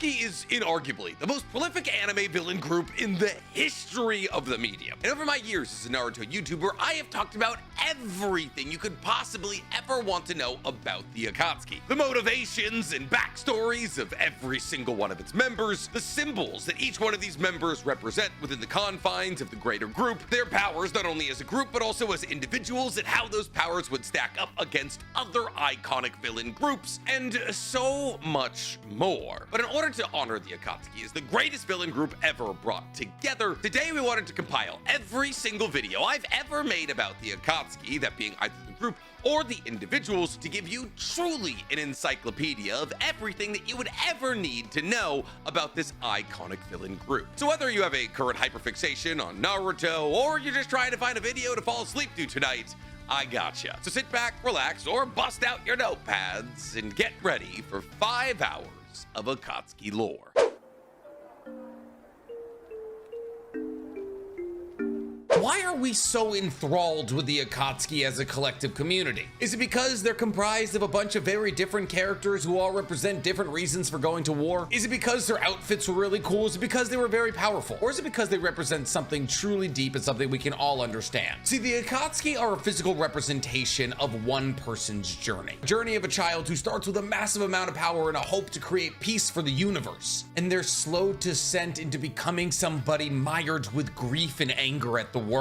Akatsuki is inarguably the most prolific anime villain group in the history of the medium. And over my years as a Naruto YouTuber, I have talked about everything you could possibly ever want to know about the Akatsuki. The motivations and backstories of every single one of its members, the symbols that each one of these members represent within the confines of the greater group, their powers not only as a group but also as individuals, and how those powers would stack up against other iconic villain groups, and so much more. But in order to honor the Akatsuki as the greatest villain group ever brought together, today we wanted to compile every single video I've ever made about the Akatsuki, that being either the group or the individuals, to give you truly an encyclopedia of everything that you would ever need to know about this iconic villain group. So whether you have a current hyperfixation on Naruto, or you're just trying to find a video to fall asleep to tonight, I gotcha. So sit back, relax, or bust out your notepads and get ready for 5 hours of Akatsuki lore. Why are we so enthralled with the Akatsuki as a collective community? Is it because they're comprised of a bunch of very different characters who all represent different reasons for going to war? Is it because their outfits were really cool? Is it because they were very powerful? Or is it because they represent something truly deep and something we can all understand? See, the Akatsuki are a physical representation of one person's journey. A journey of a child who starts with a massive amount of power and a hope to create peace for the universe, and their slow descent into becoming somebody mired with grief and anger at the world.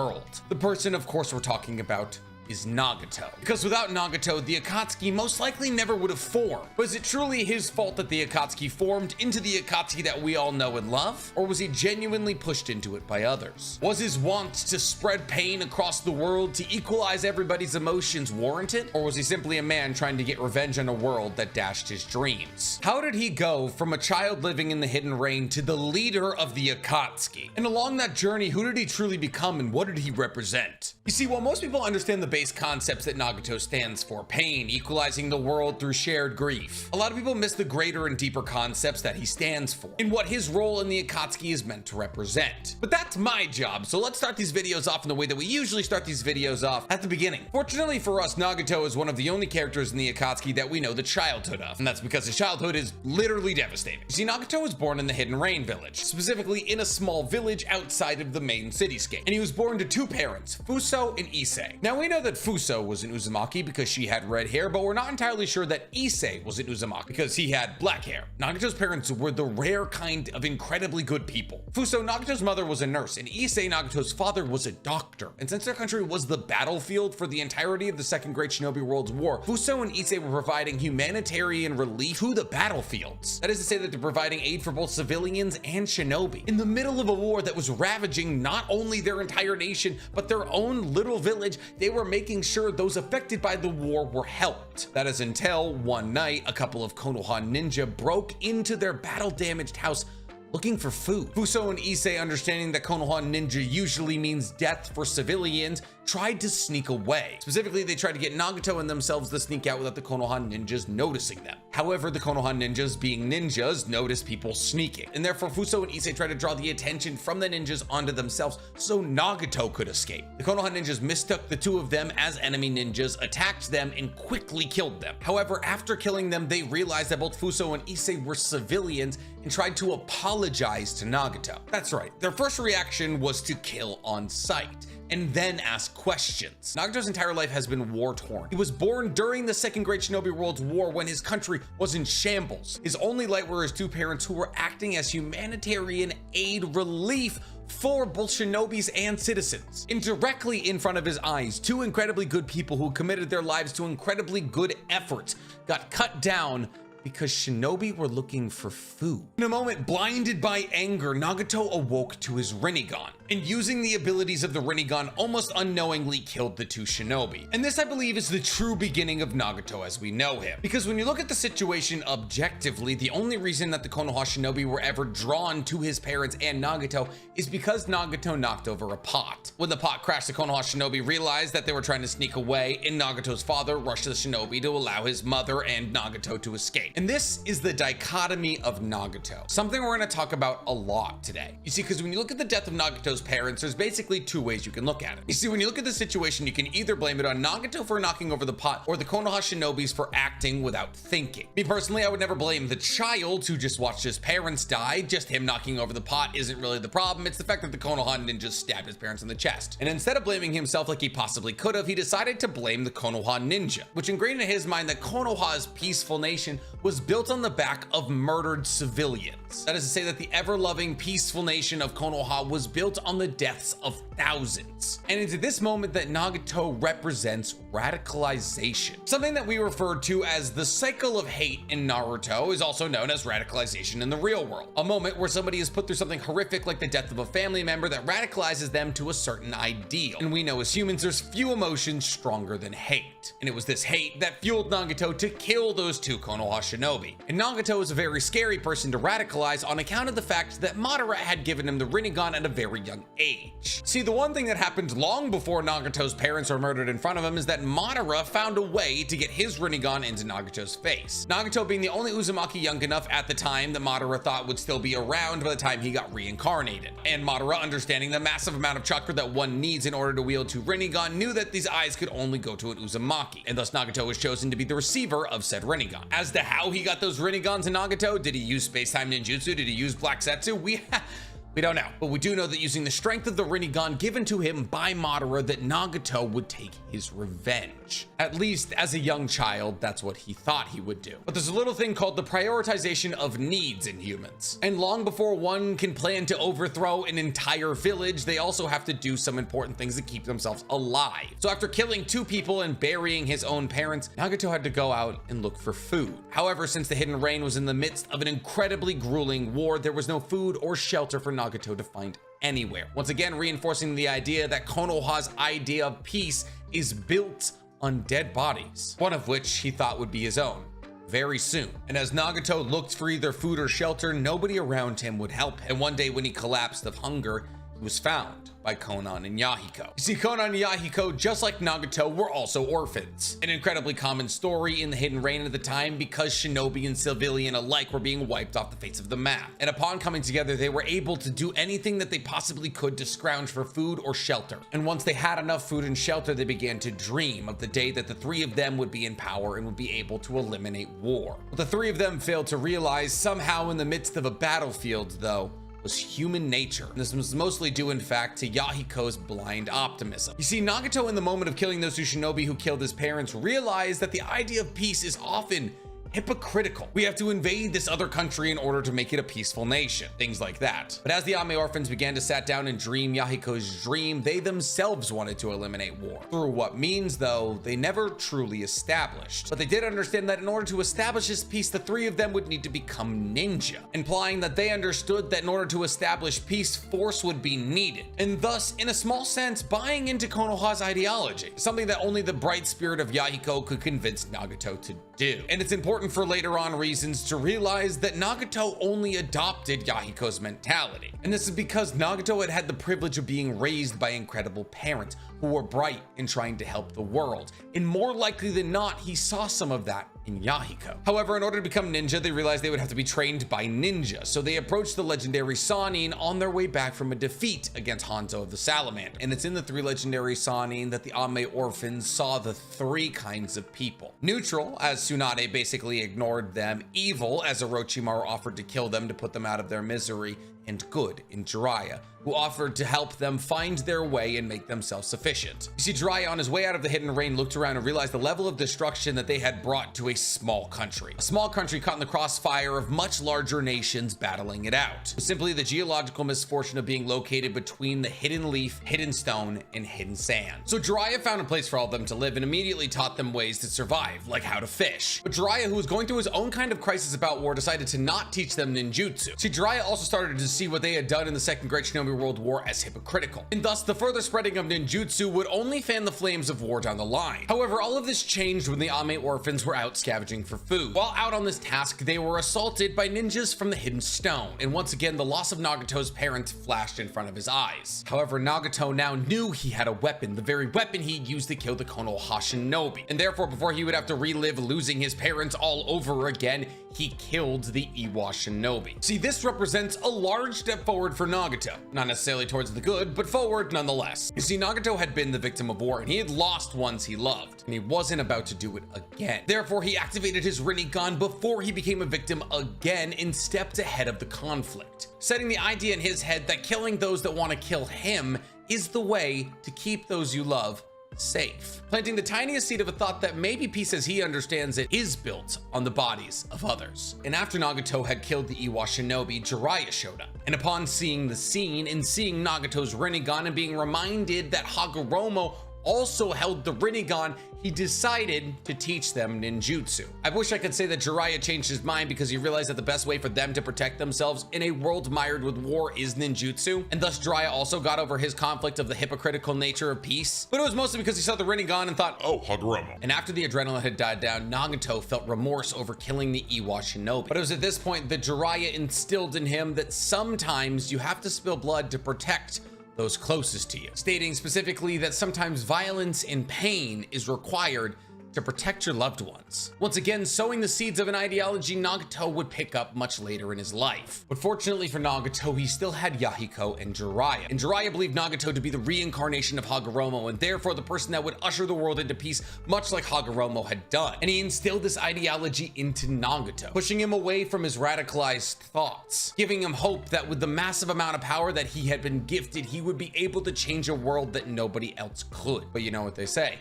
The person, of course, we're talking about is Nagato. Because without Nagato, the Akatsuki most likely never would have formed. Was it truly his fault that the Akatsuki formed into the Akatsuki that we all know and love? Or was he genuinely pushed into it by others? Was his want to spread pain across the world to equalize everybody's emotions warranted? Or was he simply a man trying to get revenge on a world that dashed his dreams? How did he go from a child living in the Hidden Rain to the leader of the Akatsuki? And along that journey, who did he truly become and what did he represent? You see, while most people understand the base concepts that Nagato stands for, pain, equalizing the world through shared grief, a lot of people miss the greater and deeper concepts that he stands for and what his role in the Akatsuki is meant to represent. But that's my job, so let's start these videos off in the way that we usually start these videos off, at the beginning. Fortunately for us, Nagato is one of the only characters in the Akatsuki that we know the childhood of, and that's because his childhood is literally devastating. You see, Nagato was born in the Hidden Rain village, specifically in a small village outside of the main cityscape, and he was born to two parents, Fuso and Issei. Now we know that Fuso was an Uzumaki because she had red hair, but we're not entirely sure that Issei was an Uzumaki because he had black hair. Nagato's parents were the rare kind of incredibly good people. Fuso, Nagato's mother, was a nurse, and Issei, Nagato's father, was a doctor. And since their country was the battlefield for the entirety of the Second Great Shinobi World's War, Fuso and Issei were providing humanitarian relief to the battlefields. That is to say that they're providing aid for both civilians and shinobi. In the middle of a war that was ravaging not only their entire nation, but their own little village, they were making sure those affected by the war were helped. That is until one night, a couple of Konoha ninja broke into their battle-damaged house looking for food. Fuso and Issei, understanding that Konoha ninja usually means death for civilians, tried to sneak away. Specifically, they tried to get Nagato and themselves to sneak out without the Konoha ninjas noticing them. However, the Konoha ninjas, being ninjas, noticed people sneaking, and therefore Fuso and Issei tried to draw the attention from the ninjas onto themselves so Nagato could escape. The Konoha ninjas mistook the two of them as enemy ninjas, attacked them, and quickly killed them. However, after killing them, they realized that both Fuso and Issei were civilians and tried to apologize to Nagato. That's right, their first reaction was to kill on sight and then ask questions. Nagato's entire life has been war-torn. He was born during the Second Great Shinobi World's War when his country was in shambles. His only light were his two parents, who were acting as humanitarian aid relief for both shinobis and citizens. And directly in front of his eyes, two incredibly good people who committed their lives to incredibly good efforts got cut down because shinobi were looking for food. In a moment, blinded by anger, Nagato awoke to his Rinnegan, and using the abilities of the Rinnegan, almost unknowingly killed the two shinobi. And this, I believe, is the true beginning of Nagato as we know him. Because when you look at the situation objectively, the only reason that the Konoha shinobi were ever drawn to his parents and Nagato is because Nagato knocked over a pot. When the pot crashed, the Konoha shinobi realized that they were trying to sneak away, and Nagato's father rushed the shinobi to allow his mother and Nagato to escape. And this is the dichotomy of Nagato, something we're going to talk about a lot today. You see, because when you look at the death of Nagato's parents, there's basically two ways you can look at it. You see, when you look at the situation, you can either blame it on Nagato for knocking over the pot or the Konoha Shinobis for acting without thinking. Me personally, I would never blame the child who just watched his parents die. Just him knocking over the pot isn't really the problem. It's the fact that the Konoha ninja stabbed his parents in the chest. And instead of blaming himself like he possibly could have, he decided to blame the Konoha ninja, which ingrained in his mind that Konoha's peaceful nation was built on the back of murdered civilians. That is to say that the ever-loving, peaceful nation of Konoha was built on the deaths of thousands. And it's at this moment that Nagato represents radicalization. Something that we refer to as the cycle of hate in Naruto is also known as radicalization in the real world. A moment where somebody is put through something horrific like the death of a family member that radicalizes them to a certain ideal. And we know as humans, there's few emotions stronger than hate. And it was this hate that fueled Nagato to kill those two Konoha Shinobi. And Nagato is a very scary person to radicalize on account of the fact that Madara had given him the Rinnegan at a very young age. See, the one thing that happened long before Nagato's parents were murdered in front of him is that Madara found a way to get his Rinnegan into Nagato's face. Nagato being the only Uzumaki young enough at the time that Madara thought would still be around by the time he got reincarnated. And Madara, understanding the massive amount of chakra that one needs in order to wield two Rinnegan, knew that these eyes could only go to an Uzumaki, and thus Nagato was chosen to be the receiver of said Rinnegan. As to how he got those Rinnegans in Nagato, did he use space-time ninjutsu? Did he use Black Setsu? We don't know, but we do know that using the strength of the Rinnegan given to him by Madara, that Nagato would take his revenge. At least as a young child, that's what he thought he would do. But there's a little thing called the prioritization of needs in humans. And long before one can plan to overthrow an entire village, they also have to do some important things to keep themselves alive. So after killing two people and burying his own parents, Nagato had to go out and look for food. However, since the Hidden Rain was in the midst of an incredibly grueling war, there was no food or shelter for Nagato to find anywhere. Once again, reinforcing the idea that Konoha's idea of peace is built on dead bodies, one of which he thought would be his own very soon. And as Nagato looked for either food or shelter, nobody around him would help him. And one day when he collapsed of hunger, he was found by Konan and Yahiko. You see, Konan and Yahiko, just like Nagato, were also orphans. An incredibly common story in the Hidden Rain at the time because Shinobi and civilian alike were being wiped off the face of the map. And upon coming together, they were able to do anything that they possibly could to scrounge for food or shelter. And once they had enough food and shelter, they began to dream of the day that the three of them would be in power and would be able to eliminate war. What the three of them failed to realize somehow in the midst of a battlefield, though, was human nature. And this was mostly due, in fact, to Yahiko's blind optimism. You see, Nagato, in the moment of killing those two Shinobi who killed his parents, realized that the idea of peace is often hypocritical. We have to invade this other country in order to make it a peaceful nation. Things like that. But as the Ame orphans began to sat down and dream Yahiko's dream, they themselves wanted to eliminate war. Through what means, though, they never truly established. But they did understand that in order to establish this peace, the three of them would need to become ninja, implying that they understood that in order to establish peace, force would be needed. And thus, in a small sense, buying into Konoha's ideology, something that only the bright spirit of Yahiko could convince Nagato to do. And it's important for later on reasons to realize that Nagato only adopted Yahiko's mentality. And this is because Nagato had had the privilege of being raised by incredible parents who were bright and trying to help the world. And more likely than not, he saw some of that in Yahiko. However, in order to become ninja, they realized they would have to be trained by ninja. So they approached the legendary Sannin on their way back from a defeat against Hanzo of the Salamander. And it's in the three legendary Sannin that the Ame orphans saw the three kinds of people. Neutral, as Tsunade basically ignored them. Evil, as Orochimaru offered to kill them to put them out of their misery. And good in Jiraiya, who offered to help them find their way and make them self-sufficient. You see, Jiraiya on his way out of the Hidden Rain looked around and realized the level of destruction that they had brought to a small country. A small country caught in the crossfire of much larger nations battling it out. It was simply the geological misfortune of being located between the Hidden Leaf, Hidden Stone, and Hidden Sand. So Jiraiya found a place for all of them to live and immediately taught them ways to survive, like how to fish. But Jiraiya, who was going through his own kind of crisis about war, decided to not teach them ninjutsu. See, Jiraiya also started to see what they had done in the Second Great Shinobi World War as hypocritical, and thus the further spreading of ninjutsu would only fan the flames of war down the line. However, all of this changed when the Ame orphans were out scavenging for food. While out on this task, they were assaulted by ninjas from the Hidden Stone, and once again the loss of Nagato's parents flashed in front of his eyes. However, Nagato now knew he had a weapon, the very weapon he used to kill the Konoha Shinobi, and therefore before he would have to relive losing his parents all over again, he killed the Iwa Shinobi. See, this represents a large step forward for Nagato. Not necessarily towards the good, but forward nonetheless. You see, Nagato had been the victim of war, and he had lost ones he loved, and he wasn't about to do it again. Therefore, he activated his Rinnegan before he became a victim again and stepped ahead of the conflict, setting the idea in his head that killing those that want to kill him is the way to keep those you love safe, planting the tiniest seed of a thought that maybe peace as he understands it is built on the bodies of others. And after Nagato had killed the Iwa Shinobi, Jiraiya showed up. And upon seeing the scene and seeing Nagato's Rinnegan and being reminded that Hagoromo also held the Rinnegan, he decided to teach them ninjutsu. I wish I could say that Jiraiya changed his mind because he realized that the best way for them to protect themselves in a world mired with war is ninjutsu, and thus Jiraiya also got over his conflict of the hypocritical nature of peace. But it was mostly because he saw the Rinnegan and thought, oh, Hagoromo. And after the adrenaline had died down, Nagato felt remorse over killing the Iwa Shinobi. But it was at this point that Jiraiya instilled in him that sometimes you have to spill blood to protect those closest to you, stating specifically that sometimes violence and pain is required to protect your loved ones. Once again, sowing the seeds of an ideology Nagato would pick up much later in his life. But fortunately for Nagato, he still had Yahiko and Jiraiya. And Jiraiya believed Nagato to be the reincarnation of Hagoromo, and therefore the person that would usher the world into peace, much like Hagoromo had done. And he instilled this ideology into Nagato, pushing him away from his radicalized thoughts, giving him hope that with the massive amount of power that he had been gifted, he would be able to change a world that nobody else could. But you know what they say,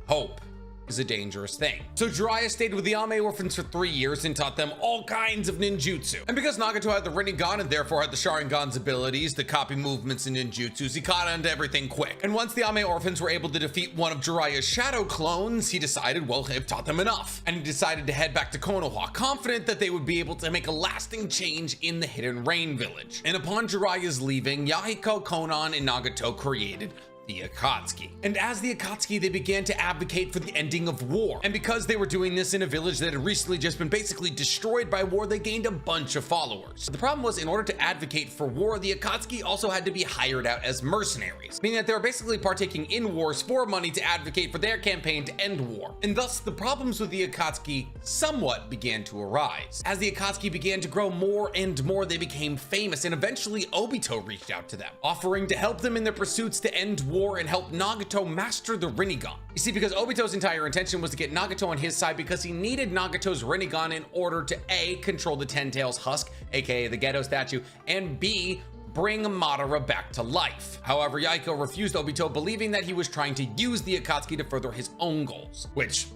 hope is a dangerous thing. So Jiraiya stayed with the Ame orphans for 3 years and taught them all kinds of ninjutsu. And because Nagato had the Rinnegan and therefore had the Sharingan's abilities to copy movements and ninjutsus, he caught on to everything quick. And once the Ame orphans were able to defeat one of Jiraiya's shadow clones, he decided, well, I've taught them enough. And he decided to head back to Konoha, confident that they would be able to make a lasting change in the Hidden Rain village. And upon Jiraiya's leaving, Yahiko, Konan, and Nagato created the Akatsuki. And as the Akatsuki, they began to advocate for the ending of war. And because they were doing this in a village that had recently just been basically destroyed by war, they gained a bunch of followers. The problem was, in order to advocate for war, the Akatsuki also had to be hired out as mercenaries, meaning that they were basically partaking in wars for money to advocate for their campaign to end war. And thus, the problems with the Akatsuki somewhat began to arise. As the Akatsuki began to grow more and more, they became famous, and eventually Obito reached out to them, offering to help them in their pursuits to end war and help Nagato master the Rinnegan. You see, because Obito's entire intention was to get Nagato on his side because he needed Nagato's Rinnegan in order to A, control the Ten Tails Husk, aka the Ghetto statue, and B, bring Madara back to life. However, Yahiko refused Obito, believing that he was trying to use the Akatsuki to further his own goals, which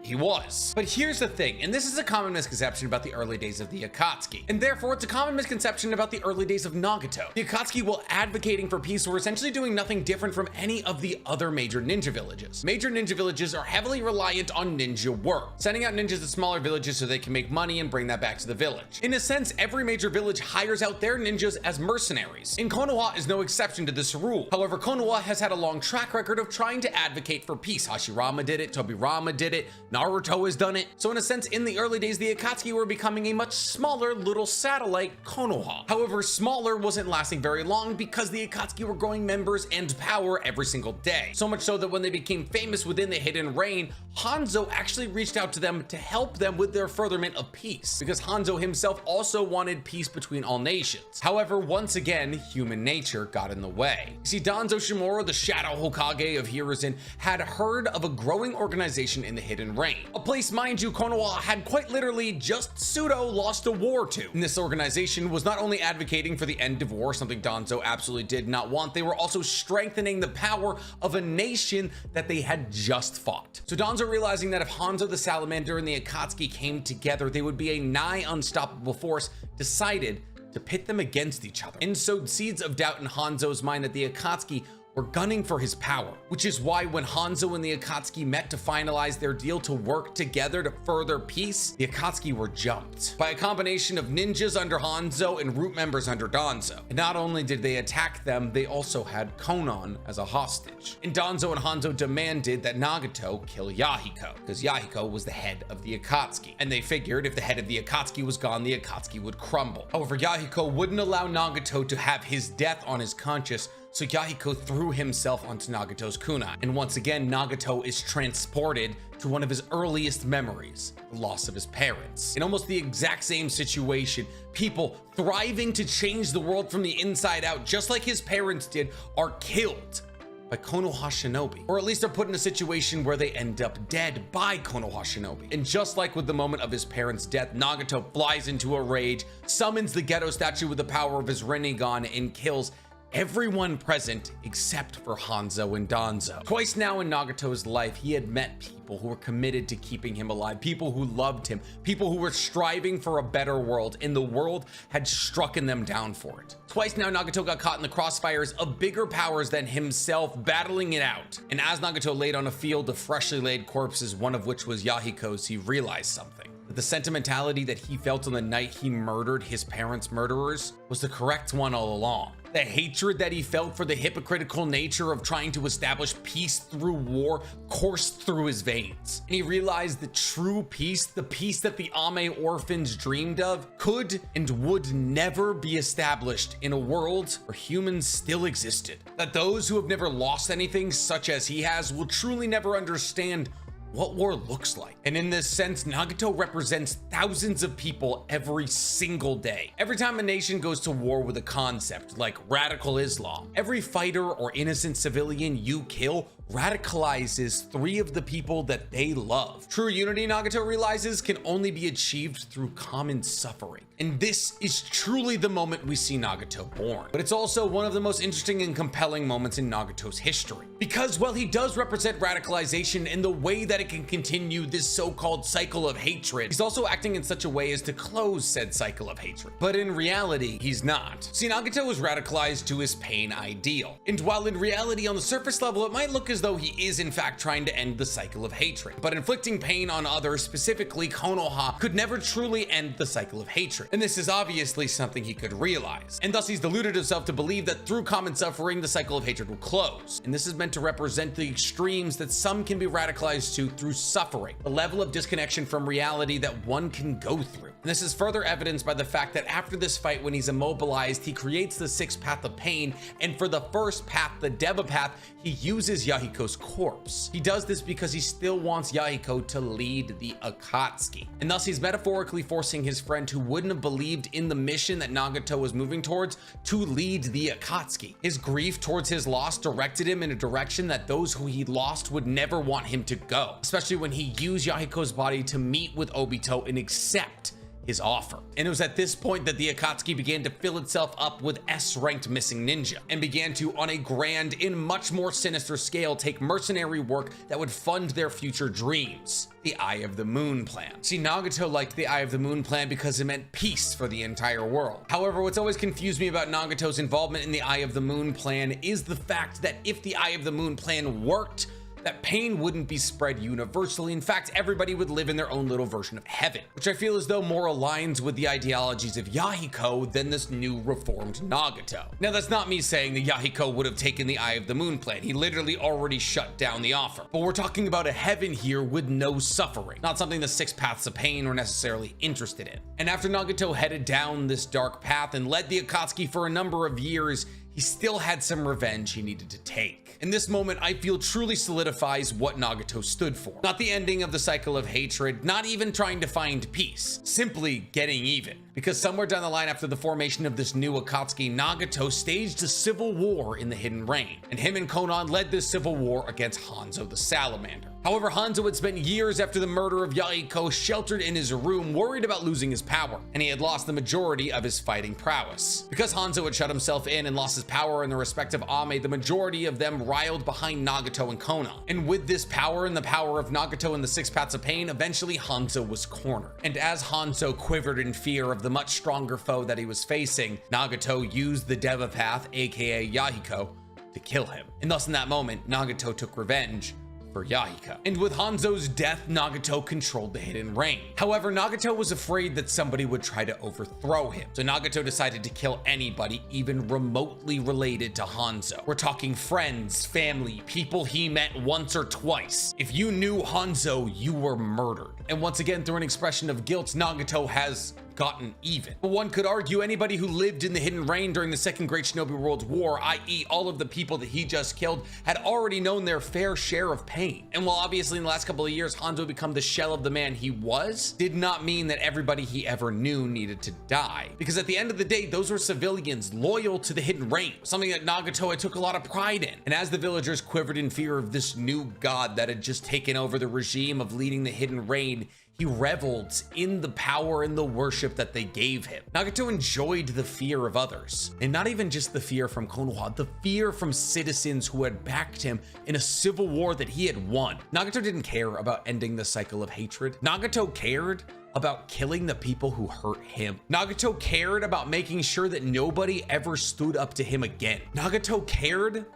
he was. But here's the thing, and this is a common misconception about the early days of the Akatsuki, and therefore it's a common misconception about the early days of Nagato. The Akatsuki, while advocating for peace, were essentially doing nothing different from any of the other major ninja villages. Major ninja villages are heavily reliant on ninja work, sending out ninjas to smaller villages so they can make money and bring that back to the village. In a sense, every major village hires out their ninjas as mercenaries, and Konoha is no exception to this rule. However, Konoha has had a long track record of trying to advocate for peace. Hashirama did it, Tobirama did it, Naruto has done it. So in a sense, in the early days, the Akatsuki were becoming a much smaller little satellite Konoha. However, smaller wasn't lasting very long because the Akatsuki were growing members and power every single day. So much so that when they became famous within the Hidden Rain, Hanzo actually reached out to them to help them with their furtherment of peace, because Hanzo himself also wanted peace between all nations. However, once again, human nature got in the way. You see, Danzo Shimura, the Shadow Hokage of Hiruzen, had heard of a growing organization in the Hidden Rain, a place, mind you, Konoha had quite literally just pseudo lost a war to. And this organization was not only advocating for the end of war, something Danzo absolutely did not want, they were also strengthening the power of a nation that they had just fought. So Danzo, realizing that if Hanzo the Salamander and the Akatsuki came together, they would be a nigh unstoppable force, decided to pit them against each other, and sowed seeds of doubt in Hanzo's mind that the Akatsuki were gunning for his power, which is why when Hanzo and the Akatsuki met to finalize their deal to work together to further peace, the Akatsuki were jumped by a combination of ninjas under Hanzo and root members under Danzo. And not only did they attack them, they also had Konan as a hostage. And Danzo and Hanzo demanded that Nagato kill Yahiko, because Yahiko was the head of the Akatsuki. And they figured if the head of the Akatsuki was gone, the Akatsuki would crumble. However, Yahiko wouldn't allow Nagato to have his death on his conscience, So Yahiko threw himself onto Nagato's kunai, and once again Nagato is transported to one of his earliest memories, the loss of his parents. In almost the exact same situation, people thriving to change the world from the inside out, just like his parents did, are killed by Konoha Shinobi, or at least are put in a situation where they end up dead by Konoha Shinobi. And just like with the moment of his parents' death, Nagato flies into a rage, summons the Geto statue with the power of his Rinnegan, and kills everyone present except for Hanzo and Danzo. Twice now in Nagato's life, he had met people who were committed to keeping him alive, people who loved him, people who were striving for a better world, and the world had strucken them down for it. Twice now, Nagato got caught in the crossfires of bigger powers than himself, battling it out. And as Nagato laid on a field of freshly laid corpses, one of which was Yahiko's, he realized something. That the sentimentality that he felt on the night he murdered his parents' murderers was the correct one all along. The hatred that he felt for the hypocritical nature of trying to establish peace through war coursed through his veins. And he realized that true peace, the peace that the Ame orphans dreamed of, could and would never be established in a world where humans still existed. That those who have never lost anything, such as he has, will truly never understand what war looks like. And in this sense, Nagato represents thousands of people every single day. Every time a nation goes to war with a concept like radical Islam, every fighter or innocent civilian you kill radicalizes 3 of the people that they love. True unity, Nagato realizes, can only be achieved through common suffering. And this is truly the moment we see Nagato born. But it's also one of the most interesting and compelling moments in Nagato's history. Because while he does represent radicalization in the way that it can continue this so-called cycle of hatred, he's also acting in such a way as to close said cycle of hatred. But in reality, he's not. See, Nagato was radicalized to his pain ideal. And while in reality, on the surface level, it might look as though he is in fact trying to end the cycle of hatred. But inflicting pain on others, specifically Konoha, could never truly end the cycle of hatred. And this is obviously something he could realize. And thus he's deluded himself to believe that through common suffering, the cycle of hatred will close. And this is meant to represent the extremes that some can be radicalized to through suffering, the level of disconnection from reality that one can go through. And this is further evidenced by the fact that after this fight, when he's immobilized, he creates the 6th path of pain, and for the first path, the Deva path, he uses Yahiko's corpse. He does this because he still wants Yahiko to lead the Akatsuki, and thus he's metaphorically forcing his friend who wouldn't have believed in the mission that Nagato was moving towards to lead the Akatsuki. His grief towards his loss directed him in a direction that those who he lost would never want him to go, especially when he used Yahiko's body to meet with Obito and accept his offer. And it was at this point that the Akatsuki began to fill itself up with S-ranked missing ninja, and began to, on a grand and much more sinister scale, take mercenary work that would fund their future dreams. The Eye of the Moon plan. See, Nagato liked the Eye of the Moon plan because it meant peace for the entire world. However, what's always confused me about Nagato's involvement in the Eye of the Moon plan is the fact that if the Eye of the Moon plan worked, that pain wouldn't be spread universally. In fact, everybody would live in their own little version of heaven, which I feel as though more aligns with the ideologies of Yahiko than this new reformed Nagato. Now, that's not me saying that Yahiko would have taken the Eye of the Moon plan. He literally already shut down the offer. But we're talking about a heaven here with no suffering, not something the 6 paths of pain were necessarily interested in. And after Nagato headed down this dark path and led the Akatsuki for a number of years, he still had some revenge he needed to take. In this moment, I feel truly solidifies what Nagato stood for. Not the ending of the cycle of hatred, not even trying to find peace, simply getting even. Because somewhere down the line after the formation of this new Akatsuki, Nagato staged a civil war in the Hidden Rain, and him and Konan led this civil war against Hanzo the Salamander. However, Hanzo had spent years after the murder of Yahiko sheltered in his room, worried about losing his power, and he had lost the majority of his fighting prowess. Because Hanzo had shut himself in and lost his power in the respective Ame, the majority of them riled behind Nagato and Konan. And with this power and the power of Nagato and the 6 paths of pain, eventually Hanzo was cornered. And as Hanzo quivered in fear of the much stronger foe that he was facing, Nagato used the Deva path, aka Yahiko, to kill him. And thus in that moment, Nagato took revenge for Yahiko. And with Hanzo's death, Nagato controlled the Hidden Rain. However, Nagato was afraid that somebody would try to overthrow him. So Nagato decided to kill anybody even remotely related to Hanzo. We're talking friends, family, people he met once or twice. If you knew Hanzo, you were murdered. And once again, through an expression of guilt, Nagato has gotten even. But one could argue anybody who lived in the Hidden Reign during the Second Great Shinobi World War, i.e. all of the people that he just killed, had already known their fair share of pain. And while obviously in the last couple of years Hanzo had become the shell of the man he was, did not mean that everybody he ever knew needed to die. Because at the end of the day, those were civilians loyal to the Hidden Reign, something that Nagato had took a lot of pride in. And as the villagers quivered in fear of this new god that had just taken over the regime of leading the Hidden Reign, he reveled in the power and the worship that they gave him. Nagato enjoyed the fear of others, and not even just the fear from Konoha, the fear from citizens who had backed him in a civil war that he had won. Nagato didn't care about ending the cycle of hatred. Nagato cared about killing the people who hurt him. Nagato cared about making sure that nobody ever stood up to him again. Nagato cared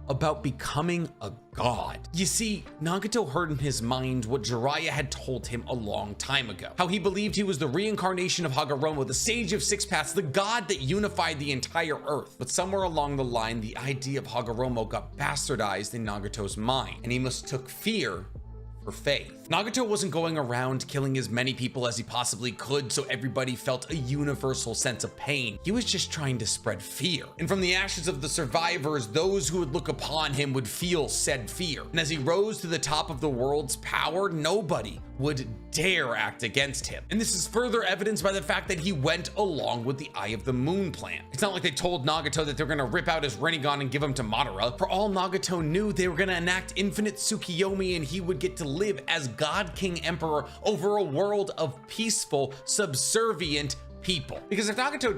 about becoming a god. You see, Nagato heard in his mind what Jiraiya had told him a long time ago. How he believed he was the reincarnation of Hagoromo, the sage of six paths, the god that unified the entire earth. But somewhere along the line, the idea of Hagoromo got bastardized in Nagato's mind, and he mistook fear for faith. Nagato wasn't going around killing as many people as he possibly could so everybody felt a universal sense of pain. He was just trying to spread fear. And from the ashes of the survivors, those who would look upon him would feel said fear. And as he rose to the top of the world's power, nobody would dare act against him. And this is further evidenced by the fact that he went along with the Eye of the Moon plan. It's not like they told Nagato that they're gonna rip out his Rinnegan and give him to Madara. For all Nagato knew, they were gonna enact infinite Tsukiyomi and he would get to live as God King Emperor over a world of peaceful, subservient people. Because if Nagato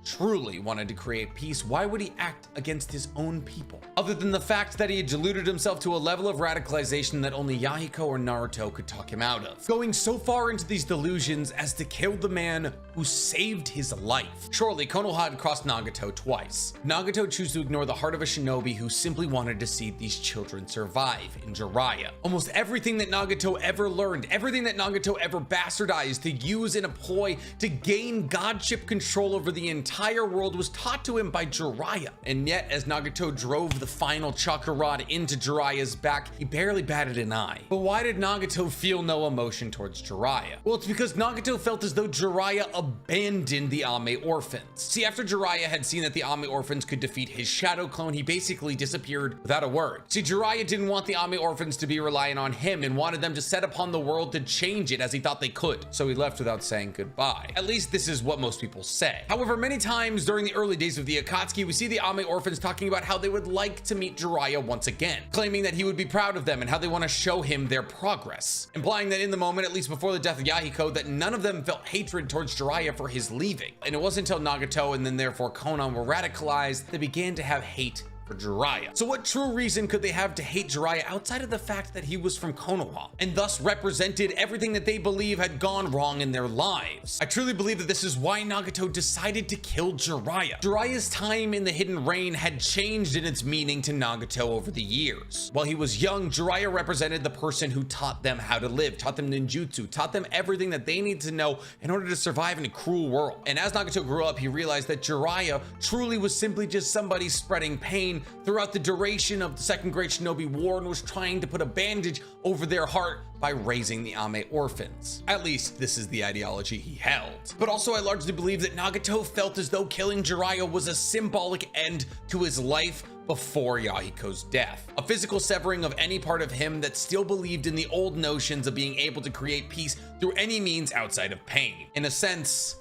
truly wanted to create peace, why would he act against his own people? Other than the fact that he had deluded himself to a level of radicalization that only Yahiko or Naruto could talk him out of. Going so far into these delusions as to kill the man who saved his life. Surely, Konoha had crossed Nagato twice. Nagato chose to ignore the heart of a shinobi who simply wanted to see these children survive in Jiraiya. Almost everything that Nagato ever learned, everything that Nagato ever bastardized to use in a ploy to gain godship control over the entire world was taught to him by Jiraiya. And yet, as Nagato drove the final chakra rod into Jiraiya's back, he barely batted an eye. But why did Nagato feel no emotion towards Jiraiya? Well, it's because Nagato felt as though Jiraiya abandoned the Ame orphans. See, after Jiraiya had seen that the Ame orphans could defeat his shadow clone, he basically disappeared without a word. See, Jiraiya didn't want the Ame orphans to be relying on him and wanted them to set upon the world to change it as he thought they could. So he left without saying goodbye. At least this is what most people say. However, many times during the early days of the Akatsuki, we see the Ame orphans talking about how they would like to meet Jiraiya once again, claiming that he would be proud of them and how they want to show him their progress, implying that in the moment, at least before the death of Yahiko, that none of them felt hatred towards Jiraiya for his leaving. And it wasn't until Nagato and then therefore Konan were radicalized, they began to have hate for Jiraiya. So what true reason could they have to hate Jiraiya outside of the fact that he was from Konoha and thus represented everything that they believe had gone wrong in their lives? I truly believe that this is why Nagato decided to kill Jiraiya. Jiraiya's time in the Hidden Reign had changed in its meaning to Nagato over the years. While he was young, Jiraiya represented the person who taught them how to live, taught them ninjutsu, taught them everything that they need to know in order to survive in a cruel world. And as Nagato grew up, he realized that Jiraiya truly was simply just somebody spreading pain throughout the duration of the Second Great Shinobi War and was trying to put a bandage over their heart by raising the Ame orphans. At least this is the ideology he held. But also I largely believe that Nagato felt as though killing Jiraiya was a symbolic end to his life before Yahiko's death. A physical severing of any part of him that still believed in the old notions of being able to create peace through any means outside of pain. In a sense,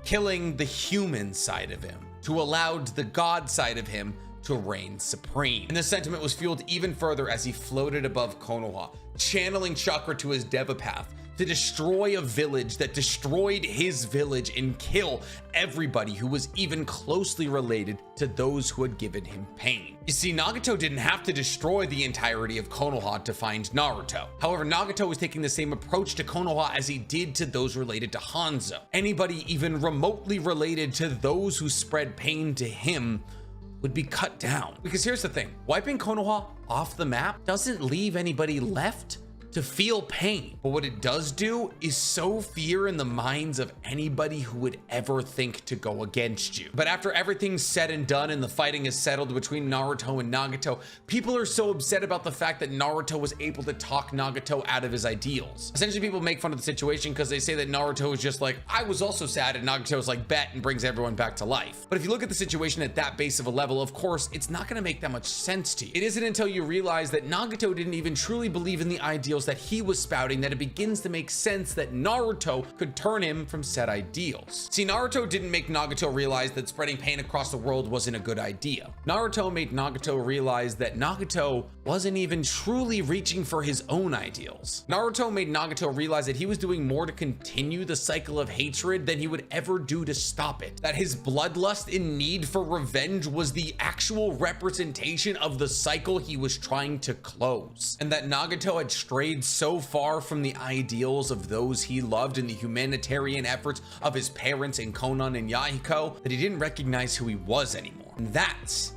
killing the human side of him to allow the god side of him to reign supreme. And this sentiment was fueled even further as he floated above Konoha, channeling chakra to his Deva path to destroy a village that destroyed his village and kill everybody who was even closely related to those who had given him pain. You see, Nagato didn't have to destroy the entirety of Konoha to find Naruto. However, Nagato was taking the same approach to Konoha as he did to those related to Hanzo. Anybody even remotely related to those who spread pain to him would be cut down. Because here's the thing, wiping Konoha off the map doesn't leave anybody left to feel pain. But what it does do is sow fear in the minds of anybody who would ever think to go against you. But after everything's said and done and the fighting is settled between Naruto and Nagato, people are so upset about the fact that Naruto was able to talk Nagato out of his ideals. Essentially, people make fun of the situation because they say that Naruto is just like, I was also sad, and Nagato is like, bet, and brings everyone back to life. But if you look at the situation at that base of a level, of course, it's not going to make that much sense to you. It isn't until you realize that Nagato didn't even truly believe in the ideals that he was spouting that it begins to make sense that Naruto could turn him from said ideals. See, Naruto didn't make Nagato realize that spreading pain across the world wasn't a good idea. Naruto made Nagato realize that Nagato wasn't even truly reaching for his own ideals. Naruto made Nagato realize that he was doing more to continue the cycle of hatred than he would ever do to stop it. That his bloodlust and need for revenge was the actual representation of the cycle he was trying to close. And that Nagato had strayed so far from the ideals of those he loved and the humanitarian efforts of his parents in Konan and Yahiko that he didn't recognize who he was anymore. And that's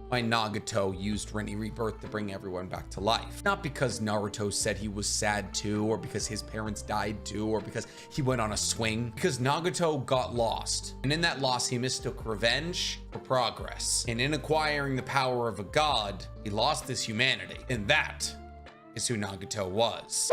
why Nagato used Rinne Rebirth to bring everyone back to life. Not because Naruto said he was sad too, or because his parents died too, or because he went on a swing. Because Nagato got lost. And in that loss, he mistook revenge for progress. And in acquiring the power of a god, he lost his humanity. And that is who Nagato was.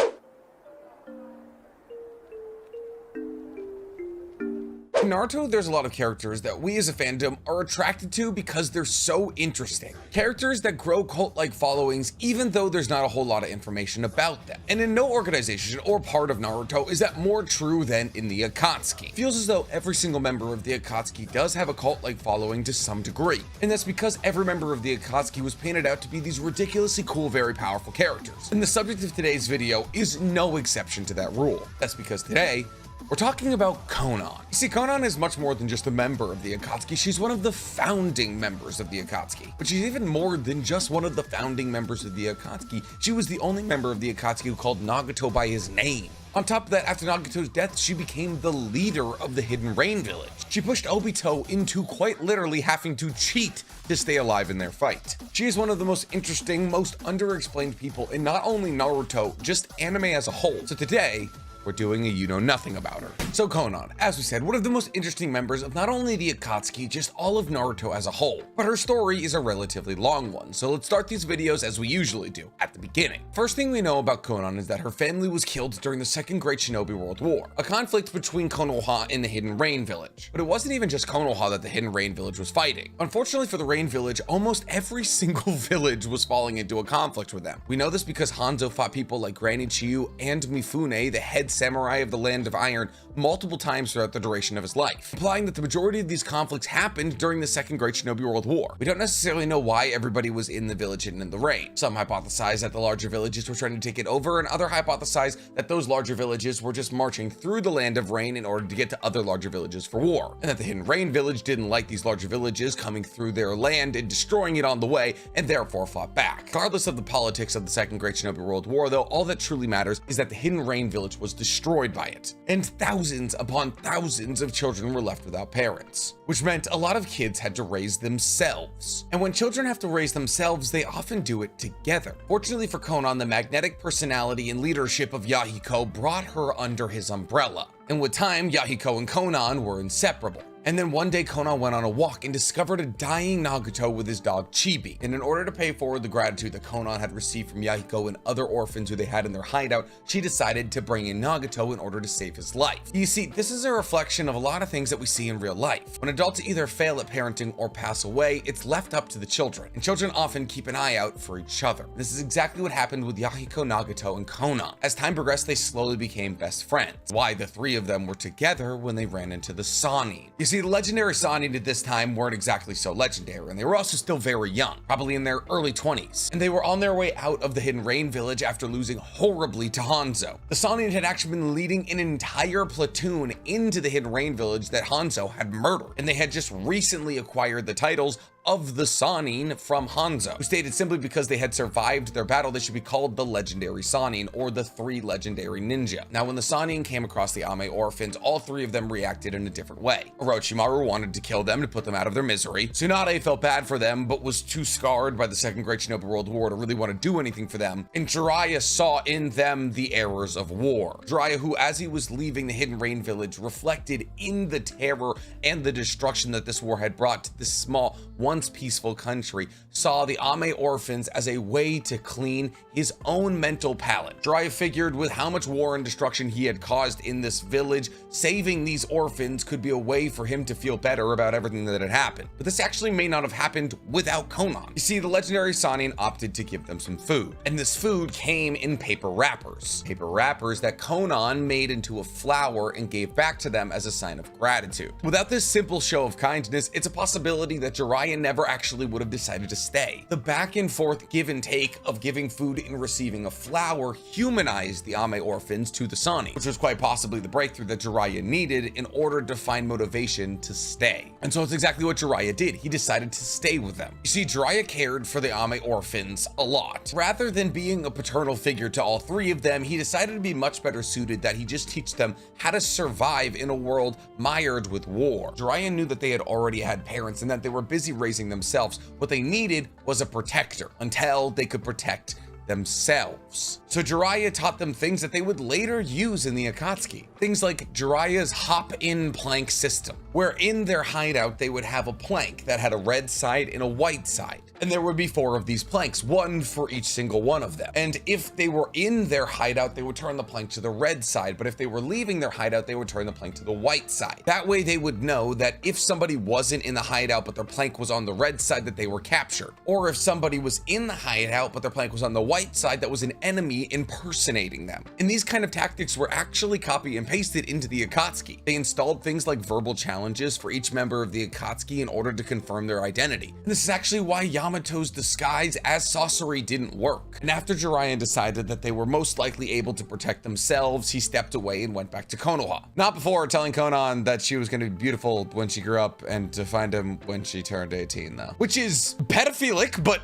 In Naruto, there's a lot of characters that we as a fandom are attracted to because they're so interesting. Characters that grow cult-like followings even though there's not a whole lot of information about them. And in no organization or part of Naruto is that more true than in the Akatsuki. It feels as though every single member of the Akatsuki does have a cult-like following to some degree. And that's because every member of the Akatsuki was painted out to be these ridiculously cool, very powerful characters. And the subject of today's video is no exception to that rule. That's because today, we're talking about Konan. You see, Konan is much more than just a member of the Akatsuki. She's one of the founding members of the Akatsuki. But she's even more than just one of the founding members of the Akatsuki. She was the only member of the Akatsuki who called Nagato by his name. On top of that, after Nagato's death, she became the leader of the Hidden Rain Village. She pushed Obito into quite literally having to cheat to stay alive in their fight. She is one of the most interesting, most underexplained people in not only Naruto, just anime as a whole. So today, we're doing a you know nothing about her. So Konan, as we said, one of the most interesting members of not only the Akatsuki, just all of Naruto as a whole. But her story is a relatively long one, so let's start these videos as we usually do, at the beginning. First thing we know about Konan is that her family was killed during the Second Great Shinobi World War, a conflict between Konoha and the Hidden Rain Village. But it wasn't even just Konoha that the Hidden Rain Village was fighting. Unfortunately for the Rain Village, almost every single village was falling into a conflict with them. We know this because Hanzo fought people like Granny Chiyu and Mifune, the head samurai of the Land of Iron, multiple times throughout the duration of his life, implying that the majority of these conflicts happened during the Second Great Shinobi World War. We don't necessarily know why everybody was in the village hidden in the rain. Some hypothesize that the larger villages were trying to take it over, and other hypothesize that those larger villages were just marching through the Land of Rain in order to get to other larger villages for war, and that the Hidden Rain Village didn't like these larger villages coming through their land and destroying it on the way, and therefore fought back. Regardless of the politics of the Second Great Shinobi World War, though, all that truly matters is that the Hidden Rain Village was destroyed by it, and thousands upon thousands of children were left without parents, which meant a lot of kids had to raise themselves. And when children have to raise themselves, they often do it together. Fortunately for Konan, the magnetic personality and leadership of Yahiko brought her under his umbrella. And with time, Yahiko and Konan were inseparable. And then one day Konan went on a walk and discovered a dying Nagato with his dog Chibi. And in order to pay forward the gratitude that Konan had received from Yahiko and other orphans who they had in their hideout, she decided to bring in Nagato in order to save his life. You see, this is a reflection of a lot of things that we see in real life. When adults either fail at parenting or pass away, it's left up to the children. And children often keep an eye out for each other. This is exactly what happened with Yahiko, Nagato, and Konan. As time progressed, they slowly became best friends. Why the three of them were together when they ran into the Sannin. You see, the legendary Sannin at this time weren't exactly so legendary, and they were also still very young, probably in their early 20s, and they were on their way out of the Hidden Rain Village after losing horribly to Hanzo. The Sannin had actually been leading an entire platoon into the Hidden Rain Village that Hanzo had murdered, and they had just recently acquired the titles of the Sannin from Hanzo, who stated simply because they had survived their battle, they should be called the legendary Sannin, or the 3 legendary ninja. Now, when the Sannin came across the Ame orphans, all 3 of them reacted in a different way. Orochimaru wanted to kill them to put them out of their misery. Tsunade felt bad for them, but was too scarred by the Second Great Shinobi World War to really want to do anything for them. And Jiraiya saw in them the errors of war. Jiraiya, who as he was leaving the Hidden Rain village, reflected in the terror and the destruction that this war had brought to this small, once peaceful country, saw the Ame orphans as a way to clean his own mental palate. Jiraiya figured with how much war and destruction he had caused in this village, saving these orphans could be a way for him to feel better about everything that had happened. But this actually may not have happened without Konan. You see, the legendary Sannin opted to give them some food, and this food came in paper wrappers. Paper wrappers that Konan made into a flower and gave back to them as a sign of gratitude. Without this simple show of kindness, it's a possibility that Jiraiya never actually would have decided to stay. The back and forth give and take of giving food and receiving a flower humanized the Ame orphans to the Sannin, which was quite possibly the breakthrough that Jiraiya needed in order to find motivation to stay. And so it's exactly what Jiraiya did. He decided to stay with them. You see, Jiraiya cared for the Ame orphans a lot. Rather than being a paternal figure to all 3 of them, he decided to be much better suited that he just teach them how to survive in a world mired with war. Jiraiya knew that they had already had parents and that they were busy raising themselves. What they needed was a protector until they could protect themselves. So Jiraiya taught them things that they would later use in the Akatsuki. Things like Jiraiya's hop-in plank system, where in their hideout they would have a plank that had a red side and a white side. And there would be 4 of these planks, 1 for each single one of them. And if they were in their hideout, they would turn the plank to the red side. But if they were leaving their hideout, they would turn the plank to the white side. That way they would know that if somebody wasn't in the hideout, but their plank was on the red side, that they were captured. Or if somebody was in the hideout, but their plank was on the white side, that was an enemy impersonating them. And these kind of tactics were actually copy and pasted into the Akatsuki. They installed things like verbal challenges for each member of the Akatsuki in order to confirm their identity. And this is actually why Yamato's disguise as Sasori didn't work. And after Jiraiya decided that they were most likely able to protect themselves, he stepped away and went back to Konoha. Not before telling Konan that she was going to be beautiful when she grew up and to find him when she turned 18 though. Which is pedophilic, but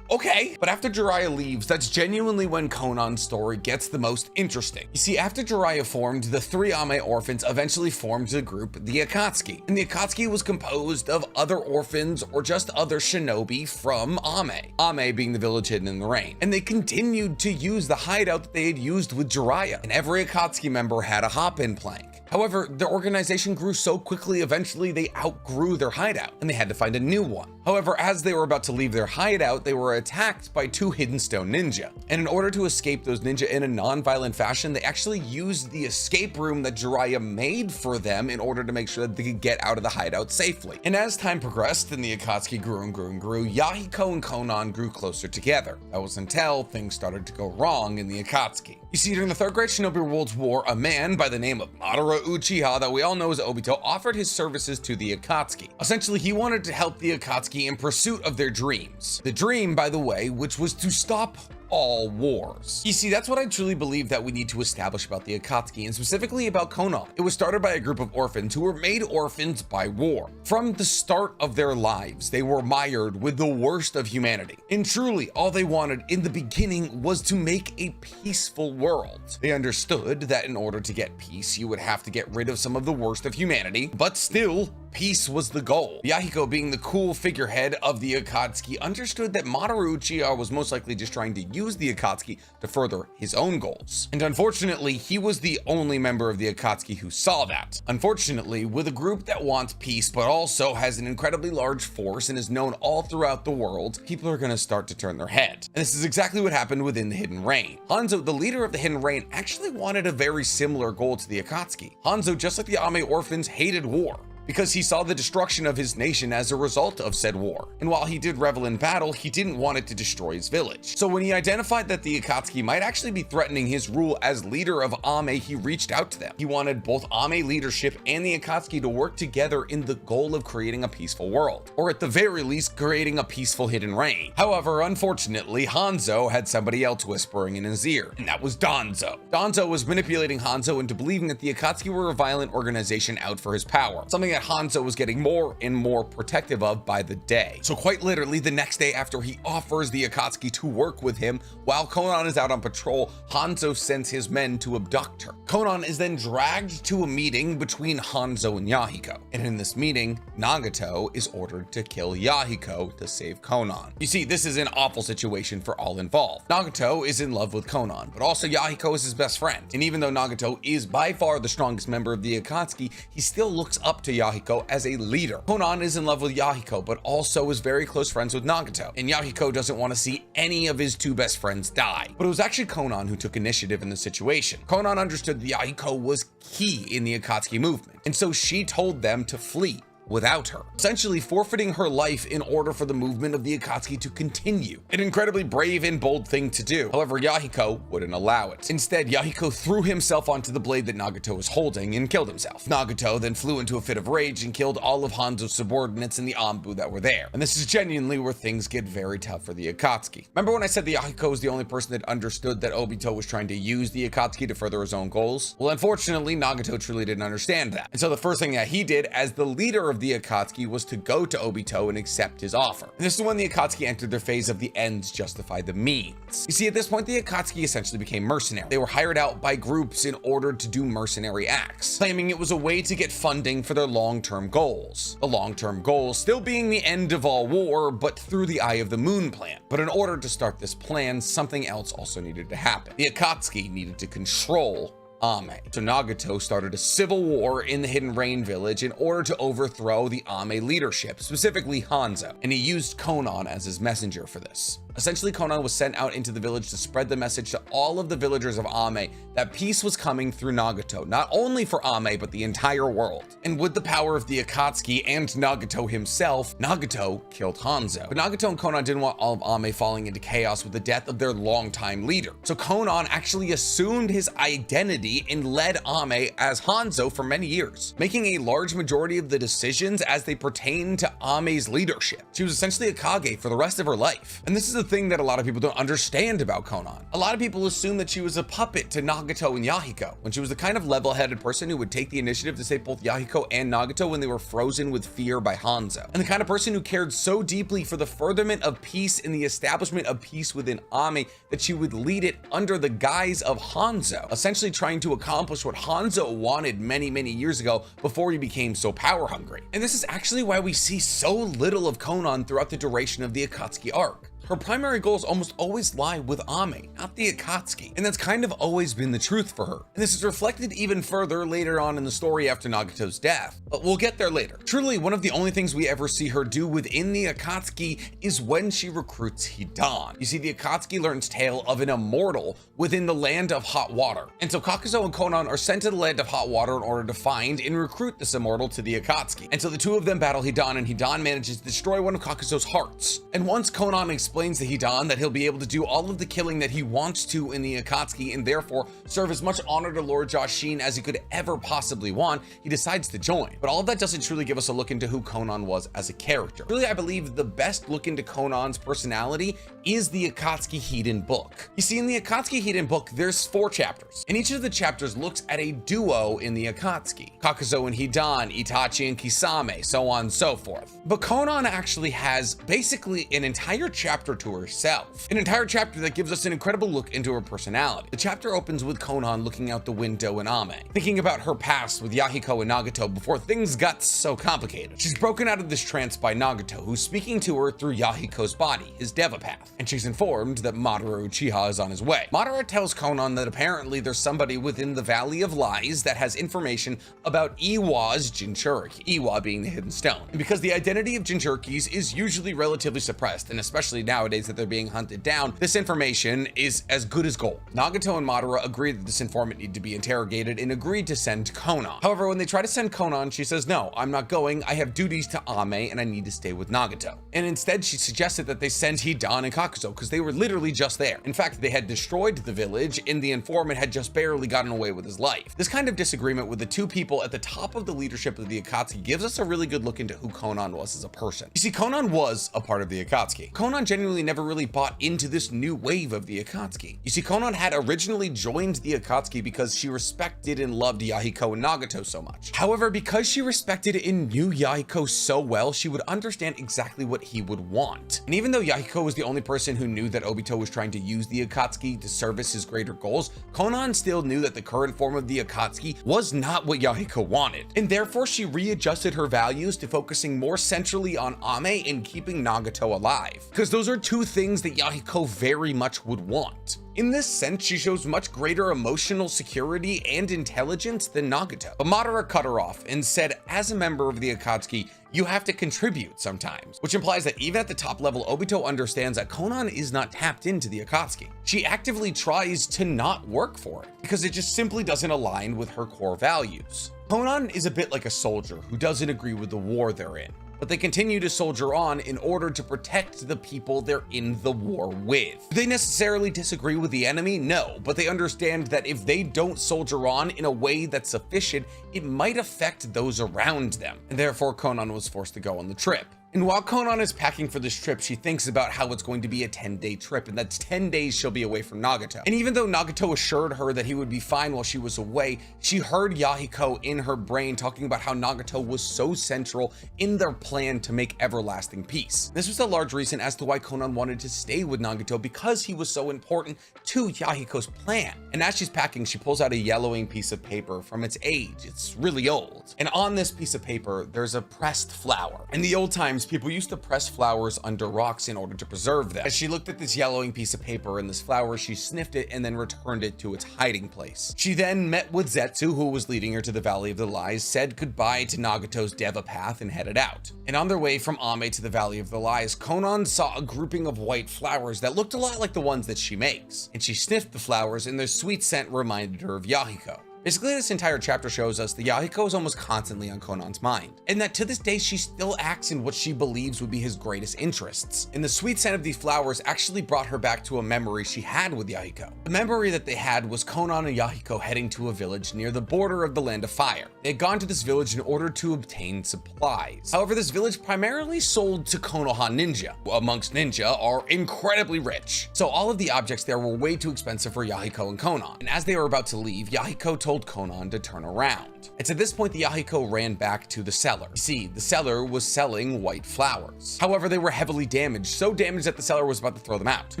okay. But after Jiraiya leaves, that's genuinely when Konan's story gets the most interesting. You see, after Jiraiya formed, the 3 Ame orphans eventually formed the group, the Akatsuki. And the Akatsuki was composed of other orphans or just other shinobi from Ame. Ame being the village hidden in the rain. And they continued to use the hideout that they had used with Jiraiya. And every Akatsuki member had a hop-in plank. However, their organization grew so quickly, eventually they outgrew their hideout and they had to find a new one. However, as they were about to leave their hideout, they were attacked by 2 hidden stone ninja. And in order to escape those ninja in a non-violent fashion, they actually used the escape room that Jiraiya made for them in order to make sure that they could get out of the hideout safely. And as time progressed and the Akatsuki grew and grew and grew, Yahiko and Konan grew closer together. That was until things started to go wrong in the Akatsuki. You see, during the Third Great Shinobi World War, a man by the name of Madara Uchiha, that we all know as Obito, offered his services to the Akatsuki. Essentially, he wanted to help the Akatsuki in pursuit of their dreams. The dream, by the way, which was to stop all wars. You see, that's what I truly believe that we need to establish about the Akatsuki, and specifically about Konan. It was started by a group of orphans who were made orphans by war. From the start of their lives, they were mired with the worst of humanity. And truly, all they wanted in the beginning was to make a peaceful world. They understood that in order to get peace, you would have to get rid of some of the worst of humanity, but still, peace was the goal. Yahiko, being the cool figurehead of the Akatsuki, understood that Madara Uchiha was most likely just trying to use the Akatsuki to further his own goals. And unfortunately, he was the only member of the Akatsuki who saw that. Unfortunately, with a group that wants peace but also has an incredibly large force and is known all throughout the world, people are going to start to turn their head. And this is exactly what happened within the Hidden Rain. Hanzo, the leader of the Hidden Rain, actually wanted a very similar goal to the Akatsuki. Hanzo, just like the Ame orphans, hated war, because he saw the destruction of his nation as a result of said war. And while he did revel in battle, he didn't want it to destroy his village. So when he identified that the Akatsuki might actually be threatening his rule as leader of Ame, he reached out to them. He wanted both Ame leadership and the Akatsuki to work together in the goal of creating a peaceful world, or at the very least, creating a peaceful Hidden Rain. However, unfortunately, Hanzo had somebody else whispering in his ear, and that was Danzo. Danzo was manipulating Hanzo into believing that the Akatsuki were a violent organization out for his power, something that Hanzo was getting more and more protective of by the day. So quite literally, the next day after he offers the Akatsuki to work with him, while Konan is out on patrol, Hanzo sends his men to abduct her. Konan is then dragged to a meeting between Hanzo and Yahiko. And in this meeting, Nagato is ordered to kill Yahiko to save Konan. You see, this is an awful situation for all involved. Nagato is in love with Konan, but also Yahiko is his best friend. And even though Nagato is by far the strongest member of the Akatsuki, he still looks up to Yahiko as a leader. Konan is in love with Yahiko, but also is very close friends with Nagato. And Yahiko doesn't want to see any of his two best friends die. But it was actually Konan who took initiative in the situation. Konan understood that Yahiko was key in the Akatsuki movement, and so she told them to flee without her, essentially forfeiting her life in order for the movement of the Akatsuki to continue. An incredibly brave and bold thing to do. However, Yahiko wouldn't allow it. Instead, Yahiko threw himself onto the blade that Nagato was holding and killed himself. Nagato then flew into a fit of rage and killed all of Hanzo's subordinates and the Anbu that were there. And this is genuinely where things get very tough for the Akatsuki. Remember when I said that Yahiko was the only person that understood that Obito was trying to use the Akatsuki to further his own goals? Well, unfortunately, Nagato truly didn't understand that. And so the first thing that he did as the leader of the Akatsuki was to go to Obito and accept his offer. And this is when the Akatsuki entered their phase of the ends justify the means. You see, at this point, the Akatsuki essentially became mercenary. They were hired out by groups in order to do mercenary acts, claiming it was a way to get funding for their long-term goals. The long-term goals still being the end of all war, but through the Eye of the Moon plan. But in order to start this plan, something else also needed to happen. The Akatsuki needed to control Ame. So Nagato started a civil war in the Hidden Rain village in order to overthrow the Ame leadership, specifically Hanzo, and he used Konan as his messenger for this. Essentially, Konan was sent out into the village to spread the message to all of the villagers of Ame that peace was coming through Nagato, not only for Ame, but the entire world. And with the power of the Akatsuki and Nagato himself, Nagato killed Hanzo. But Nagato and Konan didn't want all of Ame falling into chaos with the death of their longtime leader. So Konan actually assumed his identity and led Ame as Hanzo for many years, making a large majority of the decisions as they pertain to Ame's leadership. She was essentially a Kage for the rest of her life. And this is the thing that a lot of people don't understand about Konan. A lot of people assume that she was a puppet to Nagato and Yahiko, when she was the kind of level-headed person who would take the initiative to save both Yahiko and Nagato when they were frozen with fear by Hanzo, and the kind of person who cared so deeply for the furtherment of peace and the establishment of peace within Ame that she would lead it under the guise of Hanzo, essentially trying to accomplish what Hanzo wanted many years ago before he became so power hungry. And this is actually why we see so little of Konan throughout the duration of the Akatsuki arc. Her primary goals almost always lie with Ame, not the Akatsuki, and that's kind of always been the truth for her. And this is reflected even further later on in the story after Nagato's death, but we'll get there later. Truly, one of the only things we ever see her do within the Akatsuki is when she recruits Hidan. You see, the Akatsuki learns tale of an immortal within the land of hot water, and so Kakuzo and Konan are sent to the land of hot water in order to find and recruit this immortal to the Akatsuki. And so the two of them battle Hidan, and Hidan manages to destroy one of Kakuzo's hearts. And once Konan explains to Hidan that he'll be able to do all of the killing that he wants to in the Akatsuki and therefore serve as much honor to Lord Jashin as he could ever possibly want, he decides to join. But all of that doesn't truly give us a look into who Konan was as a character. Really, I believe the best look into Konan's personality is the Akatsuki Hidden book. You see, in the Akatsuki Hidden book, there's 4 chapters, and each of the chapters looks at a duo in the Akatsuki. Kakuzo and Hidan, Itachi and Kisame, so on and so forth. But Konan actually has basically an entire chapter to herself. An entire chapter that gives us an incredible look into her personality. The chapter opens with Konan looking out the window in Ame, thinking about her past with Yahiko and Nagato before things got so complicated. She's broken out of this trance by Nagato, who's speaking to her through Yahiko's body, his Deva path, and she's informed that Madara Uchiha is on his way. Madara tells Konan that apparently there's somebody within the Valley of Lies that has information about Iwa's Jinchuriki, Iwa being the hidden stone. And because the identity of Jinchurikis is usually relatively suppressed, and especially nowadays that they're being hunted down, this information is as good as gold. Nagato and Madara agree that this informant need to be interrogated and agreed to send Konan. However, when they try to send Konan, she says, no, I'm not going. I have duties to Ame and I need to stay with Nagato. And instead, she suggested that they send Hidan and Kakuzo because they were literally just there. In fact, they had destroyed the village and the informant had just barely gotten away with his life. This kind of disagreement with the two people at the top of the leadership of the Akatsuki gives us a really good look into who Konan was as a person. You see, Konan was a part of the Akatsuki. Konan genuinely genuinely never really bought into this new wave of the Akatsuki. You see, Konan had originally joined the Akatsuki because she respected and loved Yahiko and Nagato so much. However, because she respected and knew Yahiko so well, she would understand exactly what he would want. And even though Yahiko was the only person who knew that Obito was trying to use the Akatsuki to service his greater goals, Konan still knew that the current form of the Akatsuki was not what Yahiko wanted. And therefore, she readjusted her values to focusing more centrally on Ame and keeping Nagato alive. Because those are two things that Yahiko very much would want. In this sense, she shows much greater emotional security and intelligence than Nagato. But Madara cut her off and said, as a member of the Akatsuki, you have to contribute sometimes, which implies that even at the top level, Obito understands that Konan is not tapped into the Akatsuki. She actively tries to not work for it because it just simply doesn't align with her core values. Konan is a bit like a soldier who doesn't agree with the war they're in, but they continue to soldier on in order to protect the people they're in the war with. Do they necessarily disagree with the enemy? No, but they understand that if they don't soldier on in a way that's sufficient, it might affect those around them. And therefore, Konan was forced to go on the trip. And while Konan is packing for this trip, she thinks about how it's going to be a 10-day trip, and that's 10 days she'll be away from Nagato. And even though Nagato assured her that he would be fine while she was away, she heard Yahiko in her brain talking about how Nagato was so central in their plan to make everlasting peace. This was a large reason as to why Konan wanted to stay with Nagato, because he was so important to Yahiko's plan. And as she's packing, she pulls out a yellowing piece of paper from its age. It's really old. And on this piece of paper, there's a pressed flower. In the old times, people used to press flowers under rocks in order to preserve them. As she looked at this yellowing piece of paper and this flower, she sniffed it and then returned it to its hiding place. She then met with Zetsu, who was leading her to the Valley of the Lies, said goodbye to Nagato's Deva path, and headed out. And on their way from Ame to the Valley of the Lies, Konan saw a grouping of white flowers that looked a lot like the ones that she makes. And she sniffed the flowers, and their sweet scent reminded her of Yahiko. Basically, this entire chapter shows us that Yahiko is almost constantly on Konan's mind, and that to this day she still acts in what she believes would be his greatest interests. And the sweet scent of these flowers actually brought her back to a memory she had with Yahiko. The memory that they had was Konan and Yahiko heading to a village near the border of the Land of Fire. They had gone to this village in order to obtain supplies. However, this village primarily sold to Konoha ninja, who amongst ninja are incredibly rich. So all of the objects there were way too expensive for Yahiko and Konan. And as they were about to leave, Yahiko told Konan to turn around. And at this point, the Yahiko ran back to the seller. You see, the seller was selling white flowers. However, they were heavily damaged, so damaged that the seller was about to throw them out. And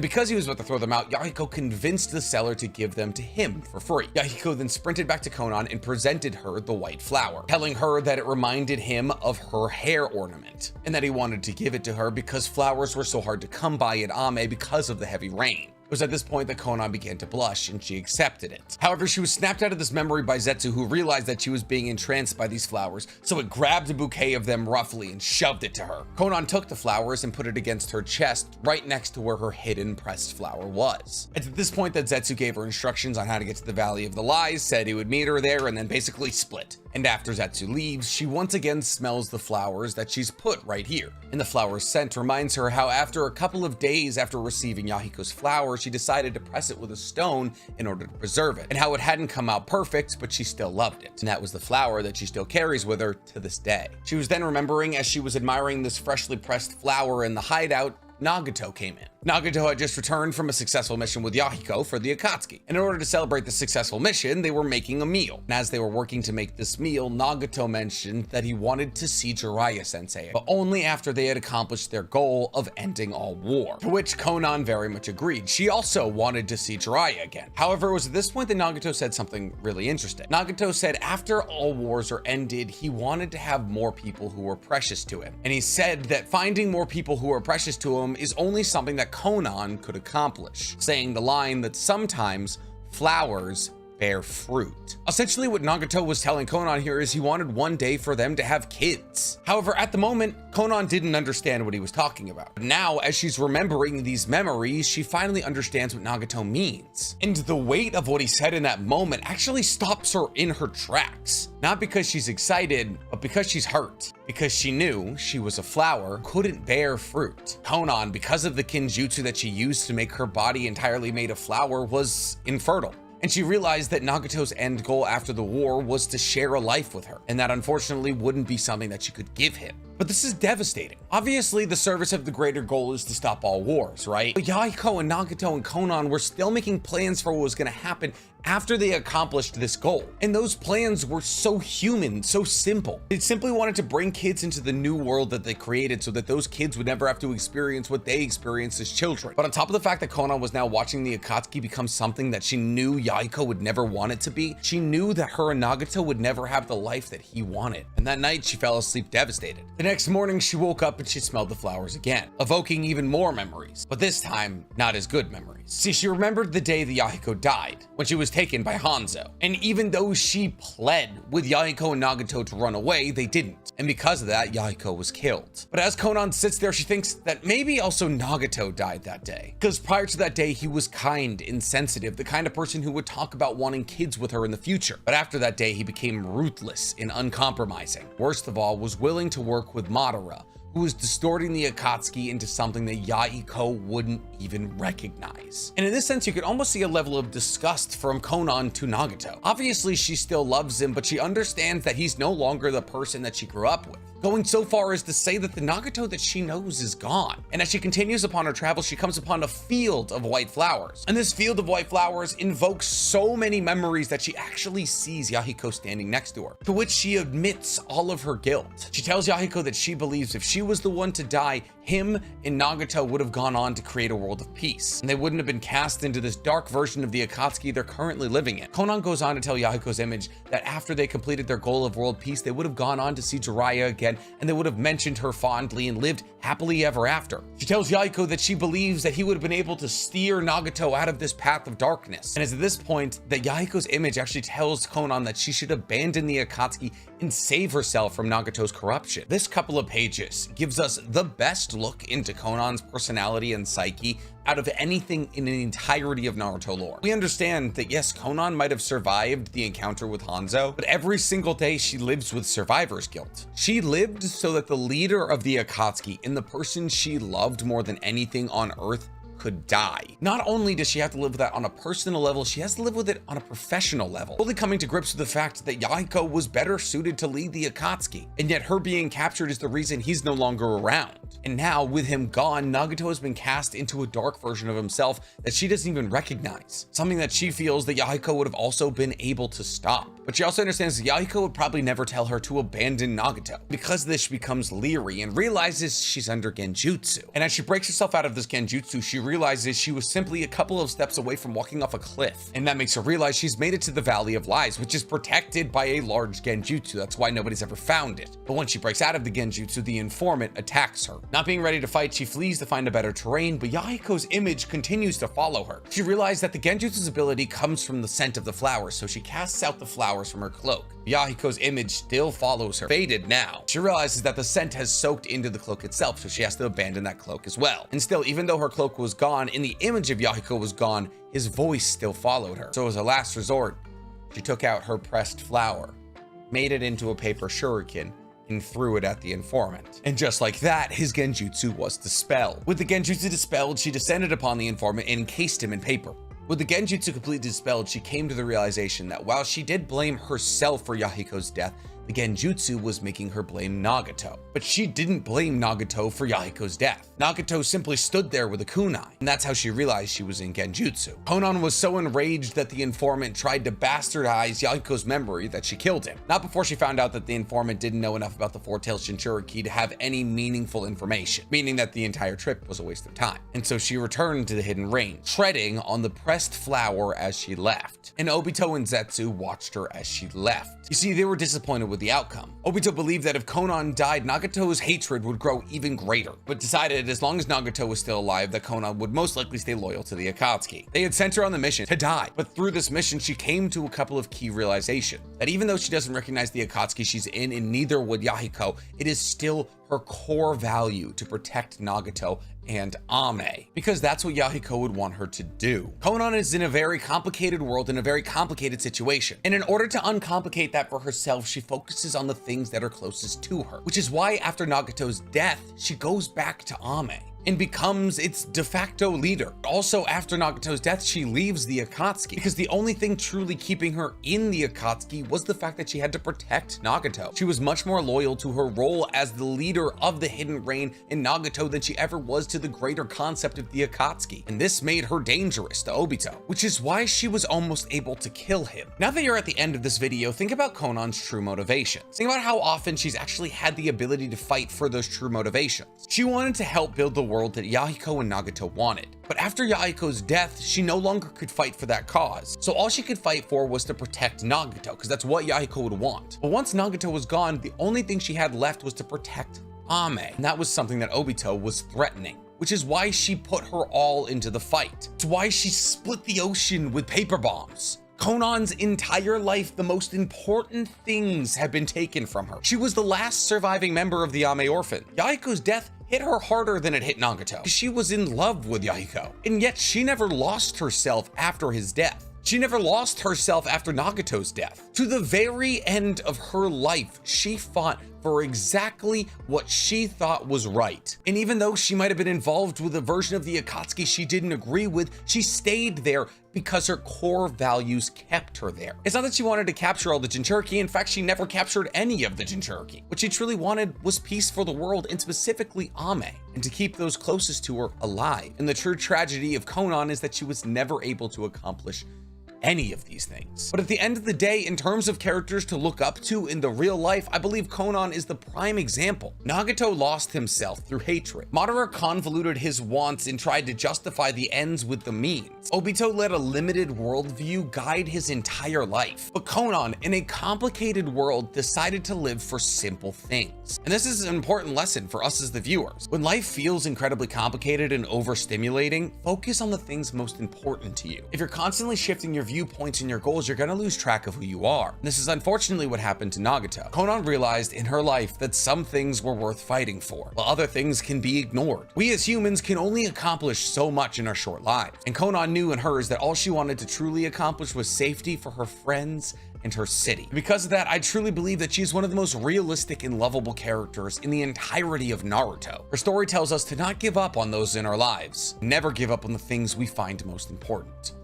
because he was about to throw them out, Yahiko convinced the seller to give them to him for free. Yahiko then sprinted back to Konan and presented her the white flower, telling her that it reminded him of her hair ornament, and that he wanted to give it to her because flowers were so hard to come by at Ame because of the heavy rain. It was at this point that Konan began to blush, and she accepted it. However, she was snapped out of this memory by Zetsu, who realized that she was being entranced by these flowers, so it grabbed a bouquet of them roughly and shoved it to her. Konan took the flowers and put it against her chest, right next to where her hidden pressed flower was. It's at this point that Zetsu gave her instructions on how to get to the Valley of the Lies, said he would meet her there, and then basically split. And after Zetsu leaves, she once again smells the flowers that she's put right here. And the flower's scent reminds her how after a couple of days after receiving Yahiko's flower, she decided to press it with a stone in order to preserve it, and how it hadn't come out perfect, but she still loved it. And that was the flower that she still carries with her to this day. She was then remembering, as she was admiring this freshly pressed flower in the hideout, Nagato came in. Nagato had just returned from a successful mission with Yahiko for the Akatsuki. In order to celebrate the successful mission, they were making a meal. And as they were working to make this meal, Nagato mentioned that he wanted to see Jiraiya-sensei, but only after they had accomplished their goal of ending all war, to which Konan very much agreed. She also wanted to see Jiraiya again. However, it was at this point that Nagato said something really interesting. Nagato said after all wars are ended, he wanted to have more people who were precious to him. And he said that finding more people who are precious to him is only something that Konan could accomplish, saying the line that sometimes flowers bear fruit. Essentially, what Nagato was telling Konan here is he wanted one day for them to have kids. However, at the moment, Konan didn't understand what he was talking about. But now, as she's remembering these memories, she finally understands what Nagato means. And the weight of what he said in that moment actually stops her in her tracks. Not because she's excited, but because she's hurt. Because she knew she was a flower, couldn't bear fruit. Konan, because of the kinjutsu that she used to make her body entirely made of flower, was infertile. And she realized that Nagato's end goal after the war was to share a life with her, and that unfortunately wouldn't be something that she could give him. But this is devastating. Obviously, the service of the greater goal is to stop all wars, right? But Yahiko and Nagato and Konan were still making plans for what was going to happen after they accomplished this goal. And those plans were so human, so simple. They simply wanted to bring kids into the new world that they created so that those kids would never have to experience what they experienced as children. But on top of the fact that Konan was now watching the Akatsuki become something that she knew Yahiko would never want it to be, she knew that her and Nagato would never have the life that he wanted. And that night, she fell asleep devastated. The next morning, she woke up and she smelled the flowers again, evoking even more memories, but this time, not as good memories. See, she remembered the day that Yahiko died, when she was taken by Hanzo. And even though she pled with Yahiko and Nagato to run away, they didn't. And because of that, Yahiko was killed. But as Konan sits there, she thinks that maybe also Nagato died that day. Because prior to that day, he was kind and sensitive, the kind of person who would talk about wanting kids with her in the future. But after that day, he became ruthless and uncompromising. Worst of all, was willing to work with Madara, who was distorting the Akatsuki into something that Yahiko wouldn't even recognize. And in this sense, you could almost see a level of disgust from Konan to Nagato. Obviously, she still loves him, but she understands that he's no longer the person that she grew up with, going so far as to say that the Nagato that she knows is gone. And as she continues upon her travels, she comes upon a field of white flowers. And this field of white flowers invokes so many memories that she actually sees Yahiko standing next to her, to which she admits all of her guilt. She tells Yahiko that she believes if she was the one to die, him and Nagato would have gone on to create a world of peace, and they wouldn't have been cast into this dark version of the Akatsuki they're currently living in. Konan goes on to tell Yahiko's image that after they completed their goal of world peace, they would have gone on to see Jiraiya again, and they would have mentioned her fondly and lived happily ever after. She tells Yahiko that she believes that he would have been able to steer Nagato out of this path of darkness. And it's at this point that Yahiko's image actually tells Konan that she should abandon the Akatsuki and save herself from Nagato's corruption. This couple of pages gives us the best look into Konan's personality and psyche out of anything in the entirety of Naruto lore. We understand that yes, Konan might have survived the encounter with Hanzo, but every single day she lives with survivor's guilt. She lived so that the leader of the Akatsuki and the person she loved more than anything on earth could die. Not only does she have to live with that on a personal level, she has to live with it on a professional level, fully coming to grips with the fact that Yahiko was better suited to lead the Akatsuki, and yet her being captured is the reason he's no longer around. And now, with him gone, Nagato has been cast into a dark version of himself that she doesn't even recognize, something that she feels that Yahiko would have also been able to stop. But she also understands that Yahiko would probably never tell her to abandon Nagato. Because of this, she becomes leery and realizes she's under genjutsu. And as she breaks herself out of this genjutsu, she realizes she was simply a couple of steps away from walking off a cliff. And that makes her realize she's made it to the Valley of Lies, which is protected by a large genjutsu. That's why nobody's ever found it. But when she breaks out of the genjutsu, the informant attacks her. Not being ready to fight, she flees to find a better terrain, but Yahiko's image continues to follow her. She realized that the genjutsu's ability comes from the scent of the flowers, so she casts out the flowers from her cloak. Yahiko's image still follows her, faded now. She realizes that the scent has soaked into the cloak itself, so she has to abandon that cloak as well. And still, even though her cloak was gone and the image of Yahiko was gone, his voice still followed her. So as a last resort, she took out her pressed flower, made it into a paper shuriken, and threw it at the informant. And just like that, his genjutsu was dispelled. With the genjutsu dispelled, she descended upon the informant and encased him in paper. With the genjutsu completely dispelled, she came to the realization that while she did blame herself for Yahiko's death, the genjutsu was making her blame Nagato. But she didn't blame Nagato for Yahiko's death. Nagato simply stood there with a kunai, and that's how she realized she was in genjutsu. Konan was so enraged that the informant tried to bastardize Yahiko's memory that she killed him. Not before she found out that the informant didn't know enough about the four-tailed Shinchuriki to have any meaningful information, meaning that the entire trip was a waste of time. And so she returned to the hidden range, treading on the pressed flower as she left. And Obito and Zetsu watched her as she left. You see, they were disappointed with the outcome. Obito believed that if Konan died, Nagato's hatred would grow even greater, but decided as long as Nagato was still alive, that Konan would most likely stay loyal to the Akatsuki. They had sent her on the mission to die, but through this mission, she came to a couple of key realizations. That even though she doesn't recognize the Akatsuki she's in, and neither would Yahiko, it is still her core value to protect Nagato and Ame, because that's what Yahiko would want her to do. Konan is in a very complicated world, in a very complicated situation, and in order to uncomplicate that for herself, she focuses on the things that are closest to her, which is why after Nagato's death, she goes back to Ame. and becomes its de facto leader. Also, after Nagato's death, she leaves the Akatsuki because the only thing truly keeping her in the Akatsuki was the fact that she had to protect Nagato. She was much more loyal to her role as the leader of the Hidden Rain in Nagato than she ever was to the greater concept of the Akatsuki, and this made her dangerous to Obito, which is why she was almost able to kill him. Now that you're at the end of this video, think about Konan's true motivations. Think about how often she's actually had the ability to fight for those true motivations. She wanted to help build the world that Yahiko and Nagato wanted, but after Yahiko's death, she no longer could fight for that cause. So all she could fight for was to protect Nagato, because that's what Yahiko would want. But once Nagato was gone, the only thing she had left was to protect Ame, and that was something that Obito was threatening, which is why she put her all into the fight. It's why she split the ocean with paper bombs. Konan's entire life, the most important things have been taken from her. She was the last surviving member of the Ame Orphan. Yahiko's death hit her harder than it hit Nagato, because she was in love with Yahiko, and yet she never lost herself after his death. She never lost herself after Nagato's death. To the very end of her life, she fought for exactly what she thought was right. And even though she might have been involved with a version of the Akatsuki she didn't agree with, she stayed there because her core values kept her there. It's not that she wanted to capture all the Jinchuriki. In fact, she never captured any of the Jinchuriki. What she truly wanted was peace for the world, and specifically Ame, and to keep those closest to her alive. And the true tragedy of Konan is that she was never able to accomplish any of these things. But at the end of the day, in terms of characters to look up to in the real life, I believe Konan is the prime example. Nagato lost himself through hatred. Madara convoluted his wants and tried to justify the ends with the means. Obito let a limited worldview guide his entire life. But Konan, in a complicated world, decided to live for simple things. And this is an important lesson for us as the viewers. When life feels incredibly complicated and overstimulating, focus on the things most important to you. If you're constantly shifting your viewpoints and your goals, you're gonna lose track of who you are. And this is unfortunately what happened to Nagato. Konan realized in her life that some things were worth fighting for, while other things can be ignored. We as humans can only accomplish so much in our short lives. And Konan knew in hers that all she wanted to truly accomplish was safety for her friends and her city. Because of that, I truly believe that she's one of the most realistic and lovable characters in the entirety of Naruto. Her story tells us to not give up on those in our lives. Never give up on the things we find most important.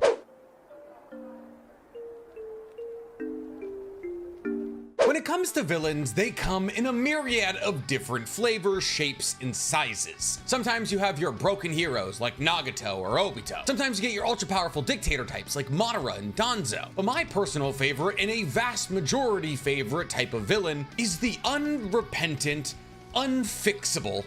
When it comes to villains, they come in a myriad of different flavors, shapes, and sizes. Sometimes you have your broken heroes like Nagato or Obito. Sometimes you get your ultra-powerful dictator types like Madara and Danzo. But my personal favorite, and a vast majority favorite type of villain, is the unrepentant, unfixable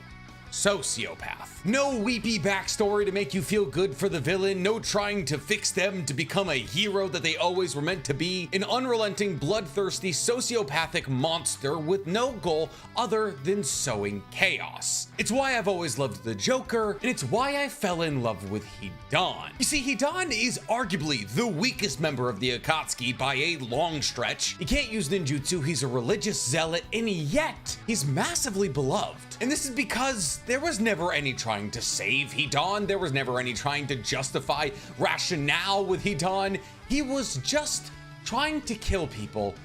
sociopath. No weepy backstory to make you feel good for the villain, no trying to fix them to become a hero that they always were meant to be. An unrelenting, bloodthirsty, sociopathic monster with no goal other than sowing chaos. It's why I've always loved the Joker, and it's why I fell in love with Hidan. You see, Hidan is arguably the weakest member of the Akatsuki by a long stretch. He can't use ninjutsu, he's a religious zealot, and yet he's massively beloved. And this is because there was never any trying to save Hidan. There was never any trying to justify rationale with Hidan. He was just trying to kill people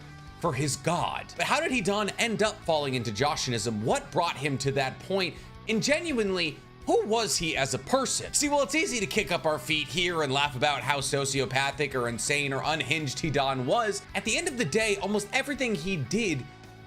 for his god. But how did Hidan end up falling into Joshinism? What brought him to that point? And genuinely, who was he as a person? See, well, it's easy to kick up our feet here and laugh about how sociopathic or insane or unhinged Hidan was. At the end of the day, almost everything he did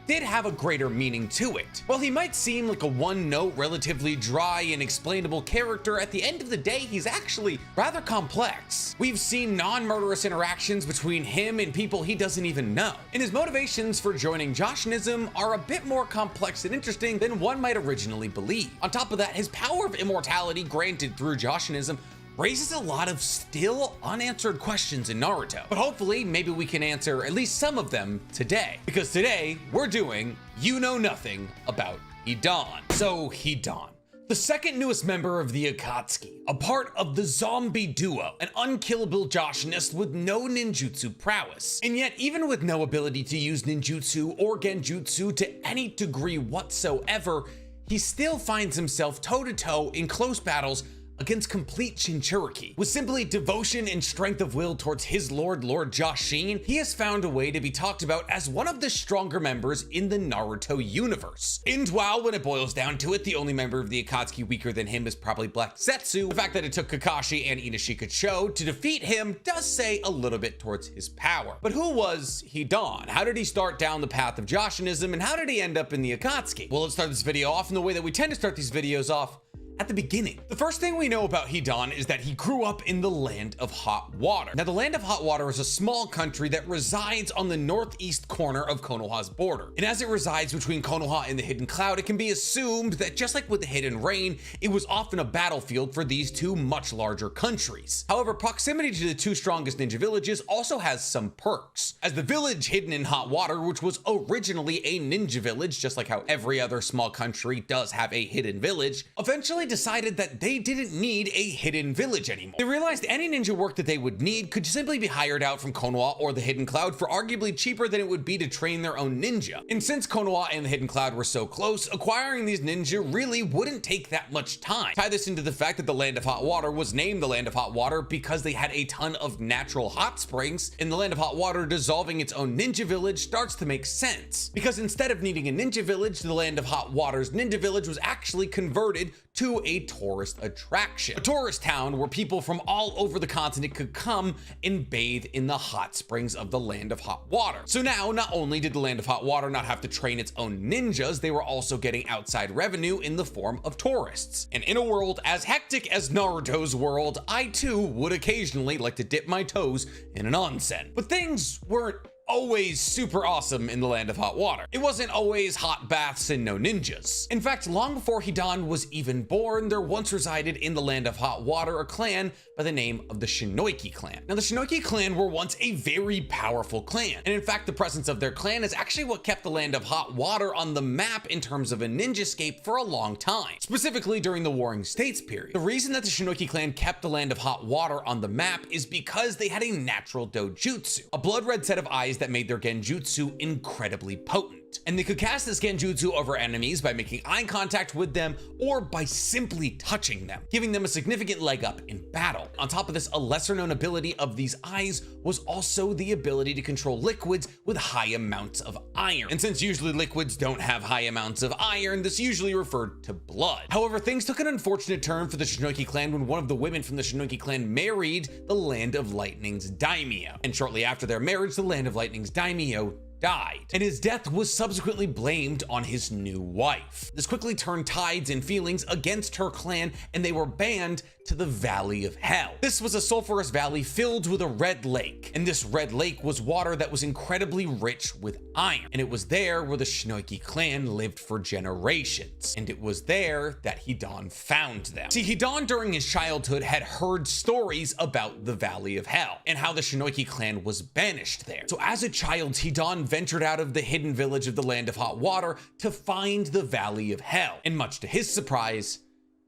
have a greater meaning to it. While he might seem like a one-note, relatively dry and explainable character, at the end of the day, he's actually rather complex. We've seen non-murderous interactions between him and people he doesn't even know. And his motivations for joining Joshinism are a bit more complex and interesting than one might originally believe. On top of that, his power of immortality granted through Joshinism raises a lot of still unanswered questions in Naruto. But hopefully, maybe we can answer at least some of them today. Because today, we're doing You Know Nothing About Hidan. So, Hidan, the second newest member of the Akatsuki, a part of the zombie duo, an unkillable Joshinist with no ninjutsu prowess. And yet, even with no ability to use ninjutsu or genjutsu to any degree whatsoever, he still finds himself toe-to-toe in close battles against complete Jinchuriki. With simply devotion and strength of will towards his lord, Lord Jashin, he has found a way to be talked about as one of the stronger members in the Naruto universe. And while when it boils down to it, the only member of the Akatsuki weaker than him is probably Black Zetsu, the fact that it took Kakashi and Inashika Cho to defeat him does say a little bit towards his power. But who was Hidan? How did he start down the path of Jashinism, and how did he end up in the Akatsuki? Well, let's start this video off in the way that we tend to start these videos off, at the beginning. The first thing we know about Hidan is that he grew up in the Land of Hot Water. Now, the Land of Hot Water is a small country that resides on the northeast corner of Konoha's border. And as it resides between Konoha and the Hidden Cloud, it can be assumed that just like with the Hidden Rain, it was often a battlefield for these two much larger countries. However, proximity to the two strongest ninja villages also has some perks, as the village hidden in Hot Water, which was originally a ninja village, just like how every other small country does have a hidden village, eventually decided that they didn't need a hidden village anymore. They realized any ninja work that they would need could simply be hired out from Konoha or the Hidden Cloud for arguably cheaper than it would be to train their own ninja. And since Konoha and the Hidden Cloud were so close, acquiring these ninja really wouldn't take that much time. Tie this into the fact that the Land of Hot Water was named the Land of Hot Water because they had a ton of natural hot springs, and the Land of Hot Water dissolving its own ninja village starts to make sense. Because instead of needing a ninja village, the Land of Hot Water's ninja village was actually converted to a tourist attraction. A tourist town where people from all over the continent could come and bathe in the hot springs of the Land of Hot Water. So now, not only did the Land of Hot Water not have to train its own ninjas, they were also getting outside revenue in the form of tourists. And in a world as hectic as Naruto's world, I too would occasionally like to dip my toes in an onsen. But things weren't always super awesome in the Land of Hot Water. It wasn't always hot baths and no ninjas. In fact, long before Hidan was even born, there once resided in the Land of Hot Water a clan by the name of the Shinobi clan. Now, the Shinobi clan were once a very powerful clan, and in fact, the presence of their clan is actually what kept the Land of Hot Water on the map in terms of a ninjascape for a long time, specifically during the Warring States period. The reason that the Shinobi clan kept the Land of Hot Water on the map is because they had a natural dojutsu, a blood-red set of eyes that made their genjutsu incredibly potent. And they could cast this genjutsu over enemies by making eye contact with them or by simply touching them, giving them a significant leg up in battle. On top of this, a lesser known ability of these eyes was also the ability to control liquids with high amounts of iron. And since usually liquids don't have high amounts of iron, this usually referred to blood. However, things took an unfortunate turn for the Shinobi clan when one of the women from the Shinobi clan married the Land of Lightning's daimyo. And shortly after their marriage, the Land of Lightning's daimyo died, and his death was subsequently blamed on his new wife. This quickly turned tides and feelings against her clan, and they were banned to the Valley of Hell. This was a sulfurous valley filled with a red lake, and this red lake was water that was incredibly rich with iron, and it was there where the Shinobi clan lived for generations, and it was there that Hidan found them. See, Hidan during his childhood had heard stories about the Valley of Hell and how the Shinobi clan was banished there. So as a child, Hidan ventured out of the hidden village of the Land of Hot Water to find the Valley of Hell, and much to his surprise,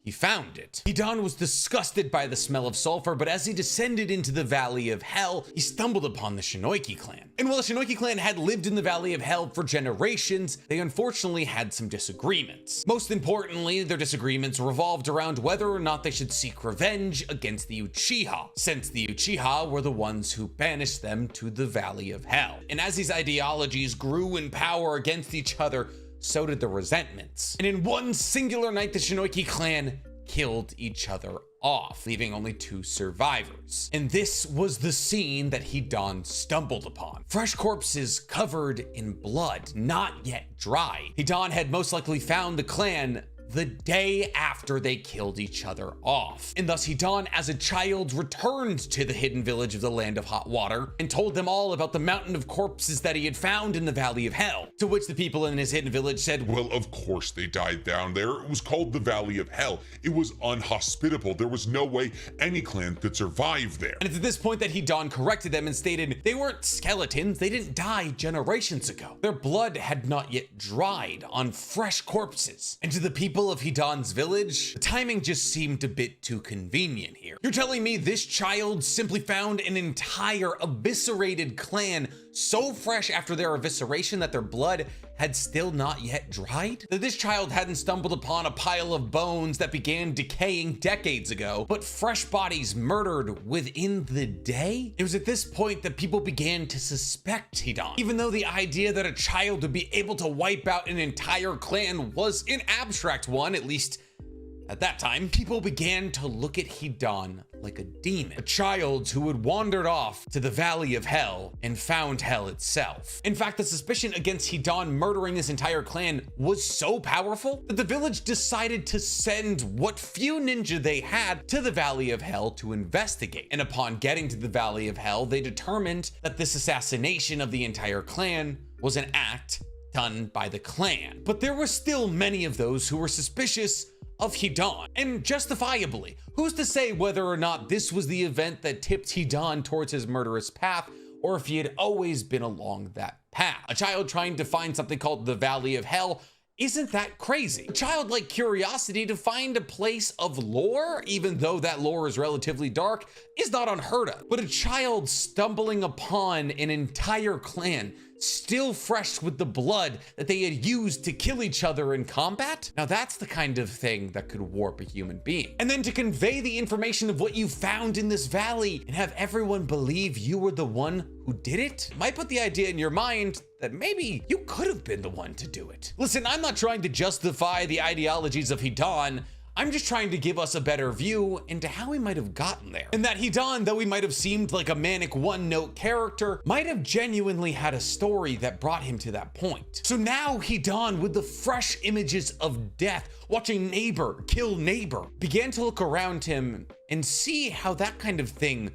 he found it. Hidan was disgusted by the smell of sulfur, but as he descended into the Valley of Hell, he stumbled upon the Shinobi clan. And while the Shinobi clan had lived in the Valley of Hell for generations, they unfortunately had some disagreements. Most importantly, their disagreements revolved around whether or not they should seek revenge against the Uchiha, since the Uchiha were the ones who banished them to the Valley of Hell. And as these ideologies grew in power against each other, so did the resentments. And in one singular night, the Shinobi clan killed each other off, leaving only 2 survivors. And this was the scene that Hidan stumbled upon. Fresh corpses covered in blood, not yet dry. Hidan had most likely found the clan the day after they killed each other off. And thus Hidan, as a child, returned to the hidden village of the Land of Hot Water and told them all about the mountain of corpses that he had found in the Valley of Hell, to which the people in his hidden village said, "Well, of course they died down there. It was called the Valley of Hell. It was unhospitable. There was no way any clan could survive there." And it's at this point that Hidan corrected them and stated they weren't skeletons, they didn't die generations ago. Their blood had not yet dried on fresh corpses. And to the people of Hidan's village, the timing just seemed a bit too convenient here. You're telling me this child simply found an entire eviscerated clan so fresh after their evisceration that their blood had still not yet dried? That this child hadn't stumbled upon a pile of bones that began decaying decades ago, but fresh bodies murdered within the day? It was at this point that people began to suspect Hidan, even though the idea that a child would be able to wipe out an entire clan was an abstract one, at least at that time. People began to look at Hidan like a demon, a child who had wandered off to the Valley of Hell and found hell itself. In fact, the suspicion against Hidan murdering this entire clan was so powerful that the village decided to send what few ninja they had to the Valley of Hell to investigate. And upon getting to the Valley of Hell, they determined that this assassination of the entire clan was an act done by the clan. But there were still many of those who were suspicious of Hidan, and justifiably. Who's to say whether or not this was the event that tipped Hidan towards his murderous path, or if he had always been along that path? A child trying to find something called the Valley of Hell isn't that crazy. A childlike curiosity to find a place of lore, even though that lore is relatively dark, is not unheard of. But a child stumbling upon an entire clan still fresh with the blood that they had used to kill each other in combat? Now that's the kind of thing that could warp a human being. And then to convey the information of what you found in this valley and have everyone believe you were the one who did it might put the idea in your mind that maybe you could have been the one to do it. Listen, I'm not trying to justify the ideologies of Hidan. I'm just trying to give us a better view into how he might have gotten there. And that Hidan, though he might have seemed like a manic one-note character, might have genuinely had a story that brought him to that point. So now Hidan, with the fresh images of death, watching neighbor kill neighbor, began to look around him and see how that kind of thing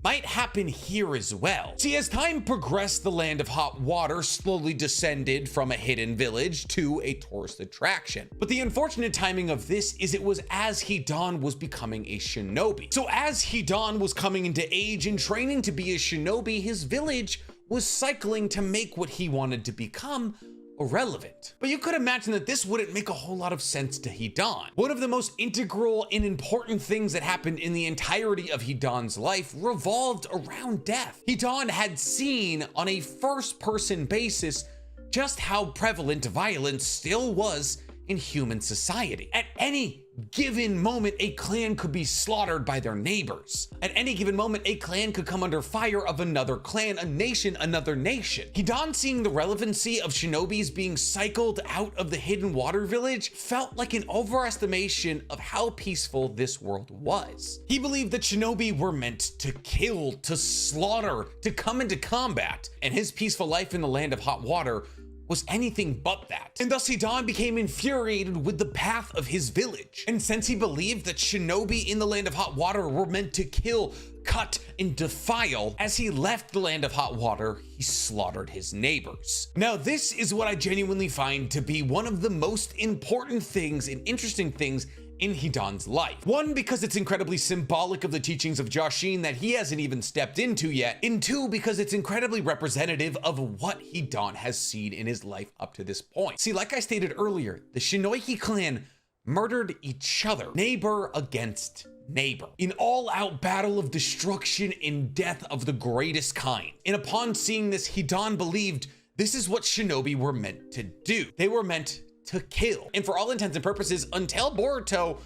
might happen here as well. See, as time progressed, the Land of Hot Water slowly descended from a hidden village to a tourist attraction. But the unfortunate timing of this is it was as Hidan was becoming a shinobi. So as Hidan was coming into age and training to be a shinobi, his village was cycling to make what he wanted to become irrelevant. But you could imagine that this wouldn't make a whole lot of sense to Hidan. One of the most integral and important things that happened in the entirety of Hidan's life revolved around death. Hidan had seen on a first-person basis just how prevalent violence still was in human society. At any given moment, a clan could be slaughtered by their neighbors. At any given moment, a clan could come under fire of another clan, a nation, another nation. Hidan, seeing the relevancy of shinobis being cycled out of the hidden water village, felt like an overestimation of how peaceful this world was. He believed that shinobi were meant to kill, to slaughter, to come into combat, and his peaceful life in the Land of Hot Water was anything but that. And thus Hidan became infuriated with the path of his village. And since he believed that shinobi in the Land of Hot Water were meant to kill, cut, and defile, as he left the Land of Hot Water, he slaughtered his neighbors. Now, this is what I genuinely find to be one of the most important things and interesting things in Hidan's life. One, because it's incredibly symbolic of the teachings of Joshin that he hasn't even stepped into yet, and two, because it's incredibly representative of what Hidan has seen in his life up to this point. See, like I stated earlier, the Shinoiki clan murdered each other, neighbor against neighbor, in all-out battle of destruction and death of the greatest kind. And upon seeing this, Hidan believed this is what shinobi were meant to do. They were meant to kill. And for all intents and purposes, until Boruto,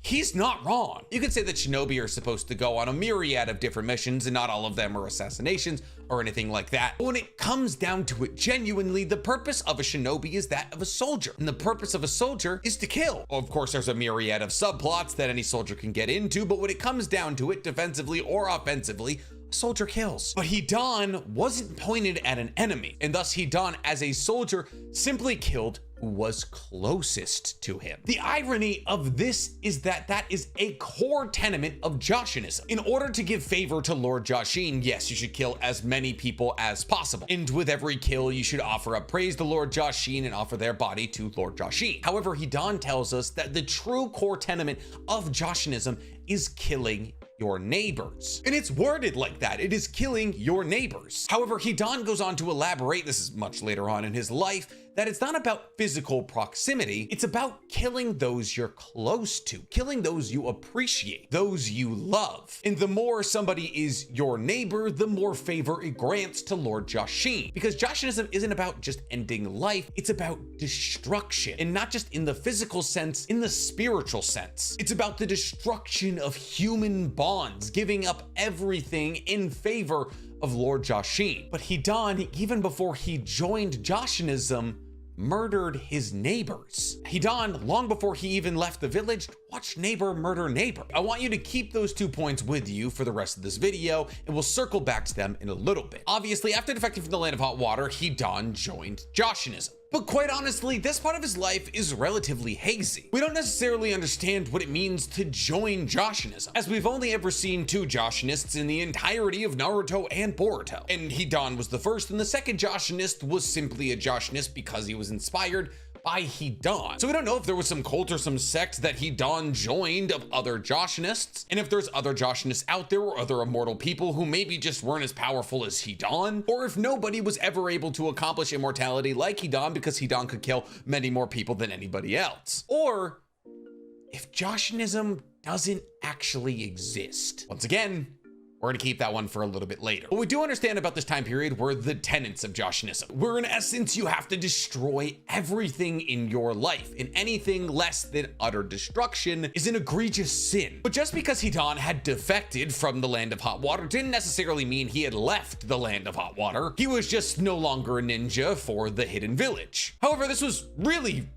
he's not wrong. You could say that shinobi are supposed to go on a myriad of different missions, and not all of them are assassinations or anything like that. But when it comes down to it, genuinely, the purpose of a shinobi is that of a soldier. And the purpose of a soldier is to kill. Of course, there's a myriad of subplots that any soldier can get into, but when it comes down to it, defensively or offensively, a soldier kills. But Hidan wasn't pointed at an enemy, and thus Hidan, as a soldier, simply killed who was closest to him. The irony of this is that that is a core tenet of Joshinism. In order to give favor to Lord Joshin, yes, you should kill as many people as possible. And with every kill, you should offer up praise to Lord Joshin and offer their body to Lord Joshin. However, Hidan tells us that the true core tenet of Joshinism is killing your neighbors. And it's worded like that. It is killing your neighbors. However, Hidan goes on to elaborate, this is much later on in his life, that it's not about physical proximity, it's about killing those you're close to, killing those you appreciate, those you love. And the more somebody is your neighbor, the more favor it grants to Lord Jashin. Because Jashinism isn't about just ending life, it's about destruction. And not just in the physical sense, in the spiritual sense. It's about the destruction of human bonds, giving up everything in favor of Lord Jashin. But Hidan, even before he joined Jashinism, murdered his neighbors. Hidan, long before he even left the village, watched neighbor murder neighbor. I want you to keep those 2 points with you for the rest of this video, and we'll circle back to them in a little bit. Obviously, after defecting from the Land of Hot Water, Hidan joined Jashinism. But quite honestly, this part of his life is relatively hazy. We don't necessarily understand what it means to join Jashinism, as we've only ever seen 2 Jashinists in the entirety of Naruto and Boruto. And Hidan was the first, and the second Jashinist was simply a Jashinist because he was inspired by Hidan. So we don't know if there was some cult or some sect that Hidan joined of other Jashinists, and if there's other Jashinists out there or other immortal people who maybe just weren't as powerful as Hidan, or if nobody was ever able to accomplish immortality like Hidan because Hidan could kill many more people than anybody else. Or if Jashinism doesn't actually exist. Once again, we're gonna keep that one for a little bit later. What we do understand about this time period were the tenets of Jashinism, where in essence you have to destroy everything in your life, and anything less than utter destruction is an egregious sin. But just because Hidan had defected from the Land of Hot Water didn't necessarily mean he had left the Land of Hot Water. He was just no longer a ninja for the Hidden Village. However, this was really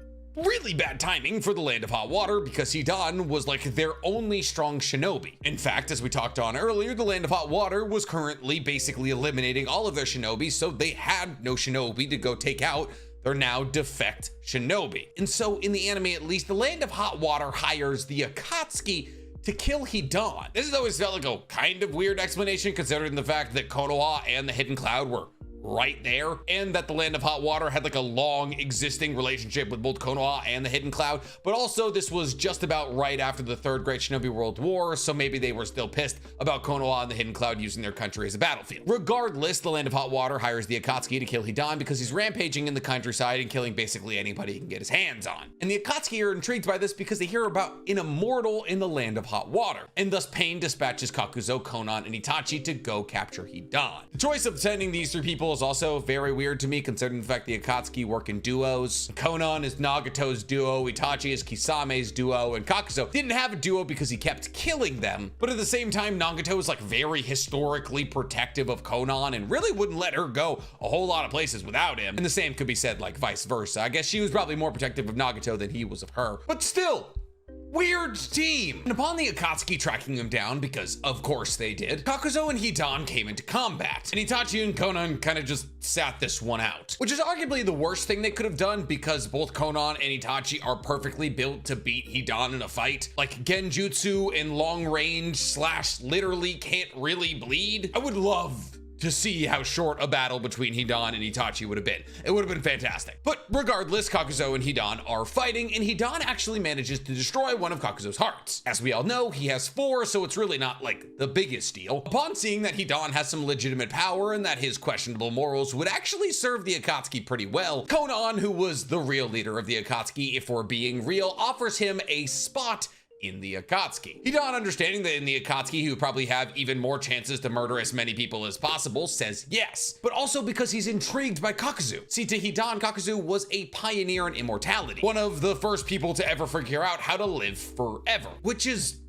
bad timing for the Land of Hot Water because Hidan was like their only strong shinobi. In fact, as we talked on earlier, the Land of Hot Water was currently basically eliminating all of their shinobi, so they had no shinobi to go take out their now defect shinobi. And so in the anime at least, the Land of Hot Water hires the Akatsuki to kill Hidan. This has always felt like a kind of weird explanation considering the fact that Konoha and the Hidden Cloud were right there, and that the Land of Hot Water had like a long existing relationship with both Konoha and the Hidden Cloud, but also this was just about right after the Third Great Shinobi World War, so maybe they were still pissed about Konoha and the Hidden Cloud using their country as a battlefield. Regardless, the Land of Hot Water hires the Akatsuki to kill Hidan because he's rampaging in the countryside and killing basically anybody he can get his hands on. And the Akatsuki are intrigued by this because they hear about an immortal in the Land of Hot Water, and thus Pain dispatches Kakuzo, Konan, and Itachi to go capture Hidan. The choice of sending these 3 people is also very weird to me considering the fact the Akatsuki work in duos. Konan is Nagato's duo, Itachi is Kisame's duo, and Kakuzo didn't have a duo because he kept killing them. But at the same time, Nagato is like very historically protective of Konan and really wouldn't let her go a whole lot of places without him. And the same could be said like vice versa. I guess she was probably more protective of Nagato than he was of her. But still, weird team. And upon the Akatsuki tracking him down, because of course they did, Kakuzo and Hidan came into combat, and Itachi and Konan kind of just sat this one out, which is arguably the worst thing they could have done because both Konan and Itachi are perfectly built to beat Hidan in a fight. Like genjutsu and long range / literally can't really bleed. I would love to see how short a battle between Hidan and Itachi would have been. It would have been fantastic. But regardless, Kakuzo and Hidan are fighting, and Hidan actually manages to destroy one of Kakuzo's hearts. As we all know, he has 4, so it's really not like the biggest deal. Upon seeing that Hidan has some legitimate power and that his questionable morals would actually serve the Akatsuki pretty well, Konan, who was the real leader of the Akatsuki, if we're being real, offers him a spot in the Akatsuki. Hidan, understanding that in the Akatsuki he would probably have even more chances to murder as many people as possible, says yes, but also because he's intrigued by Kakuzu. See, to Hidan, Kakuzu was a pioneer in immortality, one of the first people to ever figure out how to live forever, which is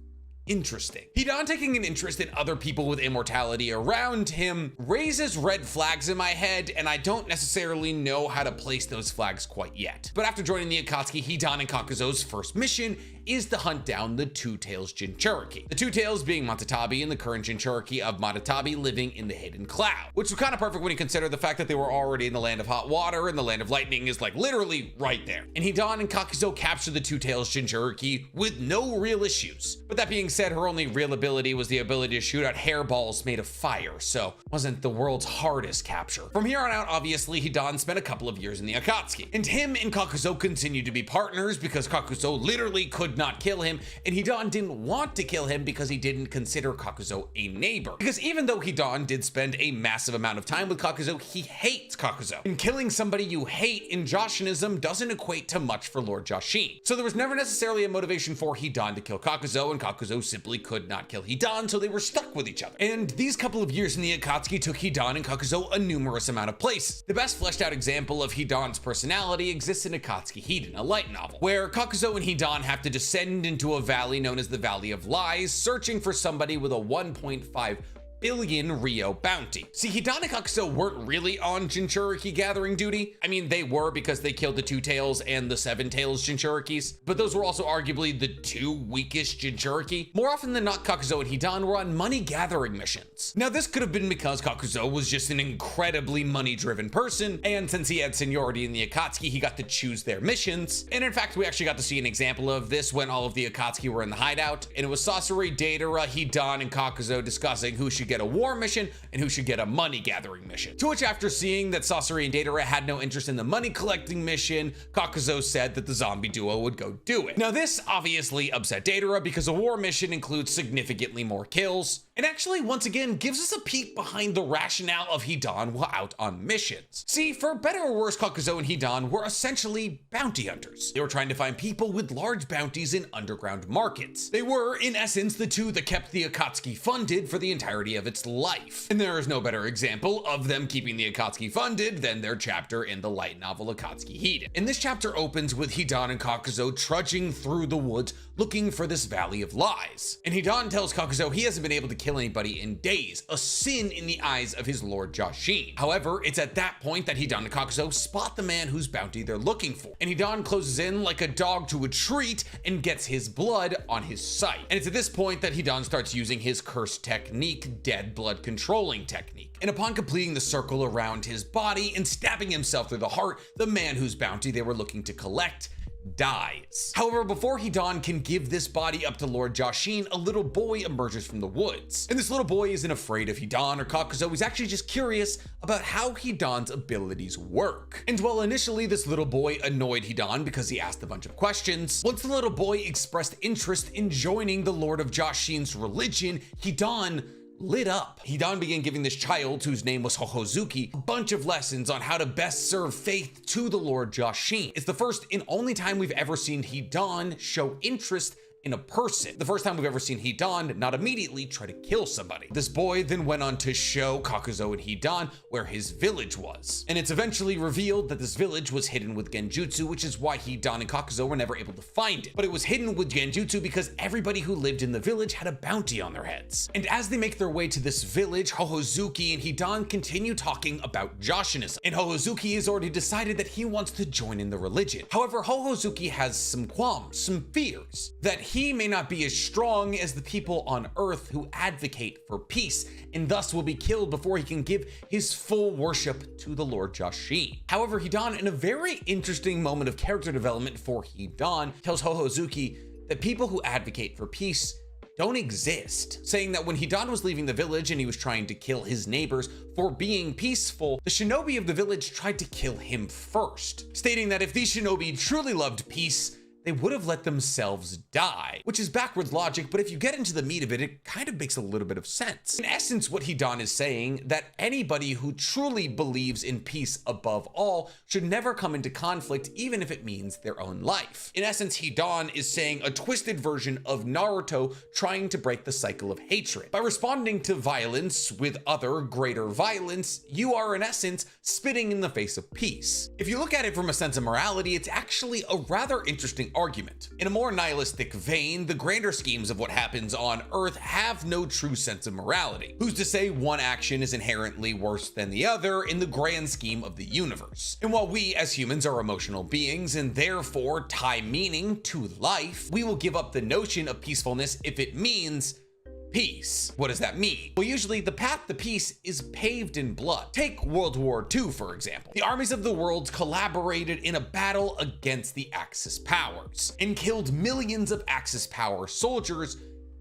interesting. Hidan taking an interest in other people with immortality around him raises red flags in my head, and I don't necessarily know how to place those flags quite yet. But after joining the Akatsuki, Hidan and Kakuzo's first mission is to hunt down the Two-Tails Jinchuriki. The Two-Tails being Matatabi and the current Jinchuriki of Matatabi living in the Hidden Cloud, which was kind of perfect when you consider the fact that they were already in the Land of Hot Water and the Land of Lightning is like literally right there. And Hidan and Kakuzo capture the Two-Tails Jinchuriki with no real issues. But that being said, her only real ability was the ability to shoot out hairballs made of fire, so wasn't the world's hardest capture. From here on out, obviously, Hidan spent a couple of years in the Akatsuki, and him and Kakuzo continued to be partners because Kakuzo literally could could not kill him, and Hidan didn't want to kill him because he didn't consider Kakuzo a neighbor. Because even though Hidan did spend a massive amount of time with Kakuzo, he hates Kakuzo. And killing somebody you hate in Joshinism doesn't equate to much for Lord Joshin. So there was never necessarily a motivation for Hidan to kill Kakuzo, and Kakuzo simply could not kill Hidan, so they were stuck with each other. And these couple of years in the Akatsuki took Hidan and Kakuzo a numerous amount of places. The best fleshed out example of Hidan's personality exists in Akatsuki Hiden, a light novel, where Kakuzo and Hidan have to descend into a valley known as the Valley of Lies, searching for somebody with a 1.5 billion Rio bounty. See, Hidan and Kakuzo weren't really on Jinchuriki gathering duty. I mean, they were because they killed the Two Tails and the Seven Tails Jinchurikis, but those were also arguably the two weakest Jinchuriki. More often than not, Kakuzo and Hidan were on money gathering missions. Now, this could have been because Kakuzo was just an incredibly money-driven person, and since he had seniority in the Akatsuki, he got to choose their missions. And in fact, we actually got to see an example of this when all of the Akatsuki were in the hideout, and it was Sasori, Deidara, Hidan, and Kakuzo discussing who should get a war mission and who should get a money gathering mission. To which, after seeing that Sasori and Deidara had no interest in the money collecting mission, Kakuzo said that the zombie duo would go do it. Now, this obviously upset Deidara because a war mission includes significantly more kills, and actually once again gives us a peek behind the rationale of Hidan while out on missions. See, for better or worse, Kakuzo and Hidan were essentially bounty hunters. They were trying to find people with large bounties in underground markets. They were, in essence, the two that kept the Akatsuki funded for the entirety of its life. And there is no better example of them keeping the Akatsuki funded than their chapter in the light novel Akatsuki Hiden. And this chapter opens with Hidan and Kakuzo trudging through the woods looking for this Valley of Lies. And Hidan tells Kakuzo he hasn't been able to kill anybody in days, a sin in the eyes of his Lord Joshin. However, it's at that point that Hidan and Kakuzo spot the man whose bounty they're looking for. And Hidan closes in like a dog to a treat and gets his blood on his sight. And it's at this point that Hidan starts using his curse technique, dead blood controlling technique. And upon completing the circle around his body and stabbing himself through the heart, the man whose bounty they were looking to collect dies. However, before Hidan can give this body up to Lord Joshin, a little boy emerges from the woods. And this little boy isn't afraid of Hidan or Kakuzo, he's actually just curious about how Hidan's abilities work. And while initially this little boy annoyed Hidan because he asked a bunch of questions, once the little boy expressed interest in joining the Lord of Joshin's religion, Hidan lit up. Hidan began giving this child, whose name was Hohozuki, a bunch of lessons on how to best serve faith to the Lord Joshin. It's the first and only time we've ever seen Hidan show interest in a person. The first time we've ever seen Hidan not immediately try to kill somebody. This boy then went on to show Kakuzo and Hidan where his village was. And it's eventually revealed that this village was hidden with genjutsu, which is why Hidan and Kakuzo were never able to find it. But it was hidden with genjutsu because everybody who lived in the village had a bounty on their heads. And as they make their way to this village, Hohozuki and Hidan continue talking about Joshinism. And Hohozuki has already decided that he wants to join in the religion. However, Hohozuki has some qualms, some fears, that he may not be as strong as the people on Earth who advocate for peace, and thus will be killed before he can give his full worship to the Lord Joshin. However, Hidan, in a very interesting moment of character development for Hidan, tells Hohozuki that people who advocate for peace don't exist, saying that when Hidan was leaving the village and he was trying to kill his neighbors for being peaceful, the shinobi of the village tried to kill him first, stating that if these shinobi truly loved peace, they would have let themselves die, which is backwards logic, but if you get into the meat of it, it kind of makes a little bit of sense. In essence, what Hidan is saying, that anybody who truly believes in peace above all should never come into conflict, even if it means their own life. In essence, Hidan is saying a twisted version of Naruto trying to break the cycle of hatred. By responding to violence with other greater violence, you are in essence spitting in the face of peace. If you look at it from a sense of morality, it's actually a rather interesting argument. In a more nihilistic vein, the grander schemes of what happens on Earth have no true sense of morality. Who's to say one action is inherently worse than the other in the grand scheme of the universe? And while we as humans are emotional beings and therefore tie meaning to life, we will give up the notion of peacefulness if it means peace. What does that mean? Well, usually the path to peace is paved in blood. Take World War II, for example. The armies of the world collaborated in a battle against the Axis powers and killed millions of Axis power soldiers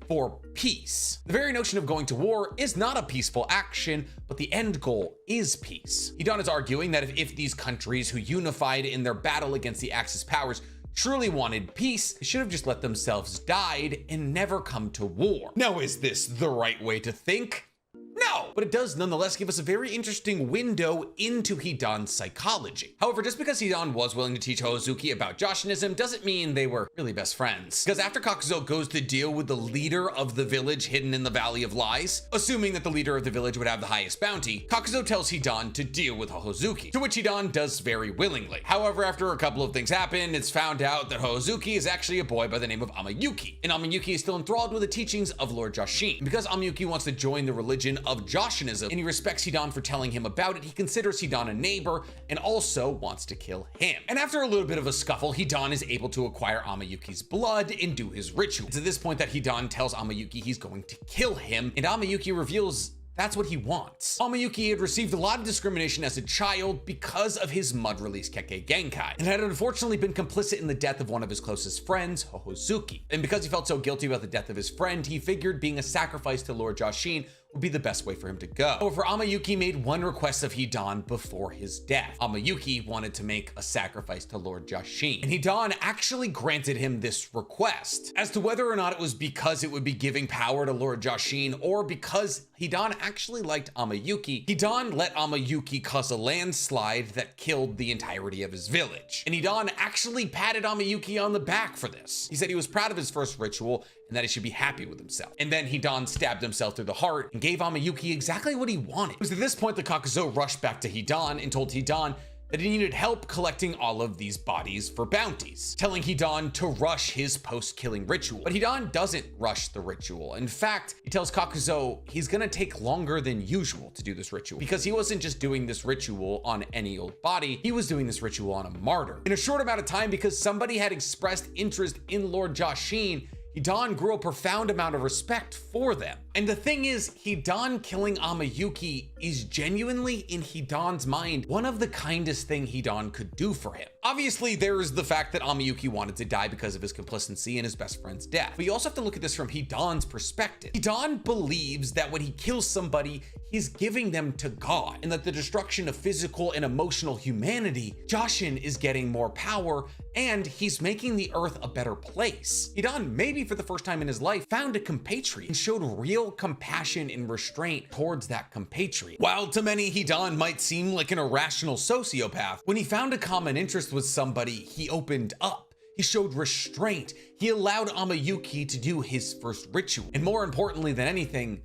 for peace. The very notion of going to war is not a peaceful action, but the end goal is peace. Hidan is arguing that if these countries who unified in their battle against the Axis powers truly wanted peace, they should have just let themselves die and never come to war. Now, is this the right way to think? No, but it does nonetheless give us a very interesting window into Hidan's psychology. However, just because Hidan was willing to teach Hozuki about Joshinism doesn't mean they were really best friends. Because after Kakuzo goes to deal with the leader of the village hidden in the Valley of Lies, assuming that the leader of the village would have the highest bounty, Kakuzo tells Hidan to deal with Hozuki, to which Hidan does very willingly. However, after a couple of things happen, it's found out that Hozuki is actually a boy by the name of Amayuki, and Amayuki is still enthralled with the teachings of Lord Jashin. And because Amayuki wants to join the religion of Joshinism, and he respects Hidan for telling him about it, he considers Hidan a neighbor and also wants to kill him. And after a little bit of a scuffle, Hidan is able to acquire Amayuki's blood and do his ritual. It's at this point that Hidan tells Amayuki he's going to kill him, and Amayuki reveals that's what he wants. Amayuki had received a lot of discrimination as a child because of his mud-release Kekkei Genkai, and had unfortunately been complicit in the death of one of his closest friends, Hozuki. And because he felt so guilty about the death of his friend, he figured being a sacrifice to Lord Jashin would be the best way for him to go. However, Amayuki made one request of Hidan before his death. Amayuki wanted to make a sacrifice to Lord Jashin, and Hidan actually granted him this request. As to whether or not it was because it would be giving power to Lord Jashin, or because Hidan actually liked Amayuki, Hidan let Amayuki cause a landslide that killed the entirety of his village. And Hidan actually patted Amayuki on the back for this. He said he was proud of his first ritual and that he should be happy with himself. And then Hidan stabbed himself through the heart and gave Amayuki exactly what he wanted. It was at this point that Kakuzo rushed back to Hidan and told Hidan that he needed help collecting all of these bodies for bounties, telling Hidan to rush his post-killing ritual. But Hidan doesn't rush the ritual. In fact, he tells Kakuzo he's gonna take longer than usual to do this ritual, because he wasn't just doing this ritual on any old body, he was doing this ritual on a martyr. In a short amount of time, because somebody had expressed interest in Lord Jashin, Hidan grew a profound amount of respect for them. And the thing is, Hidan killing Amayuki is genuinely, in Hidan's mind, one of the kindest thing Hidan could do for him. Obviously, there is the fact that Amayuki wanted to die because of his complicity in his best friend's death. But you also have to look at this from Hidan's perspective. Hidan believes that when he kills somebody, he's giving them to God, and that the destruction of physical and emotional humanity, Jashin is getting more power, and he's making the earth a better place. Hidan, maybe for the first time in his life, found a compatriot and showed real compassion and restraint towards that compatriot. While to many, Hidan might seem like an irrational sociopath, when he found a common interest with somebody, he opened up. He showed restraint. He allowed Amayuki to do his first ritual. And more importantly than anything,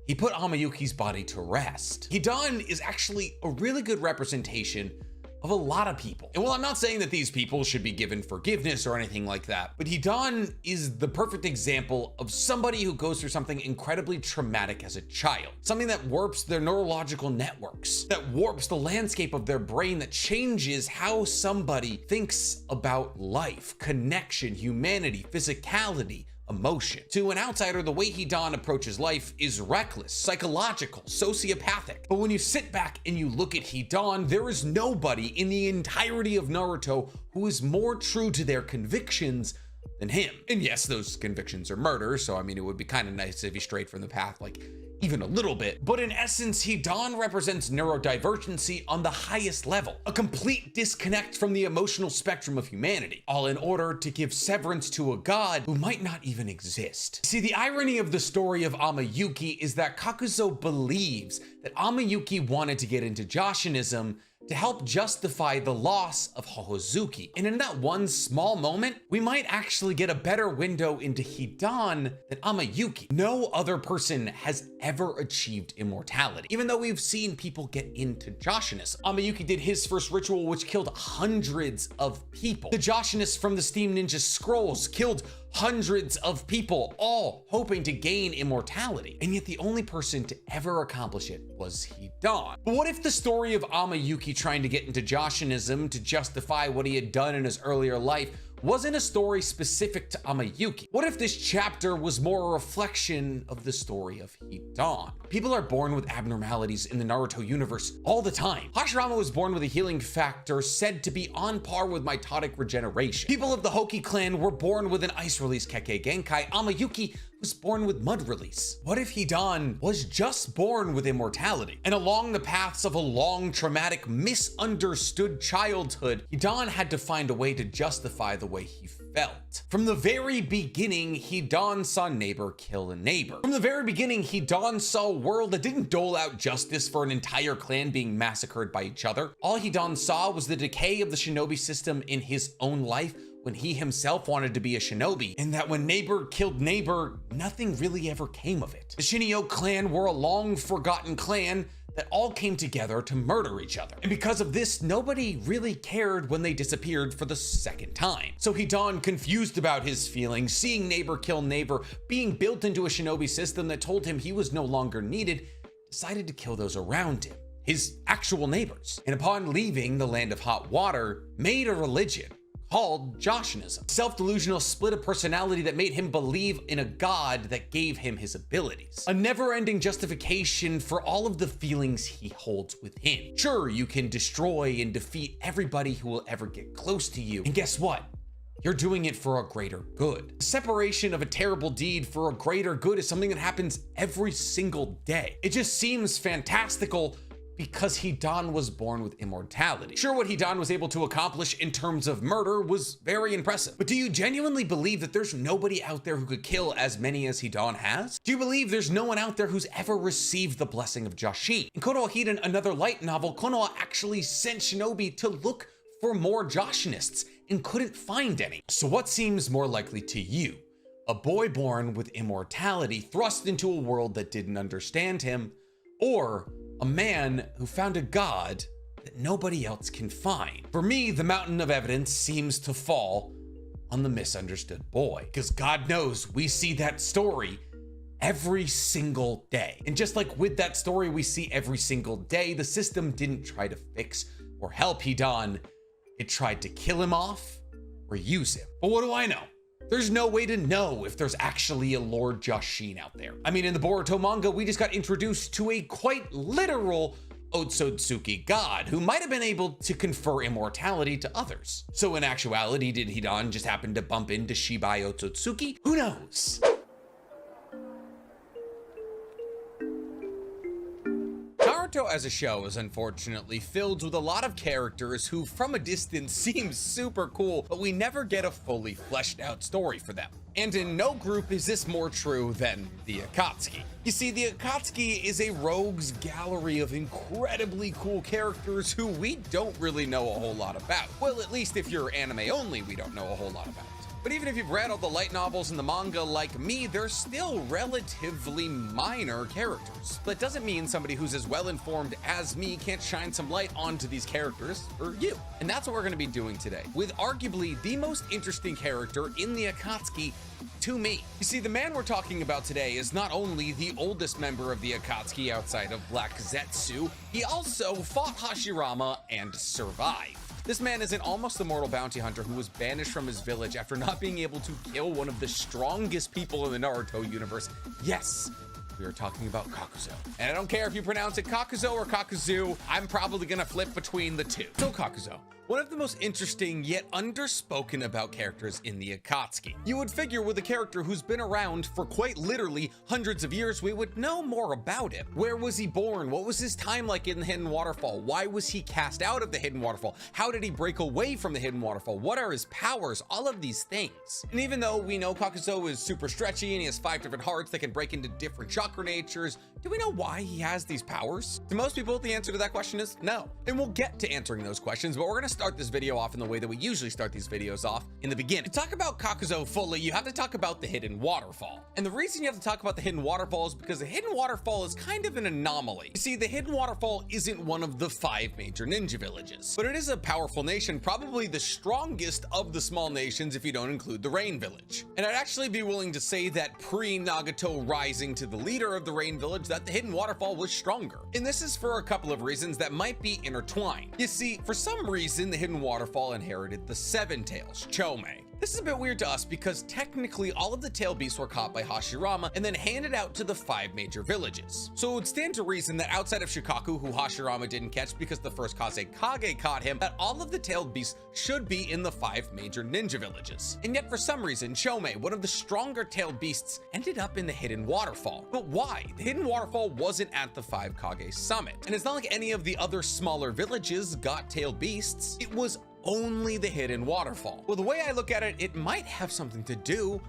he put Amayuki's body to rest. Hidan is actually a really good representation of a lot of people. And while I'm not saying that these people should be given forgiveness or anything like that, but Hidan is the perfect example of somebody who goes through something incredibly traumatic as a child. Something that warps their neurological networks, that warps the landscape of their brain, that changes how somebody thinks about life, connection, humanity, physicality, emotion. To an outsider, the way Hidan approaches life is reckless, psychological, sociopathic. But when you sit back and you look at Hidan, there is nobody in the entirety of Naruto who is more true to their convictions than him. And yes, those convictions are murder, so I mean, it would be kind of nice if he strayed from the path, like, even a little bit. But in essence, Hidan represents neurodivergency on the highest level, a complete disconnect from the emotional spectrum of humanity, all in order to give severance to a god who might not even exist. See, the irony of the story of Amayuki is that Kakuzo believes that Amayuki wanted to get into Joshinism to help justify the loss of Hozuki. And in that one small moment, we might actually get a better window into Hidan than Amayuki. No other person has ever achieved immortality, even though we've seen people get into Joshinism. Amayuki did his first ritual, which killed hundreds of people. The Joshinists from the Steam Ninja Scrolls killed hundreds of people, all hoping to gain immortality. And yet the only person to ever accomplish it was Hidan. But what if the story of Amayuki trying to get into Joshinism to justify what he had done in his earlier life wasn't a story specific to Amayuki? What if this chapter was more a reflection of the story of Hidan? People are born with abnormalities in the Naruto universe all the time. Hashirama was born with a healing factor said to be on par with mitotic regeneration. People of the Hoki clan were born with an ice release Kekkei Genkai. Amayuki was born with mud release? What if Hidan was just born with immortality? And along the paths of a long, traumatic, misunderstood childhood, Hidan had to find a way to justify the way he felt. From the very beginning, Hidan saw neighbor kill a neighbor. From the very beginning, Hidan saw a world that didn't dole out justice for an entire clan being massacred by each other. All Hidan saw was the decay of the shinobi system in his own life when he himself wanted to be a shinobi, and that when neighbor killed neighbor, nothing really ever came of it. The Shinyo clan were a long forgotten clan that all came together to murder each other. And because of this, nobody really cared when they disappeared for the second time. So Hidan, confused about his feelings, seeing neighbor kill neighbor, being built into a shinobi system that told him he was no longer needed, decided to kill those around him, his actual neighbors. And upon leaving the land of hot water, made a religion called Joshinism, self-delusional split of personality that made him believe in a god that gave him his abilities, a never-ending justification for all of the feelings he holds within. Sure, you can destroy and defeat everybody who will ever get close to you, and guess what? You're doing it for a greater good. The separation of a terrible deed for a greater good is something that happens every single day. It just seems fantastical because Hidan was born with immortality. Sure, what Hidan was able to accomplish in terms of murder was very impressive, but do you genuinely believe that there's nobody out there who could kill as many as Hidan has? Do you believe there's no one out there who's ever received the blessing of Joshi? In Konoha Hiden, another light novel, Konoha actually sent Shinobi to look for more Joshinists and couldn't find any. So what seems more likely to you? A boy born with immortality thrust into a world that didn't understand him, or a man who found a god that nobody else can find? For me, the mountain of evidence seems to fall on the misunderstood boy, because God knows we see that story every single day. And just like with that story we see every single day, the system didn't try to fix or help Hidan. It tried to kill him off or use him. But what do I know? There's no way to know if there's actually a Lord Joshin out there. I mean, in the Boruto manga, we just got introduced to a quite literal Otsutsuki god who might have been able to confer immortality to others. So in actuality, did Hidan just happen to bump into Shibai Otsutsuki? Who knows? Naruto as a show is unfortunately filled with a lot of characters who from a distance seem super cool, but we never get a fully fleshed out story for them. And in no group is this more true than the Akatsuki. You see, the Akatsuki is a rogues gallery of incredibly cool characters who we don't really know a whole lot about. Well, at least if you're anime only, we don't know a whole lot about. But even if you've read all the light novels and the manga like me, they're still relatively minor characters. But it doesn't mean somebody who's as well informed as me can't shine some light onto these characters for you. And that's what we're gonna be doing today, with arguably the most interesting character in the Akatsuki to me. You see, the man we're talking about today is not only the oldest member of the Akatsuki outside of Black Zetsu, he also fought Hashirama and survived. This man is an almost immortal bounty hunter who was banished from his village after not being able to kill one of the strongest people in the Naruto universe. Yes, we are talking about Kakuzo. And I don't care if you pronounce it Kakuzo or Kakuzu, I'm probably gonna flip between the two. So Kakuzo, one of the most interesting yet underspoken about characters in the Akatsuki. You would figure with a character who's been around for quite literally hundreds of years, we would know more about him. Where was he born? What was his time like in the Hidden Waterfall? Why was he cast out of the Hidden Waterfall? How did he break away from the Hidden Waterfall? What are his powers? All of these things. And even though we know Kakuzo is super stretchy and he has 5 different hearts that can break into different chakra natures, do we know why he has these powers? To most people, the answer to that question is no. And we'll get to answering those questions, but we're gonna start this video off in the way that we usually start these videos off, in the beginning. To talk about Kakuzo fully, you have to talk about the Hidden Waterfall. And the reason you have to talk about the Hidden Waterfall is because the Hidden Waterfall is kind of an anomaly. You see, the Hidden Waterfall isn't one of the 5 major ninja villages, but it is a powerful nation, probably the strongest of the small nations if you don't include the Rain Village. And I'd actually be willing to say that pre-Nagato rising to the leader of the Rain Village, that the Hidden Waterfall was stronger. And this is for a couple of reasons that might be intertwined. You see, for some reason, the Hidden Waterfall inherited the 7 tails, Chome. This is a bit weird to us because technically all of the tailed beasts were caught by Hashirama and then handed out to the 5 major villages. So it would stand to reason that outside of Shikaku, who Hashirama didn't catch because the first Kazekage caught him, that all of the tailed beasts should be in the 5 major ninja villages. And yet for some reason, Chome, one of the stronger tailed beasts, ended up in the hidden waterfall. But why? The hidden waterfall wasn't at the 5 Kage summit. And it's not like any of the other smaller villages got tailed beasts. It was only the hidden waterfall. Well, the way I look at it, it might have something to do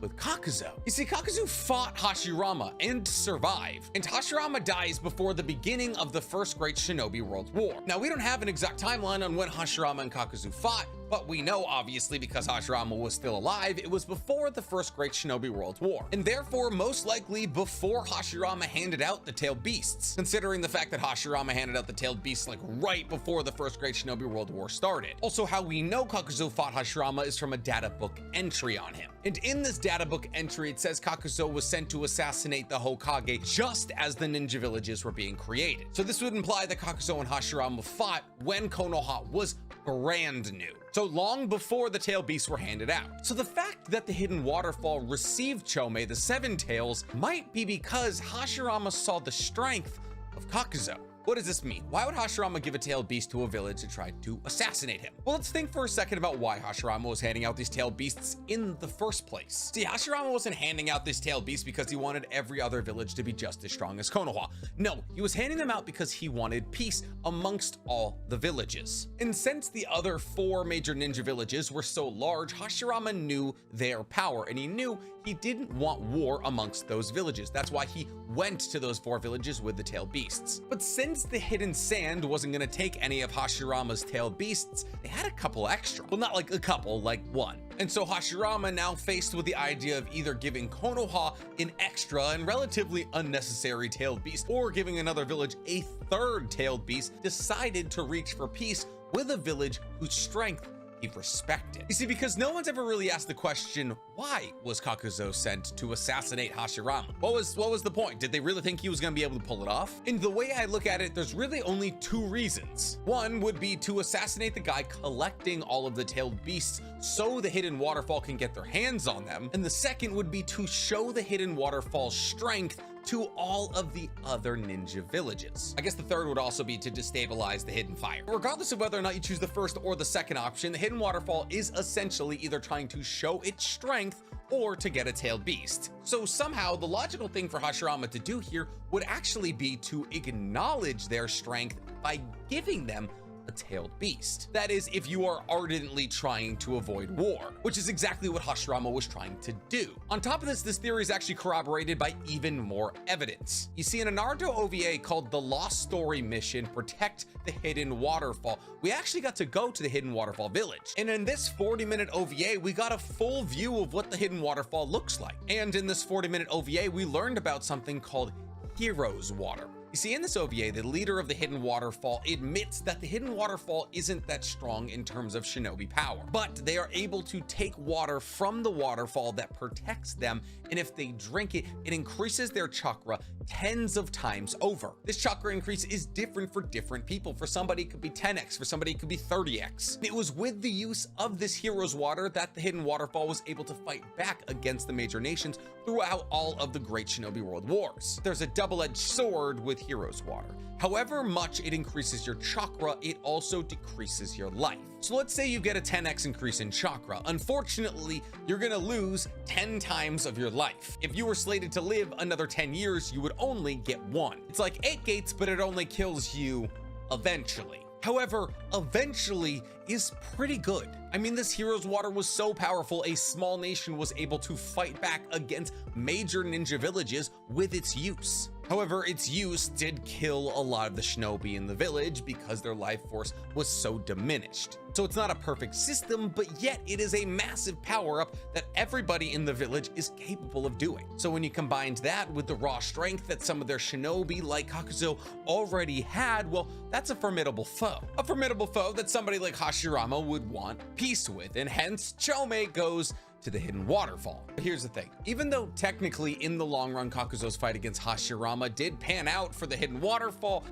with Kakuzu. You see, Kakuzu fought Hashirama and survived, and Hashirama dies before the beginning of the First Great Shinobi World War. Now, we don't have an exact timeline on when Hashirama and Kakuzu fought, but we know, obviously, because Hashirama was still alive, it was before the First Great Shinobi World War, and therefore most likely before Hashirama handed out the tailed beasts, considering the fact that Hashirama handed out the tailed beasts like right before the First Great Shinobi World War started. Also, how we know Kakuzu fought Hashirama is from a data book entry on him, and in this data book entry, it says Kakuzu was sent to assassinate the Hokage just as the ninja villages were being created. So this would imply that Kakuzu and Hashirama fought when Konoha was brand new, so long before the tailed beasts were handed out. So the fact that the hidden waterfall received Chome, the 7 tails, might be because Hashirama saw the strength of Kakuzu. What does this mean? Why would Hashirama give a tailed beast to a village to try to assassinate him? Well, let's think for a second about why Hashirama was handing out these tailed beasts in the first place. See, Hashirama wasn't handing out this tailed beast because he wanted every other village to be just as strong as Konoha. No, he was handing them out because he wanted peace amongst all the villages. And since the other 4 major ninja villages were so large, Hashirama knew their power, and he knew he didn't want war amongst those villages. That's why he went to those 4 villages with the tailed beasts. But since the hidden sand wasn't going to take any of Hashirama's tailed beasts, they had a couple extra. Well, not like a couple, like 1. And so Hashirama, now faced with the idea of either giving Konoha an extra and relatively unnecessary tailed beast or giving another village a 3rd tailed beast, decided to reach for peace with a village whose strength he respected. You see, because no one's ever really asked the question, why was Kakuzu sent to assassinate Hashirama? What was the point? Did they really think he was gonna be able to pull it off? And the way I look at it, there's really only 2 reasons. One would be to assassinate the guy collecting all of the tailed beasts so the hidden waterfall can get their hands on them. And the second would be to show the hidden waterfall's strength to all of the other ninja villages. I guess the third would also be to destabilize the hidden fire. Regardless of whether or not you choose the first or the second option, the hidden waterfall is essentially either trying to show its strength or to get a tailed beast. So somehow the logical thing for Hashirama to do here would actually be to acknowledge their strength by giving them a tailed beast. That is, if you are ardently trying to avoid war, which is exactly what Hashirama was trying to do. On top of this theory is actually corroborated by even more evidence. You see, in a Naruto OVA called The Lost Story Mission Protect the Hidden Waterfall, we actually got to go to the Hidden Waterfall village. And in this 40-minute OVA, we got a full view of what the Hidden Waterfall looks like. And in this 40-minute OVA, we learned about something called Hero's Water. You see, in this OVA, the leader of the Hidden Waterfall admits that the Hidden Waterfall isn't that strong in terms of shinobi power, but they are able to take water from the waterfall that protects them, and if they drink it, it increases their chakra tens of times over. This chakra increase is different for different people. For somebody, it could be 10x, for somebody, it could be 30x. It was with the use of this Hero's Water that the Hidden Waterfall was able to fight back against the major nations throughout all of the Great Shinobi World Wars. There's a double-edged sword with Hero's Water. However much it increases your chakra, it also decreases your life. So let's say you get a 10x increase in chakra. Unfortunately, you're gonna lose 10 times of your life. If you were slated to live another 10 years, you would only get 1. It's like 8 gates, but it only kills you eventually. However, eventually is pretty good. I mean, this Hero's Water was so powerful, a small nation was able to fight back against major ninja villages with its use. However, its use did kill a lot of the shinobi in the village because their life force was so diminished. So it's not a perfect system, but yet it is a massive power-up that everybody in the village is capable of doing. So when you combined that with the raw strength that some of their shinobi like Kakuzu already had, well, that's a formidable foe. A formidable foe that somebody like Hashirama would want peace with, and hence Chome goes to the hidden waterfall. But here's the thing, even though technically in the long run Kakuzo's fight against Hashirama did pan out for the hidden waterfall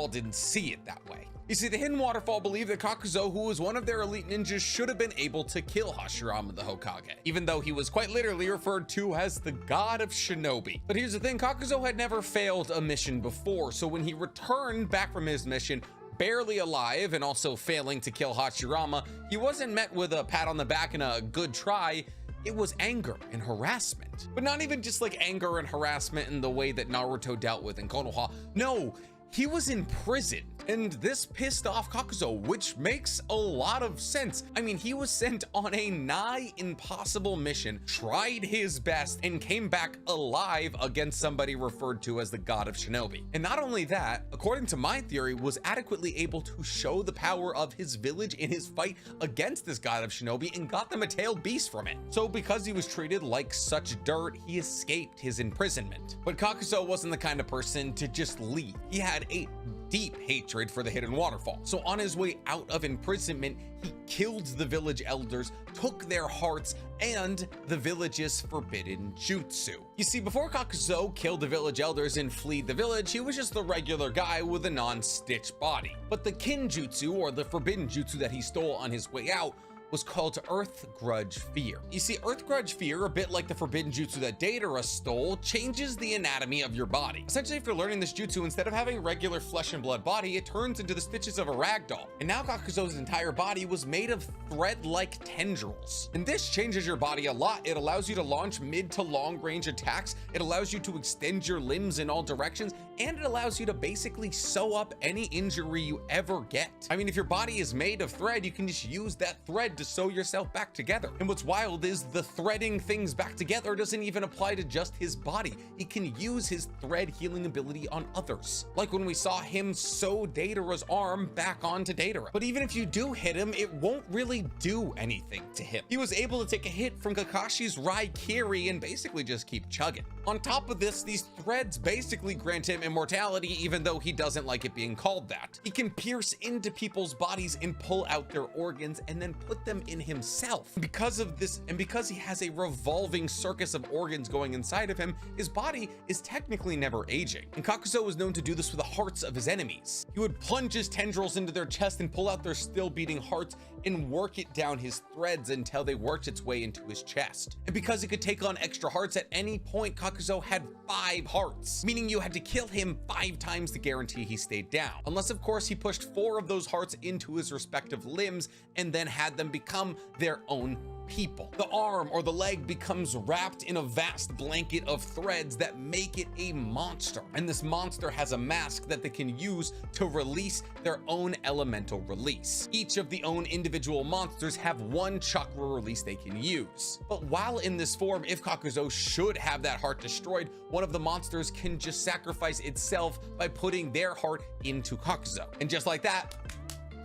didn't see it that way. You see, the hidden waterfall believed that Kakuzo, who was one of their elite ninjas, should have been able to kill Hashirama the Hokage, even though he was quite literally referred to as the god of Shinobi. But here's the thing, Kakuzo had never failed a mission before, so when he returned back from his mission, barely alive and also failing to kill Hashirama, he wasn't met with a pat on the back and a good try. It was anger and harassment. But not even just like anger and harassment in the way that Naruto dealt with in Konoha. No, he was in prison, and this pissed off Kakuzo, which makes a lot of sense. I mean, he was sent on a nigh impossible mission, tried his best, and came back alive against somebody referred to as the god of Shinobi. And not only that, according to my theory, was adequately able to show the power of his village in his fight against this god of Shinobi and got them a tailed beast from it. So because he was treated like such dirt, he escaped his imprisonment. But Kakuzo wasn't the kind of person to just leave. He had a deep hatred for the hidden waterfall. So on his way out of imprisonment, he killed the village elders, took their hearts and the village's forbidden jutsu. You see, before Kakuzo killed the village elders and fled the village, he was just the regular guy with a non-stitch body. But the kinjutsu, or the forbidden jutsu that he stole on his way out, was called Earth Grudge Fear. You see, Earth Grudge Fear, a bit like the forbidden jutsu that Deidara stole, changes the anatomy of your body. Essentially, if you're learning this jutsu, instead of having regular flesh and blood body, it turns into the stitches of a ragdoll. And now Kakuzo's entire body was made of thread-like tendrils. And this changes your body a lot. It allows you to launch mid to long range attacks. It allows you to extend your limbs in all directions, and it allows you to basically sew up any injury you ever get. I mean, if your body is made of thread, you can just use that thread to sew yourself back together. And what's wild is the threading things back together doesn't even apply to just his body. He can use his thread healing ability on others. Like when we saw him sew Deidara's arm back onto Deidara. But even if you do hit him, it won't really do anything to him. He was able to take a hit from Kakashi's Raikiri and basically just keep chugging. On top of this, these threads basically grant him immortality, even though he doesn't like it being called that. He can pierce into people's bodies and pull out their organs and then put them in himself. Because of this, and because he has a revolving circus of organs going inside of him, his body is technically never aging. And Kakuzo was known to do this with the hearts of his enemies. He would plunge his tendrils into their chest and pull out their still beating hearts and work it down his threads until they worked its way into his chest. And because he could take on extra hearts at any point, Kakuzo had 5 hearts, meaning you had to kill him 5 times to guarantee he stayed down. Unless, of course, he pushed 4 of those hearts into his respective limbs and then had them become their own people. The arm or the leg becomes wrapped in a vast blanket of threads that make it a monster. And this monster has a mask that they can use to release their own elemental release. Each of the own individual monsters have one chakra release they can use. But while in this form, if Kakuzo should have that heart destroyed, one of the monsters can just sacrifice itself by putting their heart into Kakuzo. And just like that,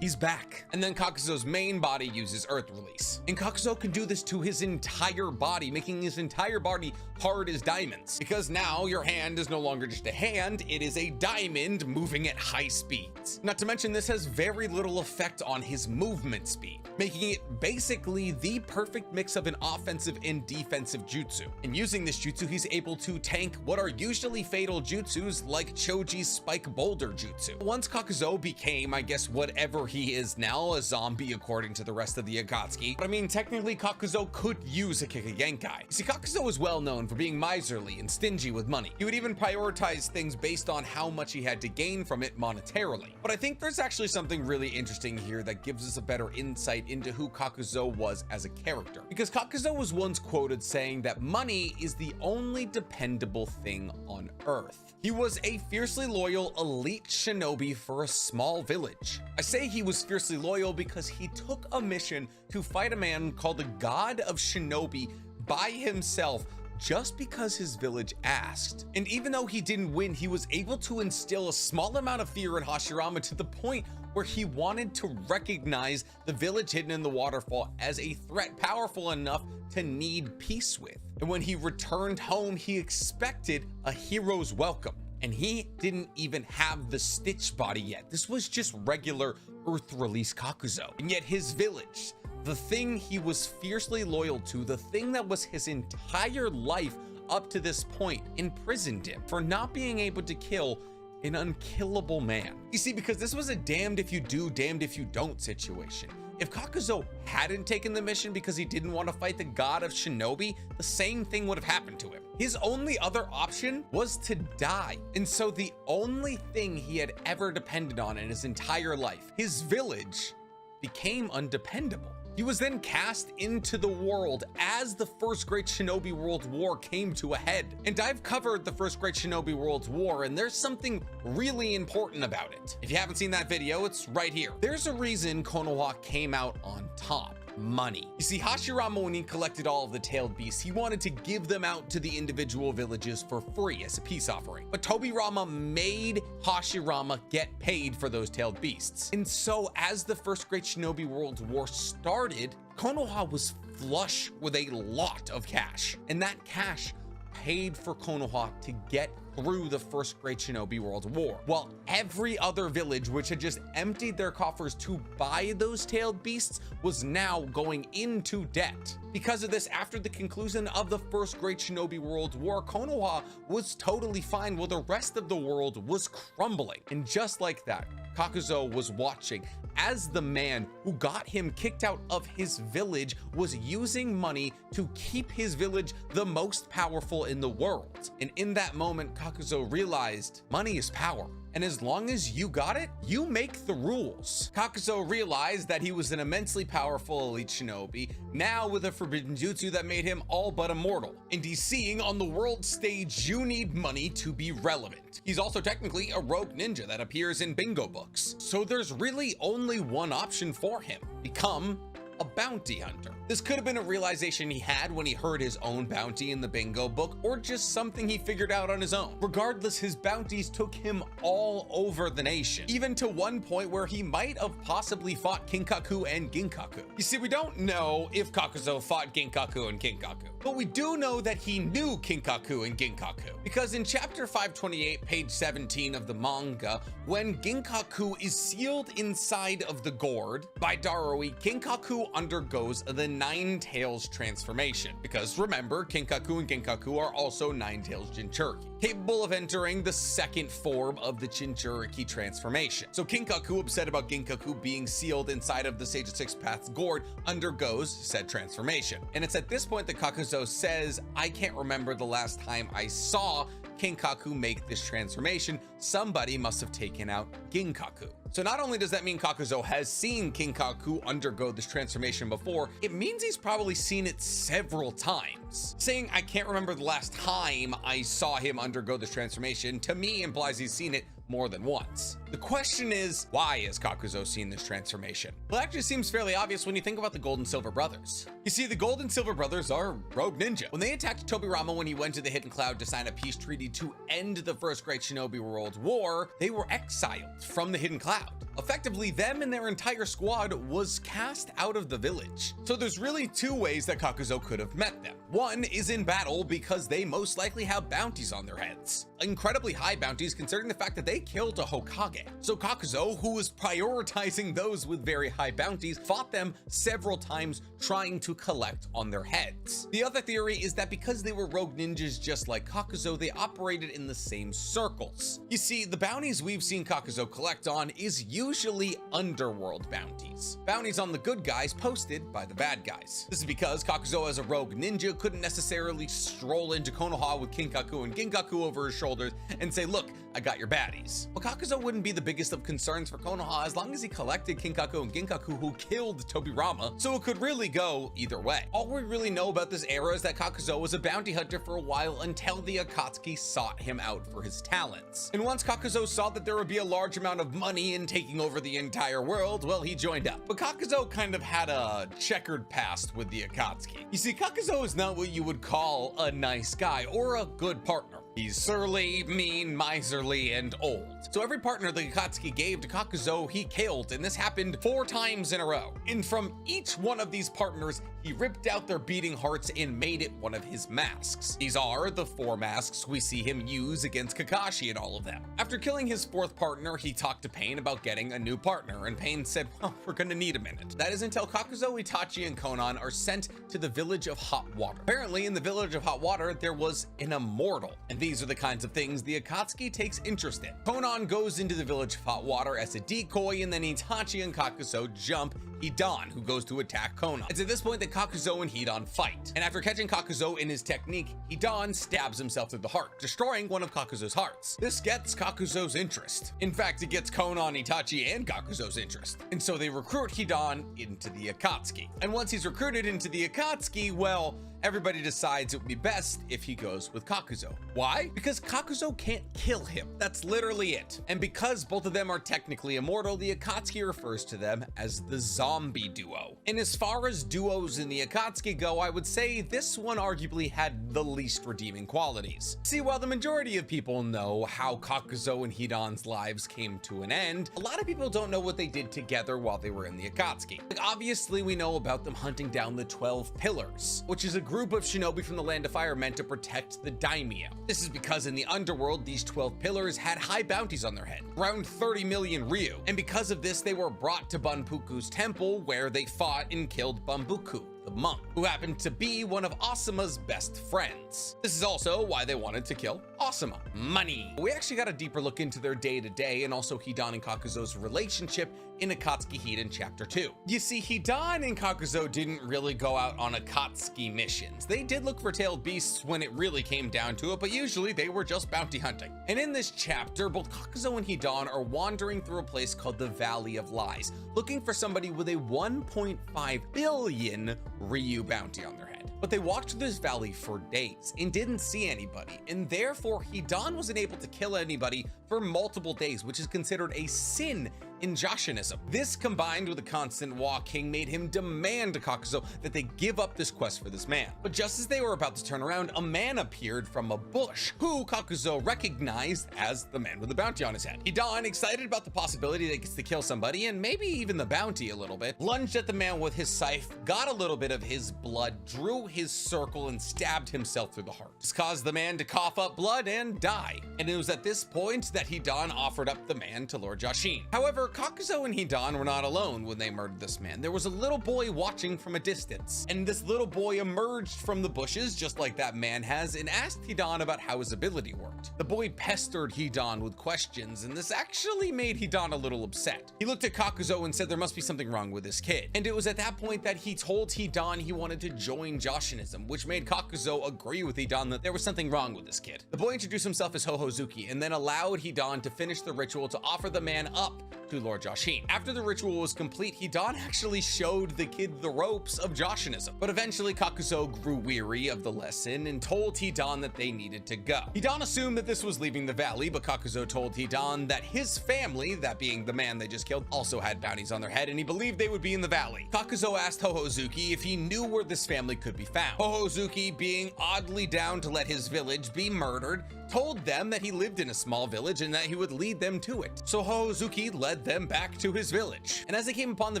he's back. And then Kakuzo's main body uses Earth Release. And Kakuzo can do this to his entire body, making his entire body hard as diamonds. Because now your hand is no longer just a hand, it is a diamond moving at high speeds. Not to mention this has very little effect on his movement speed, making it basically the perfect mix of an offensive and defensive jutsu. And using this jutsu, he's able to tank what are usually fatal jutsus like Choji's Spike Boulder jutsu. Once Kakuzo became, I guess, whatever he is now, a zombie according to the rest of the Akatsuki. But I mean, technically Kakuzo could use a Kikagenkai. See, Kakuzo is well known for being miserly and stingy with money. He would even prioritize things based on how much he had to gain from it monetarily. But I think there's actually something really interesting here that gives us a better insight into who Kakuzo was as a character. Because Kakuzo was once quoted saying that money is the only dependable thing on Earth. He was a fiercely loyal elite shinobi for a small village. I say he was fiercely loyal because he took a mission to fight a man called the God of Shinobi by himself just because his village asked. And even though he didn't win, he was able to instill a small amount of fear in Hashirama to the point where he wanted to recognize the village hidden in the waterfall as a threat powerful enough to need peace with. And when he returned home, he expected a hero's welcome. And he didn't even have the Stitch body yet. This was just regular Earth Release Kakuzo. And yet his village, the thing he was fiercely loyal to, the thing that was his entire life up to this point, imprisoned him for not being able to kill an unkillable man. You see, because this was a damned if you do, damned if you don't situation. If Kakuzo hadn't taken the mission because he didn't want to fight the god of Shinobi, the same thing would have happened to him. His only other option was to die. And so the only thing he had ever depended on in his entire life, his village, became undependable. He was then cast into the world as the First Great Shinobi World War came to a head. And I've covered the First Great Shinobi World War, and there's something really important about it. If you haven't seen that video, it's right here. There's a reason Konoha came out on top. Money. You see, Hashirama, when he collected all of the tailed beasts, he wanted to give them out to the individual villages for free as a peace offering. But Tobirama made Hashirama get paid for those tailed beasts. And so as the First Great Shinobi World War started, Konoha was flush with a lot of cash. And that cash paid for Konoha to get through the First Great Shinobi World War, while every other village which had just emptied their coffers to buy those tailed beasts was now going into debt. Because of this, after the conclusion of the First Great Shinobi World War, Konoha was totally fine while the rest of the world was crumbling. And just like that, Kakuzo was watching as the man who got him kicked out of his village was using money to keep his village the most powerful in the world. And in that moment, Kakuzo realized money is power. And as long as you got it, you make the rules. Kakuzo realized that he was an immensely powerful elite shinobi, now with a forbidden jutsu that made him all but immortal. And he's seeing on the world stage, you need money to be relevant. He's also technically a rogue ninja that appears in bingo books. So there's really only one option for him: become a bounty hunter. This could have been a realization he had when he heard his own bounty in the bingo book, or just something he figured out on his own. Regardless, his bounties took him all over the nation, even to one point where he might have possibly fought Kinkaku and Ginkaku. You see, we don't know if Kakuzo fought Ginkaku and Kinkaku, but we do know that he knew Kinkaku and Ginkaku, because in chapter 528, page 17 of the manga, when Ginkaku is sealed inside of the gourd by Darui, Kinkaku undergoes the Nine Tails transformation, because remember, Kinkaku and Ginkaku are also Nine Tails Jinchuriki, capable of entering the second form of the Jinchuriki transformation. So Kinkaku, upset about Ginkaku being sealed inside of the Sage of Six Paths gourd, undergoes said transformation. And it's at this point that Kakuzo says, I can't remember the last time I saw Kinkaku make this transformation. Somebody must have taken out Ginkaku. So not only does that mean Kakuzo has seen Kinkaku undergo this transformation before, it means he's probably seen it several times. Saying, I can't remember the last time I saw him undergo this transformation, to me implies he's seen it more than once. The question is, why has Kakuzo seen this transformation? Well, it actually seems fairly obvious when you think about the Gold and Silver Brothers. You see, the Gold and Silver Brothers are rogue ninja. When they attacked Tobirama when he went to the Hidden Cloud to sign a peace treaty to end the First Great Shinobi World War, they were exiled from the Hidden Cloud. Effectively, them and their entire squad was cast out of the village. So there's really two ways that Kakuzo could have met them. One is in battle, because they most likely have bounties on their heads. Incredibly high bounties considering the fact that they killed a Hokage. So Kakuzo, who was prioritizing those with very high bounties, fought them several times trying to collect on their heads. The other theory is that because they were rogue ninjas just like Kakuzo, they operated in the same circles. You see, the bounties we've seen Kakuzo collect on is usually underworld bounties. Bounties on the good guys posted by the bad guys. This is because Kakuzo as a rogue ninja couldn't necessarily stroll into Konoha with Kinkaku and Ginkaku over his shoulders and say, look, I got your baddies. Well, Kakuzo wouldn't be the biggest of concerns for Konoha as long as he collected Kinkaku and Ginkaku, who killed Tobirama, so it could really go either way. All we really know about this era is that Kakuzo was a bounty hunter for a while until the Akatsuki sought him out for his talents. And once Kakuzo saw that there would be a large amount of money in taking over the entire world, well, he joined up. But Kakuzo kind of had a checkered past with the Akatsuki. You see, Kakuzo is not what you would call a nice guy or a good partner. He's surly, mean, miserly, and old. So every partner the Akatsuki gave to Kakuzo, he killed, and this happened 4 times in a row. And from each one of these partners, he ripped out their beating hearts and made it one of his masks. These are the 4 masks we see him use against Kakashi and all of them. After killing his 4th partner, he talked to Pain about getting a new partner, and Pain said, well, we're gonna need a minute. That is until Kakuzo, Itachi, and Konan are sent to the village of Hot Water. Apparently, in the village of Hot Water, there was an immortal, and these are the kinds of things the Akatsuki takes interest in. Konan goes into the village of Hot Water as a decoy, and then Itachi and Kakuzo jump Hidan, who goes to attack Konan. It's at this point that Kakuzo and Hidan fight, and after catching Kakuzo in his technique, Hidan stabs himself through the heart, destroying one of Kakuzo's hearts. This gets Kakuzo's interest. In fact, it gets Konan, Itachi, and Kakuzo's interest, and so they recruit Hidan into the Akatsuki. And once he's recruited into the Akatsuki, well, everybody decides it would be best if he goes with Kakuzo. Why? Because Kakuzo can't kill him. That's literally it. And because both of them are technically immortal, the Akatsuki refers to them as the zombie duo. And as far as duos in the Akatsuki go, I would say this one arguably had the least redeeming qualities. See, while the majority of people know how Kakuzo and Hidan's lives came to an end, a lot of people don't know what they did together while they were in the Akatsuki. Like, obviously, we know about them hunting down the 12 Pillars, which is a group of shinobi from the Land of Fire meant to protect the daimyo. This is because in the underworld, these 12 pillars had high bounties on their head, around 30 million ryu, and because of this, they were brought to Bunpuku's temple where they fought and killed Bunpuku, the monk, who happened to be one of Asuma's best friends. This is also why they wanted to kill Asuma. Money. We actually got a deeper look into their day-to-day and also Hidan and Kakuzo's relationship in Akatsuki Hiden Chapter 2. You see, Hidan and Kakuzo didn't really go out on Akatsuki missions. They did look for tailed beasts when it really came down to it, but usually they were just bounty hunting. And in this chapter, both Kakuzo and Hidan are wandering through a place called the Valley of Lies, looking for somebody with a 1.5 billion Ryu bounty on their head. But they walked through this valley for days and didn't see anybody, and therefore Hidan wasn't able to kill anybody for multiple days, which is considered a sin in Joshinism. This, combined with the constant walking, made him demand to Kakuzo that they give up this quest for this man. But just as they were about to turn around, a man appeared from a bush, who Kakuzo recognized as the man with the bounty on his head. Hidan, excited about the possibility that he gets to kill somebody, and maybe even the bounty a little bit, lunged at the man with his scythe, got a little bit of his blood, drew his circle, and stabbed himself through the heart. This caused the man to cough up blood and die. And it was at this point that Hidan offered up the man to Lord Yashin. However, Kakuzo and Hidan were not alone when they murdered this man. There was a little boy watching from a distance, and this little boy emerged from the bushes just like that man has and asked Hidan about how his ability worked. The boy pestered Hidan with questions, and this actually made Hidan a little upset. He looked at Kakuzo and said there must be something wrong with this kid, and it was at that point that he told Hidan he wanted to join Joshinism, which made Kakuzo agree with Hidan that there was something wrong with this kid. The boy introduced himself as Hohozuki and then allowed Hidan to finish the ritual to offer the man up to Lord Yashin. After the ritual was complete, Hidan actually showed the kid the ropes of Joshinism, but eventually Kakuzo grew weary of the lesson and told Hidan that they needed to go. Hidan assumed that this was leaving the valley, but Kakuzo told Hidan that his family, that being the man they just killed, also had bounties on their head, and he believed they would be in the valley. Kakuzo asked Hohozuki if he knew where this family could be found. Hohozuki, being oddly down to let his village be murdered, told them that he lived in a small village and that he would lead them to it. So Hohozuki led them back to his village. And as they came upon the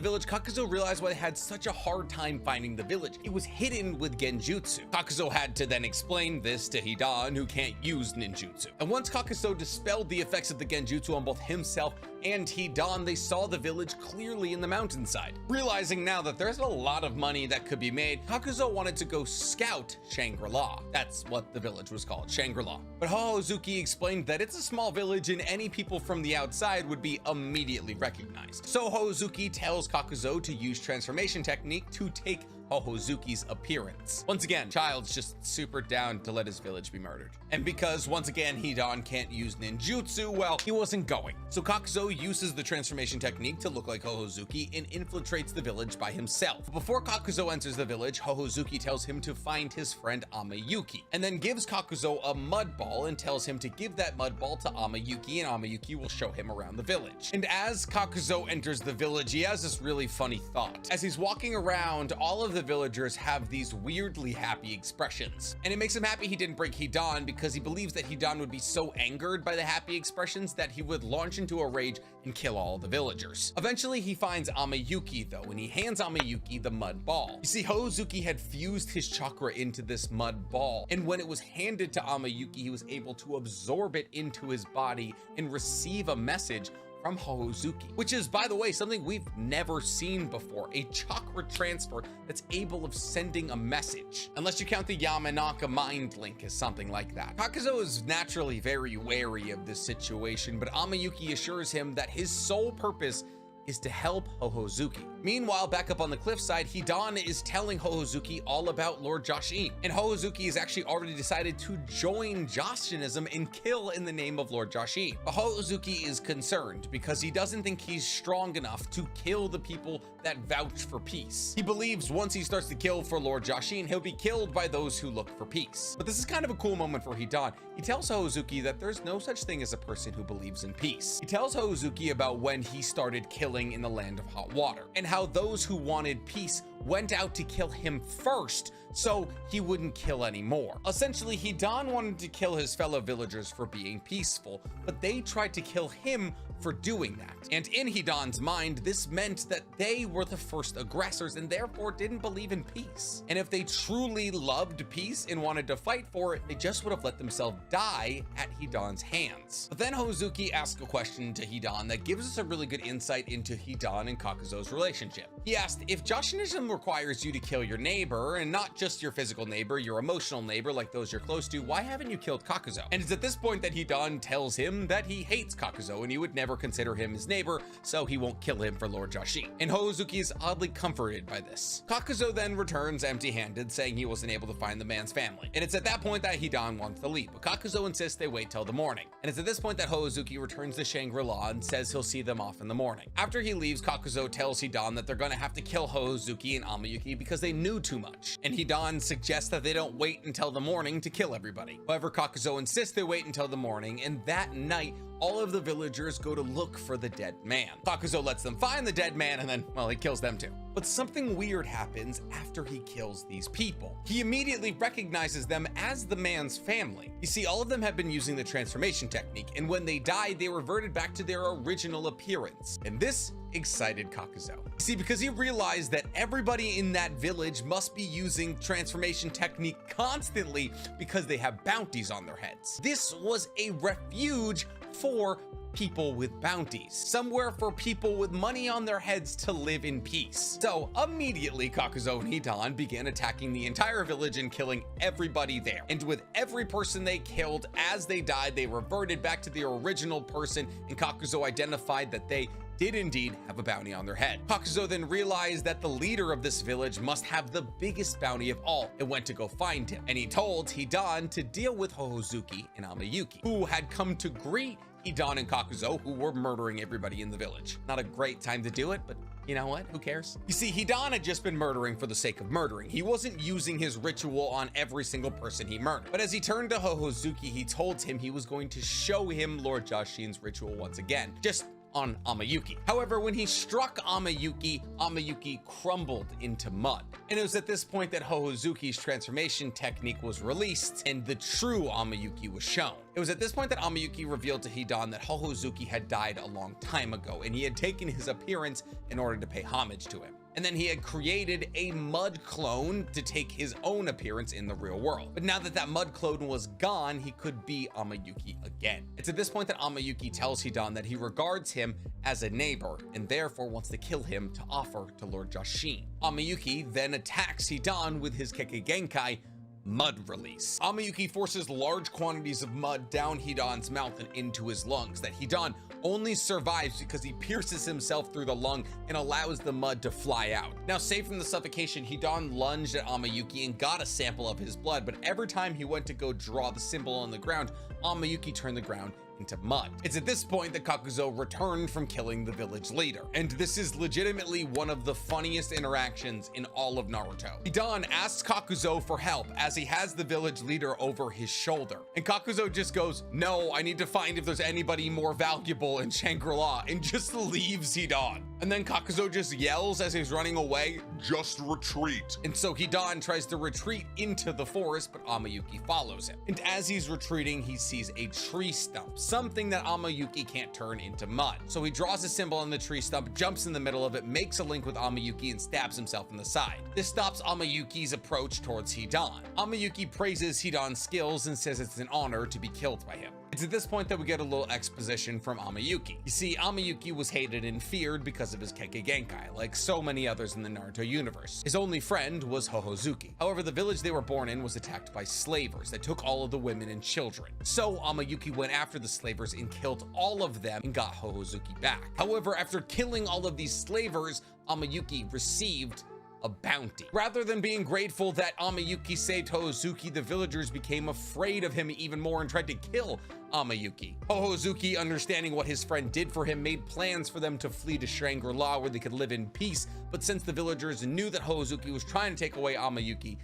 village, Kakuzo realized why they had such a hard time finding the village. It was hidden with genjutsu. Kakuzo had to then explain this to Hidan, who can't use ninjutsu. And once Kakuzo dispelled the effects of the genjutsu on both himself and Hidan, they saw the village clearly in the mountainside. Realizing now that there's a lot of money that could be made, Kakuzo wanted to go scout Shangri-La. That's what the village was called, Shangri-La. But Hohozuki explained that it's a small village and any people from the outside would be immediately recognized. So Hohozuki tells Kakuzo to use transformation technique to take Hohozuki's appearance. Once again, Child's just super down to let his village be murdered. And because once again Hidan can't use ninjutsu, well, he wasn't going. So Kakuzo uses the transformation technique to look like Hohozuki and infiltrates the village by himself. Before Kakuzo enters the village, Hohozuki tells him to find his friend Amayuki, and then gives Kakuzo a mud ball and tells him to give that mud ball to Amayuki, and Amayuki will show him around the village. And as Kakuzo enters the village, he has this really funny thought. As he's walking around, all of of the villagers have these weirdly happy expressions. And it makes him happy he didn't break Hidan because he believes that Hidan would be so angered by the happy expressions that he would launch into a rage and kill all the villagers. Eventually, he finds Amayuki though, and he hands Amayuki the mud ball. You see, Hozuki had fused his chakra into this mud ball, and when it was handed to Amayuki, he was able to absorb it into his body and receive a message from Hozuki, which is, by the way, something we've never seen before, a chakra transfer that's able of sending a message, unless you count the Yamanaka mind link as something like that. Kakuzo is naturally very wary of this situation, but Amayuki assures him that his sole purpose is to help Hohozuki. Meanwhile, back up on the cliffside, Hidan is telling Hohozuki all about Lord Joshin, and Hohozuki has actually already decided to join Joshinism and kill in the name of Lord Joshin. But Hohozuki is concerned because he doesn't think he's strong enough to kill the people that vouch for peace. He believes once he starts to kill for Lord Joshin, he'll be killed by those who look for peace. But this is kind of a cool moment for Hidan. He tells Hohozuki that there's no such thing as a person who believes in peace. He tells Hohozuki about when he started killing in the land of hot water, and how those who wanted peace went out to kill him first so he wouldn't kill anymore. Essentially, Hidan wanted to kill his fellow villagers for being peaceful, but they tried to kill him for doing that. And in Hidan's mind, this meant that they were the first aggressors and therefore didn't believe in peace. And if they truly loved peace and wanted to fight for it, they just would have let themselves die at Hidan's hands. But then Hozuki asked a question to Hidan that gives us a really good insight into Hidan and Kakuzo's relationship. He asked, if Joshinism requires you to kill your neighbor, and not just your physical neighbor, your emotional neighbor, like those you're close to, why haven't you killed Kakuzo? And it's at this point that Hidan tells him that he hates Kakuzo and he would never consider him his neighbor, so he won't kill him for Lord Joshin. And Hozuki is oddly comforted by this. Kakuzo then returns empty-handed, saying he wasn't able to find the man's family. And it's at that point that Hidan wants to leave, but Kakuzo insists they wait till the morning. And it's at this point that Hozuki returns to Shangri-La and says he'll see them off in the morning. After he leaves, Kakuzo tells Hidan that they're gonna have to kill Hozuki and Amayuki because they knew too much. And Hidan suggests that they don't wait until the morning to kill everybody. However, Kakuzo insists they wait until the morning, and that night, all of the villagers go to look for the dead man. Kakuzo lets them find the dead man, and then, well, he kills them too. But something weird happens after he kills these people. He immediately recognizes them as the man's family. You see, all of them have been using the transformation technique, and when they died, they reverted back to their original appearance. And this excited Kakuzo. See, because he realized that everybody in that village must be using transformation technique constantly because they have bounties on their heads. This was a refuge for people with bounties, somewhere for people with money on their heads to live in peace. So immediately Kakuzo and Hidan began attacking the entire village and killing everybody there. And with every person they killed, as they died, they reverted back to their original person, and Kakuzo identified that they did indeed have a bounty on their head. Kakuzo then realized that the leader of this village must have the biggest bounty of all and went to go find him. And he told Hidan to deal with Hohozuki and Amayuki, who had come to greet Hidan and Kakuzo, who were murdering everybody in the village. Not a great time to do it, but you know what? Who cares? You see, Hidan had just been murdering for the sake of murdering. He wasn't using his ritual on every single person he murdered. But as he turned to Hohozuki, he told him he was going to show him Lord Joshin's ritual once again, just on Amayuki. However, when he struck Amayuki, Amayuki crumbled into mud. And it was at this point that Hohozuki's transformation technique was released and the true Amayuki was shown. It was at this point that Amayuki revealed to Hidan that Hohozuki had died a long time ago, and he had taken his appearance in order to pay homage to him. And then he had created a mud clone to take his own appearance in the real world. But now that that mud clone was gone, he could be Amayuki again. It's at this point that Amayuki tells Hidan that he regards him as a neighbor and therefore wants to kill him to offer to Lord Joshin. Amayuki then attacks Hidan with his Kekkei Genkai, mud release. Amayuki forces large quantities of mud down Hidan's mouth and into his lungs that Hidan only survives because he pierces himself through the lung and allows the mud to fly out. Now, safe from the suffocation, Hidan lunged at Amayuki and got a sample of his blood, but every time he went to go draw the symbol on the ground, Amayuki turned the ground into mud. It's at this point that Kakuzo returned from killing the village leader, and this is legitimately one of the funniest interactions in all of Naruto. Hidan asks Kakuzo for help as he has the village leader over his shoulder, and Kakuzo just goes, "No, I need to find if there's anybody more valuable in Shangri-La," and just leaves Hidan. And then Kakuzo just yells as he's running away, "Just retreat." and so Hidan tries to retreat into the forest, but Amayuki follows him. And as he's retreating, he sees a tree stump, something that Amayuki can't turn into mud. So he draws a symbol on the tree stump, jumps in the middle of it, makes a link with Amayuki, and stabs himself in the side. This stops Amayuki's approach towards Hidan. Amayuki praises Hidan's skills and says it's an honor to be killed by him. It's at this point that we get a little exposition from Amayuki. You see, Amayuki was hated and feared because of his Kekkei Genkai, like so many others in the Naruto universe. His only friend was Hohozuki. However, the village they were born in was attacked by slavers that took all of the women and children. So Amayuki went after the slavers and killed all of them and got Hohozuki back. However, after killing all of these slavers, Amayuki received a bounty. Rather than being grateful that Amayuki saved Hohozuki, the villagers became afraid of him even more and tried to kill Amayuki. Hohozuki, understanding what his friend did for him, made plans for them to flee to Shangri-La where they could live in peace, but since the villagers knew that Hohozuki was trying to take away Amayuki,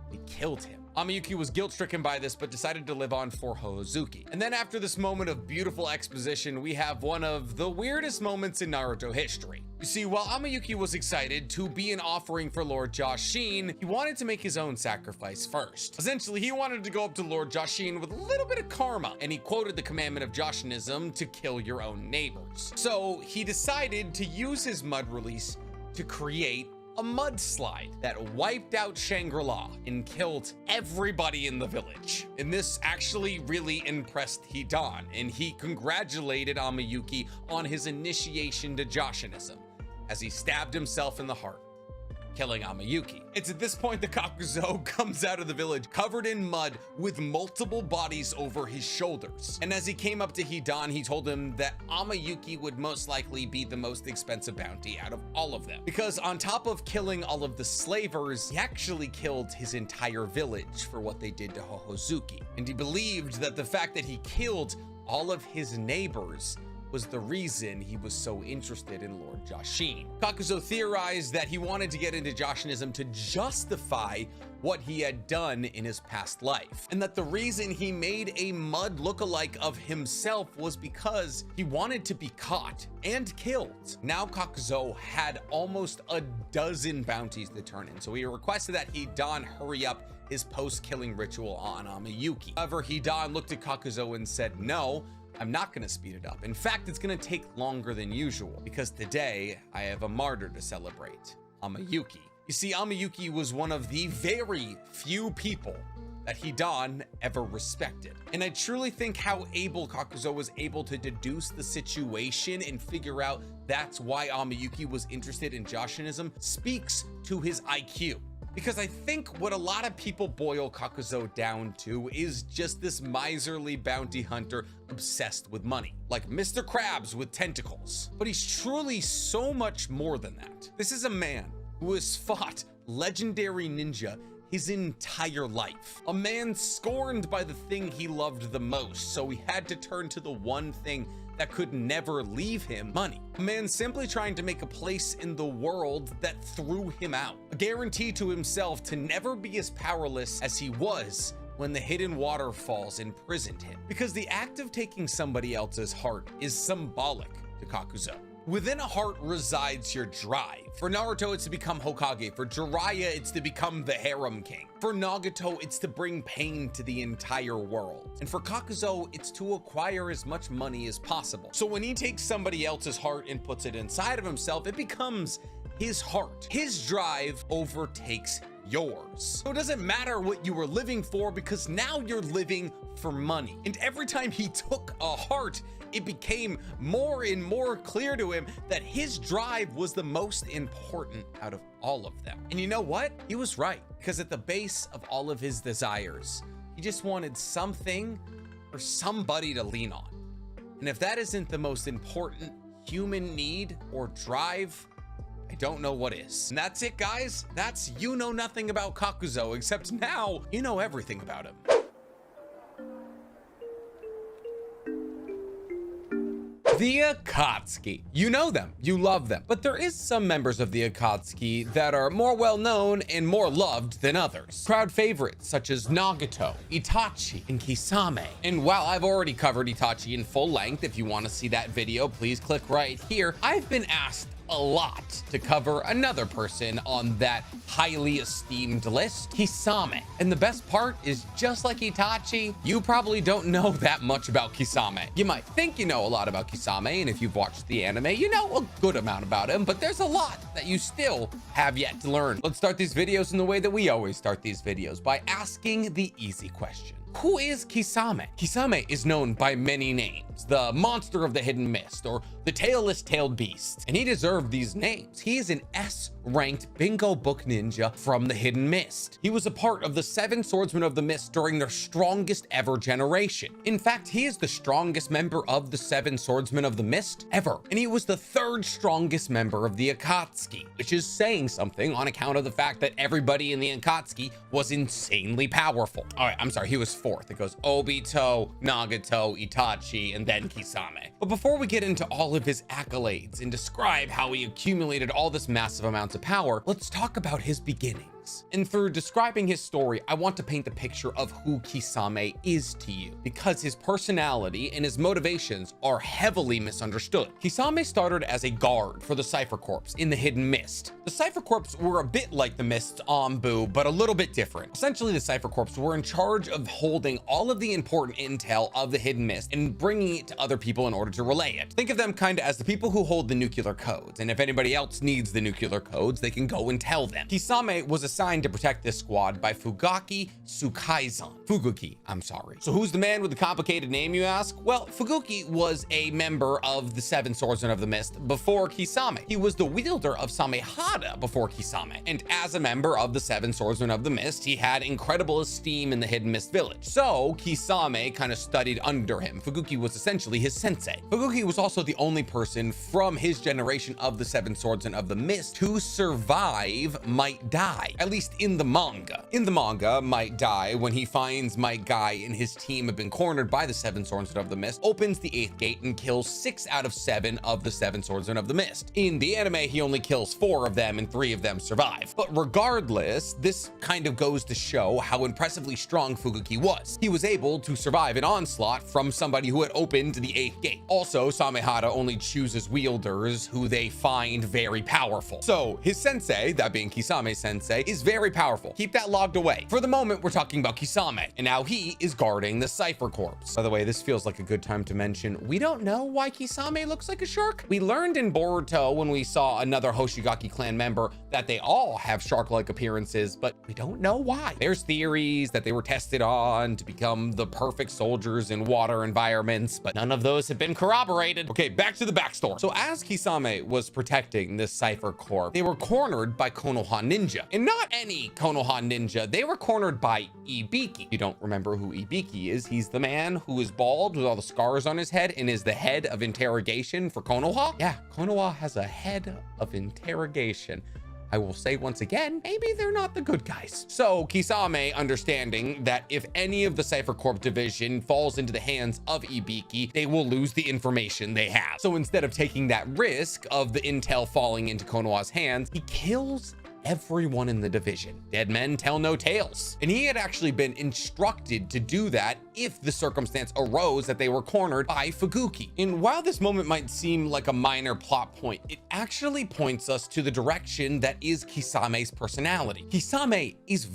they killed him. Amayuki was guilt-stricken by this, but decided to live on for Hohozuki. And then after this moment of beautiful exposition, we have one of the weirdest moments in Naruto history. You see, while Amayuki was excited to be an offering for Lord Jashin, he wanted to make his own sacrifice first. Essentially, he wanted to go up to Lord Jashin with a little bit of karma, and he quoted the commandment of Jashinism to kill your own neighbors. So he decided to use his mud release to create a mudslide that wiped out Shangri-La and killed everybody in the village. And this actually really impressed Hidan, and he congratulated Amayuki on his initiation to Jashinism as he stabbed himself in the heart, killing Amayuki. It's at this point that Kakuzo comes out of the village covered in mud with multiple bodies over his shoulders. And as he came up to Hidan, he told him that Amayuki would most likely be the most expensive bounty out of all of them. Because on top of killing all of the slavers, he actually killed his entire village for what they did to Hohozuki. And he believed that the fact that he killed all of his neighbors was the reason he was so interested in Lord Jashin. Kakuzo theorized that he wanted to get into Jashinism to justify what he had done in his past life, and that the reason he made a mud lookalike of himself was because he wanted to be caught and killed. Now Kakuzo had almost a dozen bounties to turn in, so he requested that Hidan hurry up his post-killing ritual on Amayuki. However, Hidan looked at Kakuzo and said, "No, I'm not gonna speed it up. In fact, it's gonna take longer than usual because today I have a martyr to celebrate, Amayuki." You see, Amayuki was one of the very few people that Hidan ever respected. And I truly think how able Kakuzo was able to deduce the situation and figure out that's why Amayuki was interested in Jashinism speaks to his IQ. Because I think what a lot of people boil Kakuzo down to is just this miserly bounty hunter obsessed with money, like Mr. Krabs with tentacles. But he's truly so much more than that. This is a man who has fought legendary ninja his entire life. A man scorned by the thing he loved the most, so he had to turn to the one thing that could never leave him: money. A man simply trying to make a place in the world that threw him out. A guarantee to himself to never be as powerless as he was when the hidden waterfalls imprisoned him. Because the act of taking somebody else's heart is symbolic to Kakuzo. Within a heart resides your drive. For Naruto, it's to become Hokage. For Jiraiya, it's to become the Harem King. For Nagato, it's to bring pain to the entire world. And for Kakuzo, it's to acquire as much money as possible. So when he takes somebody else's heart and puts it inside of himself, it becomes his heart. His drive overtakes yours. So it doesn't matter what you were living for, because now you're living for money. And every time he took a heart, it became more and more clear to him that his drive was the most important out of all of them. And you know what? He was right, because at the base of all of his desires, he just wanted something or somebody to lean on. And if that isn't the most important human need or drive, I don't know what is. And that's it, guys. That's You Know Nothing About Kakuzo, except now you know everything about him. The Akatsuki. You know them, you love them, but there is some members of the Akatsuki that are more well known and more loved than others. Crowd favorites such as Nagato, Itachi, and Kisame. And while I've already covered Itachi in full length, if you want to see that video, please click right here. I've been asked a lot to cover another person on that highly esteemed list, Kisame. And the best part is, just like Itachi, you probably don't know that much about Kisame. You might think you know a lot about Kisame, and if you've watched the anime, you know a good amount about him, but there's a lot that you still have yet to learn. Let's start these videos in the way that we always start these videos, by asking the easy question. Who is Kisame? Kisame is known by many names, the monster of the hidden mist, or the tailless-tailed beast, and he deserved these names. He is an S-ranked bingo book ninja from the hidden mist. He was a part of the 7 swordsmen of the mist during their strongest ever generation. In fact, he is the strongest member of the 7 swordsmen of the mist ever, and he was the 3rd strongest member of the Akatsuki, which is saying something on account of the fact that everybody in the Akatsuki was insanely powerful. All right, I'm sorry, he was 4th. It goes Obito, Nagato, Itachi, and then Kisame. But before we get into all of his accolades and describe how he accumulated all this massive amounts of power, let's talk about his beginnings. And through describing his story, I want to paint the picture of who Kisame is to you, because his personality and his motivations are heavily misunderstood. Kisame started as a guard for the Cypher Corps in the Hidden Mist. The Cypher Corps were a bit like the Mist's Anbu, but a little bit different. Essentially, the Cypher Corps were in charge of holding all of the important intel of the Hidden Mist and bringing it to other people in order to relay it. Think of them kind of as the people who hold the nuclear codes, and if anybody else needs the nuclear codes, they can go and tell them. Kisame was assigned to protect this squad by Fuguki, I'm sorry. So who's the man with the complicated name, you ask? Well, Fuguki was a member of the 7 Swordsmen of the Mist before Kisame. He was the wielder of Samehada before Kisame, and as a member of the 7 Swordsmen of the Mist, he had incredible esteem in the Hidden Mist village. So Kisame kind of studied under him. Fuguki was essentially his sensei. Fuguki was also the only person from his generation of the 7 Swordsmen of the Mist to survive Might Die, at least in the manga. In the manga, Might Die, when he finds Might Guy and his team have been cornered by the 7 Swordsmen of the Mist, opens the 8th gate and kills 6 out of 7 of the 7 Swordsmen of the Mist. In the anime, he only kills 4 of them and 3 of them survive. But regardless, this kind of goes to show how impressively strong Fuguki was. He was able to survive an onslaught from somebody who had opened the 8th gate. Also, Samehada only chooses wielders who they find very powerful. So his sensei, that being Kisame sensei, is very powerful. Keep that logged away. For the moment, we're talking about Kisame, and now he is guarding the Cypher Corps. By the way, this feels like a good time to mention, we don't know why Kisame looks like a shark. We learned in Boruto when we saw another Hoshigaki clan member that they all have shark-like appearances, but we don't know why. There's theories that they were tested on to become the perfect soldiers in water environments, but none of those have been corroborated. Okay, back to the backstory. So as Kisame was protecting this Cypher Corps, they were cornered by Konoha Ninja, and not any Konoha Ninja. They were cornered by Ibiki. If you don't remember who Ibiki is, he's the man who is bald with all the scars on his head and is the head of interrogation for Konoha. Yeah, Konoha has a head of interrogation. I will say once again, maybe they're not the good guys. So Kisame, understanding that if any of the Cypher Corp division falls into the hands of Ibiki, they will lose the information they have. So instead of taking that risk of the intel falling into Konoha's hands, he kills everyone in the division. Dead men tell no tales. And he had actually been instructed to do that if the circumstance arose that they were cornered by Fuguki. And while this moment might seem like a minor plot point, it actually points us to the direction that is Kisame's personality. Kisame is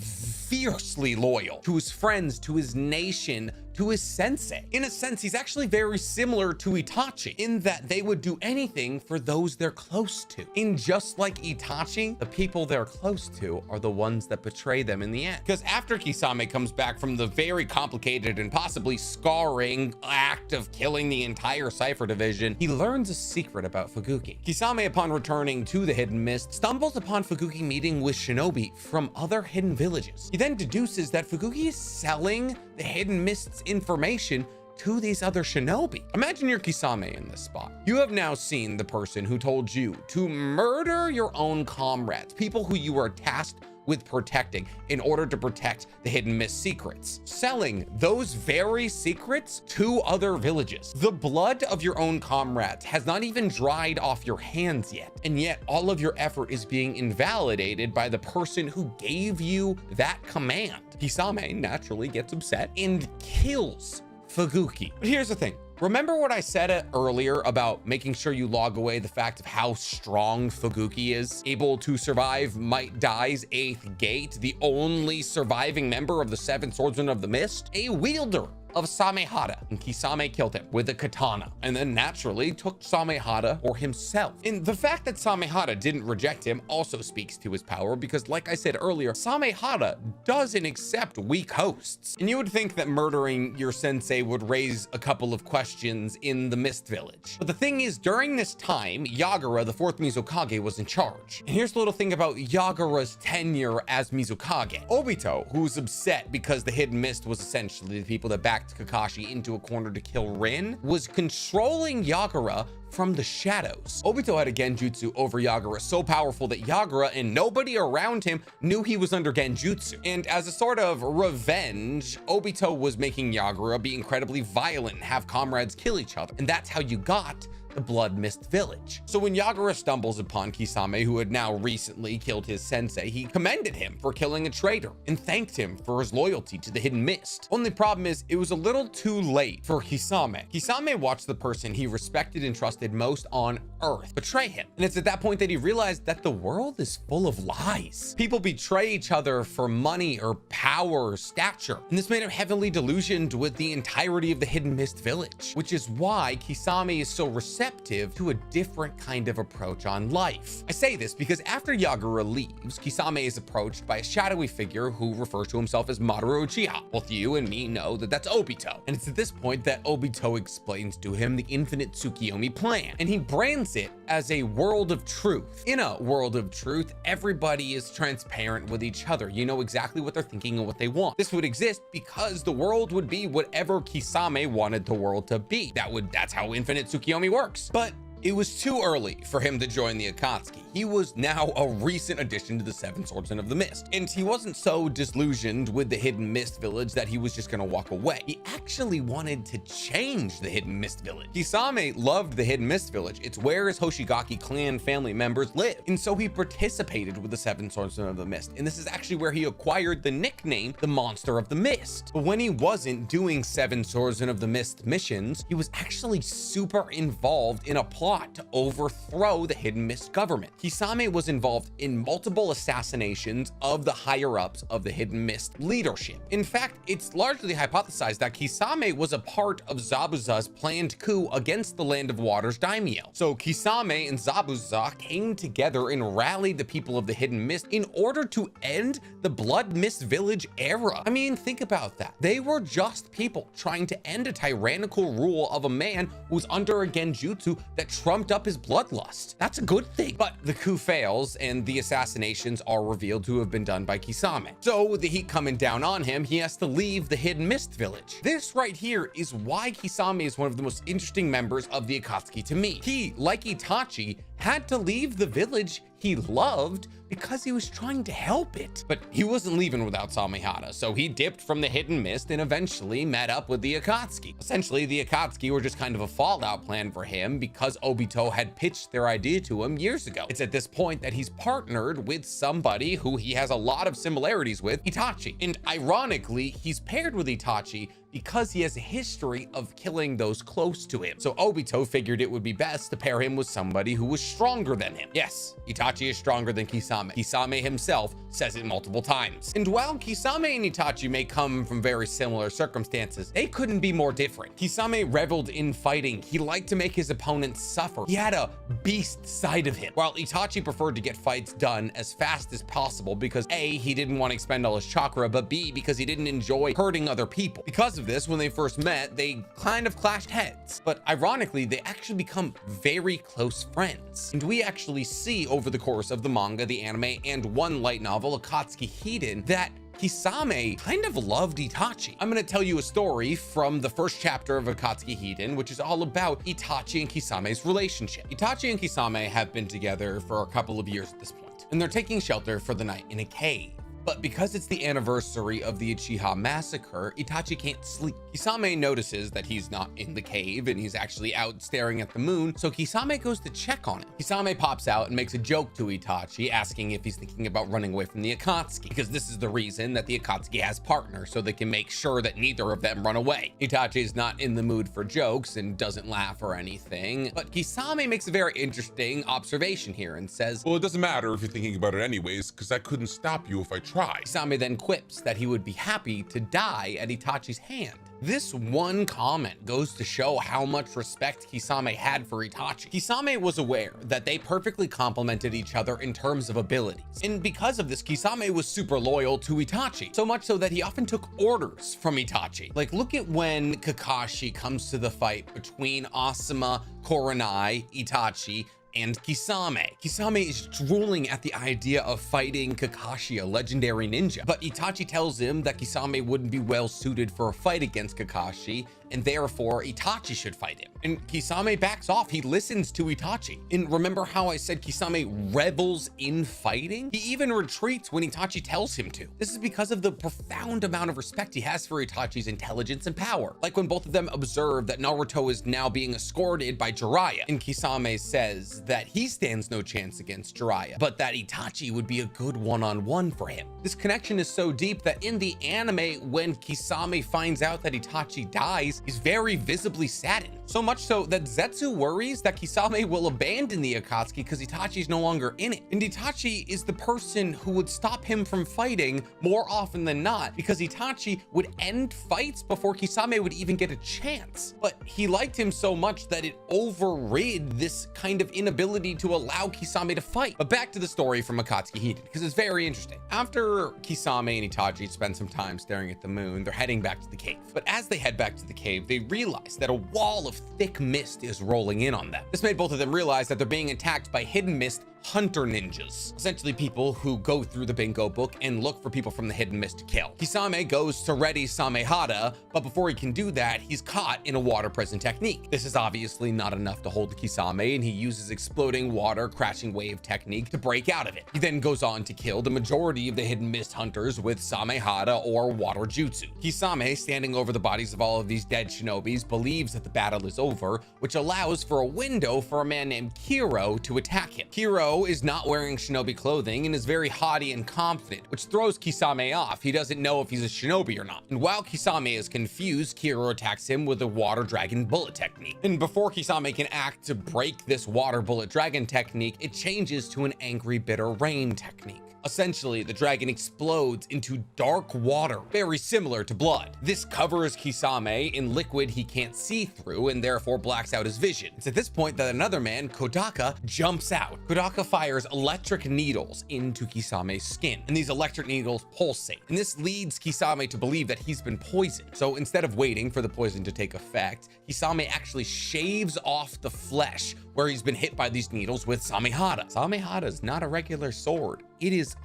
fiercely loyal to his friends, to his nation, to his sensei. In a sense, he's actually very similar to Itachi in that they would do anything for those they're close to. And just like Itachi, the people they're close to are the ones that betray them in the end. Because after Kisame comes back from the very complicated and possibly scarring act of killing the entire Cypher division, he learns a secret about Fuguki. Kisame, upon returning to the Hidden Mist, stumbles upon Fuguki meeting with Shinobi from other hidden villages. He then deduces that Fuguki is selling the Hidden Mist's information to these other shinobi. Imagine you're Kisame in this spot. You have now seen the person who told you to murder your own comrades, people who you were tasked with protecting in order to protect the hidden mist secrets, selling those very secrets to other villages. The blood of your own comrades has not even dried off your hands yet, and yet all of your effort is being invalidated by the person who gave you that command. Kisame naturally gets upset and kills Fuguki. But here's the thing. Remember what I said earlier about making sure you log away the fact of how strong Fuguki is, able to survive Might Dai's 8th gate, the only surviving member of the 7 Swordsmen of the Mist, a wielder of Samehada, and Kisame killed him with a katana, and then naturally took Samehada for himself. And the fact that Samehada didn't reject him also speaks to his power, because like I said earlier, Samehada doesn't accept weak hosts. And you would think that murdering your sensei would raise a couple of questions in the Mist Village. But the thing is, during this time, Yagura, the 4th Mizukage, was in charge. And here's the little thing about Yagura's tenure as Mizukage. Obito, who's upset because the Hidden Mist was essentially the people that backed Kakashi into a corner to kill Rin, was controlling Yagura from the shadows. Obito had a genjutsu over Yagura so powerful that Yagura and nobody around him knew he was under genjutsu. And as a sort of revenge, Obito was making Yagura be incredibly violent and have comrades kill each other. And that's how you got the Blood Mist Village. So when Yagura stumbles upon Kisame, who had now recently killed his sensei, he commended him for killing a traitor and thanked him for his loyalty to the Hidden Mist. Only problem is, it was a little too late for Kisame. Kisame watched the person he respected and trusted most on Earth betray him. And it's at that point that he realized that the world is full of lies. People betray each other for money or power or stature. And this made him heavily delusioned with the entirety of the Hidden Mist Village, which is why Kisame is so receptive to a different kind of approach on life. I say this because after Yagura leaves, Kisame is approached by a shadowy figure who refers to himself as Mamoru Uchiha. Both you and me know that that's Obito. And it's at this point that Obito explains to him the infinite Tsukiyomi plan, and he brands it as a world of truth. In a world of truth, everybody is transparent with each other. You know exactly what they're thinking and what they want. This would exist because the world would be whatever Kisame wanted the world to be. That's how infinite Tsukiyomi works. But it was too early for him to join the Akatsuki. He was now a recent addition to the 7 Swordsmen of the Mist, and he wasn't so disillusioned with the Hidden Mist Village that he was just gonna walk away. He actually wanted to change the Hidden Mist Village. Kisame loved the Hidden Mist Village. It's where his Hoshigaki clan family members live, and so he participated with the 7 Swordsmen of the Mist, and this is actually where he acquired the nickname the Monster of the Mist. But when he wasn't doing 7 Swordsmen of the Mist missions, he was actually super involved in a plot to overthrow the Hidden Mist government. Kisame was involved in multiple assassinations of the higher-ups of the Hidden Mist leadership. In fact, it's largely hypothesized that Kisame was a part of Zabuza's planned coup against the Land of Water's daimyo. So Kisame and Zabuza came together and rallied the people of the Hidden Mist in order to end the Blood Mist Village era. I mean, think about that. They were just people trying to end a tyrannical rule of a man who's under a genjutsu that trumped up his bloodlust. That's a good thing. But the coup fails and the assassinations are revealed to have been done by Kisame. So with the heat coming down on him, he has to leave the Hidden Mist Village. This right here is why Kisame is one of the most interesting members of the Akatsuki to me. He, like Itachi, had to leave the village he loved because he was trying to help it. But he wasn't leaving without Samehada, so he dipped from the Hidden Mist and eventually met up with the Akatsuki. Essentially, the Akatsuki were just kind of a fallout plan for him because Obito had pitched their idea to him years ago. It's at this point that he's partnered with somebody who he has a lot of similarities with, Itachi. And ironically, he's paired with Itachi because he has a history of killing those close to him. So Obito figured it would be best to pair him with somebody who was stronger than him. Yes, Itachi is stronger than Kisame. Kisame himself says it multiple times. And while Kisame and Itachi may come from very similar circumstances, they couldn't be more different. Kisame reveled in fighting. He liked to make his opponents suffer. He had a beast side of him, while Itachi preferred to get fights done as fast as possible because A, he didn't want to expend all his chakra, but B, because he didn't enjoy hurting other people. Because of this, when they first met, they kind of clashed heads. But ironically, they actually become very close friends. And we actually see over the course of the manga, the anime, and one light novel, Akatsuki Hiden, that Kisame kind of loved Itachi. I'm going to tell you a story from the first chapter of Akatsuki Hiden, which is all about Itachi and Kisame's relationship. Itachi and Kisame have been together for a couple of years at this point, and they're taking shelter for the night in a cave. But because it's the anniversary of the Uchiha massacre, Itachi can't sleep. Kisame notices that he's not in the cave and he's actually out staring at the moon, so Kisame goes to check on him. Kisame pops out and makes a joke to Itachi, asking if he's thinking about running away from the Akatsuki, because this is the reason that the Akatsuki has partners, so they can make sure that neither of them run away. Itachi is not in the mood for jokes and doesn't laugh or anything, but Kisame makes a very interesting observation here and says, Well, it doesn't matter if you're thinking about it anyways, because I couldn't stop you if I tried. Kisame then quips that he would be happy to die at Itachi's hand. This one comment goes to show how much respect Kisame had for Itachi. Kisame was aware that they perfectly complemented each other in terms of abilities. And because of this, Kisame was super loyal to Itachi, so much so that he often took orders from Itachi. Like, look at when Kakashi comes to the fight between Asuma, Kurenai, Itachi, and Kisame. Kisame is drooling at the idea of fighting Kakashi, a legendary ninja, but Itachi tells him that Kisame wouldn't be well suited for a fight against Kakashi, and therefore Itachi should fight him. And Kisame backs off. He listens to Itachi. And remember how I said Kisame revels in fighting? He even retreats when Itachi tells him to. This is because of the profound amount of respect he has for Itachi's intelligence and power. Like when both of them observe that Naruto is now being escorted by Jiraiya, and Kisame says that he stands no chance against Jiraiya, but that Itachi would be a good one-on-one for him. This connection is so deep that in the anime, when Kisame finds out that Itachi dies, is very visibly saddened. So much so that Zetsu worries that Kisame will abandon the Akatsuki because Itachi's no longer in it. And Itachi is the person who would stop him from fighting more often than not, because Itachi would end fights before Kisame would even get a chance. But he liked him so much that it overrid this kind of inability to allow Kisame to fight. But back to the story from Akatsuki Heated, because it's very interesting. After Kisame and Itachi spend some time staring at the moon, they're heading back to the cave. But as they head back to the cave, they realize that a wall of thick mist is rolling in on them. This made both of them realize that they're being attacked by hidden mist hunter ninjas, essentially people who go through the bingo book and look for people from the hidden mist to kill. Kisame goes to ready Samehada, but before he can do that, he's caught in a water prison technique. This is obviously not enough to hold Kisame, and he uses exploding water crashing wave technique to break out of it. He then goes on to kill the majority of the hidden mist hunters with Samehada or water jutsu. Kisame, standing over the bodies of all of these dead shinobis, believes that the battle is over, which allows for a window for a man named Kiro to attack him. Kiro is not wearing shinobi clothing and is very haughty and confident, which throws Kisame off. He doesn't know if he's a shinobi or not. And while Kisame is confused, Kiro attacks him with a water dragon bullet technique. And before Kisame can act to break this water bullet dragon technique, it changes to an angry bitter rain technique. Essentially, the dragon explodes into dark water, very similar to blood. This covers Kisame in liquid he can't see through and therefore blacks out his vision. It's at this point that another man, Kodaka, jumps out. Kodaka fires electric needles into Kisame's skin, and these electric needles pulsate. And this leads Kisame to believe that he's been poisoned. So instead of waiting for the poison to take effect, Kisame actually shaves off the flesh where he's been hit by these needles with Samehada. Samehada is not a regular sword. It is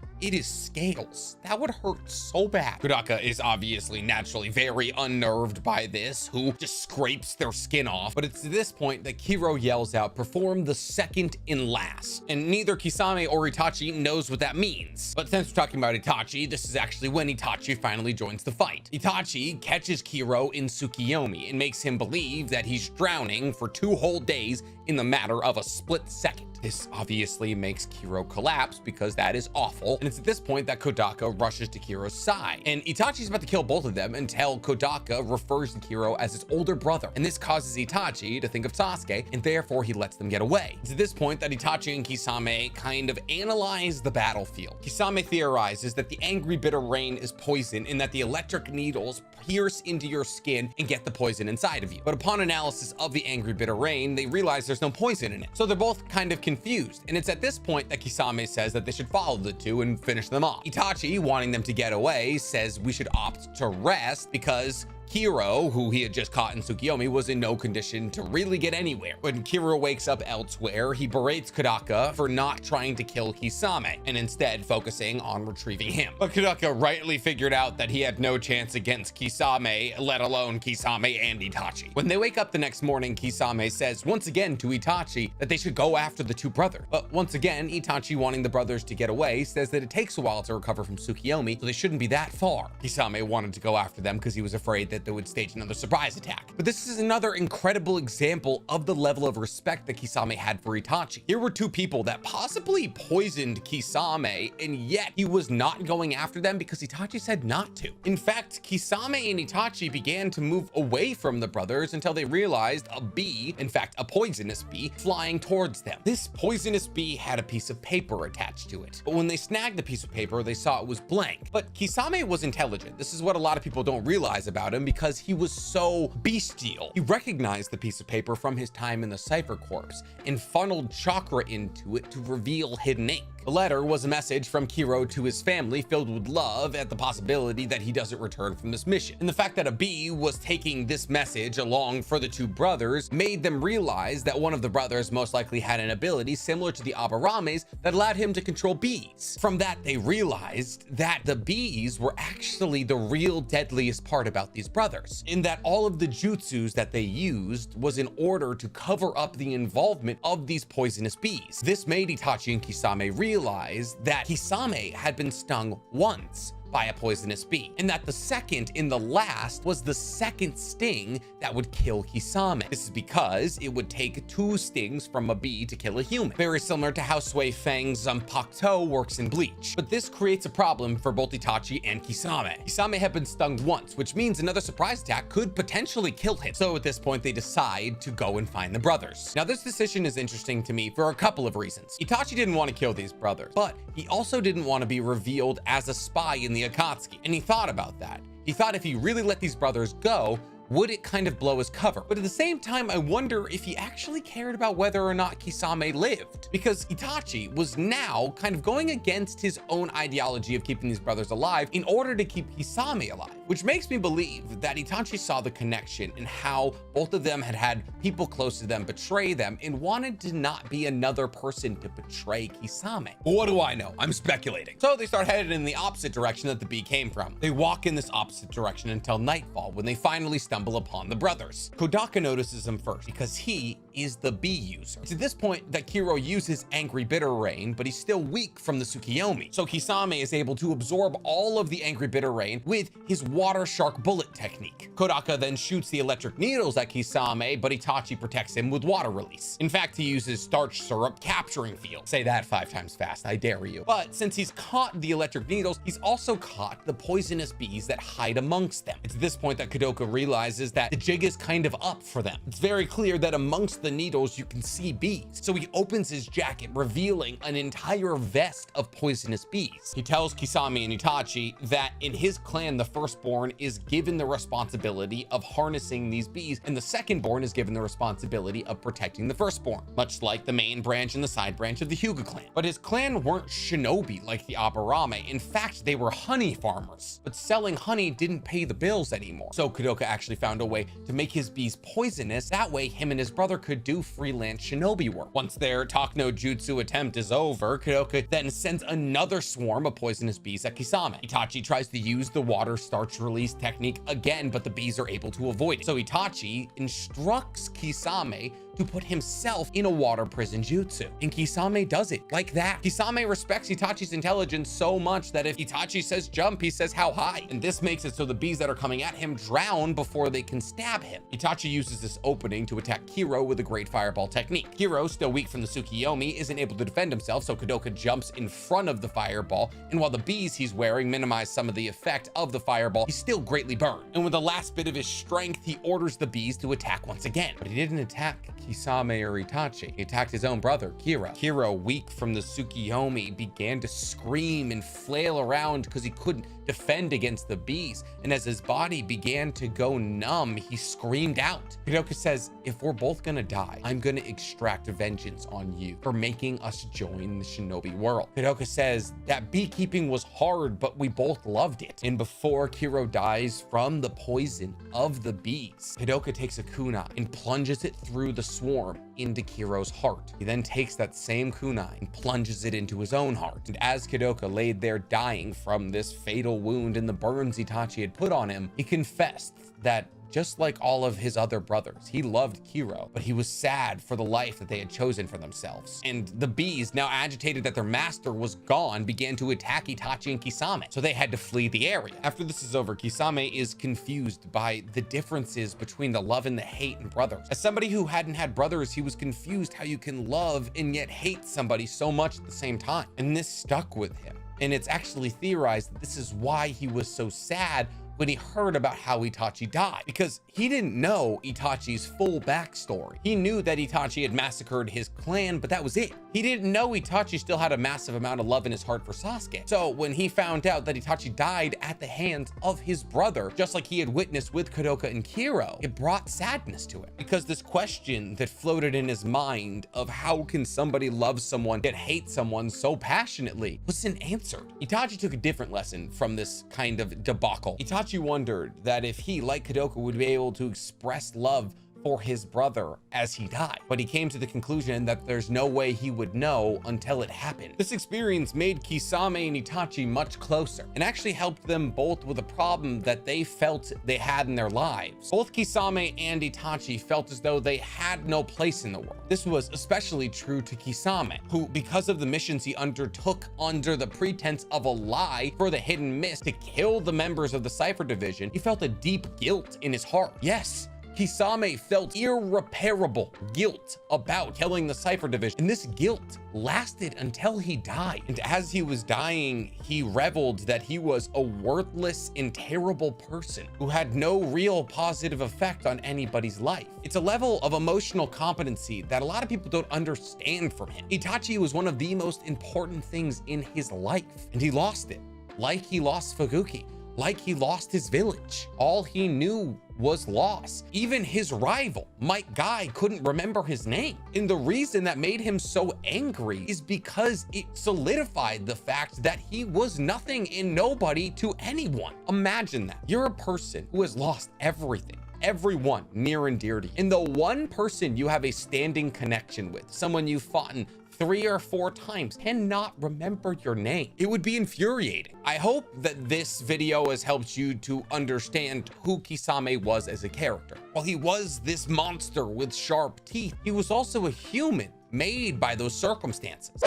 scales. That would hurt so bad. Kodaka is obviously naturally very unnerved by this, who just scrapes their skin off. But it's at this point that Kiro yells out, "Perform the second in last." And neither Kisame or Itachi knows what that means. But since we're talking about Itachi, this is actually when Itachi finally joins the fight. Itachi catches Kiro in Tsukiyomi and makes him believe that he's drowning for 2 whole days in the matter of a split second. This obviously makes Kiro collapse because that is awful. And it's at this point that Kodaka rushes to Kiro's side. And Itachi's about to kill both of them until Kodaka refers to Kiro as his older brother. And this causes Itachi to think of Sasuke, and therefore he lets them get away. It's at this point that Itachi and Kisame kind of analyze the battlefield. Kisame theorizes that the angry bitter rain is poison and that the electric needles pierce into your skin and get the poison inside of you. But upon analysis of the angry bitter rain, they realize there's no poison in it. So they're both kind of confused. And it's at this point that Kisame says that they should follow the two and finish them off. Itachi, wanting them to get away, says we should opt to rest because Kiro, who he had just caught in Tsukiyomi, was in no condition to really get anywhere. When Kiro wakes up elsewhere, he berates Kodaka for not trying to kill Kisame and instead focusing on retrieving him. But Kodaka rightly figured out that he had no chance against Kisame, let alone Kisame and Itachi. When they wake up the next morning, Kisame says once again to Itachi that they should go after the two brothers. But once again, Itachi, wanting the brothers to get away, says that it takes a while to recover from Tsukiyomi, so they shouldn't be that far. Kisame wanted to go after them because he was afraid that they would stage another surprise attack. But this is another incredible example of the level of respect that Kisame had for Itachi. Here were two people that possibly poisoned Kisame, and yet he was not going after them because Itachi said not to. In fact, Kisame and Itachi began to move away from the brothers until they realized a bee, in fact a poisonous bee, flying towards them. This poisonous bee had a piece of paper attached to it, but when they snagged the piece of paper, they saw it was blank. But Kisame was intelligent. This is what a lot of people don't realize about him because he was so bestial. He recognized the piece of paper from his time in the Cypher Corps and funneled chakra into it to reveal hidden ink. The letter was a message from Kiro to his family filled with love at the possibility that he doesn't return from this mission. And the fact that a bee was taking this message along for the two brothers made them realize that one of the brothers most likely had an ability similar to the Abarame's that allowed him to control bees. From that, they realized that the bees were actually the real deadliest part about these brothers, in that all of the jutsus that they used was in order to cover up the involvement of these poisonous bees. This made Itachi and Kisame realize that Kisame had been stung once by a poisonous bee, and that the second in the last was the second sting that would kill Kisame. This is because it would take 2 stings from a bee to kill a human, very similar to how Sui Fang's Zanpakuto works in Bleach. But this creates a problem for both Itachi and Kisame. Kisame had been stung once, which means another surprise attack could potentially kill him. So at this point, they decide to go and find the brothers. Now, this decision is interesting to me for a couple of reasons. Itachi didn't want to kill these brothers, but he also didn't want to be revealed as a spy in the Akatsuki, and he thought about that. He thought if he really let these brothers go, would it kind of blow his cover? But at the same time, I wonder if he actually cared about whether or not Kisame lived, because Itachi was now kind of going against his own ideology of keeping these brothers alive in order to keep Kisame alive, which makes me believe that Itachi saw the connection and how both of them had had people close to them betray them and wanted to not be another person to betray Kisame. But what do I know? I'm speculating. So they start headed in the opposite direction that the bee came from. They walk in this opposite direction until nightfall, when they finally stumble upon the brothers. Kodaka notices him first because he is the bee user. It's at this point that Kiro uses Angry Bitter Rain, but he's still weak from the Tsukiyomi. So Kisame is able to absorb all of the Angry Bitter Rain with his Water Shark Bullet technique. Kodaka then shoots the electric needles at Kisame, but Itachi protects him with water release. In fact, he uses Starch Syrup Capturing Field. Say that 5 times fast, I dare you. But since he's caught the electric needles, he's also caught the poisonous bees that hide amongst them. It's at this point that Kodaka realizes that the jig is kind of up for them. It's very clear that amongst the needles you can see bees. So he opens his jacket, revealing an entire vest of poisonous bees. He tells Kisame and Itachi that in his clan, the firstborn is given the responsibility of harnessing these bees, and the secondborn is given the responsibility of protecting the firstborn, much like the main branch and the side branch of the Hyuga clan. But his clan weren't shinobi like the Aburame. In fact, they were honey farmers. But selling honey didn't pay the bills anymore. So Kodaka actually found a way to make his bees poisonous. That way, him and his brother could do freelance shinobi work. Once their Talk no Jutsu attempt is over, Kodaka then sends another swarm of poisonous bees at Kisame. Itachi tries to use the water starch release technique again, but the bees are able to avoid it. So Itachi instructs Kisame to put himself in a water prison jutsu, and Kisame does it like that. Kisame respects Itachi's intelligence so much that if Itachi says jump, he says how high, and this makes it so the bees that are coming at him drown before they can stab him. Itachi uses this opening to attack Kiro with a great fireball technique. Kiro, still weak from the Tsukiyomi, isn't able to defend himself, so Kodaka jumps in front of the fireball, and while the bees he's wearing minimize some of the effect of the fireball, he's still greatly burned. And with the last bit of his strength, he orders the bees to attack once again, but he didn't attack Kisame or Itachi. He attacked his own brother, Kiro. Kiro, weak from the Tsukiyomi, began to scream and flail around because he couldn't defend against the bees, and as his body began to go numb, he screamed out. Kadoka says, if we're both gonna die, I'm gonna extract vengeance on you for making us join the shinobi world. Kadoka says that beekeeping was hard, but we both loved it. And before Kiro dies from the poison of the bees, Kadoka takes a kunai and plunges it through the swarm into Kiro's heart. He then takes that same kunai and plunges it into his own heart. And as Kadoka laid there dying from this fatal wound and the burns Itachi had put on him, he confessed that just like all of his other brothers, he loved Kiro, but he was sad for the life that they had chosen for themselves. And the bees, now agitated that their master was gone, began to attack Itachi and Kisame, so they had to flee the area. After this is over, Kisame is confused by the differences between the love and the hate in brothers. As somebody who hadn't had brothers, he was confused how you can love and yet hate somebody so much at the same time. And this stuck with him. And it's actually theorized that this is why he was so sad when he heard about how Itachi died, because he didn't know Itachi's full backstory. He knew that Itachi had massacred his clan, but that was it. He didn't know Itachi still had a massive amount of love in his heart for Sasuke. So when he found out that Itachi died at the hands of his brother, just like he had witnessed with Kadoka and Kiro, it brought sadness to him, because this question that floated in his mind of how can somebody love someone yet hate someone so passionately wasn't answered. Itachi took a different lesson from this kind of debacle. Itachi wondered that if he, like Kadoka, would be able to express love for his brother as he died, but he came to the conclusion that there's no way he would know until it happened. This experience made Kisame and Itachi much closer and actually helped them both with a problem that they felt they had in their lives. Both Kisame and Itachi felt as though they had no place in the world. This was especially true to Kisame, who, because of the missions he undertook under the pretense of a lie for the Hidden Mist to kill the members of the Cypher Division, he felt a deep guilt in his heart. Yes, Kisame felt irreparable guilt about killing the Cypher Division, and this guilt lasted until he died. And as he was dying, he reveled that he was a worthless and terrible person who had no real positive effect on anybody's life. It's a level of emotional competency that a lot of people don't understand from him. Itachi was one of the most important things in his life, and he lost it, like he lost Fuguki, like he lost his village. All he knew was loss. Even his rival, Mike Guy, couldn't remember his name. And the reason that made him so angry is because it solidified the fact that he was nothing and nobody to anyone. Imagine that. You're a person who has lost everything, everyone near and dear to you. And the one person you have a standing connection with, someone you've fought 3 or 4 times, cannot remember your name. It would be infuriating. I hope that this video has helped you to understand who Kisame was as a character. While he was this monster with sharp teeth, he was also a human made by those circumstances.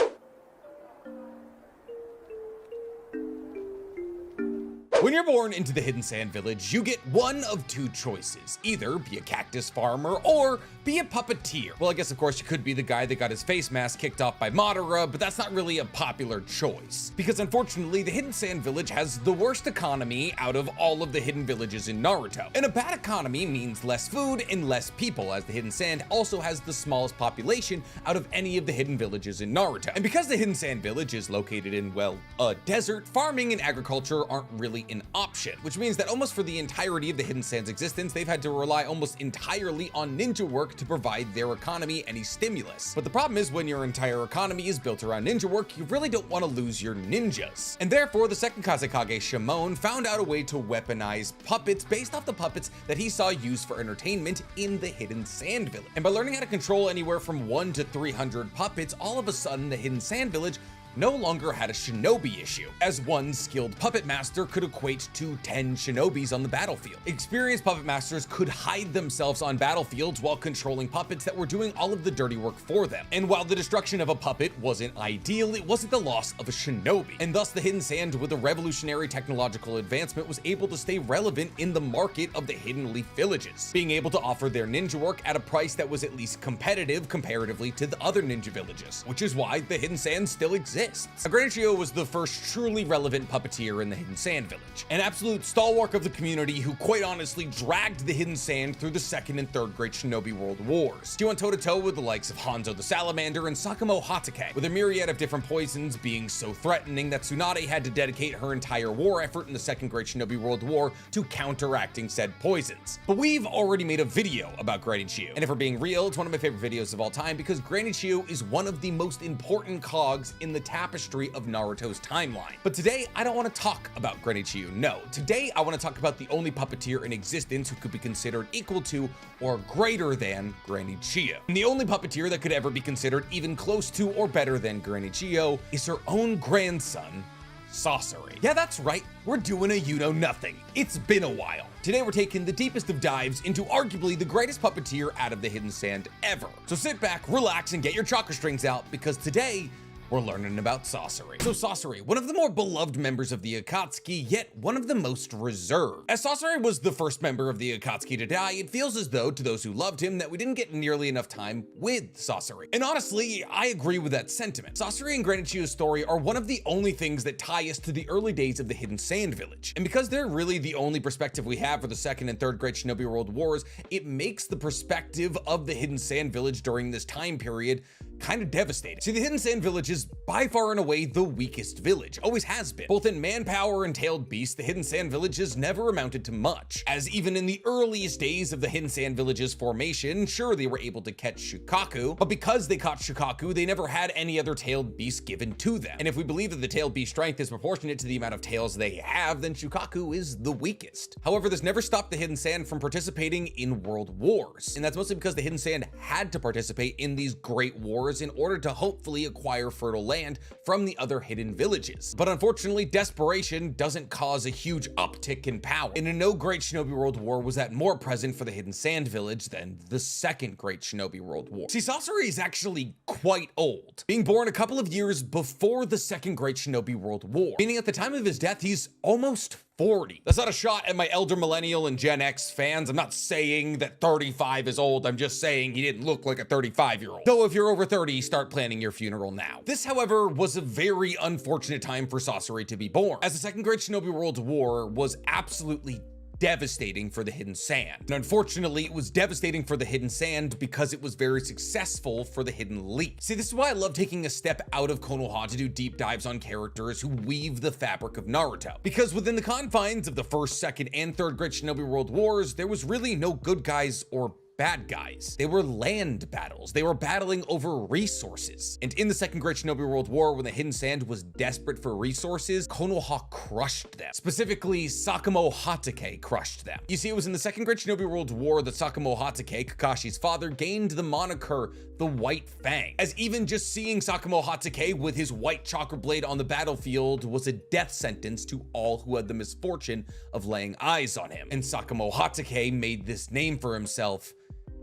When you're born into the Hidden Sand Village, you get one of 2 choices. Either be a cactus farmer or be a puppeteer. Well, I guess of course you could be the guy that got his face mask kicked off by Madara, but that's not really a popular choice. Because unfortunately, the Hidden Sand Village has the worst economy out of all of the hidden villages in Naruto. And a bad economy means less food and less people, as the Hidden Sand also has the smallest population out of any of the hidden villages in Naruto. And because the Hidden Sand Village is located in, well, a desert, farming and agriculture aren't really an option, which means that almost for the entirety of the Hidden Sand's existence, they've had to rely almost entirely on ninja work to provide their economy any stimulus. But the problem is, when your entire economy is built around ninja work, you really don't want to lose your ninjas. And therefore, the second Kazekage, Shimon, found out a way to weaponize puppets based off the puppets that he saw used for entertainment in the Hidden Sand Village. And by learning how to control anywhere from 1 to 300 puppets, all of a sudden the Hidden Sand Village no longer had a shinobi issue, as one skilled puppet master could equate to 10 shinobis on the battlefield. Experienced puppet masters could hide themselves on battlefields while controlling puppets that were doing all of the dirty work for them. And while the destruction of a puppet wasn't ideal, it wasn't the loss of a shinobi. And thus the Hidden Sand, with a revolutionary technological advancement, was able to stay relevant in the market of the Hidden Leaf villages, being able to offer their ninja work at a price that was at least competitive comparatively to the other ninja villages, which is why the Hidden Sand still exists. exists. Now, Granny Chiyo was the first truly relevant puppeteer in the Hidden Sand Village, an absolute stalwart of the community who quite honestly dragged the Hidden Sand through the second and third Great Shinobi World Wars. She went toe-to-toe with the likes of Hanzo the Salamander and Sakamo Hatake, with a myriad of different poisons being so threatening that Tsunade had to dedicate her entire war effort in the second Great Shinobi World War to counteracting said poisons. But we've already made a video about Granny Chiyo, and if we're being real, it's one of my favorite videos of all time because Granny Chiyo is one of the most important cogs in the tapestry of Naruto's timeline. But today, I don't want to talk about Granny Chiyo, no. Today, I want to talk about the only puppeteer in existence who could be considered equal to or greater than Granny Chiyo. And the only puppeteer that could ever be considered even close to or better than Granny Chiyo is her own grandson, Sasori. Yeah, that's right, we're doing a you-know-nothing. It's been a while. Today we're taking the deepest of dives into arguably the greatest puppeteer out of the Hidden Sand ever. So sit back, relax, and get your chakra strings out because today, we're learning about Sasori. So Sasori, one of the more beloved members of the Akatsuki, yet one of the most reserved. As Sasori was the first member of the Akatsuki to die, it feels as though, to those who loved him, that we didn't get nearly enough time with Sasori. And honestly, I agree with that sentiment. Sasori and Granny Chiyo's story are one of the only things that tie us to the early days of the Hidden Sand Village. And because they're really the only perspective we have for the second and third Great Shinobi World Wars, it makes the perspective of the Hidden Sand Village during this time period kind of devastating. See, the Hidden Sand Village is by far and away the weakest village, always has been. Both in manpower and tailed beasts, the Hidden Sand Village has never amounted to much, as even in the earliest days of the Hidden Sand Village's formation, sure, they were able to catch Shukaku, but because they caught Shukaku, they never had any other tailed beast given to them. And if we believe that the tailed beast strength is proportionate to the amount of tails they have, then Shukaku is the weakest. However, this never stopped the Hidden Sand from participating in world wars, and that's mostly because the Hidden Sand had to participate in these great wars in order to hopefully acquire fertile land from the other hidden villages. But unfortunately, desperation doesn't cause a huge uptick in power. And in no Great Shinobi World War was that more present for the Hidden Sand Village than the second Great Shinobi World War. See, Sasori is actually quite old, being born a couple of years before the second Great Shinobi World War, meaning at the time of his death, he's almost 40. That's not a shot at my elder millennial and Gen X fans. I'm not saying that 35 is old. I'm just saying he didn't look like a 35-year-old. Though if you're over 30, start planning your funeral now. This, however, was a very unfortunate time for Sasori to be born, as the Second Great Shinobi World War was absolutely devastating for the Hidden Sand. And unfortunately, it was devastating for the Hidden Sand because it was very successful for the Hidden Leaf. See, this is why I love taking a step out of Konoha to do deep dives on characters who weave the fabric of Naruto. Because within the confines of the first, second, and third Great Shinobi World Wars, there was really no good guys or bad guys. They were land battles. They were battling over resources. And in the second Great Shinobi World War, when the Hidden Sand was desperate for resources, Konoha crushed them. Specifically, Sakamo Hatake crushed them. You see, it was in the second Great Shinobi World War that Sakamo Hatake, Kakashi's father, gained the moniker the White Fang, as even just seeing Sakamo Hatake with his white chakra blade on the battlefield was a death sentence to all who had the misfortune of laying eyes on him. And Sakamo Hatake made this name for himself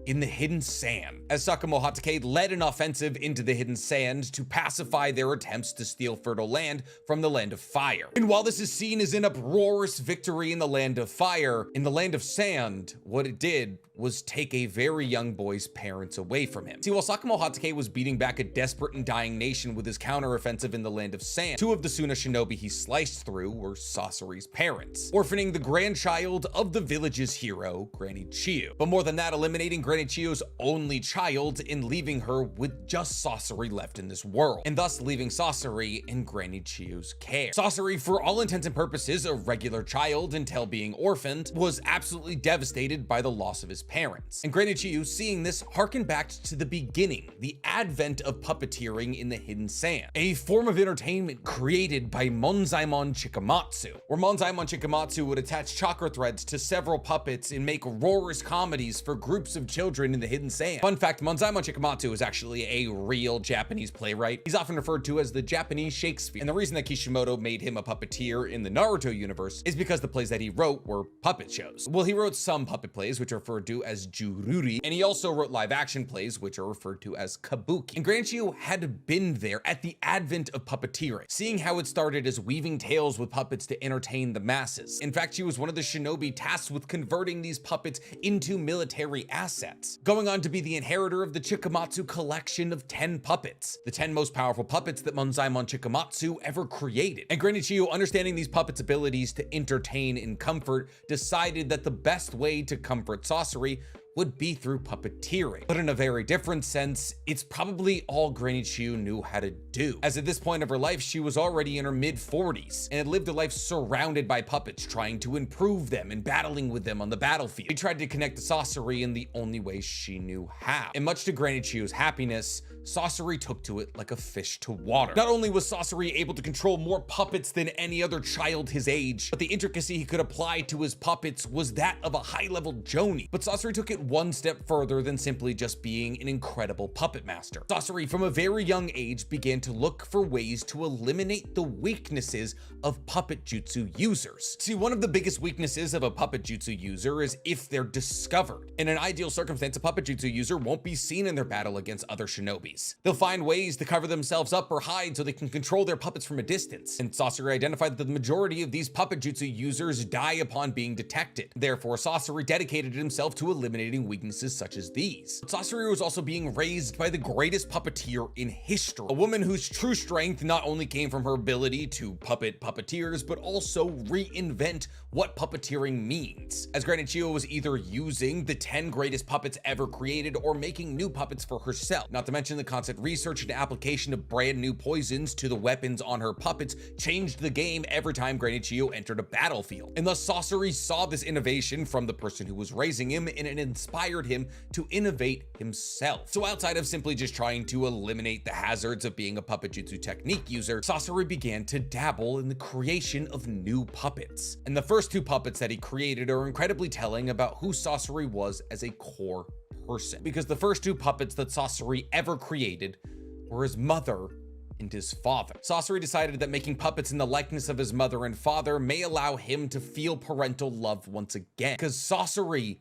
in the Hidden Sand, as Sakamo Hatake led an offensive into the Hidden Sand to pacify their attempts to steal fertile land from the Land of Fire. And while this is seen as an uproarious victory in the Land of Fire, in the Land of Sand, what it did was take a very young boy's parents away from him. See, while Sakamo Hatake was beating back a desperate and dying nation with his counteroffensive in the Land of Sand, two of the Suna shinobi he sliced through were Sasori's parents, orphaning the grandchild of the village's hero, Granny Chiyo. But more than that, eliminating Granny Chiyo's only child and leaving her with just Sasori left in this world, and thus leaving Sasori in Granny Chiyo's care. Sasori, for all intents and purposes, a regular child until being orphaned, was absolutely devastated by the loss of his parents. And Granny Chiyo, seeing this, harkened back to the beginning, the advent of puppeteering in the Hidden Sand, a form of entertainment created by Monzaemon Chikamatsu, where Monzaemon Chikamatsu would attach chakra threads to several puppets and make roarous comedies for groups of children in the Hidden Sand. Fun fact, Monzaemon Chikamatsu is actually a real Japanese playwright. He's often referred to as the Japanese Shakespeare. And the reason that Kishimoto made him a puppeteer in the Naruto universe is because the plays that he wrote were puppet shows. Well, he wrote some puppet plays, which are referred to to as jururi, and he also wrote live action plays, which are referred to as kabuki. And Granny Chiyo had been there at the advent of puppeteering, seeing how it started as weaving tales with puppets to entertain the masses. In fact, she was one of the shinobi tasked with converting these puppets into military assets, going on to be the inheritor of the Chikamatsu collection of 10 puppets, the 10 most powerful puppets that Monzaemon Chikamatsu ever created. And Granny Chiyo, understanding these puppets' abilities to entertain and comfort, decided that the best way to comfort Sasori would be through puppeteering. But in a very different sense, it's probably all Granny Chiyo knew how to do, as at this point of her life, she was already in her mid-40s and had lived a life surrounded by puppets, trying to improve them and battling with them on the battlefield. She tried to connect to Sasori in the only way she knew how. And much to Granny Chiyo's happiness, Sasori took to it like a fish to water. Not only was Sasori able to control more puppets than any other child his age, but the intricacy he could apply to his puppets was that of a high-level Jonin. But Sasori took it one step further than simply just being an incredible puppet master. Sasori, from a very young age, began to look for ways to eliminate the weaknesses of puppet jutsu users. See, one of the biggest weaknesses of a puppet jutsu user is if they're discovered. In an ideal circumstance, a puppet jutsu user won't be seen in their battle against other shinobis. They'll find ways to cover themselves up or hide so they can control their puppets from a distance. And Sasori identified that the majority of these puppet jutsu users die upon being detected. Therefore, Sasori dedicated himself to eliminating weaknesses such as these. But Sasori was also being raised by the greatest puppeteer in history, a woman whose true strength not only came from her ability to puppet puppeteers, but also reinvent what puppeteering means, as Granny Chiyo was either using the 10 greatest puppets ever created or making new puppets for herself. Not to mention the constant research and application of brand new poisons to the weapons on her puppets changed the game every time Granny Chiyo entered a battlefield. And thus Sasori saw this innovation from the person who was raising him, and it inspired him to innovate himself. So outside of simply just trying to eliminate the hazards of being a puppet jutsu technique user, Sasori began to dabble in the creation of new puppets. And the first two puppets that he created are incredibly telling about who Sasori was as a core person, because the first two puppets that Sasori ever created were his mother and his father. Sasori decided that making puppets in the likeness of his mother and father may allow him to feel parental love once again, because Sasori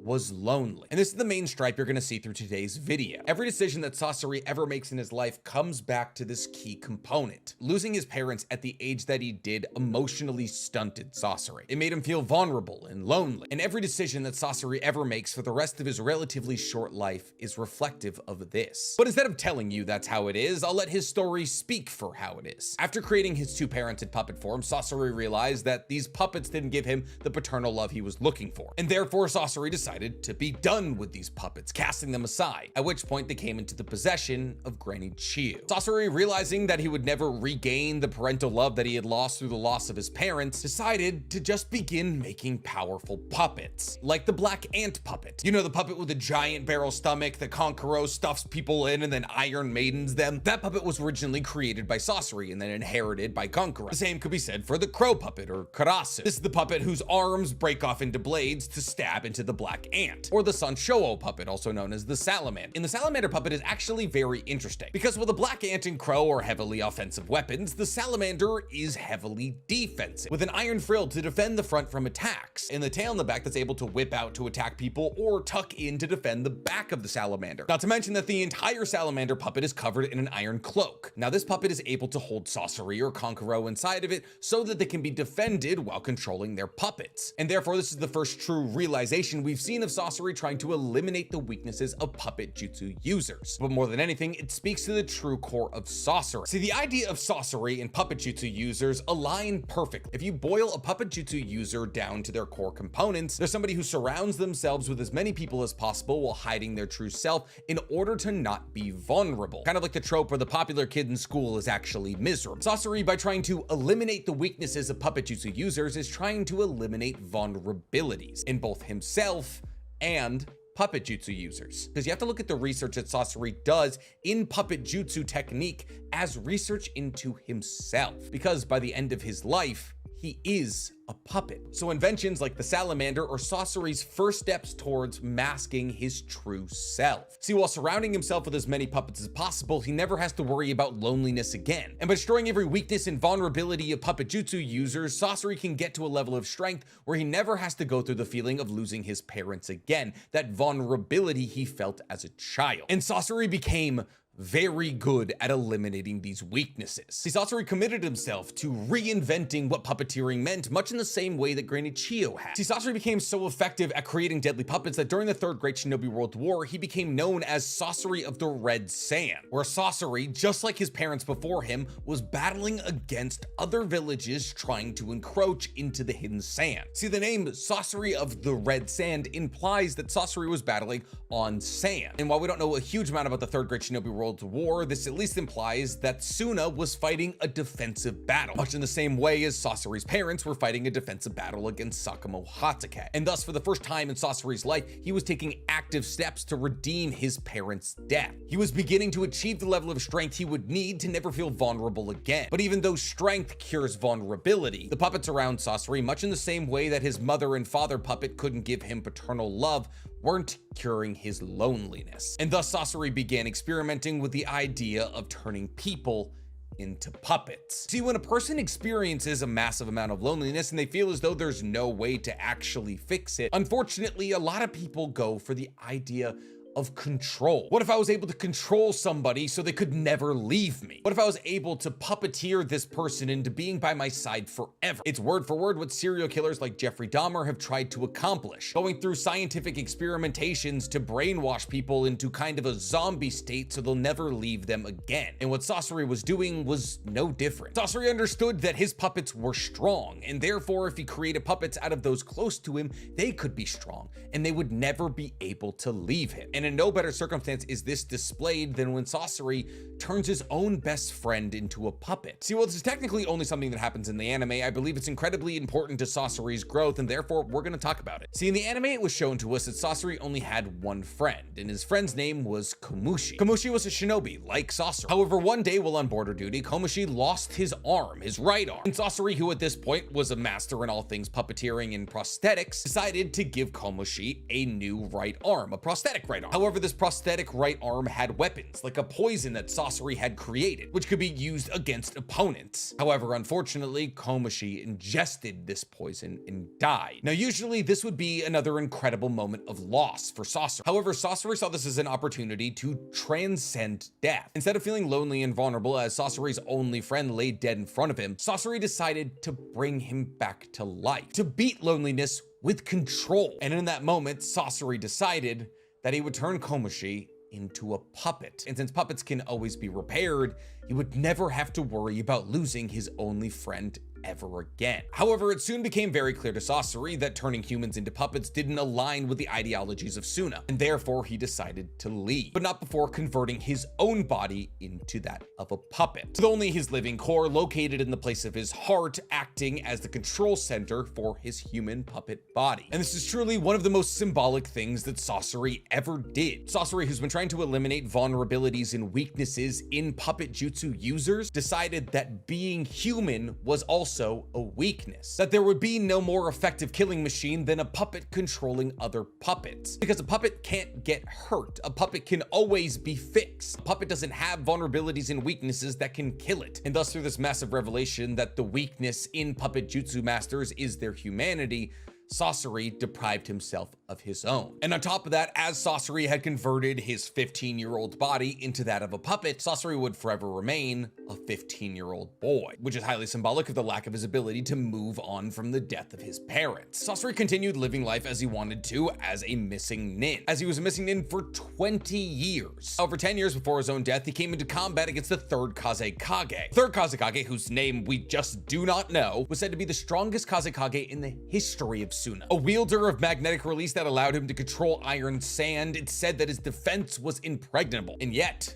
was lonely. And this is the main stripe you're gonna see through today's video. Every decision that Sasori ever makes in his life comes back to this key component. Losing his parents at the age that he did emotionally stunted Sasori. It made him feel vulnerable and lonely. And every decision that Sasori ever makes for the rest of his relatively short life is reflective of this. But instead of telling you that's how it is, I'll let his story speak for how it is. After creating his two parents in puppet form, Sasori realized that these puppets didn't give him the paternal love he was looking for. And therefore, Sasori decided to be done with these puppets, casting them aside, at which point they came into the possession of Granny Chiyo. Sasori, realizing that he would never regain the parental love that he had lost through the loss of his parents, decided to just begin making powerful puppets, like the Black Ant puppet. You know, the puppet with the giant barrel stomach that Kankuro stuffs people in and then Iron Maidens them? That puppet was originally created by Sasori and then inherited by Kankuro. The same could be said for the Crow puppet, or Karasu. This is the puppet whose arms break off into blades to stab into the Black Ant, or the Sanshou puppet, also known as the Salamander. And the Salamander puppet is actually very interesting, because while the Black Ant and Crow are heavily offensive weapons, the Salamander is heavily defensive, with an iron frill to defend the front from attacks, and the tail in the back that's able to whip out to attack people or tuck in to defend the back of the Salamander. Not to mention that the entire Salamander puppet is covered in an iron cloak. Now this puppet is able to hold Sasori or Kankuro inside of it so that they can be defended while controlling their puppets. And therefore this is the first true realization we've seen of Sasori trying to eliminate the weaknesses of puppet jutsu users. But more than anything, it speaks to the true core of Sasori. See, the idea of Sasori and puppet jutsu users align perfectly. If you boil a puppet jutsu user down to their core components, they're somebody who surrounds themselves with as many people as possible while hiding their true self in order to not be vulnerable. Kind of like the trope where the popular kid in school is actually miserable. Sasori, by trying to eliminate the weaknesses of puppet jutsu users, is trying to eliminate vulnerabilities in both himself and puppet jutsu users. Because you have to look at the research that Sasori does in puppet jutsu technique as research into himself. Because by the end of his life, he is a puppet. So inventions like the salamander are Sasori's first steps towards masking his true self. See, while surrounding himself with as many puppets as possible, he never has to worry about loneliness again. And by destroying every weakness and vulnerability of puppet jutsu users, Sasori can get to a level of strength where he never has to go through the feeling of losing his parents again, that vulnerability he felt as a child. And Sasori became very good at eliminating these weaknesses. See, Sasori committed himself to reinventing what puppeteering meant, much in the same way that Granny Chiyo had. See, Sasori became so effective at creating deadly puppets that during the Third Great Shinobi World War, he became known as Sasori of the Red Sand, where Sasori, just like his parents before him, was battling against other villages trying to encroach into the hidden sand. See, the name Sasori of the Red Sand implies that Sasori was battling on sand. And while we don't know a huge amount about the Third Great Shinobi World War, this at least implies that Suna was fighting a defensive battle, much in the same way as Sasori's parents were fighting a defensive battle against Sakamo Hatake. And thus, for the first time in Sasori's life, he was taking active steps to redeem his parents' death. He was beginning to achieve the level of strength he would need to never feel vulnerable again. But even though strength cures vulnerability, the puppets around Sasori, much in the same way that his mother and father puppet couldn't give him paternal love, weren't curing his loneliness. And thus Sasori began experimenting with the idea of turning people into puppets. See, when a person experiences a massive amount of loneliness and they feel as though there's no way to actually fix it, unfortunately, a lot of people go for the idea of control. What if I was able to control somebody so they could never leave me? What if I was able to puppeteer this person into being by my side forever? It's word for word what serial killers like Jeffrey Dahmer have tried to accomplish, going through scientific experimentations to brainwash people into kind of a zombie state so they'll never leave them again. And what Sasori was doing was no different. Sasori understood that his puppets were strong, and therefore if he created puppets out of those close to him, they could be strong, and they would never be able to leave him. And in no better circumstance is this displayed than when Sasori turns his own best friend into a puppet. See, while this is technically only something that happens in the anime, I believe it's incredibly important to Sasori's growth, and therefore we're going to talk about it. See, in the anime it was shown to us that Sasori only had one friend, and his friend's name was Komushi. Komushi was a shinobi, like Sasori. However, one day while on border duty, Komushi lost his arm, his right arm, and Sasori, who at this point was a master in all things puppeteering and prosthetics, decided to give Komushi a new right arm, a prosthetic right arm. However, this prosthetic right arm had weapons, like a poison that Sasori had created, which could be used against opponents. However, unfortunately, Komushi ingested this poison and died. Now, usually this would be another incredible moment of loss for Sasori. However, Sasori saw this as an opportunity to transcend death. Instead of feeling lonely and vulnerable as Sasori's only friend lay dead in front of him, Sasori decided to bring him back to life, to beat loneliness with control. And in that moment, Sasori decided that he would turn Komushi into a puppet. And since puppets can always be repaired, he would never have to worry about losing his only friend ever again. However, it soon became very clear to Sasori that turning humans into puppets didn't align with the ideologies of Suna, and therefore he decided to leave, but not before converting his own body into that of a puppet, with only his living core located in the place of his heart acting as the control center for his human puppet body. And this is truly one of the most symbolic things that Sasori ever did. Sasori, who's been trying to eliminate vulnerabilities and weaknesses in puppet jutsu users, decided that being human was also a weakness, that there would be no more effective killing machine than a puppet controlling other puppets, because a puppet can't get hurt. A puppet can always be fixed. A puppet doesn't have vulnerabilities and weaknesses that can kill it. And thus, through this massive revelation that the weakness in puppet jutsu masters is their humanity, Sasori deprived himself of his own. And on top of that, as Sasori had converted his 15-year-old body into that of a puppet, Sasori would forever remain a 15-year-old boy, which is highly symbolic of the lack of his ability to move on from the death of his parents. Sasori continued living life as he wanted to as a missing nin, as he was a missing nin for 20 years. Over 10 years before his own death, he came into combat against the third Kazekage. Third Kazekage, whose name we just do not know, was said to be the strongest Kazekage in the history of Suna. A wielder of magnetic release that allowed him to control iron sand, it said that his defense was impregnable. And yet,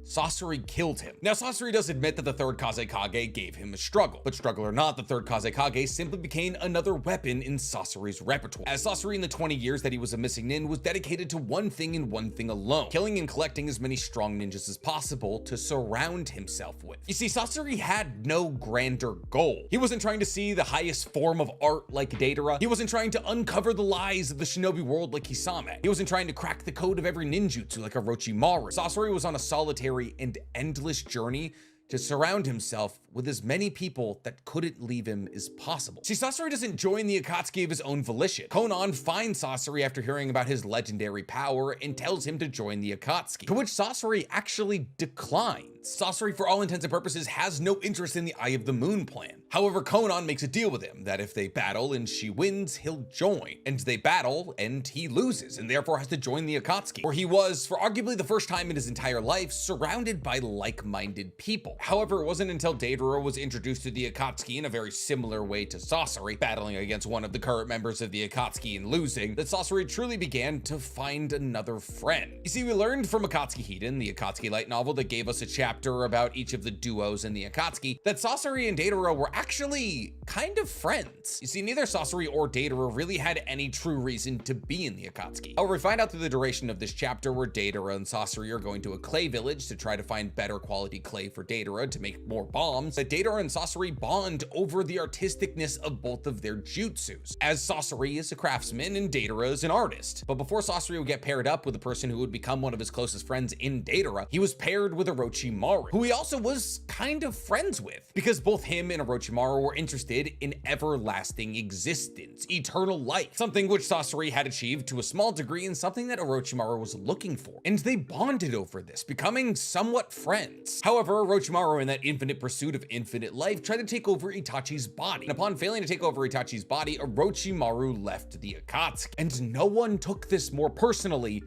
Sasori killed him. Now, Sasori does admit that the third Kazekage gave him a struggle, but struggle or not, the third Kazekage simply became another weapon in Sasori's repertoire, as Sasori in the 20 years that he was a missing nin was dedicated to one thing and one thing alone, killing and collecting as many strong ninjas as possible to surround himself with. You see, Sasori had no grander goal. He wasn't trying to see the highest form of art like Deidara. He wasn't trying to uncover the lies of the shinobi world like Kisame. He wasn't trying to crack the code of every ninjutsu like Orochimaru. Sasori was on a solitary and endless journey to surround himself with as many people that couldn't leave him as possible. See, Sasori doesn't join the Akatsuki of his own volition. Konan finds Sasori after hearing about his legendary power and tells him to join the Akatsuki, to which Sasori actually declines. Sasori, for all intents and purposes, has no interest in the Eye of the Moon plan. However, Konan makes a deal with him that if they battle and she wins, he'll join. And they battle and he loses, and therefore has to join the Akatsuki, where he was, for arguably the first time in his entire life, surrounded by like-minded people. However, it wasn't until Deidara was introduced to the Akatsuki in a very similar way to Sasori, battling against one of the current members of the Akatsuki and losing, that Sasori truly began to find another friend. You see, we learned from Akatsuki Hiden, the Akatsuki light novel that gave us a chapter about each of the duos in the Akatsuki, that Sasori and Deidara were actually kind of friends. You see, neither Sasori or Deidara really had any true reason to be in the Akatsuki. However, we find out through the duration of this chapter where Deidara and Sasori are going to a clay village to try to find better quality clay for Deidara to make more bombs, that Deidara and Sasori bond over the artisticness of both of their jutsus, as Sasori is a craftsman and Deidara is an artist. But before Sasori would get paired up with the person who would become one of his closest friends in Deidara, he was paired with Orochimaru, who he also was kind of friends with, because both him and Orochimaru were interested in everlasting existence, eternal life, something which Sasori had achieved to a small degree and something that Orochimaru was looking for. And they bonded over this, becoming somewhat friends. However, Orochimaru, in that infinite pursuit of infinite life, tried to take over Itachi's body. And upon failing to take over Itachi's body, Orochimaru left the Akatsuki. And no one took this more personally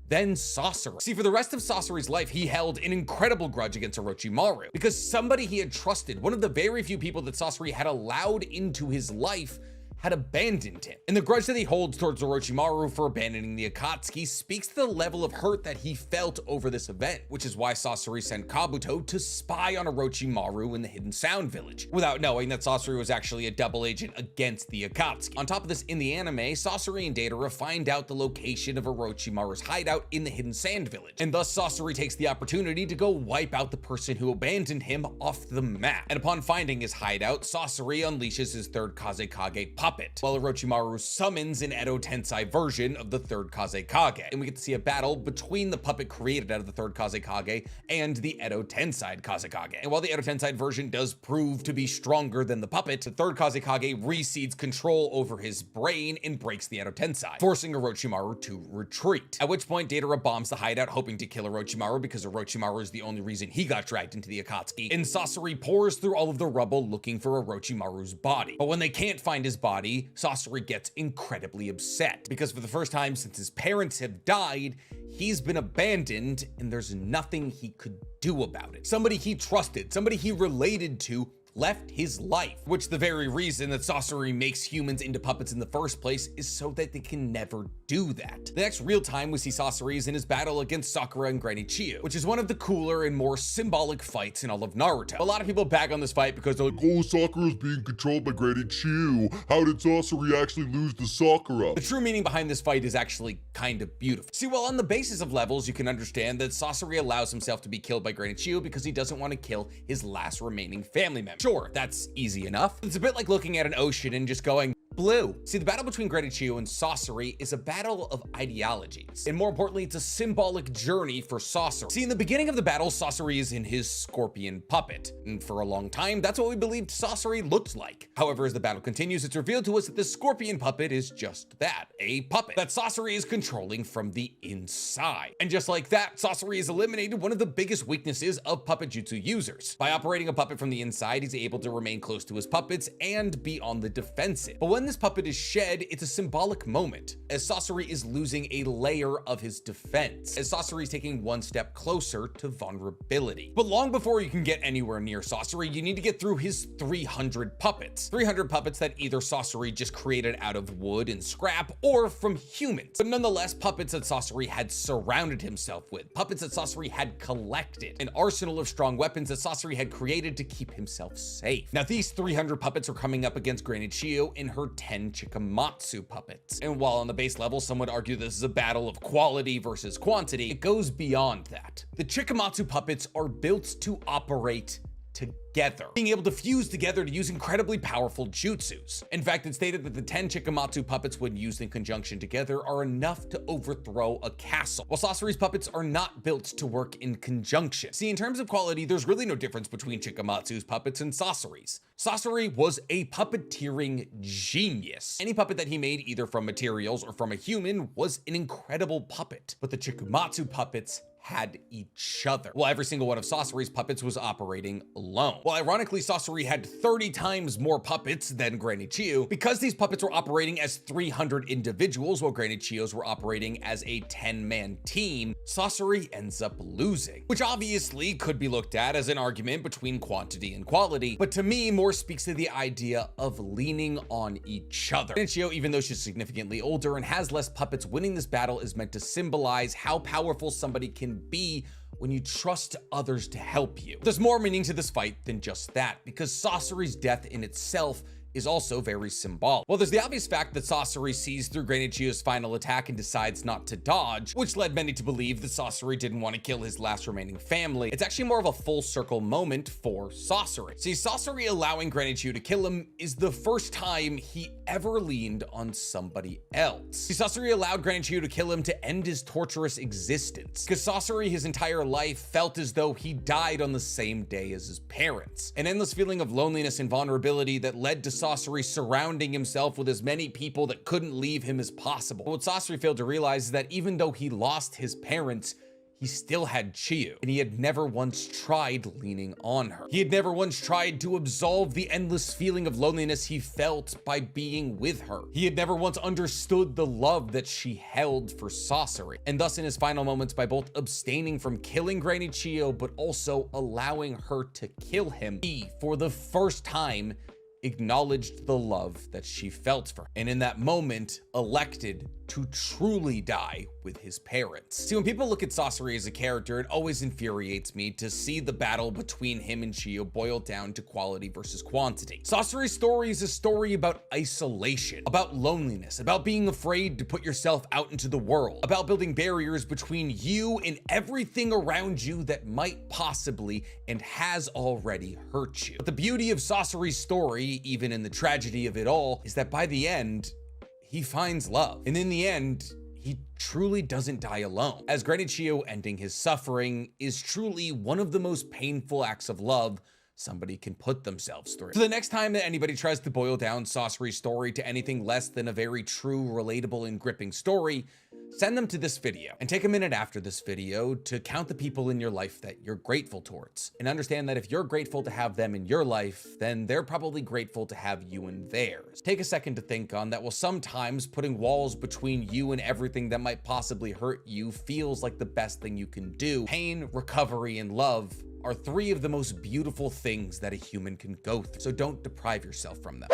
than Sasori. See, for the rest of Sasori's life, he held an incredible grudge against Orochimaru, because somebody he had trusted, one of the very few people that Sasori had allowed into his life, had abandoned him. And the grudge that he holds towards Orochimaru for abandoning the Akatsuki speaks to the level of hurt that he felt over this event, which is why Sasori sent Kabuto to spy on Orochimaru in the Hidden Sound Village, without knowing that Sasori was actually a double agent against the Akatsuki. On top of this, in the anime, Sasori and Deidara find out the location of Orochimaru's hideout in the Hidden Sand Village, and thus Sasori takes the opportunity to go wipe out the person who abandoned him off the map. And upon finding his hideout, Sasori unleashes his third Kazekage puppet, while Orochimaru summons an Edo Tensei version of the third Kazekage, and we get to see a battle between the puppet created out of the third Kazekage and the Edo Tensei Kazekage. And while the Edo Tensei version does prove to be stronger than the puppet, the third Kazekage recedes control over his brain and breaks the Edo Tensei, forcing Orochimaru to retreat. At which point, Deidara bombs the hideout, hoping to kill Orochimaru because Orochimaru is the only reason he got dragged into the Akatsuki, and Sasori pours through all of the rubble looking for Orochimaru's body. But when they can't find his body, Sasori gets incredibly upset, because for the first time since his parents have died, he's been abandoned and there's nothing he could do about it. Somebody he trusted, somebody he related to, left his life, which the very reason that Sasori makes humans into puppets in the first place is so that they can never do that. The next real time we see Sasori is in his battle against Sakura and Granny Chiyo, which is one of the cooler and more symbolic fights in all of Naruto. A lot of people bag on this fight because they're like, Oh, Sakura's being controlled by Granny Chiyo. How did Sasori actually lose to Sakura? The true meaning behind this fight is actually kind of beautiful. See, well, on the basis of levels, you can understand that Sasori allows himself to be killed by Granny Chiyo because he doesn't want to kill his last remaining family member. Sure, that's easy enough. It's a bit like looking at an ocean and just going, blue. See, the battle between Granny Chiyo and Sasori is a battle of ideologies, and more importantly, it's a symbolic journey for Sasori. See, in the beginning of the battle, Sasori is in his scorpion puppet, and for a long time, that's what we believed Sasori looked like. However, as the battle continues, it's revealed to us that the scorpion puppet is just that, a puppet that Sasori is controlling from the inside. And just like that, Sasori has eliminated one of the biggest weaknesses of puppet jutsu users. By operating a puppet from the inside, he's able to remain close to his puppets and be on the defensive. But when this puppet is shed, it's a symbolic moment, as Sasori is losing a layer of his defense, as Sasori is taking one step closer to vulnerability. But long before you can get anywhere near Sasori, you need to get through his 300 puppets. 300 puppets that either Sasori just created out of wood and scrap, or from humans. But nonetheless, puppets that Sasori had surrounded himself with, puppets that Sasori had collected, an arsenal of strong weapons that Sasori had created to keep himself safe. Now, these 300 puppets were coming up against Granny Chiyo and her 10 Chikamatsu puppets. And while on the base level, some would argue this is a battle of quality versus quantity, it goes beyond that. The Chikamatsu puppets are built to operate together, being able to fuse together to use incredibly powerful jutsus. In fact, it's stated that the 10 Chikamatsu puppets, when used in conjunction together, are enough to overthrow a castle, while Sasori's puppets are not built to work in conjunction. See, in terms of quality, there's really no difference between Chikamatsu's puppets and Sasori's. Sasori was a puppeteering genius. Any puppet that he made, either from materials or from a human, was an incredible puppet. But the Chikamatsu puppets had each other, while every single one of Sasori's puppets was operating alone. Well, ironically, Sasori had 30 times more puppets than Granny Chiyo. Because these puppets were operating as 300 individuals, while Granny Chiyo's were operating as a 10-man team, Sasori ends up losing, which obviously could be looked at as an argument between quantity and quality, but to me more speaks to the idea of leaning on each other. Granny Chiyo, even though she's significantly older and has less puppets, winning this battle is meant to symbolize how powerful somebody can be when you trust others to help you. There's more meaning to this fight than just that, because Sasori's death in itself is also very symbolic. Well, there's the obvious fact that Sasori sees through Granny Chiyo's final attack and decides not to dodge, which led many to believe that Sasori didn't want to kill his last remaining family. It's actually more of a full circle moment for Sasori. See, Sasori allowing Granny Chiyo to kill him is the first time he ever leaned on somebody else. See, Sasori allowed Granny Chiyo to kill him to end his torturous existence, because Sasori his entire life felt as though he died on the same day as his parents. An endless feeling of loneliness and vulnerability that led to Sasori surrounding himself with as many people that couldn't leave him as possible. But what Sasori failed to realize is that even though he lost his parents, he still had Chiyo, and he had never once tried leaning on her. He had never once tried to absolve the endless feeling of loneliness he felt by being with her. He had never once understood the love that she held for Sasori. And thus in his final moments, by both abstaining from killing Granny Chiyo, but also allowing her to kill him, he, for the first time, acknowledged the love that she felt for him, and in that moment elected to truly die with his parents. See, when people look at Sasori as a character, it always infuriates me to see the battle between him and Chiyo boiled down to quality versus quantity. Sasori's story is a story about isolation, about loneliness, about being afraid to put yourself out into the world, about building barriers between you and everything around you that might possibly and has already hurt you. But the beauty of Sasori's story, even in the tragedy of it all, is that by the end, he finds love. And in the end, he truly doesn't die alone, as Granny Chiyo ending his suffering is truly one of the most painful acts of love somebody can put themselves through. So the next time that anybody tries to boil down Sasori's story to anything less than a very true, relatable, and gripping story, send them to this video and take a minute after this video to count the people in your life that you're grateful towards, and understand that if you're grateful to have them in your life, then they're probably grateful to have you in theirs. Take a second to think on that. Well, sometimes putting walls between you and everything that might possibly hurt you feels like the best thing you can do. Pain, recovery, and love are three of the most beautiful things that a human can go through, so don't deprive yourself from them.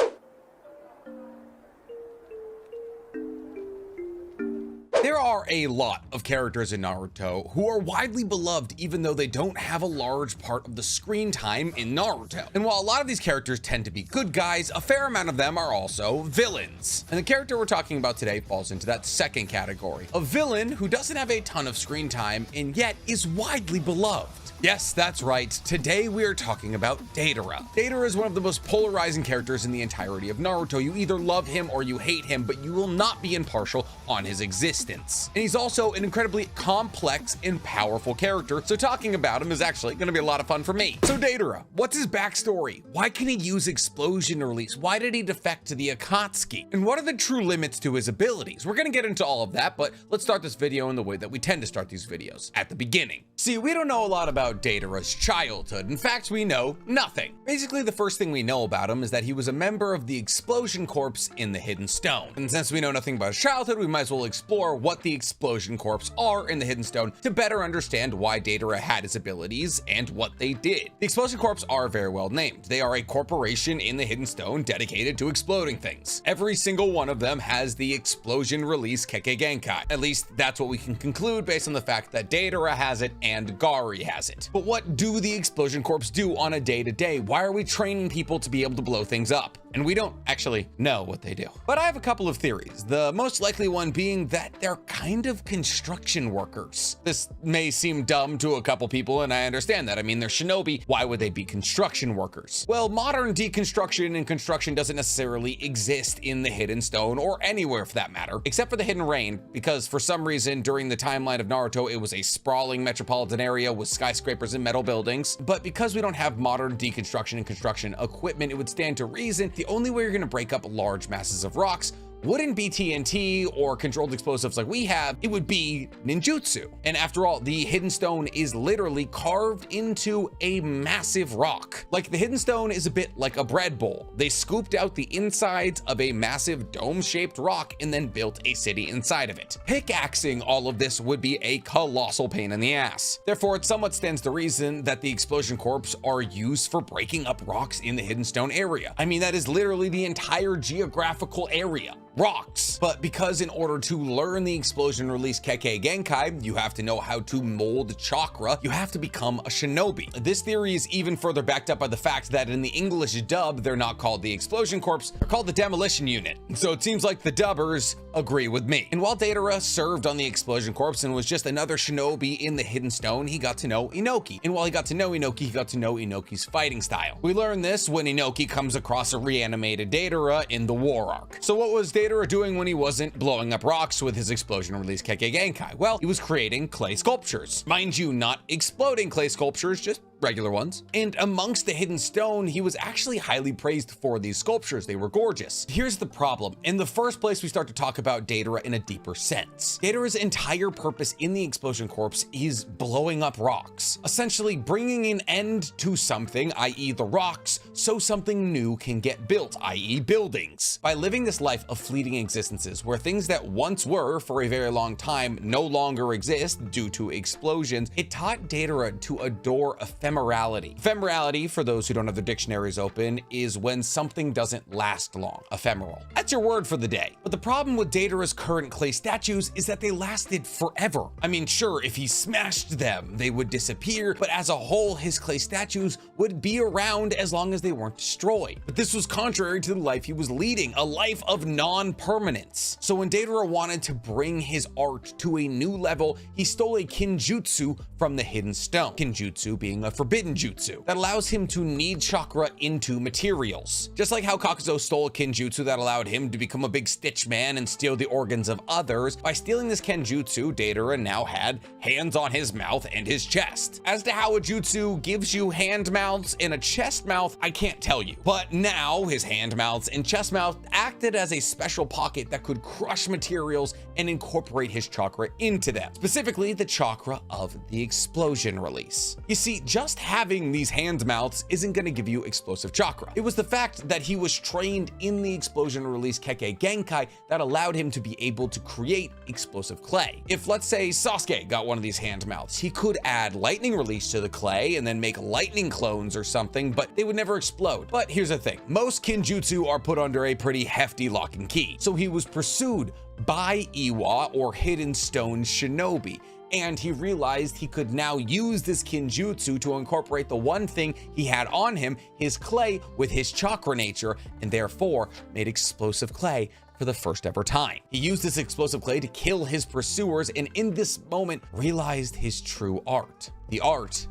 There are a lot of characters in Naruto who are widely beloved even though they don't have a large part of the screen time in Naruto. And while a lot of these characters tend to be good guys, a fair amount of them are also villains. And the character we're talking about today falls into that second category. A villain who doesn't have a ton of screen time and yet is widely beloved. Yes, that's right. Today we are talking about Deidara. Deidara is one of the most polarizing characters in the entirety of Naruto. You either love him or you hate him, but you will not be impartial on his existence. And he's also an incredibly complex and powerful character, so talking about him is actually going to be a lot of fun for me. So Deidara, what's his backstory? Why can he use explosion release? Why did he defect to the Akatsuki? And what are the true limits to his abilities? We're going to get into all of that, but let's start this video in the way that we tend to start these videos, at the beginning. See, we don't know a lot about about Deidara's childhood. In fact, we know nothing. Basically, the first thing we know about him is that he was a member of the Explosion Corps in the Hidden Stone. And since we know nothing about his childhood, we might as well explore what the Explosion Corps are in the Hidden Stone to better understand why Deidara had his abilities and what they did. The Explosion Corps are very well named. They are a corporation in the Hidden Stone dedicated to exploding things. Every single one of them has the explosion release Kekkei Genkai. At least that's what we can conclude based on the fact that Deidara has it and Gari has it. But what do the Explosion Corps do on a day-to-day? Why are we training people to be able to blow things up? And we don't actually know what they do. But I have a couple of theories, the most likely one being that they're kind of construction workers. This may seem dumb to a couple people, and I understand that. I mean, they're shinobi. Why would they be construction workers? Well, modern deconstruction and construction doesn't necessarily exist in the Hidden Stone or anywhere for that matter, except for the Hidden Rain, because for some reason during the timeline of Naruto, it was a sprawling metropolitan area with skyscrapers and metal buildings. But because we don't have modern deconstruction and construction equipment, it would stand to reason the only way you're going to break up large masses of rocks wouldn't be TNT or controlled explosives like we have, it would be ninjutsu. And after all, the Hidden Stone is literally carved into a massive rock. Like, the Hidden Stone is a bit like a bread bowl. They scooped out the insides of a massive dome-shaped rock and then built a city inside of it. Pickaxing all of this would be a colossal pain in the ass. Therefore, it somewhat stands to reason that the Explosion Corps are used for breaking up rocks in the Hidden Stone area. I mean, that is literally the entire geographical area. Rocks. But because in order to learn the explosion release Kekkei Genkai, you have to know how to mold chakra, you have to become a shinobi. This theory is even further backed up by the fact that in the English dub, they're not called the Explosion Corps, they're called the Demolition Unit. So it seems like the dubbers agree with me. And while Deidara served on the Explosion Corps and was just another shinobi in the Hidden Stone, he got to know Inoki. And while he got to know Inoki, he got to know Inoki's fighting style. We learn this when Inoki comes across a reanimated Deidara in the war arc. So what was Deidara doing when he wasn't blowing up rocks with his explosion release Kekkei Genkai? Well, he was creating clay sculptures. Mind you, not exploding clay sculptures, just regular ones. And amongst the Hidden Stone, he was actually highly praised for these sculptures. They were gorgeous. Here's the problem. In the first place, we start to talk about Deidara in a deeper sense. Deidara's entire purpose in the Explosion Corps is blowing up rocks, essentially bringing an end to something, i.e. the rocks, so something new can get built, i.e. buildings. By living this life of fleeting existences, where things that once were for a very long time no longer exist due to explosions, it taught Deidara to adore ephemerality. Ephemerality, for those who don't have their dictionaries open, is when something doesn't last long. Ephemeral. That's your word for the day. But the problem with Deidara's current clay statues is that they lasted forever. I mean, sure, if he smashed them, they would disappear, but as a whole, his clay statues would be around as long as they weren't destroyed. But this was contrary to the life he was leading, a life of non-permanence. So when Deidara wanted to bring his art to a new level, he stole a kinjutsu from the Hidden Stone. Kinjutsu being a forbidden jutsu that allows him to knead chakra into materials. Just like how Kakuzo stole a kinjutsu that allowed him to become a big stitch man and steal the organs of others, by stealing this kenjutsu, Deidara now had hands on his mouth and his chest. As to how a jutsu gives you hand mouths and a chest mouth, I can't tell you. But now his hand mouths and chest mouth acted as a special pocket that could crush materials and incorporate his chakra into them, specifically the chakra of the explosion release. You see, just having these hand mouths isn't going to give you explosive chakra. It was the fact that he was trained in the explosion release Kekkei Genkai that allowed him to be able to create explosive clay. If, let's say, Sasuke got one of these hand mouths, he could add lightning release to the clay and then make lightning clones or something, but they would never explode. But here's the thing, most kinjutsu are put under a pretty hefty lock and key. So he was pursued by Iwa, or Hidden Stone Shinobi, and he realized he could now use this kinjutsu to incorporate the one thing he had on him, his clay, with his chakra nature, and therefore made explosive clay for the first ever time. He used this explosive clay to kill his pursuers, and in this moment realized his true art, the art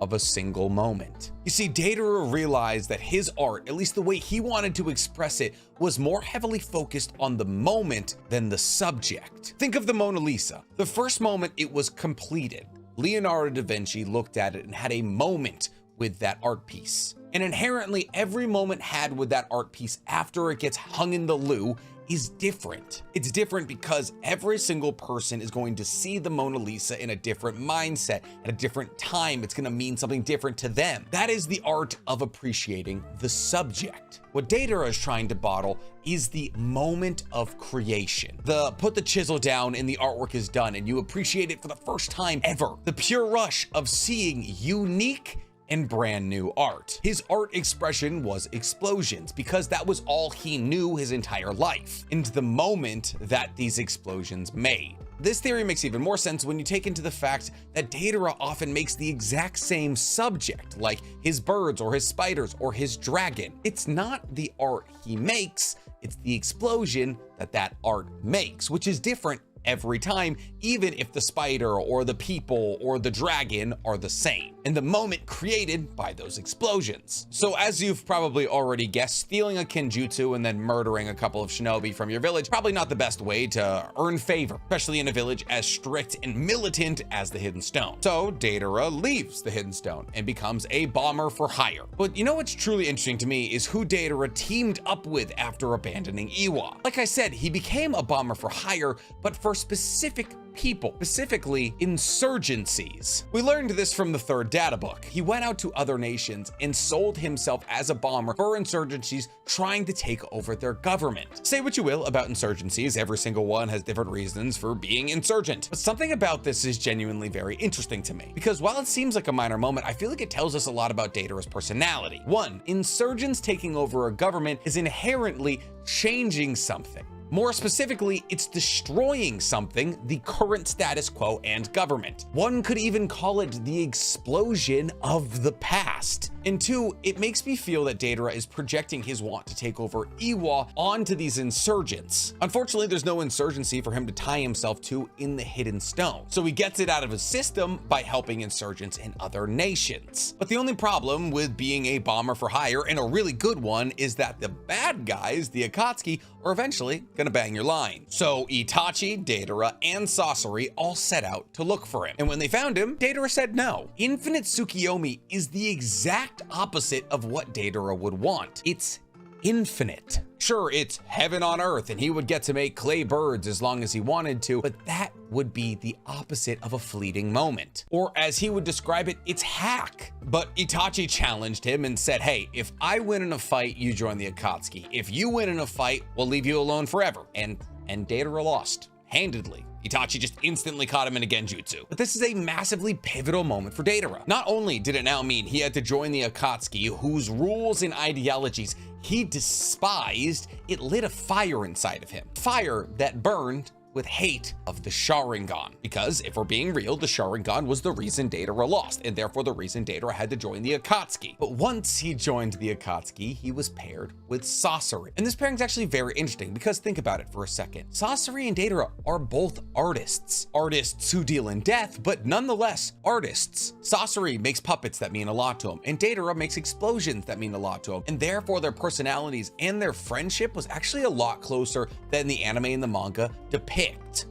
of a single moment. You see, Deidara realized that his art, at least the way he wanted to express it, was more heavily focused on the moment than the subject. Think of the Mona Lisa. The first moment it was completed, Leonardo da Vinci looked at it and had a moment with that art piece. And inherently, every moment had with that art piece after it gets hung in the loo is different. It's different because every single person is going to see the Mona Lisa in a different mindset at a different time. It's going to mean something different to them. That is the art of appreciating the subject. What Deidara is trying to bottle is the moment of creation. Put the chisel down and the artwork is done and you appreciate it for the first time ever. The pure rush of seeing unique and brand new art. His art expression was explosions because that was all he knew his entire life, and the moment that these explosions made. This theory makes even more sense when you take into the fact that Deidara often makes the exact same subject, like his birds or his spiders or his dragon. It's not the art he makes, it's the explosion that art makes, which is different every time, even if the spider or the people or the dragon are the same, and the moment created by those explosions. So as you've probably already guessed, stealing a Kenjutsu and then murdering a couple of Shinobi from your village, probably not the best way to earn favor, especially in a village as strict and militant as the Hidden Stone. So Deidara leaves the Hidden Stone and becomes a bomber for hire. But you know what's truly interesting to me is who Deidara teamed up with after abandoning Iwa. Like I said, he became a bomber for hire, but for specific people, specifically insurgencies. We learned this from the third data book. He went out to other nations and sold himself as a bomber for insurgencies trying to take over their government. Say what you will about insurgencies, every single one has different reasons for being insurgent. But something about this is genuinely very interesting to me, because while it seems like a minor moment, I feel like it tells us a lot about Deidara's personality. One, insurgents taking over a government is inherently changing something. More specifically, it's destroying something, the current status quo and government. One could even call it the explosion of the past. And two, it makes me feel that Deidara is projecting his want to take over Iwa onto these insurgents. Unfortunately, there's no insurgency for him to tie himself to in the Hidden Stone, so he gets it out of his system by helping insurgents in other nations. But the only problem with being a bomber for hire, and a really good one, is that the bad guys, the Akatsuki, are eventually gonna bang your line. So Itachi, Deidara, and Sasori all set out to look for him. And when they found him, Deidara said no. Infinite Tsukiyomi is the exact opposite of what Deidara would want. It's infinite. Sure, it's heaven on earth and he would get to make clay birds as long as he wanted to, but that would be the opposite of a fleeting moment. Or as he would describe it, it's hack. But Itachi challenged him and said, hey, if I win in a fight, you join the Akatsuki. If you win in a fight, we'll leave you alone forever. And Deidara lost, handedly. Itachi just instantly caught him in a genjutsu. But this is a massively pivotal moment for Deidara. Not only did it now mean he had to join the Akatsuki, whose rules and ideologies he despised, it lit a fire inside of him. Fire that burned with hate of the Sharingan. Because if we're being real, the Sharingan was the reason Deidara lost, and therefore the reason Deidara had to join the Akatsuki. But once he joined the Akatsuki, he was paired with Sasori. And this pairing is actually very interesting because think about it for a second. Sasori and Deidara are both artists. Artists who deal in death, but nonetheless artists. Sasori makes puppets that mean a lot to him, and Deidara makes explosions that mean a lot to him. And therefore their personalities and their friendship was actually a lot closer than the anime and the manga depict.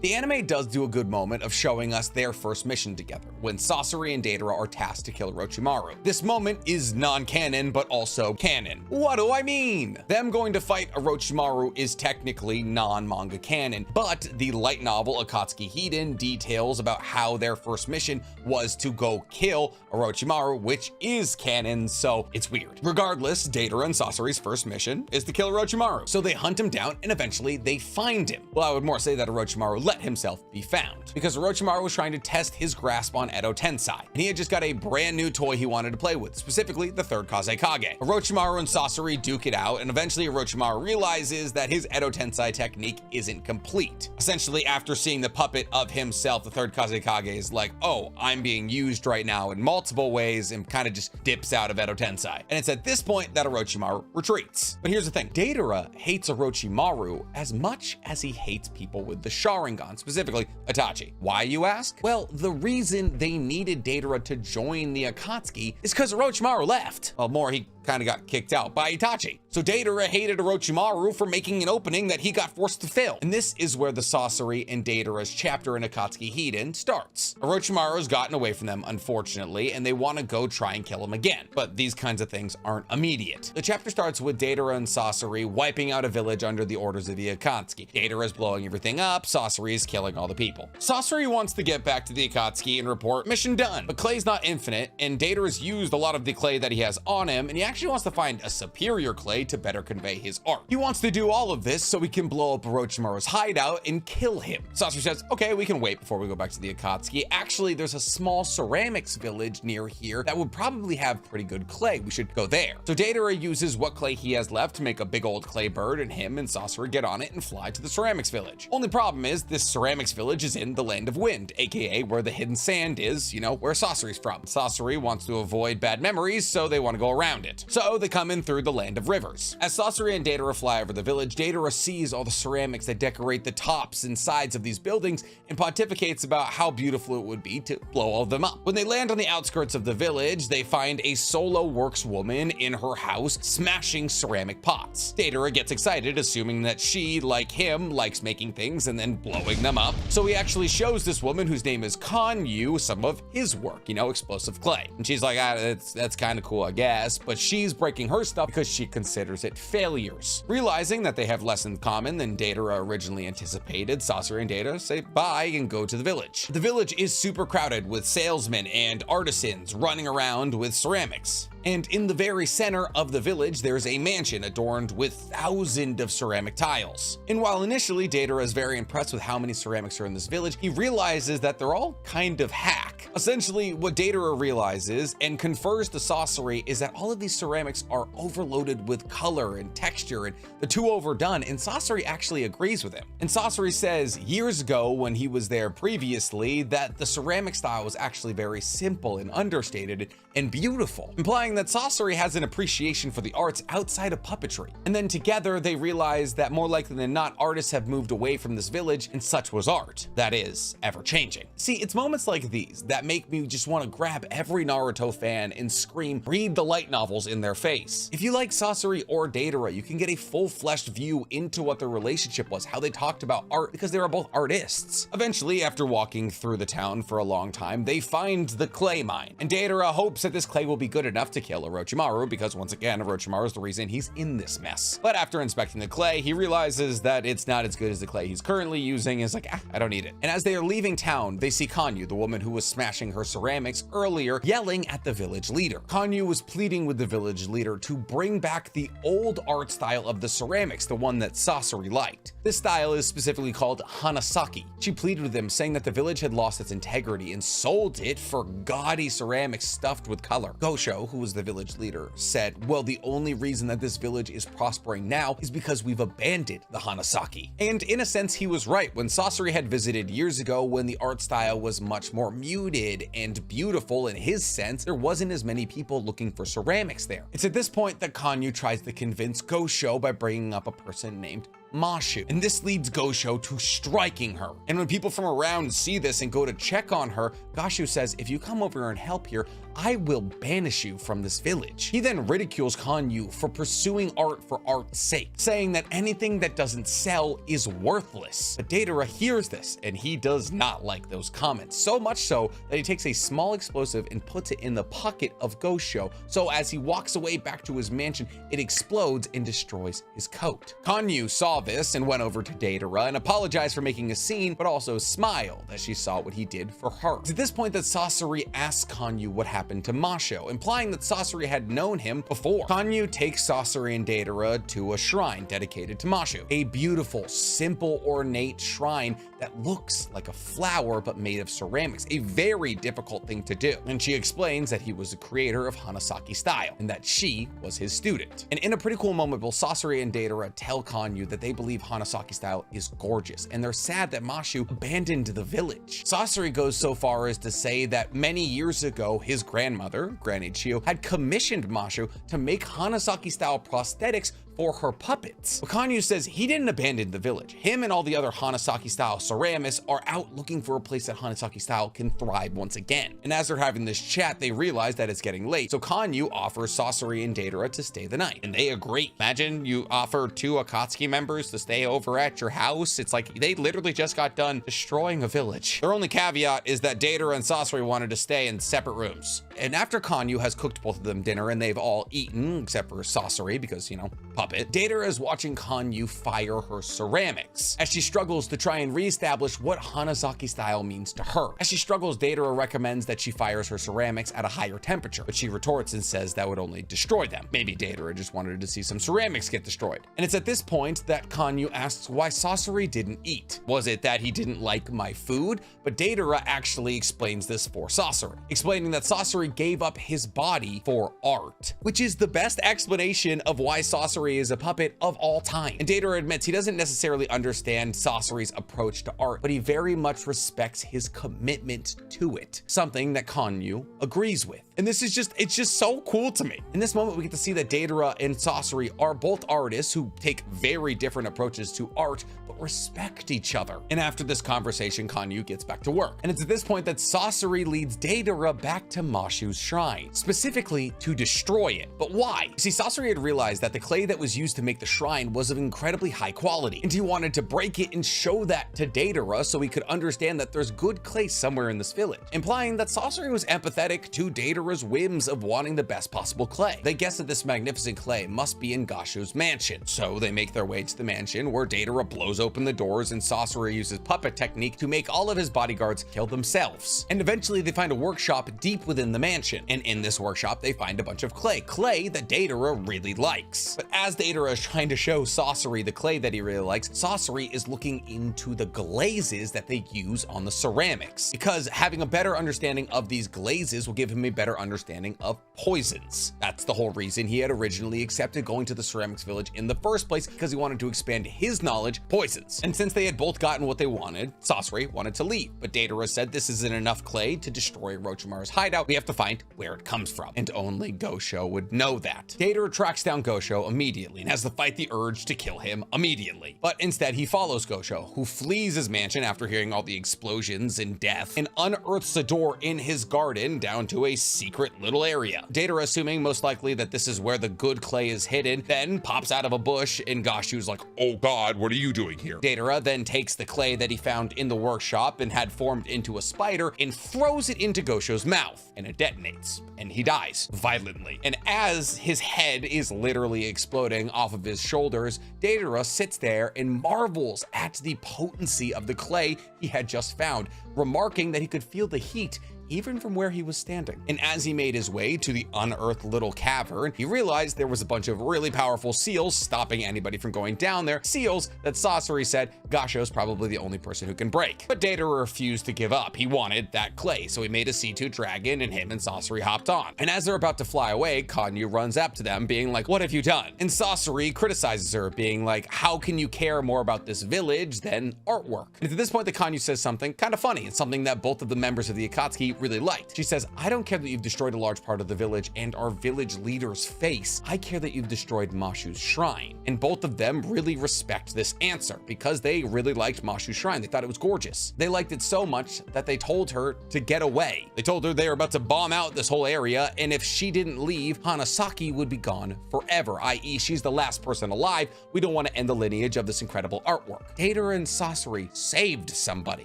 The anime does do a good moment of showing us their first mission together, when Sasori and Deidara are tasked to kill Orochimaru. This moment is non-canon, but also canon. What do I mean? Them going to fight Orochimaru is technically non-manga canon, but the light novel Akatsuki Hiden details about how their first mission was to go kill Orochimaru, which is canon, so it's weird. Regardless, Deidara and Sasori's first mission is to kill Orochimaru. So they hunt him down and eventually they find him. Well, I would more say that Orochimaru let himself be found, because Orochimaru was trying to test his grasp on Edo Tensei, and he had just got a brand new toy he wanted to play with, specifically the third Kazekage. Orochimaru and Sasori duke it out, and eventually Orochimaru realizes that his Edo Tensei technique isn't complete. Essentially, after seeing the puppet of himself, the third Kazekage is like, oh, I'm being used right now in multiple ways, and kind of just dips out of Edo Tensei. And it's at this point that Orochimaru retreats. But here's the thing, Deidara hates Orochimaru as much as he hates people with the Sharingan, specifically Itachi. Why, you ask? Well, the reason they needed Deidara to join the Akatsuki is because Orochimaru left. Well, more, he kind of got kicked out by Itachi. So Deidara hated Orochimaru for making an opening that he got forced to fill. And this is where the Sasori and Deidara's chapter in Akatsuki Hiden starts. Orochimaru's gotten away from them, unfortunately, and they want to go try and kill him again. But these kinds of things aren't immediate. The chapter starts with Deidara and Sasori wiping out a village under the orders of the Akatsuki. Deidara's blowing everything up, Sasori is killing all the people. Sasori wants to get back to the Akatsuki and report mission done, but clay's not infinite, and Deidara's used a lot of the clay that he has on him, and he actually wants to find a superior clay to better convey his art. He wants to do all of this so he can blow up Orochimaru's hideout and kill him. Sasori says, okay, we can wait before we go back to the Akatsuki. Actually, there's a small ceramics village near here that would probably have pretty good clay. We should go there. So Deidara uses what clay he has left to make a big old clay bird, and him and Sasori get on it and fly to the ceramics village. Only problem is this ceramics village is in the Land of Wind, aka where the hidden sand is, you know, where Sasori's from. Sasori wants to avoid bad memories, so they want to go around it. So they come in through the Land of Rivers. As Sasori and Deidara fly over the village, Deidara sees all the ceramics that decorate the tops and sides of these buildings and pontificates about how beautiful it would be to blow all of them up. When they land on the outskirts of the village, they find a solo works woman in her house smashing ceramic pots. Deidara gets excited, assuming that she, like him, likes making things and then blowing them up. So he actually shows this woman, whose name is Kanyu, some of his work, you know, explosive clay. And she's like, that's kind of cool, I guess, but she's breaking her stuff because she considers it failures. Realizing that they have less in common than Deidara originally anticipated, Sasori and Deidara say bye and go to the village. The village is super crowded with salesmen and artisans running around with ceramics. And in the very center of the village, there's a mansion adorned with thousands of ceramic tiles. And while initially Deidara is very impressed with how many ceramics are in this village, he realizes that they're all kind of hack. Essentially, what Deidara realizes and confers to Sasori is that all of these ceramics are overloaded with color and texture, and they're too overdone, and Sasori actually agrees with him. And Sasori says years ago when he was there previously that the ceramic style was actually very simple and understated and beautiful, implying that Sasori has an appreciation for the arts outside of puppetry. And then together they realize that more likely than not, artists have moved away from this village, and such was art. That is, ever changing. See, it's moments like these that make me just want to grab every Naruto fan and scream, read the light novels in their face. If you like Sasori or Deidara, you can get a full-fleshed view into what their relationship was, how they talked about art, because they were both artists. Eventually, after walking through the town for a long time, they find the clay mine, and Deidara hopes that this clay will be good enough to kill Orochimaru, because once again, Orochimaru is the reason he's in this mess. But after inspecting the clay, he realizes that it's not as good as the clay he's currently using, and is like, I don't need it. And as they are leaving town, they see Kanyu, the woman who was smashing her ceramics earlier, yelling at the village leader. Kanyu was pleading with the village leader to bring back the old art style of the ceramics, the one that Sasori liked. This style is specifically called Hanasaki. She pleaded with them, saying that the village had lost its integrity and sold it for gaudy ceramics stuffed with color. Gosho, who was the village leader, said, well, the only reason that this village is prospering now is because we've abandoned the Hanasaki. And in a sense, he was right. When Sasori had visited years ago, when the art style was much more muted and beautiful in his sense, there wasn't as many people looking for ceramics there. It's at this point that Kanyu tries to convince Gosho by bringing up a person named Mashu, and this leads Gosho to striking her. And when people from around see this and go to check on her, Gosho says, if you come over and help here, I will banish you from this village. He then ridicules Kanyu for pursuing art for art's sake, saying that anything that doesn't sell is worthless. But Deidara hears this, and he does not like those comments, so much so that he takes a small explosive and puts it in the pocket of Gosho, so as he walks away back to his mansion, it explodes and destroys his coat. Kanyu saw this and went over to Deidara and apologized for making a scene, but also smiled as she saw what he did for her. It's at this point that Sasori asks Kanyu what happened to Masho, implying that Sasori had known him before. Kanyu takes Sasori and Deidara to a shrine dedicated to Masho, a beautiful, simple, ornate shrine that looks like a flower but made of ceramics, a very difficult thing to do. And she explains that he was the creator of Hanasaki style and that she was his student. And in a pretty cool moment, both Sasori and Deidara tell Kanyu that they believe Hanasaki style is gorgeous, and they're sad that Mashu abandoned the village. Sasori goes so far as to say that many years ago, his grandmother, Granny Chiyo, had commissioned Mashu to make Hanasaki style prosthetics for her puppets. But Kanyu says he didn't abandon the village. Him and all the other Hanasaki-style ceramists are out looking for a place that Hanasaki-style can thrive once again. And as they're having this chat, they realize that it's getting late. So Kanyu offers Sasori and Deidara to stay the night, and they agree. Imagine you offer 2 Akatsuki members to stay over at your house. It's like they literally just got done destroying a village. Their only caveat is that Deidara and Sasori wanted to stay in separate rooms. And after Kanyu has cooked both of them dinner and they've all eaten, except for Sasori because, you know, puppet, Deidara is watching Kanyu fire her ceramics as she struggles to try and reestablish what Hanasaki style means to her. As she struggles, Deidara recommends that she fires her ceramics at a higher temperature, but she retorts and says that would only destroy them. Maybe Deidara just wanted to see some ceramics get destroyed. And it's at this point that Kanyu asks why Sasori didn't eat. Was it that he didn't like my food? But Deidara actually explains this for Sasori, explaining that Sasori gave up his body for art, which is the best explanation of why Sasori is a puppet of all time. And Deidara admits he doesn't necessarily understand Sasori's approach to art, but he very much respects his commitment to it, something that Kanyu agrees with. And this is just, it's just so cool to me. In this moment, we get to see that Deidara and Sasori are both artists who take very different approaches to art, but respect each other. And after this conversation, Kanyu gets back to work. And it's at this point that Sasori leads Deidara back to Mashu's shrine, specifically to destroy it. But why? You see, Sasori had realized that the clay that was used to make the shrine was of incredibly high quality, and he wanted to break it and show that to Deidara so he could understand that there's good clay somewhere in this village, implying that Sasori was empathetic to Deidara's whims of wanting the best possible clay. They guess that this magnificent clay must be in Gashu's mansion, so they make their way to the mansion where Deidara blows open the doors and Sasori uses puppet technique to make all of his bodyguards kill themselves. And eventually they find a workshop deep within the mansion, and in this workshop they find a bunch of clay that Deidara really likes. But as Deidara is trying to show Sasori the clay that he really likes, Sasori is looking into the glazes that they use on the ceramics, because having a better understanding of these glazes will give him a better understanding of poisons. That's the whole reason he had originally accepted going to the ceramics village in the first place, because he wanted to expand his knowledge poisons. And since they had both gotten what they wanted, Sasori wanted to leave, but Deidara said this isn't enough clay to destroy Orochimaru's hideout. We have to find where it comes from, and only Gosho would know that. Deidara tracks down Gosho immediately and has to fight the urge to kill him immediately. But instead he follows Gosho, who flees his mansion after hearing all the explosions and death, and unearths a door in his garden down to a secret little area. Deidara, assuming most likely that this is where the good clay is hidden, then pops out of a bush, and Gashu's like, "Oh God, what are you doing here?" Deidara then takes the clay that he found in the workshop and had formed into a spider and throws it into Gosho's mouth, and it detonates, and he dies violently. And as his head is literally exploding off of his shoulders, Deidara sits there and marvels at the potency of the clay he had just found, remarking that he could feel the heat even from where he was standing. And as he made his way to the unearthed little cavern, he realized there was a bunch of really powerful seals stopping anybody from going down there, seals that Sasori said Gasho's probably the only person who can break. But Deidara refused to give up. He wanted that clay, so he made a C2 dragon, and him and Sasori hopped on. And as they're about to fly away, Kanyu runs up to them being like, "What have you done?" And Sasori criticizes her, being like, "How can you care more about this village than artwork?" And at this point, the Kanyu says something kind of funny, and something that both of the members of the Akatsuki really liked. She says, "I don't care that you've destroyed a large part of the village and our village leader's face. I care that you've destroyed Mashu's shrine." And both of them really respect this answer because they really liked Mashu's shrine. They thought it was gorgeous. They liked it so much that they told her to get away. They told her they were about to bomb out this whole area, and if she didn't leave, Hanasaki would be gone forever, i.e. she's the last person alive. We don't want to end the lineage of this incredible artwork. Deidara and Sasori saved somebody.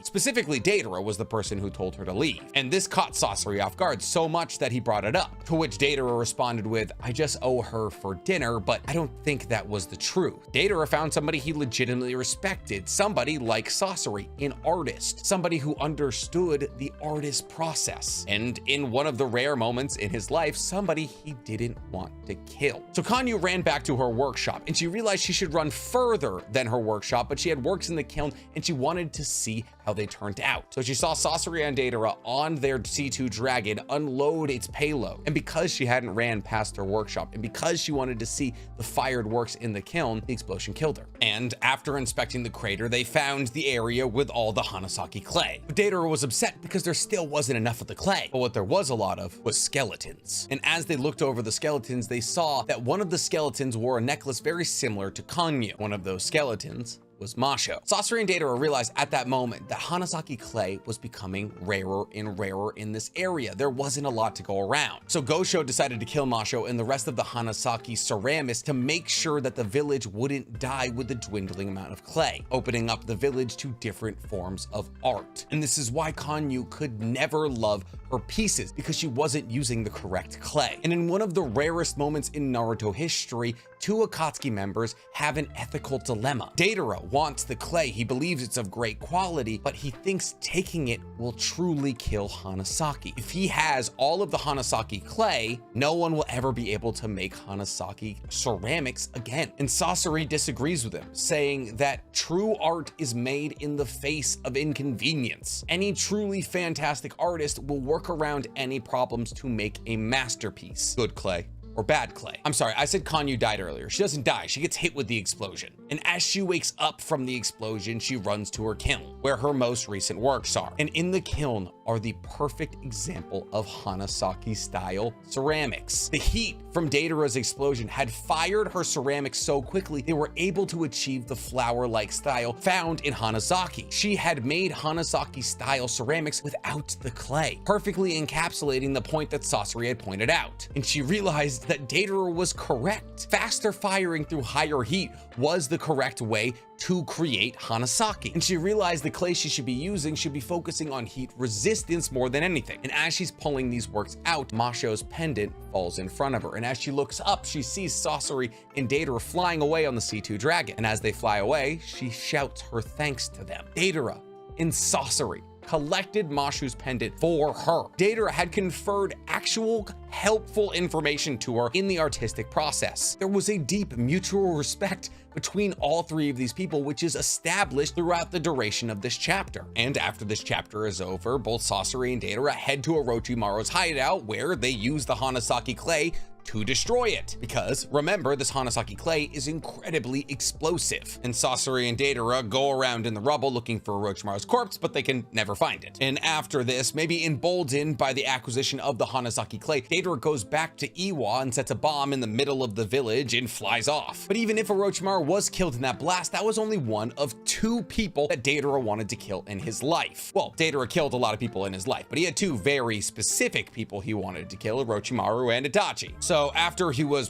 Specifically, Deidara was the person who told her to leave. And this caught Sasori off guard so much that he brought it up, to which Deidara responded with, "I just owe her for dinner, but I don't think that was the truth." Deidara found somebody he legitimately respected, somebody like Sasori, an artist, somebody who understood the artist process, and in one of the rare moments in his life, somebody he didn't want to kill. So Kanyu ran back to her workshop, and she realized she should run further than her workshop, but she had works in the kiln, and she wanted to see how they turned out. So she saw Sasori and Deidara on their fire-prepared C2 Dragon unload its payload. And because she hadn't ran past her workshop, and because she wanted to see the fired works in the kiln, the explosion killed her. And after inspecting the crater, they found the area with all the Hanasaki clay. But Deidara was upset because there still wasn't enough of the clay. But what there was a lot of was skeletons. And as they looked over the skeletons, they saw that one of the skeletons wore a necklace very similar to Kanyu. One of those skeletons was Masho. Sasori and Deidara realized at that moment that Hanasaki clay was becoming rarer and rarer in this area. There wasn't a lot to go around. So Gosho decided to kill Masho and the rest of the Hanasaki ceramists to make sure that the village wouldn't die with the dwindling amount of clay, opening up the village to different forms of art. And this is why Kanyu could never love her pieces, because she wasn't using the correct clay. And in one of the rarest moments in Naruto history, two Akatsuki members have an ethical dilemma. Deidara wants the clay. He believes it's of great quality, but he thinks taking it will truly kill Hanasaki. If he has all of the Hanasaki clay, no one will ever be able to make Hanasaki ceramics again. And Sasori disagrees with him, saying that true art is made in the face of inconvenience. Any truly fantastic artist will work around any problems to make a masterpiece. Good clay. Or bad clay. I'm sorry, I said Kanyu died earlier. She doesn't die, she gets hit with the explosion. And as she wakes up from the explosion, she runs to her kiln, where her most recent works are. And in the kiln are the perfect example of Hanasaki style ceramics. The heat from Deidara's explosion had fired her ceramics so quickly, they were able to achieve the flower-like style found in Hanasaki. She had made Hanasaki style ceramics without the clay, perfectly encapsulating the point that Sasori had pointed out. And she realized that Deidara was correct. Faster firing through higher heat was the correct way to create Hanasaki. And she realized the clay she should be using should be focusing on heat resistance more than anything. And as she's pulling these works out, Masho's pendant falls in front of her. And as she looks up, she sees Sasori and Deidara flying away on the C2 Dragon. And as they fly away, she shouts her thanks to them. Deidara and Sasori collected Masho's pendant for her. Deidara had conferred actual helpful information to her in the artistic process. There was a deep mutual respect between all three of these people, which is established throughout the duration of this chapter. And after this chapter is over, both Sasori and Deidara head to Orochimaru's hideout, where they use the Hanasaki clay to destroy it. Because remember, this Hanasaki clay is incredibly explosive. And Sasori and Deidara go around in the rubble looking for Orochimaru's corpse, but they can never find it. And after this, maybe emboldened by the acquisition of the Hanasaki clay, Deidara goes back to Iwa and sets a bomb in the middle of the village and flies off. But even if Orochimaru was killed in that blast, that was only one of two people that Deidara wanted to kill in his life. Well, Deidara killed a lot of people in his life, but he had two very specific people he wanted to kill, Orochimaru and Itachi. So after he was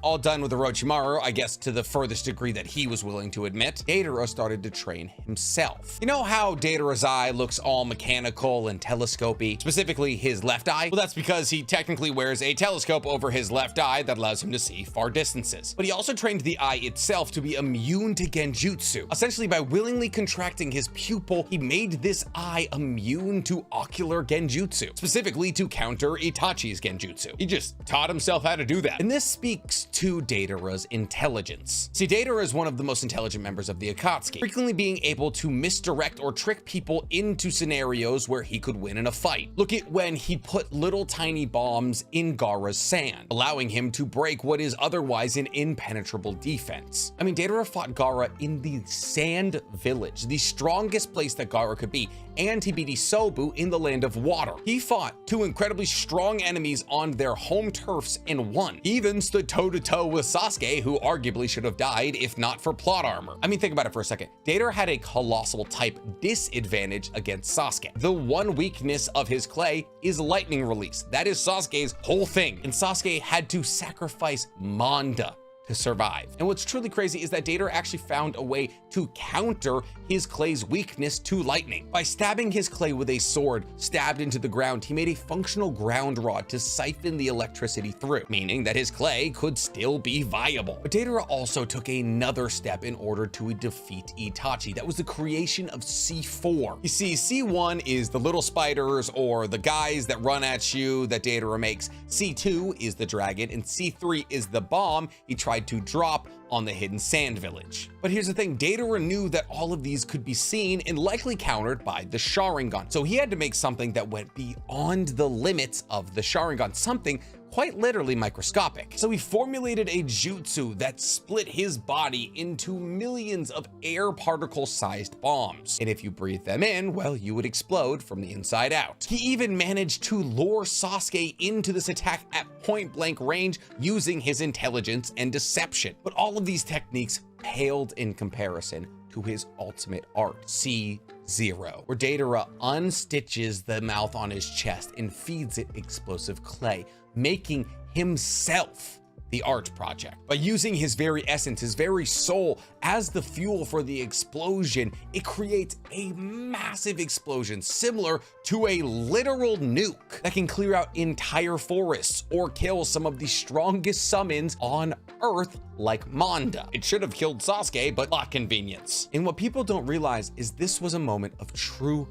all done with Orochimaru, I guess to the furthest degree that he was willing to admit, Deidara started to train himself. You know how Deidara's eye looks all mechanical and telescopy, specifically his left eye? Well, that's because he technically wears a telescope over his left eye that allows him to see far distances. But he also trained the eye itself to be immune to genjutsu. Essentially, by willingly contracting his pupil, he made this eye immune to ocular genjutsu, specifically to counter Itachi's genjutsu. He just taught himself how to do that. And this speaks to Deidara's intelligence. See, Deidara is one of the most intelligent members of the Akatsuki, frequently being able to misdirect or trick people into scenarios where he could win in a fight. Look at when he put little tiny bombs in Gaara's sand, allowing him to break what is otherwise an impenetrable defense. I mean, Deidara fought Gaara in the Sand Village, the strongest place that Gaara could be, and he beat Isobu in the Land of Water. He fought two incredibly strong enemies on their home turfs and won. He even stood toe-to-toe with Sasuke, who arguably should have died if not for plot armor. I mean, think about it for a second. Deidara had a colossal type disadvantage against Sasuke. The one weakness of his clay is lightning release. That is Sasuke's whole thing. And Sasuke had to sacrifice Manda to survive. And what's truly crazy is that Deidara actually found a way to counter his clay's weakness to lightning. By stabbing his clay with a sword stabbed into the ground, he made a functional ground rod to siphon the electricity through, meaning that his clay could still be viable. But Deidara also took another step in order to defeat Itachi. That was the creation of C4. You see, C1 is the little spiders or the guys that run at you that Deidara makes. C2 is the dragon, and C3 is the bomb he tried to drop on the hidden sand village. But here's the thing, Deidara knew that all of these could be seen and likely countered by the Sharingan. So he had to make something that went beyond the limits of the Sharingan, something quite literally microscopic. So he formulated a jutsu that split his body into millions of air particle-sized bombs. And if you breathe them in, well, you would explode from the inside out. He even managed to lure Sasuke into this attack at point-blank range using his intelligence and deception. But all of these techniques paled in comparison to his ultimate art, C0, where Deidara unstitches the mouth on his chest and feeds it explosive clay, making himself the art project. By using his very essence, his very soul as the fuel for the explosion, it creates a massive explosion similar to a literal nuke that can clear out entire forests or kill some of the strongest summons on Earth like Manda. It should have killed Sasuke, but plot convenience. And what people don't realize is this was a moment of true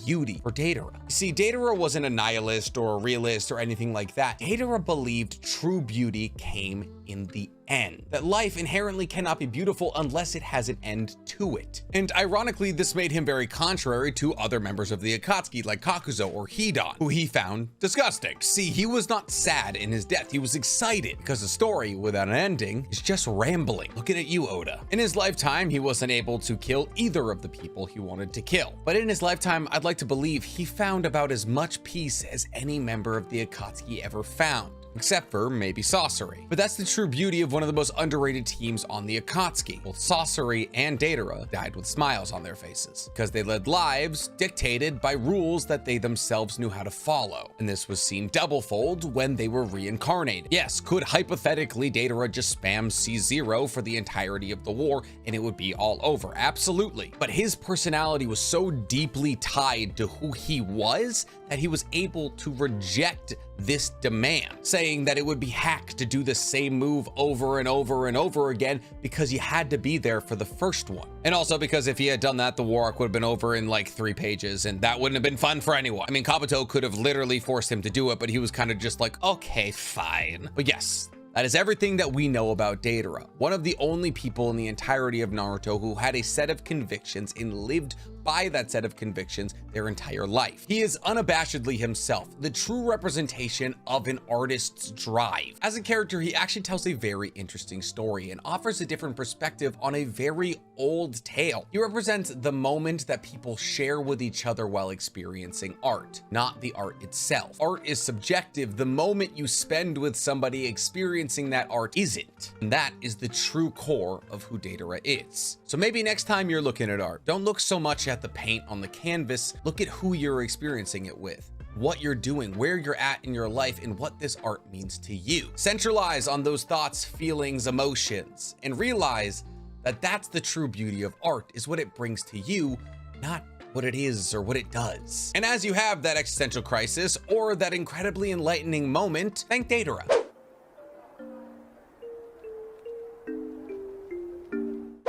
beauty for Deidara. You see, Deidara wasn't a nihilist or a realist or anything like that. Deidara believed true beauty came in the end, that life inherently cannot be beautiful unless it has an end to it. And ironically, this made him very contrary to other members of the Akatsuki like Kakuzo or Hidan, who he found disgusting. See, he was not sad in his death, he was excited because a story without an ending is just rambling. Looking at you, Oda. In his lifetime, he wasn't able to kill either of the people he wanted to kill. But in his lifetime, I'd like to believe he found about as much peace as any member of the Akatsuki ever found, except for maybe Sasori. But that's the true beauty of one of the most underrated teams on the Akatsuki. Both Sasori and Deidara died with smiles on their faces because they led lives dictated by rules that they themselves knew how to follow. And this was seen doublefold when they were reincarnated. Yes, could hypothetically Deidara just spam C0 for the entirety of the war and it would be all over? Absolutely. But his personality was so deeply tied to who he was that he was able to reject this demand, saying that it would be hack to do the same move over and over and over again because you had to be there for the first one. And also because if he had done that, the war arc would have been over in like 3 pages and that wouldn't have been fun for anyone. I mean, Kabuto could have literally forced him to do it, but he was kind of just like, okay, fine. But yes, that is everything that we know about Deidara, one of the only people in the entirety of Naruto who had a set of convictions and lived by that set of convictions their entire life. He is unabashedly himself, the true representation of an artist's drive. As a character, he actually tells a very interesting story and offers a different perspective on a very old tale. He represents the moment that people share with each other while experiencing art, not the art itself. Art is subjective. The moment you spend with somebody experiencing that art isn't. And that is the true core of who Deidara is. So maybe next time you're looking at art, don't look so much at the paint on the canvas, look at who you're experiencing it with, what you're doing, where you're at in your life, and what this art means to you. Centralize on those thoughts, feelings, emotions, and realize that that's the true beauty of art, is what it brings to you, not what it is or what it does. And as you have that existential crisis or that incredibly enlightening moment, thank Deidara.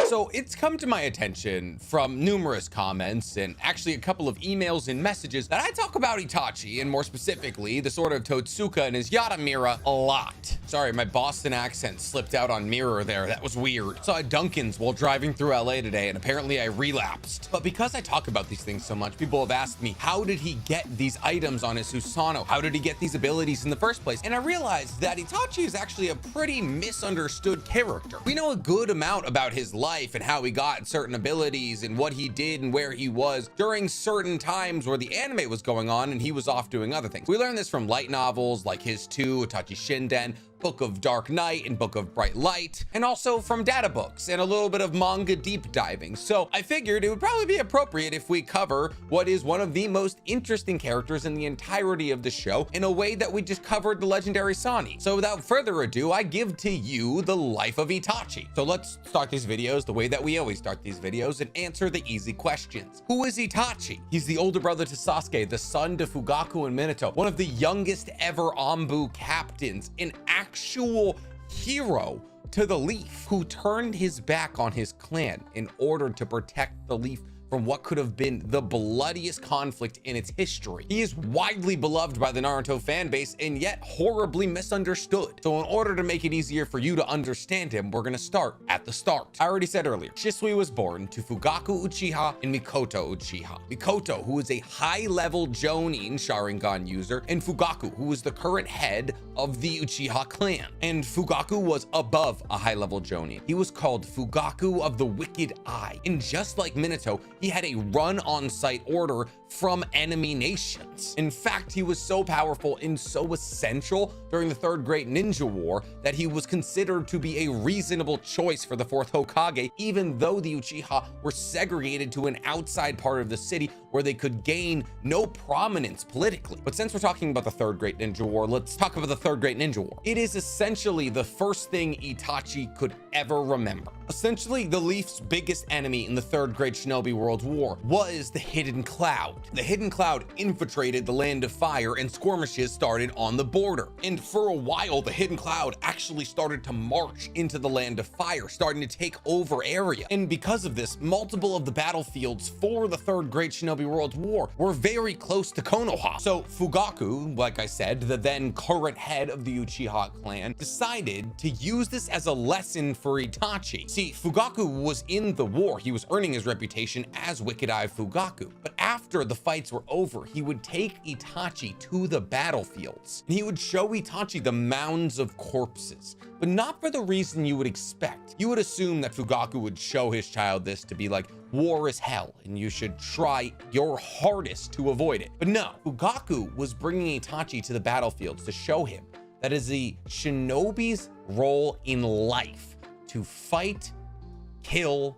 So it's come to my attention from numerous comments and actually a couple of emails and messages that I talk about Itachi, and more specifically the sword of Totsuka and his Yada Mirror, a lot. Sorry, my Boston accent slipped out on mirror there. That was weird. Saw at Dunkin's while driving through LA today and apparently I relapsed. But because I talk about these things so much, people have asked me, how did he get these items on his Susanoo? How did he get these abilities in the first place? And I realized that Itachi is actually a pretty misunderstood character. We know a good amount about his life and how he got certain abilities and what he did and where he was during certain times where the anime was going on and he was off doing other things. We learned this from light novels like his 2, Itachi Shinden, Book of Dark Night and Book of Bright Light, and also from data books and a little bit of manga deep diving. So I figured it would probably be appropriate if we cover what is one of the most interesting characters in the entirety of the show in a way that we just covered the legendary Sani. So without further ado, I give to you the life of Itachi. So let's start these videos the way that we always start these videos and answer the easy questions. Who is Itachi? He's the older brother to Sasuke, the son to Fugaku and Minato, one of the youngest ever Anbu captains, an actual hero to the Leaf, who turned his back on his clan in order to protect the Leaf from what could have been the bloodiest conflict in its history. He is widely beloved by the Naruto fan base and yet horribly misunderstood. So in order to make it easier for you to understand him, we're gonna start at the start. I already said earlier, Shisui was born to Fugaku Uchiha and Mikoto Uchiha. Mikoto, who is a high-level Jonin Sharingan user, and Fugaku, who is the current head of the Uchiha clan. And Fugaku was above a high-level Jonin. He was called Fugaku of the Wicked Eye. And just like Minato, he had a run-on-site order from enemy nations. In fact, he was so powerful and so essential during the Third Great Ninja War that he was considered to be a reasonable choice for the fourth Hokage, even though the Uchiha were segregated to an outside part of the city where they could gain no prominence politically. But since we're talking about the Third Great Ninja War, let's talk about the Third Great Ninja War. It is essentially the first thing Itachi could ever remember. Essentially, the Leaf's biggest enemy in the Third Great Shinobi World War was the Hidden Cloud. The Hidden Cloud infiltrated the Land of Fire and skirmishes started on the border. And for a while, the Hidden Cloud actually started to march into the Land of Fire, starting to take over area. And because of this, multiple of the battlefields for the Third Great Shinobi World War were very close to Konoha. So Fugaku, like I said, the then current head of the Uchiha clan, decided to use this as a lesson for Itachi. See, Fugaku was in the war. He was earning his reputation as Wicked Eye Fugaku. But after the fights were over, he would take Itachi to the battlefields. And he would show Itachi the mounds of corpses, but not for the reason you would expect. You would assume that Fugaku would show his child this to be like, war is hell, and you should try your hardest to avoid it. But no, Fugaku was bringing Itachi to the battlefields to show him that is a shinobi's role in life, to fight, kill,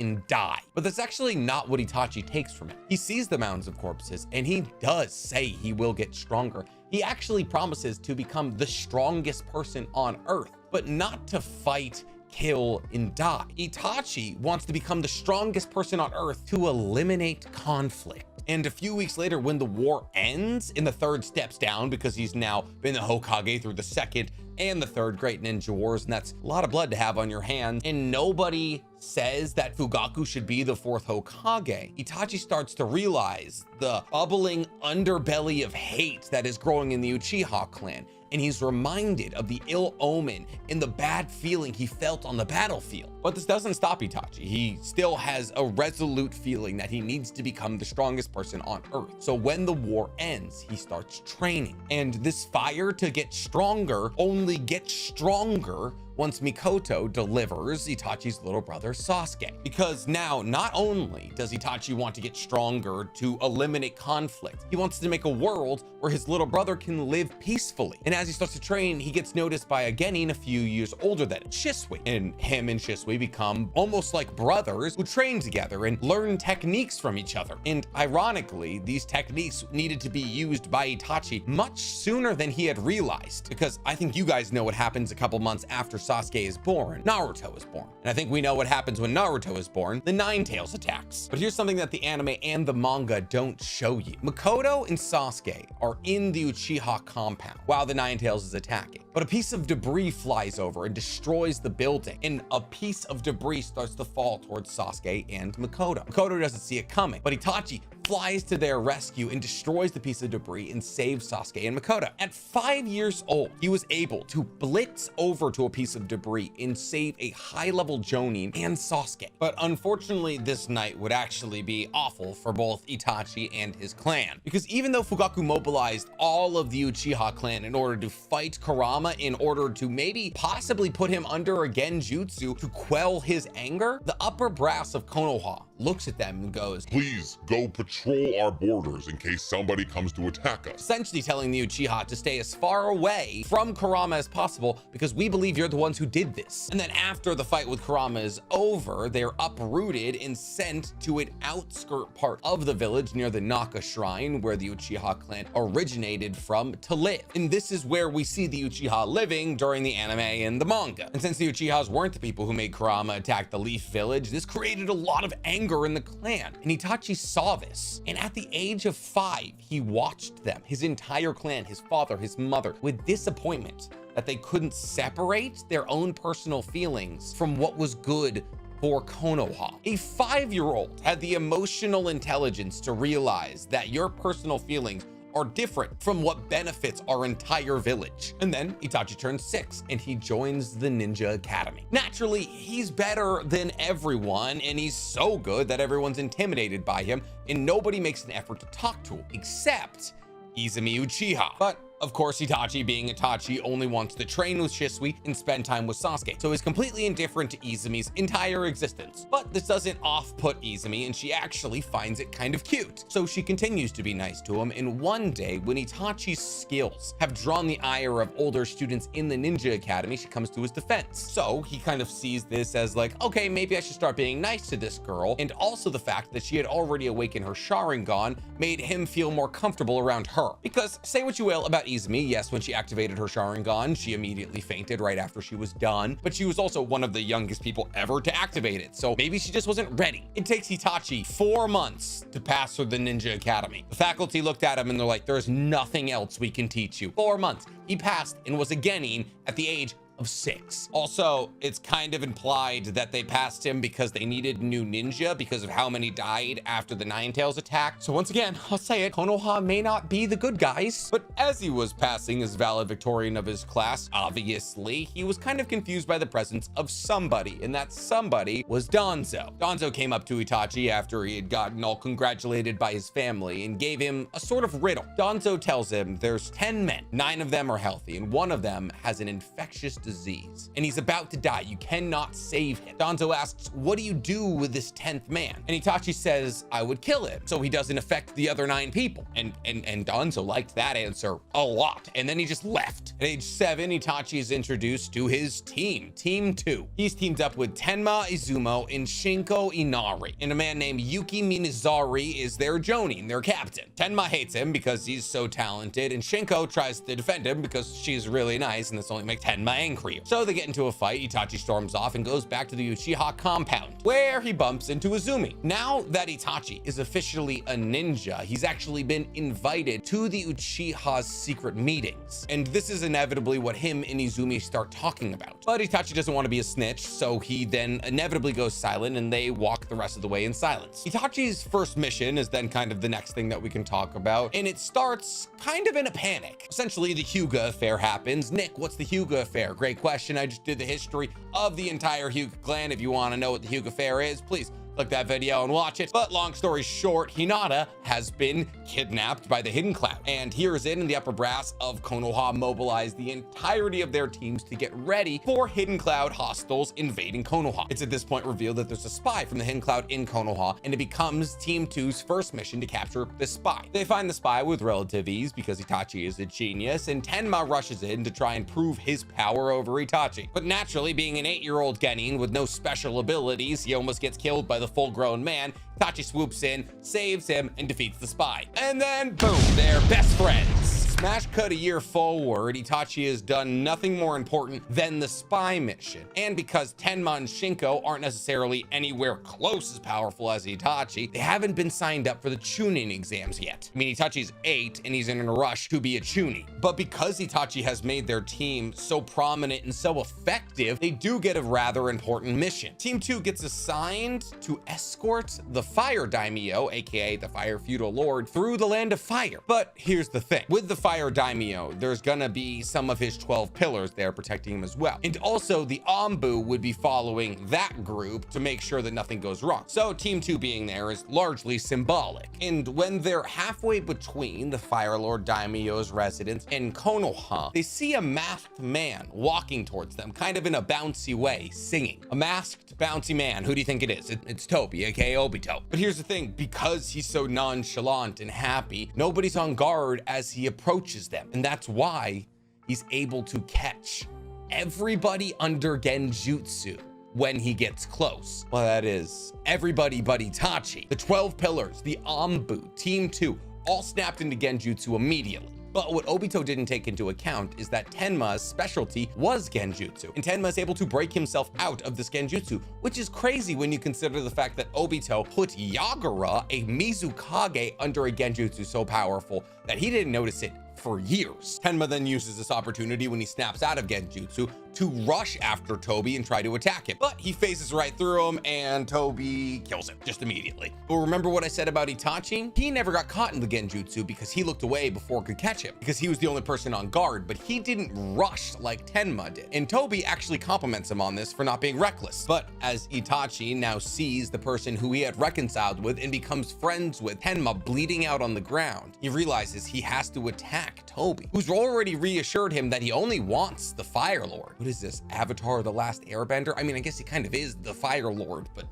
and die. But that's actually not what Itachi takes from it. He sees the mounds of corpses, and he does say he will get stronger. He actually promises to become the strongest person on Earth, but not to fight, kill, and die. Itachi wants to become the strongest person on Earth to eliminate conflict. And a few weeks later, when the war ends and the third steps down, because he's now been the Hokage through the second and the Third Great Ninja Wars, and that's a lot of blood to have on your hands, and nobody says that Fugaku should be the fourth Hokage, Itachi starts to realize the bubbling underbelly of hate that is growing in the Uchiha clan. And he's reminded of the ill omen and the bad feeling he felt on the battlefield. But this doesn't stop Itachi. He still has a resolute feeling that he needs to become the strongest person on Earth. So when the war ends, he starts training. And this fire to get stronger only gets stronger once Mikoto delivers Itachi's little brother Sasuke. Because now, not only does Itachi want to get stronger to eliminate conflict, he wants to make a world where his little brother can live peacefully. And as he starts to train, he gets noticed by a genin a few years older than Shisui. And him and Shisui become almost like brothers who train together and learn techniques from each other. And ironically, these techniques needed to be used by Itachi much sooner than he had realized. Because I think you guys know what happens a couple months after Sasuke is born. Naruto is born. And I think we know what happens when Naruto is born. The Nine Tails attacks. But here's something that the anime and the manga don't show you. Mikoto and Sasuke are in the Uchiha compound while the Nine Tails is attacking. But a piece of debris flies over and destroys the building. And a piece of debris starts to fall towards Sasuke and Mikoto. Mikoto doesn't see it coming, but Itachi flies to their rescue and destroys the piece of debris and saves Sasuke and Mikoto. At 5 years old, he was able to blitz over to a piece of debris and save a high-level Jonin and Sasuke. But unfortunately, this night would actually be awful for both Itachi and his clan. Because even though Fugaku mobilized all of the Uchiha clan in order to fight Kurama, in order to maybe possibly put him under a genjutsu to quell his anger, the upper brass of Konoha looks at them and goes, "Please go patrol our borders in case somebody comes to attack us." essentially telling the Uchiha to stay as far away from Kurama as possible because we believe you're the ones who did this. And then after the fight with Kurama is over, they're uprooted and sent to an outskirt part of the village near the Naka shrine where the Uchiha clan originated from to live. And this is where we see the Uchiha living during the anime and the manga. And since the Uchihas weren't the people who made Kurama attack the Leaf Village, this created a lot of anger in the clan. And Itachi saw this. And at the age of 5, he watched them, his entire clan, his father, his mother, with disappointment that they couldn't separate their own personal feelings from what was good for Konoha. A 5-year-old had the emotional intelligence to realize that your personal feelings are different from what benefits our entire village. And then Itachi turns 6 and he joins the Ninja Academy. Naturally, he's better than everyone and he's so good that everyone's intimidated by him and nobody makes an effort to talk to him except Izumi Uchiha. But of course, Itachi, being Itachi, only wants to train with Shisui and spend time with Sasuke, so he's completely indifferent to Izumi's entire existence. But this doesn't off-put Izumi, and she actually finds it kind of cute. So she continues to be nice to him, and one day, when Itachi's skills have drawn the ire of older students in the Ninja Academy, she comes to his defense. So he kind of sees this as like, okay, maybe I should start being nice to this girl, and also the fact that she had already awakened her Sharingan made him feel more comfortable around her. Because say what you will about Izumi, yes, when she activated her Sharingan, she immediately fainted right after she was done, but she was also one of the youngest people ever to activate it, so maybe she just wasn't ready. It takes Itachi 4 months to pass through the Ninja Academy. The faculty looked at him and they're like, there's nothing else we can teach you. 4 months. He passed and was a genin at the age of 6. Also, it's kind of implied that they passed him because they needed new ninja because of how many died after the Nine Tails attack. So once again, I'll say it, Konoha may not be the good guys. But as he was passing as valedictorian of his class, obviously, he was kind of confused by the presence of somebody, and that somebody was Danzo. Danzo came up to Itachi after he had gotten all congratulated by his family and gave him a sort of riddle. Danzo tells him there's 10 men, 9 of them are healthy, and 1 of them has an infectious disease, and he's about to die. You cannot save him. Danzo asks, what do you do with this 10th man? And Itachi says, I would kill him so he doesn't affect the other 9 people. And Danzo liked that answer a lot, and then he just left. At age 7, Itachi is introduced to his team, Team 2. He's teamed up with Tenma Izumo and Shinko Inari, and a man named Yuki Minazari is their jonin, their captain. Tenma hates him because he's so talented, and Shinko tries to defend him because she's really nice, and this only makes Tenma angry. So they get into a fight. Itachi storms off and goes back to the Uchiha compound, where he bumps into Izumi. Now that Itachi is officially a ninja, he's actually been invited to the Uchiha's secret meetings, and this is inevitably what him and Izumi start talking about. But Itachi doesn't want to be a snitch, so he then inevitably goes silent, and they walk the rest of the way in silence. Itachi's first mission is then kind of the next thing that we can talk about, and it starts kind of in a panic. Essentially, the Hyuga affair happens. Nick, what's the Hyuga affair? Great question. I just did the history of the entire Hyuga clan. If you want to know what the Hyuga affair is, please click that video and watch it. But long story short, Hinata has been kidnapped by the Hidden Cloud, and Hiruzen and the upper brass of Konoha mobilize the entirety of their teams to get ready for Hidden Cloud hostiles invading Konoha. It's at this point revealed that there's a spy from the Hidden Cloud in Konoha, and it becomes Team 2's first mission to capture the spy. They find the spy with relative ease because Itachi is a genius, and Tenma rushes in to try and prove his power over Itachi. But naturally, being an 8-year-old genin with no special abilities, he almost gets killed by the full-grown man. Itachi swoops in, saves him, and defeats the spy. And then, boom, they're best friends. Smash cut a year forward, Itachi has done nothing more important than the spy mission. And because Tenma and Shinko aren't necessarily anywhere close as powerful as Itachi, they haven't been signed up for the Chunin exams yet. I mean, Itachi's 8 and he's in a rush to be a Chunin. But because Itachi has made their team so prominent and so effective, they do get a rather important mission. Team 2 gets assigned to escort the Fire Daimyo, aka the Fire Feudal Lord, through the Land of Fire. But here's the thing. With the Fire Daimyo, there's gonna be some of his 12 pillars there protecting him as well. And also the Anbu would be following that group to make sure that nothing goes wrong. So Team 2 being there is largely symbolic. And when they're halfway between the Fire Lord Daimyo's residence and Konoha, they see a masked man walking towards them, kind of in a bouncy way, singing. A masked bouncy man. Who do you think it is? It's Tobi, aka Obito. But here's the thing, because he's so nonchalant and happy, nobody's on guard as he approaches them. And that's why he's able to catch everybody under Genjutsu when he gets close. Well, that is everybody but Itachi. The 12 pillars, the Anbu, Team 2, all snapped into Genjutsu immediately. But what Obito didn't take into account is that Tenma's specialty was Genjutsu, and Tenma is able to break himself out of this Genjutsu, which is crazy when you consider the fact that Obito put Yagura, a Mizukage, under a Genjutsu so powerful that he didn't notice it for years. Tenma then uses this opportunity when he snaps out of Genjutsu to rush after Toby and try to attack him. But he phases right through him and Toby kills him just immediately. But remember what I said about Itachi? He never got caught in the Genjutsu because he looked away before it could catch him, because he was the only person on guard, but he didn't rush like Tenma did. And Toby actually compliments him on this for not being reckless. But as Itachi now sees the person who he had reconciled with and becomes friends with Tenma bleeding out on the ground, he realizes he has to attack Toby, who's already reassured him that he only wants the Fire Lord. What is this, Avatar: The Last Airbender? I mean, I guess he kind of is the Fire Lord, but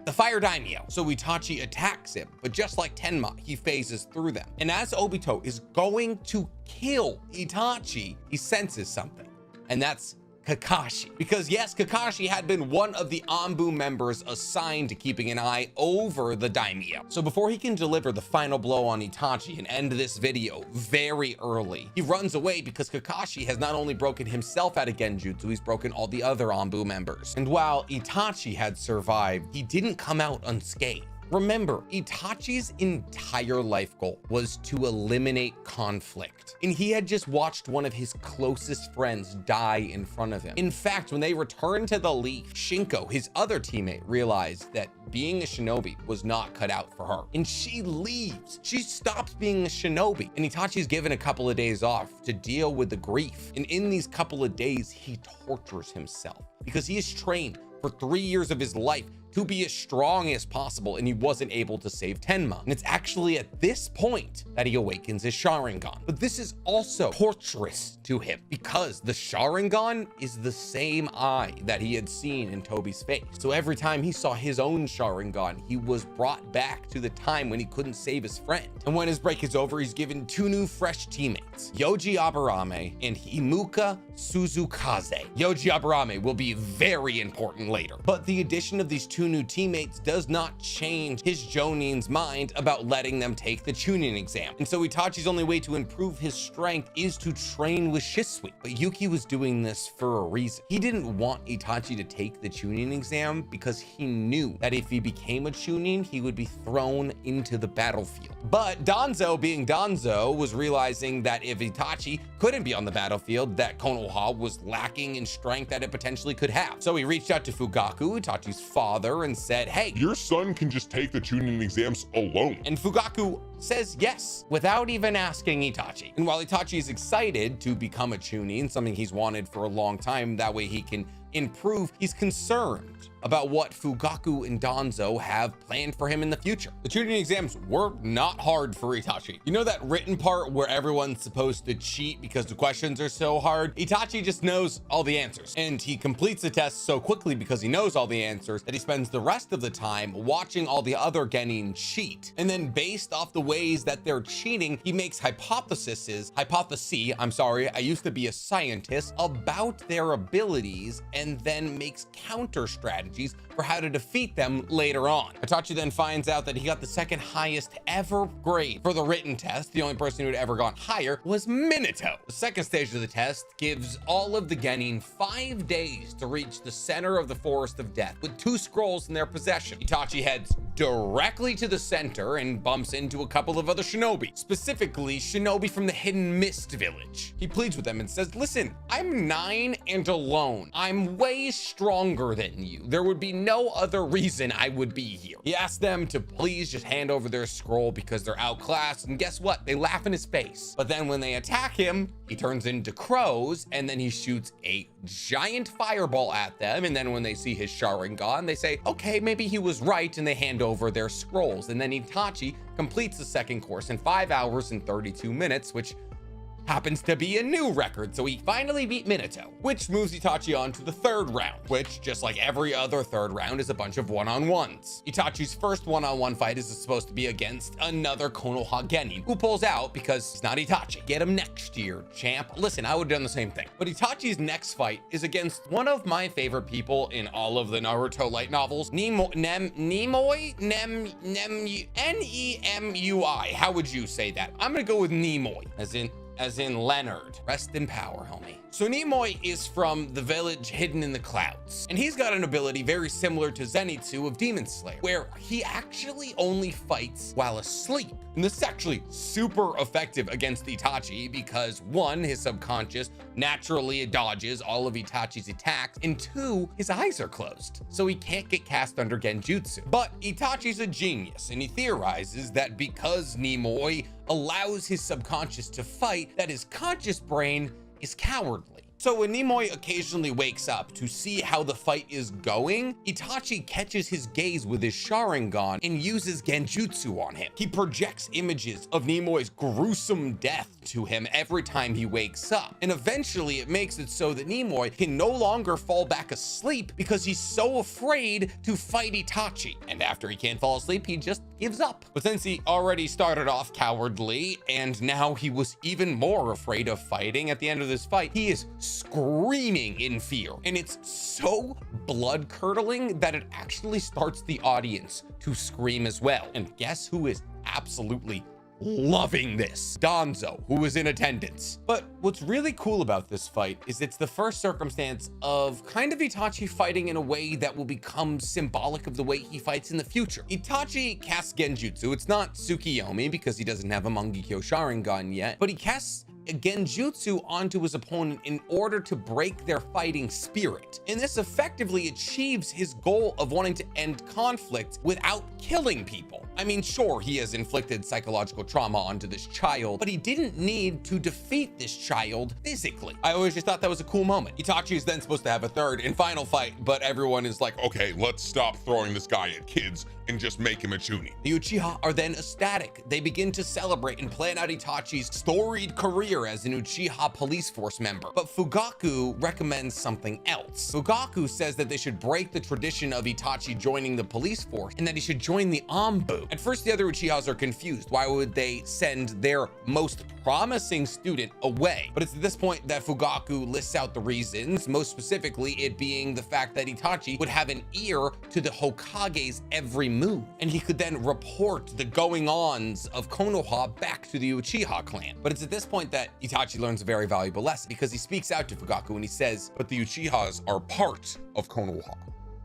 the Fire Daimyo. So Itachi attacks him, but just like Tenma, he phases through them. And as Obito is going to kill Itachi, he senses something, and that's Kakashi. Because yes, Kakashi had been one of the Anbu members assigned to keeping an eye over the daimyo. So before he can deliver the final blow on Itachi and end this video very early, he runs away because Kakashi has not only broken himself out of Genjutsu, he's broken all the other Anbu members. And while Itachi had survived, he didn't come out unscathed. Remember, Itachi's entire life goal was to eliminate conflict, and he had just watched one of his closest friends die in front of him. In fact, when they returned to the Leaf, Shinko, his other teammate, realized that being a shinobi was not cut out for her, and she leaves. She stops being a shinobi, and Itachi's given a couple of days off to deal with the grief. And in these couple of days, he tortures himself because he is trained for 3 years of his life to be as strong as possible, and he wasn't able to save Tenma. And it's actually at this point that he awakens his Sharingan. But this is also torturous to him because the Sharingan is the same eye that he had seen in Toby's face. So every time he saw his own Sharingan, he was brought back to the time when he couldn't save his friend. And when his break is over, he's given 2 new fresh teammates, Yoji Aburame and Himuka Suzukaze. Yoji Aburame will be very important later, but the addition of these 2 new teammates does not change his Jonin's mind about letting them take the Chunin exam. And so Itachi's only way to improve his strength is to train with Shisui. But Yuki was doing this for a reason. He didn't want Itachi to take the Chunin exam because he knew that if he became a Chunin, he would be thrown into the battlefield. But Danzo, being Danzo, was realizing that if Itachi couldn't be on the battlefield, that Konoha was lacking in strength that it potentially could have. So he reached out to Fugaku, Itachi's father, and said, hey, your son can just take the Chunin exams alone. And Fugaku says yes, without even asking Itachi. And while Itachi is excited to become a Chunin, something he's wanted for a long time, that way he can improve, he's concerned about what Fugaku and Danzo have planned for him in the future. The Chunin exams were not hard for Itachi. You know that written part where everyone's supposed to cheat because the questions are so hard? Itachi just knows all the answers, and he completes the test so quickly because he knows all the answers that he spends the rest of the time watching all the other genin cheat. And then based off the ways that they're cheating, he makes hypotheses, I used to be a scientist, about their abilities, and then makes counter strategies for how to defeat them later on. Itachi then finds out that he got the second highest ever grade for the written test. The only person who had ever gone higher was Minato. The second stage of the test gives all of the genin 5 days to reach the center of the Forest of Death with 2 scrolls in their possession. Itachi heads directly to the center and bumps into a couple of other shinobi, specifically shinobi from the Hidden Mist village. He pleads with them and says, listen, I'm 9 and alone. I'm way stronger than you. There would be no other reason I would be here. He asked them to please just hand over their scroll because they're outclassed, and guess what? They laugh in his face. But then when they attack him, he turns into crows, and then he shoots a giant fireball at them. And then when they see his Sharingan, they say, okay, maybe he was right, and they hand over their scrolls. And then Itachi completes the second course in 5 hours and 32 minutes, which happens to be a new record. So he finally beat Minato, which moves Itachi on to the 3rd round, which, just like every other 3rd round, is a bunch of one-on-ones. Itachi's first one-on-one fight is supposed to be against another Konoha genin, who pulls out because he's not Itachi. Get him next year, champ. Listen, I would have done the same thing. But Itachi's next fight is against one of my favorite people in all of the Naruto light novels, Nemui. How would you say that? I'm gonna go with Nemui, as in as in Leonard. Rest in power, homie. So Nimoy is from the village hidden in the clouds, and he's got an ability very similar to Zenitsu of Demon Slayer, where he actually only fights while asleep. And this is actually super effective against Itachi because one, his subconscious naturally dodges all of Itachi's attacks, and two, his eyes are closed, so he can't get cast under Genjutsu. But Itachi's a genius, and he theorizes that because Nimoy allows his subconscious to fight, that his conscious brain is cowardly. So when Nimoy occasionally wakes up to see how the fight is going, Itachi catches his gaze with his Sharingan and uses Genjutsu on him. He projects images of Nimoy's gruesome death to him every time he wakes up. And eventually it makes it so that Nimoy can no longer fall back asleep because he's so afraid to fight Itachi. And after he can't fall asleep, he just gives up. But since he already started off cowardly and now he was even more afraid of fighting at the end of this fight, he is screaming in fear. And it's so blood curdling that it actually starts the audience to scream as well. And guess who is absolutely loving this? Danzo, who was in attendance. But what's really cool about this fight is it's the first circumstance of kind of Itachi fighting in a way that will become symbolic of the way he fights in the future. Itachi casts Genjutsu. It's not Tsukiyomi because he doesn't have a Mangekyo Sharingan yet, but he casts a Genjutsu onto his opponent in order to break their fighting spirit. And this effectively achieves his goal of wanting to end conflict without killing people. I mean, sure, he has inflicted psychological trauma onto this child, but he didn't need to defeat this child physically. I always just thought that was a cool moment. Itachi is then supposed to have a third and final fight, but everyone is like, Okay, let's stop throwing this guy at kids and just make him a Chunin. The Uchiha are then ecstatic. They begin to celebrate and plan out Itachi's storied career as an Uchiha police force member. But Fugaku recommends something else. Fugaku says that they should break the tradition of Itachi joining the police force and that he should join the Anbu. At first, the other Uchihas are confused. Why would they send their most promising student away? But it's at this point that Fugaku lists out the reasons, most specifically it being the fact that Itachi would have an ear to the Hokage's every move, and he could then report the going-ons of Konoha back to the Uchiha clan. But it's at this point that Itachi learns a very valuable lesson because he speaks out to Fugaku and he says, But the Uchihas are part of Konoha.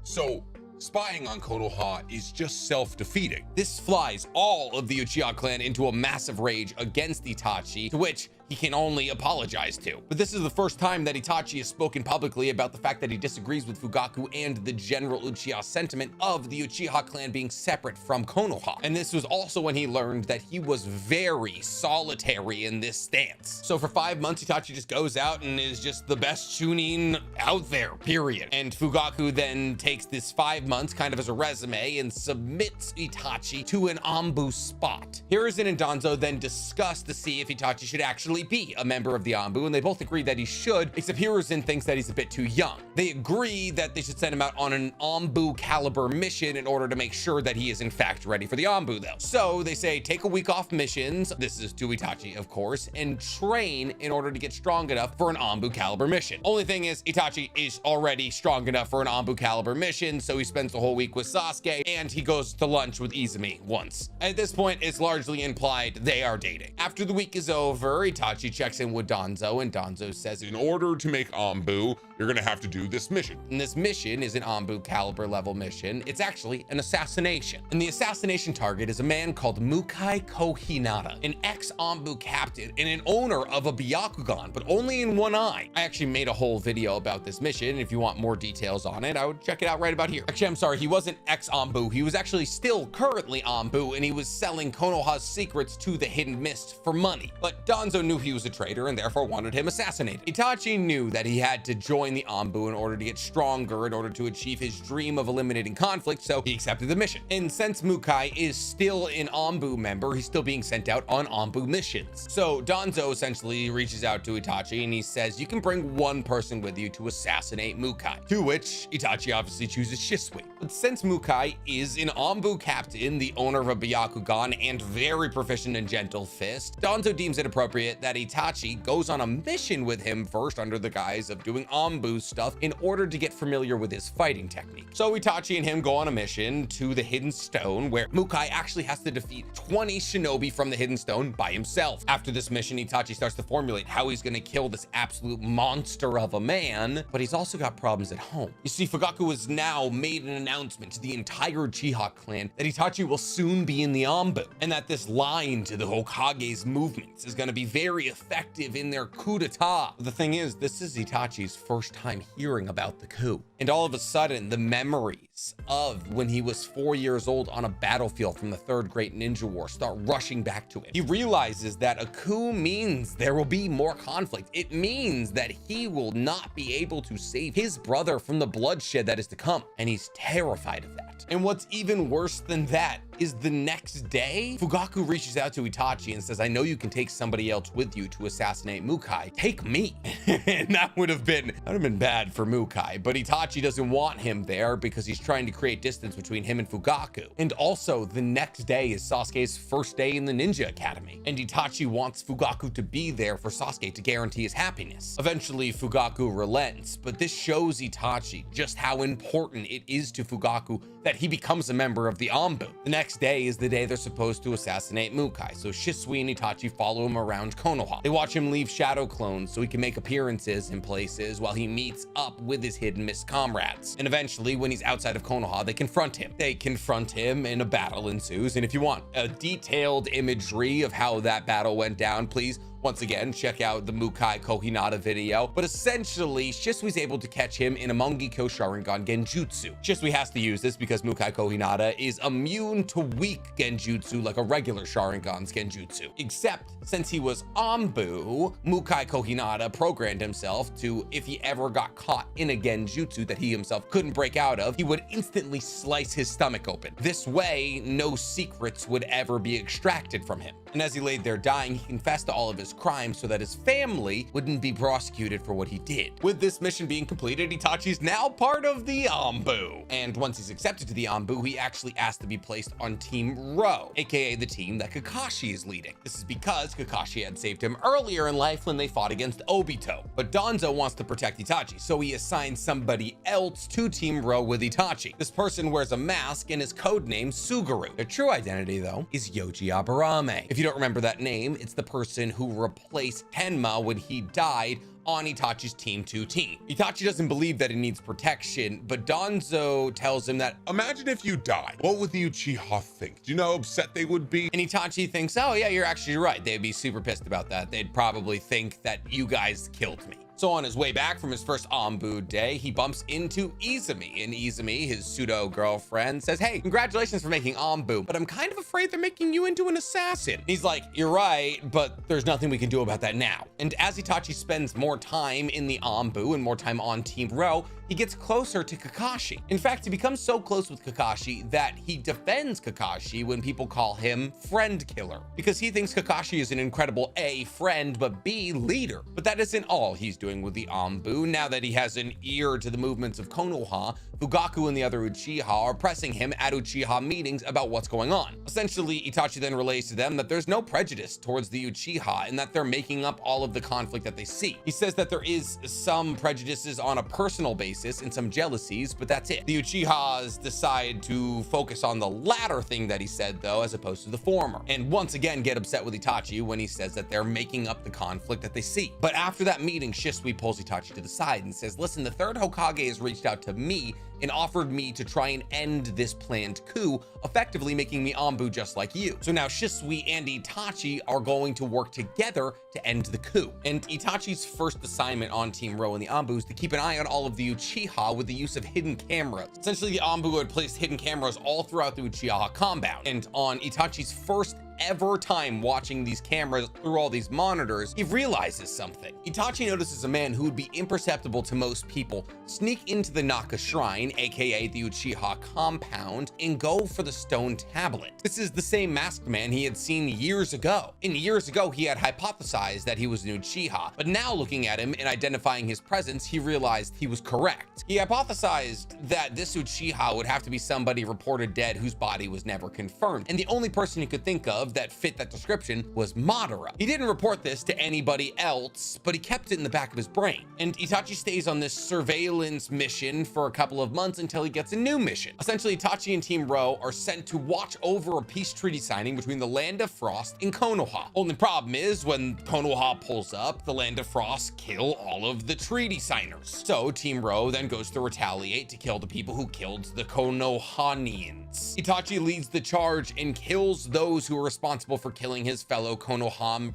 So spying on Konoha is just self-defeating. this flies all of the Uchiha clan into a massive rage against Itachi, to which he can only apologize to. But this is the first time that Itachi has spoken publicly about the fact that he disagrees with Fugaku and the general Uchiha sentiment of the Uchiha clan being separate from Konoha. And this was also when he learned that he was very solitary in this stance. So for 5 months, Itachi just goes out and is just the best Chunin out there, period. And Fugaku then takes this 5 months kind of as a resume and submits Itachi to an Anbu spot. Hiruzen and Danzo then discuss to see if Itachi should actually be a member of the Anbu, and they both agree that he should, except Hiruzen thinks that he's a bit too young. They agree that they should send him out on an Anbu caliber mission in order to make sure that he is in fact ready for the Anbu though. So they say take a week off missions, this is to Itachi of course, and train in order to get strong enough for an Anbu caliber mission. Only thing is Itachi is already strong enough for an Anbu caliber mission, so he spends the whole week with Sasuke and he goes to lunch with Izumi once. At this point, it's largely implied they are dating. After the week is over, Itachi checks in with Danzo, and Danzo says, In order to make Anbu, you're gonna have to do this mission. and this mission is an Anbu caliber level mission. It's actually an assassination. And the assassination target is a man called Mukai Kohinata, an ex-Anbu captain and an owner of a Byakugan, but only in one eye. I actually made a whole video about this mission. If you want more details on it, I would check it out right about here. Actually, I'm sorry, he wasn't ex-Anbu. He was actually still currently Anbu, and he was selling Konoha's secrets to the Hidden Mist for money. But Danzo knew he was a traitor and therefore wanted him assassinated. Itachi knew that he had to join the Anbu in order to get stronger in order to achieve his dream of eliminating conflict, so he accepted the mission. And since Mukai is still an Anbu member, he's still being sent out on Anbu missions. So Danzo essentially reaches out to Itachi and he says, you can bring one person with you to assassinate Mukai, to which Itachi obviously chooses Shisui. But since Mukai is an Anbu captain, the owner of a Byakugan, and very proficient in Gentle Fist, Danzo deems it appropriate that Itachi goes on a mission with him first under the guise of doing Anbu stuff in order to get familiar with his fighting technique. So Itachi and him go on a mission to the Hidden Stone where Mukai actually has to defeat 20 shinobi from the Hidden Stone by himself. After this mission, Itachi starts to formulate how he's gonna kill this absolute monster of a man, but he's also got problems at home. You see, Fugaku has now made an announcement to the entire Uchiha clan that Itachi will soon be in the Anbu, and that this line to the Hokage's movements is gonna be very effective in their coup d'etat. The thing is, this is Itachi's first time hearing about the coup. And all of a sudden, the memories of when he was 4 years old on a battlefield from the Third Great Ninja War start rushing back to him. He realizes that a coup means there will be more conflict. It means that he will not be able to save his brother from the bloodshed that is to come. And he's terrified of that. And what's even worse than that is the next day, Fugaku reaches out to Itachi and says, I know you can take somebody else with you to assassinate Mukai. Take me. And that would have been bad for Mukai, but Itachi doesn't want him there because he's trying to create distance between him and Fugaku. And also, the next day is Sasuke's first day in the Ninja Academy, and Itachi wants Fugaku to be there for Sasuke to guarantee his happiness. Eventually, Fugaku relents, but this shows Itachi just how important it is to Fugaku that he becomes a member of the Anbu. The next day is the day they're supposed to assassinate Mukai, so Shisui and Itachi follow him around Konoha. They watch him leave shadow clones so he can make appearances in places while he meets up with his hidden missed comrades. And eventually, when he's outside of Konoha, they confront him. And a battle ensues. And if you want a detailed imagery of how that battle went down, please once again, check out the Mukai Kohinata video, but essentially, Shisui's able to catch him in a Mangekyo Sharingan Genjutsu. Shisui has to use this because Mukai Kohinata is immune to weak Genjutsu like a regular Sharingan's Genjutsu. Except, since he was Anbu, Mukai Kohinata programmed himself to, if he ever got caught in a Genjutsu that he himself couldn't break out of, he would instantly slice his stomach open. This way, no secrets would ever be extracted from him. And as he laid there dying, he confessed to all of his crimes so that his family wouldn't be prosecuted for what he did. With this mission being completed, Itachi's now part of the Anbu. And once he's accepted to the Anbu, he actually asked to be placed on Team Ro, aka the team that Kakashi is leading. This is because Kakashi had saved him earlier in life when they fought against Obito. But Danzo wants to protect Itachi, so he assigns somebody else to Team Ro with Itachi. This person wears a mask and is codenamed Suguru. Their true identity, though, is Yoji Aburame. If you don't remember that name, it's the person who replaced Tenma when he died on Itachi's Team 2 team. Itachi doesn't believe that he needs protection, but Danzo tells him that, imagine if you died. What would the Uchiha think? Do you know how upset they would be? And Itachi thinks, oh yeah, you're actually right. They'd be super pissed about that. They'd probably think that you guys killed me. So on his way back from his first Anbu day, he bumps into Izumi, and Izumi, his pseudo girlfriend, says, hey, congratulations for making Anbu, but I'm kind of afraid they're making you into an assassin. He's like, you're right, but there's nothing we can do about that now. And as Itachi spends more time in the Anbu and more time on Team Ro, he gets closer to Kakashi. In fact, he becomes so close with Kakashi that he defends Kakashi when people call him friend killer, because he thinks Kakashi is an incredible A, friend, but B, leader. But that isn't all he's doing with the Anbu. Now that he has an ear to the movements of Konoha, Fugaku and the other Uchiha are pressing him at Uchiha meetings about what's going on. Essentially, Itachi then relays to them that there's no prejudice towards the Uchiha and that they're making up all of the conflict that they see. He says that there is some prejudices on a personal basis and some jealousies, but that's it. The Uchihas decide to focus on the latter thing that he said, though, as opposed to the former, and once again get upset with Itachi when he says that they're making up the conflict that they see. But after that meeting, Shisui pulls Itachi to the side and says, listen, the third Hokage has reached out to me and offered me to try and end this planned coup, effectively making me Anbu just like you. So now Shisui and Itachi are going to work together to end the coup. And Itachi's first assignment on Team Ro and the Anbu is to keep an eye on all of the Uchiha with the use of hidden cameras. Essentially, the Anbu had placed hidden cameras all throughout the Uchiha compound. And on Itachi's first ever time watching these cameras through all these monitors, he realizes something. Itachi notices a man who would be imperceptible to most people sneak into the Naka Shrine, aka the Uchiha compound, and go for the stone tablet. This is the same masked man he had seen years ago. And years ago, he had hypothesized that he was an Uchiha, but now looking at him and identifying his presence, he realized he was correct. He hypothesized that this Uchiha would have to be somebody reported dead whose body was never confirmed. And the only person he could think of of that fit that description was Madara. He didn't report this to anybody else, but he kept it in the back of his brain. And Itachi stays on this surveillance mission for a couple of months until he gets a new mission. Essentially, Itachi and Team Ro are sent to watch over a peace treaty signing between the Land of Frost and Konoha. Only problem is when Konoha pulls up, the Land of Frost kill all of the treaty signers. So Team Ro then goes to retaliate to kill the people who killed the Konohanians. Itachi leads the charge and kills those who are responsible for killing his fellow Konoha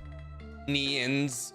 Knights,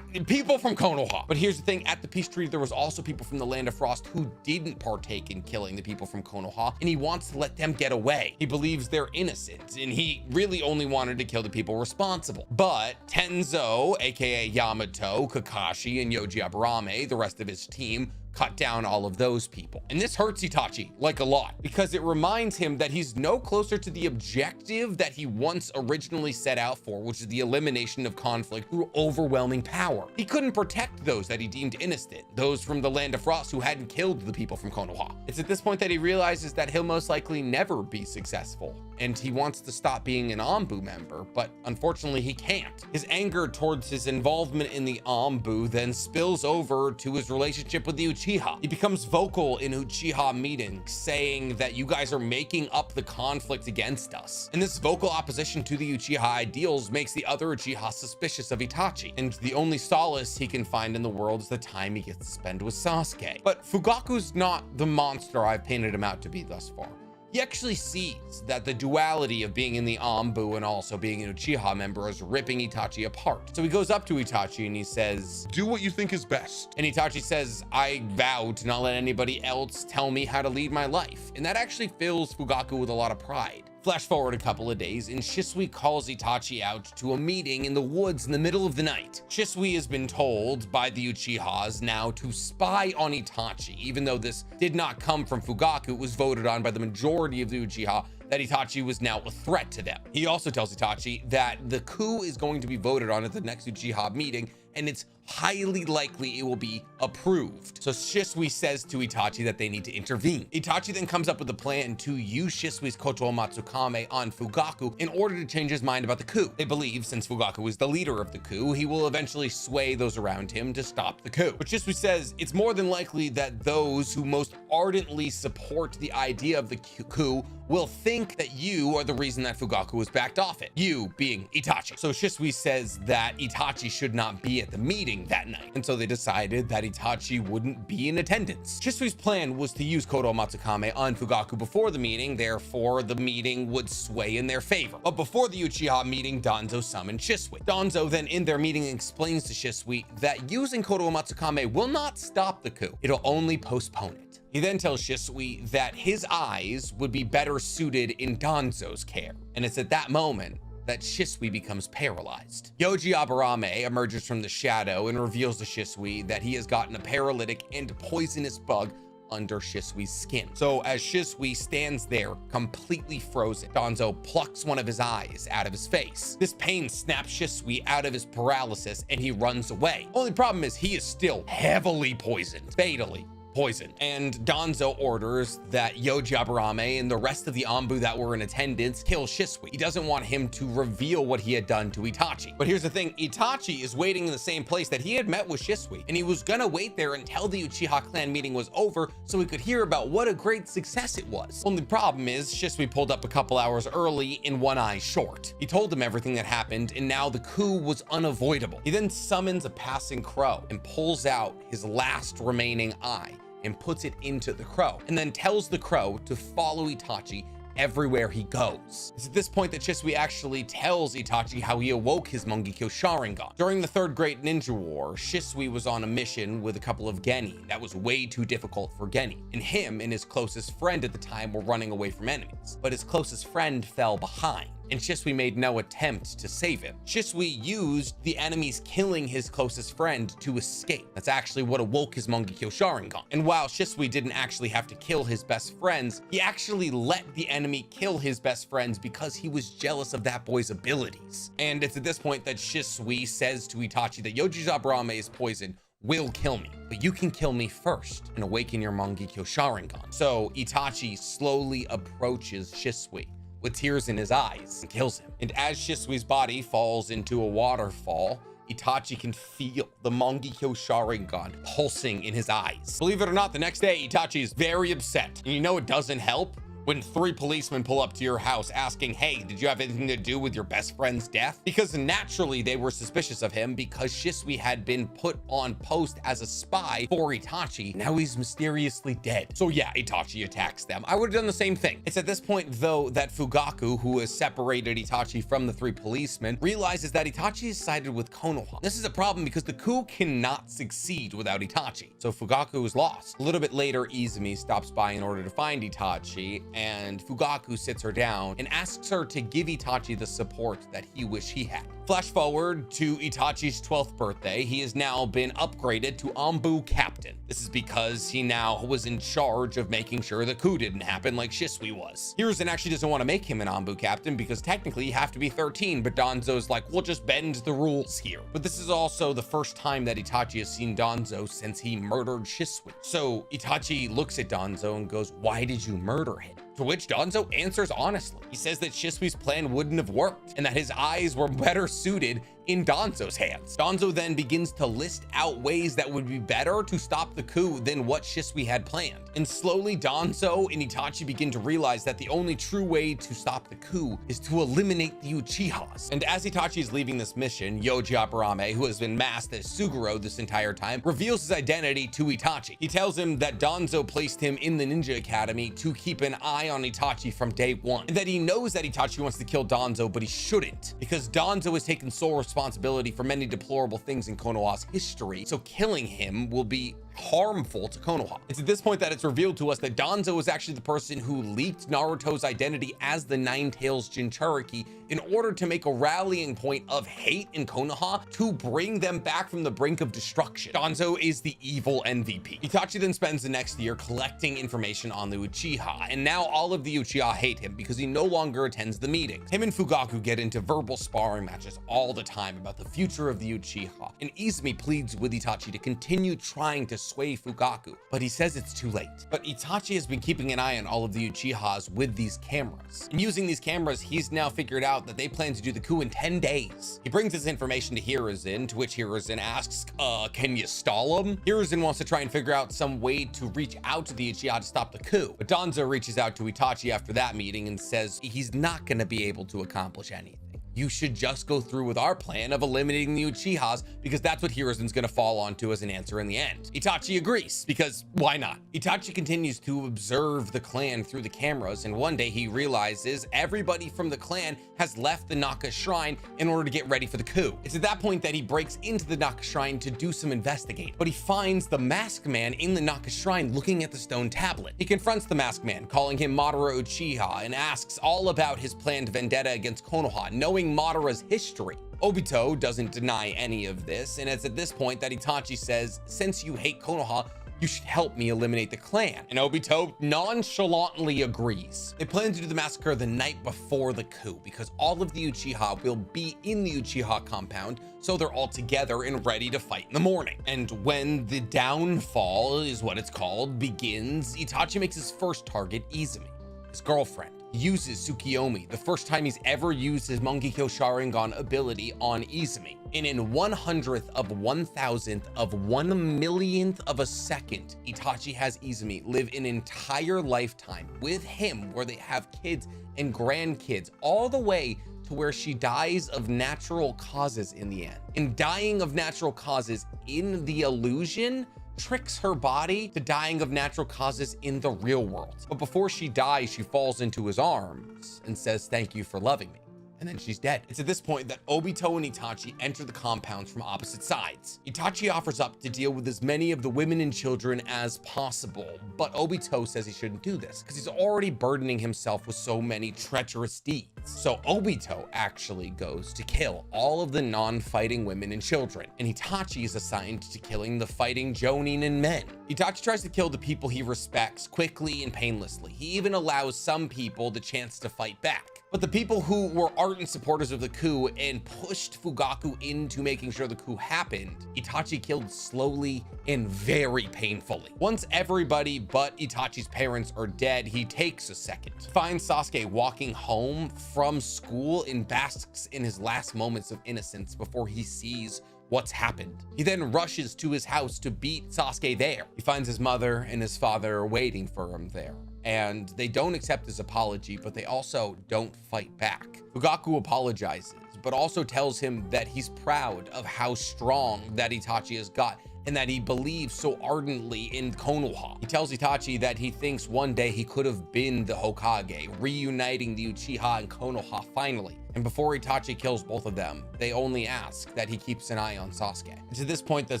people from Konoha. But here's the thing, at the peace treaty, there was also people from the Land of Frost who didn't partake in killing the people from Konoha, and he wants to let them get away. He believes they're innocent, and he really only wanted to kill the people responsible. But Tenzo, aka Yamato, Kakashi, and Yoji Aburame, the rest of his team, cut down all of those people. And this hurts Itachi like a lot, because it reminds him that he's no closer to the objective that he once originally set out for, which is the elimination of conflict through overwhelming power. He couldn't protect those that he deemed innocent, those from the Land of Frost who hadn't killed the people from Konoha. It's at this point that he realizes that he'll most likely never be successful, and he wants to stop being an Anbu member, but unfortunately he can't. His anger towards his involvement in the Anbu then spills over to his relationship with the Uchiha. He becomes vocal in Uchiha meetings, saying that you guys are making up the conflict against us. And this vocal opposition to the Uchiha ideals makes the other Uchiha suspicious of Itachi, and the only solace he can find in the world is the time he gets to spend with Sasuke. But Fugaku's not the monster I've painted him out to be thus far. He actually sees that the duality of being in the Anbu and also being an Uchiha member is ripping Itachi apart. So he goes up to Itachi and he says, "Do what you think is best." And Itachi says, "I vow to not let anybody else tell me how to lead my life." And that actually fills Fugaku with a lot of pride. Flash forward a couple of days, and Shisui calls Itachi out to a meeting in the woods in the middle of the night. Shisui has been told by the Uchihas now to spy on Itachi, even though this did not come from Fugaku. It was voted on by the majority of the Uchiha that Itachi was now a threat to them. He also tells Itachi that the coup is going to be voted on at the next Uchiha meeting, and it's highly likely it will be approved. So Shisui says to Itachi that they need to intervene. Itachi then comes up with a plan to use Shisui's Koto Matsukame on Fugaku in order to change his mind about the coup. They believe since Fugaku is the leader of the coup, he will eventually sway those around him to stop the coup. But Shisui says it's more than likely that those who most ardently support the idea of the coup will think that you are the reason that Fugaku was backed off it, you being Itachi. So Shisui says that Itachi should not be at the meeting that night, and so they decided that Itachi wouldn't be in attendance. Shisui's plan was to use Koto Matsukame on Fugaku before the meeting, therefore the meeting would sway in their favor. But before the Uchiha meeting, Danzo summoned Shisui. Danzo then in their meeting explains to Shisui that using Koto Matsukame will not stop the coup, it'll only postpone it. He then tells Shisui that his eyes would be better suited in Danzo's care, and it's at that moment that Shisui becomes paralyzed. Yoji Aburame emerges from the shadow and reveals to Shisui that he has gotten a paralytic and poisonous bug under Shisui's skin. So as Shisui stands there completely frozen, Danzo plucks one of his eyes out of his face. This pain snaps Shisui out of his paralysis and he runs away. Only problem is he is still heavily poisoned, fatally poison. And Danzo orders that Yoji Aburame and the rest of the Anbu that were in attendance kill Shisui. He doesn't want him to reveal what he had done to Itachi. But here's the thing, Itachi is waiting in the same place that he had met with Shisui, and he was gonna wait there until the Uchiha clan meeting was over so he could hear about what a great success it was. Only problem is Shisui pulled up a couple hours early and one eye short. He told him everything that happened, and now the coup was unavoidable. He then summons a passing crow and pulls out his last remaining eye and puts it into the crow, and then tells the crow to follow Itachi everywhere he goes. It's at this point that Shisui actually tells Itachi how he awoke his Mangekyo Sharingan. During the Third Great Ninja War, Shisui was on a mission with a couple of Genin that was way too difficult for Genin, and him and his closest friend at the time were running away from enemies, but his closest friend fell behind, and Shisui made no attempt to save him. Shisui used the enemies killing his closest friend to escape. That's actually what awoke his Mangekyo Sharingan. And while Shisui didn't actually have to kill his best friends, he actually let the enemy kill his best friends because he was jealous of that boy's abilities. And it's at this point that Shisui says to Itachi that Yoji Aburame poison will kill me, but you can kill me first and awaken your Mangekyo Sharingan. So Itachi slowly approaches Shisui, with tears in his eyes and kills him. And as Shisui's body falls into a waterfall, Itachi can feel the Mangekyo Sharingan pulsing in his eyes. Believe it or not, the next day, Itachi is very upset. And you know it doesn't help? When 3 policemen pull up to your house asking, hey, did you have anything to do with your best friend's death? Because naturally they were suspicious of him because Shisui had been put on post as a spy for Itachi. Now he's mysteriously dead. So yeah, Itachi attacks them. I would have done the same thing. It's at this point though that Fugaku, who has separated Itachi from the 3 policemen, realizes that Itachi is sided with Konoha. This is a problem because the coup cannot succeed without Itachi. So Fugaku is lost. A little bit later, Izumi stops by in order to find Itachi, and Fugaku sits her down and asks her to give Itachi the support that he wished he had. Flash forward to Itachi's 12th birthday. He has now been upgraded to Anbu Captain. This is because he now was in charge of making sure the coup didn't happen like Shisui was. Hiruzen actually doesn't want to make him an Anbu Captain because technically you have to be 13, but Danzo's like, we'll just bend the rules here. But this is also the first time that Itachi has seen Danzo since he murdered Shisui. So Itachi looks at Danzo and goes, why did you murder him? To which Danzo answers honestly. He says that Shisui's plan wouldn't have worked and that his eyes were better suited in Danzo's hands. Danzo then begins to list out ways that would be better to stop the coup than what Shisui had planned. And slowly Danzo and Itachi begin to realize that the only true way to stop the coup is to eliminate the Uchihas. And as Itachi is leaving this mission, Yoji Aburame, who has been masked as Suguro this entire time, reveals his identity to Itachi. He tells him that Danzo placed him in the Ninja Academy to keep an eye on Itachi from day one, and that he knows that Itachi wants to kill Danzo, but he shouldn't, because Danzo has taken sole responsibility for many deplorable things in Konoha's history, so killing him will be harmful to Konoha. It's at this point that it's revealed to us that Danzo is actually the person who leaked Naruto's identity as the Nine-Tails Jinchuriki in order to make a rallying point of hate in Konoha to bring them back from the brink of destruction. Danzo is the evil MVP. Itachi then spends the next year collecting information on the Uchiha, and now all of the Uchiha hate him because he no longer attends the meetings. Him and Fugaku get into verbal sparring matches all the time about the future of the Uchiha, and Izumi pleads with Itachi to continue trying to sway Fugaku, but he says it's too late. But Itachi has been keeping an eye on all of the Uchihas with these cameras. And using these cameras, he's now figured out that they plan to do the coup in 10 days. He brings this information to Hiruzen, to which Hiruzen asks, can you stall him? Hiruzen wants to try and figure out some way to reach out to the Uchiha to stop the coup. But Danzo reaches out to Itachi after that meeting and says he's not going to be able to accomplish anything. You should just go through with our plan of eliminating the Uchihas because that's what Hiruzen's gonna fall onto as an answer in the end. Itachi agrees because why not? Itachi continues to observe the clan through the cameras, and one day he realizes everybody from the clan has left the Naka Shrine in order to get ready for the coup. It's at that point that he breaks into the Naka Shrine to do some investigating, but he finds the Masked Man in the Naka Shrine looking at the stone tablet. He confronts the Masked Man, calling him Madara Uchiha, and asks all about his planned vendetta against Konoha, knowing Madara's history. Obito doesn't deny any of this, and it's at this point that Itachi says, since you hate Konoha, you should help me eliminate the clan. And Obito nonchalantly agrees. They plan to do the massacre the night before the coup because all of the Uchiha will be in the Uchiha compound, so they're all together and ready to fight in the morning. And when the downfall, is what it's called, begins, Itachi makes his first target Izumi, his girlfriend. He uses Tsukiyomi, the first time he's ever used his Mangekyo Sharingan ability on Izumi. And in 100th of 1000th of 1 millionth of a second, Itachi has Izumi live an entire lifetime with him where they have kids and grandkids all the way to where she dies of natural causes in the end. And dying of natural causes in the illusion tricks her body to dying of natural causes in the real world. But before she dies, she falls into his arms and says, thank you for loving me. And then she's dead. It's at this point that Obito and Itachi enter the compounds from opposite sides. Itachi offers up to deal with as many of the women and children as possible, but Obito says he shouldn't do this because he's already burdening himself with so many treacherous deeds. So Obito actually goes to kill all of the non-fighting women and children, and Itachi is assigned to killing the fighting Jonin and men. Itachi tries to kill the people he respects quickly and painlessly. He even allows some people the chance to fight back. But the people who were ardent supporters of the coup and pushed Fugaku into making sure the coup happened, Itachi killed slowly and very painfully. Once everybody but Itachi's parents are dead, he takes a second, finds Sasuke walking home from school and basks in his last moments of innocence before he sees what's happened. He then rushes to his house to beat Sasuke there. He finds his mother and his father waiting for him there, and they don't accept his apology, but they also don't fight back. Fugaku apologizes, but also tells him that he's proud of how strong that Itachi has got and that he believes so ardently in Konoha. He tells Itachi that he thinks one day he could have been the Hokage, reuniting the Uchiha and Konoha finally. And before Itachi kills both of them, they only ask that he keeps an eye on Sasuke. It's at this point that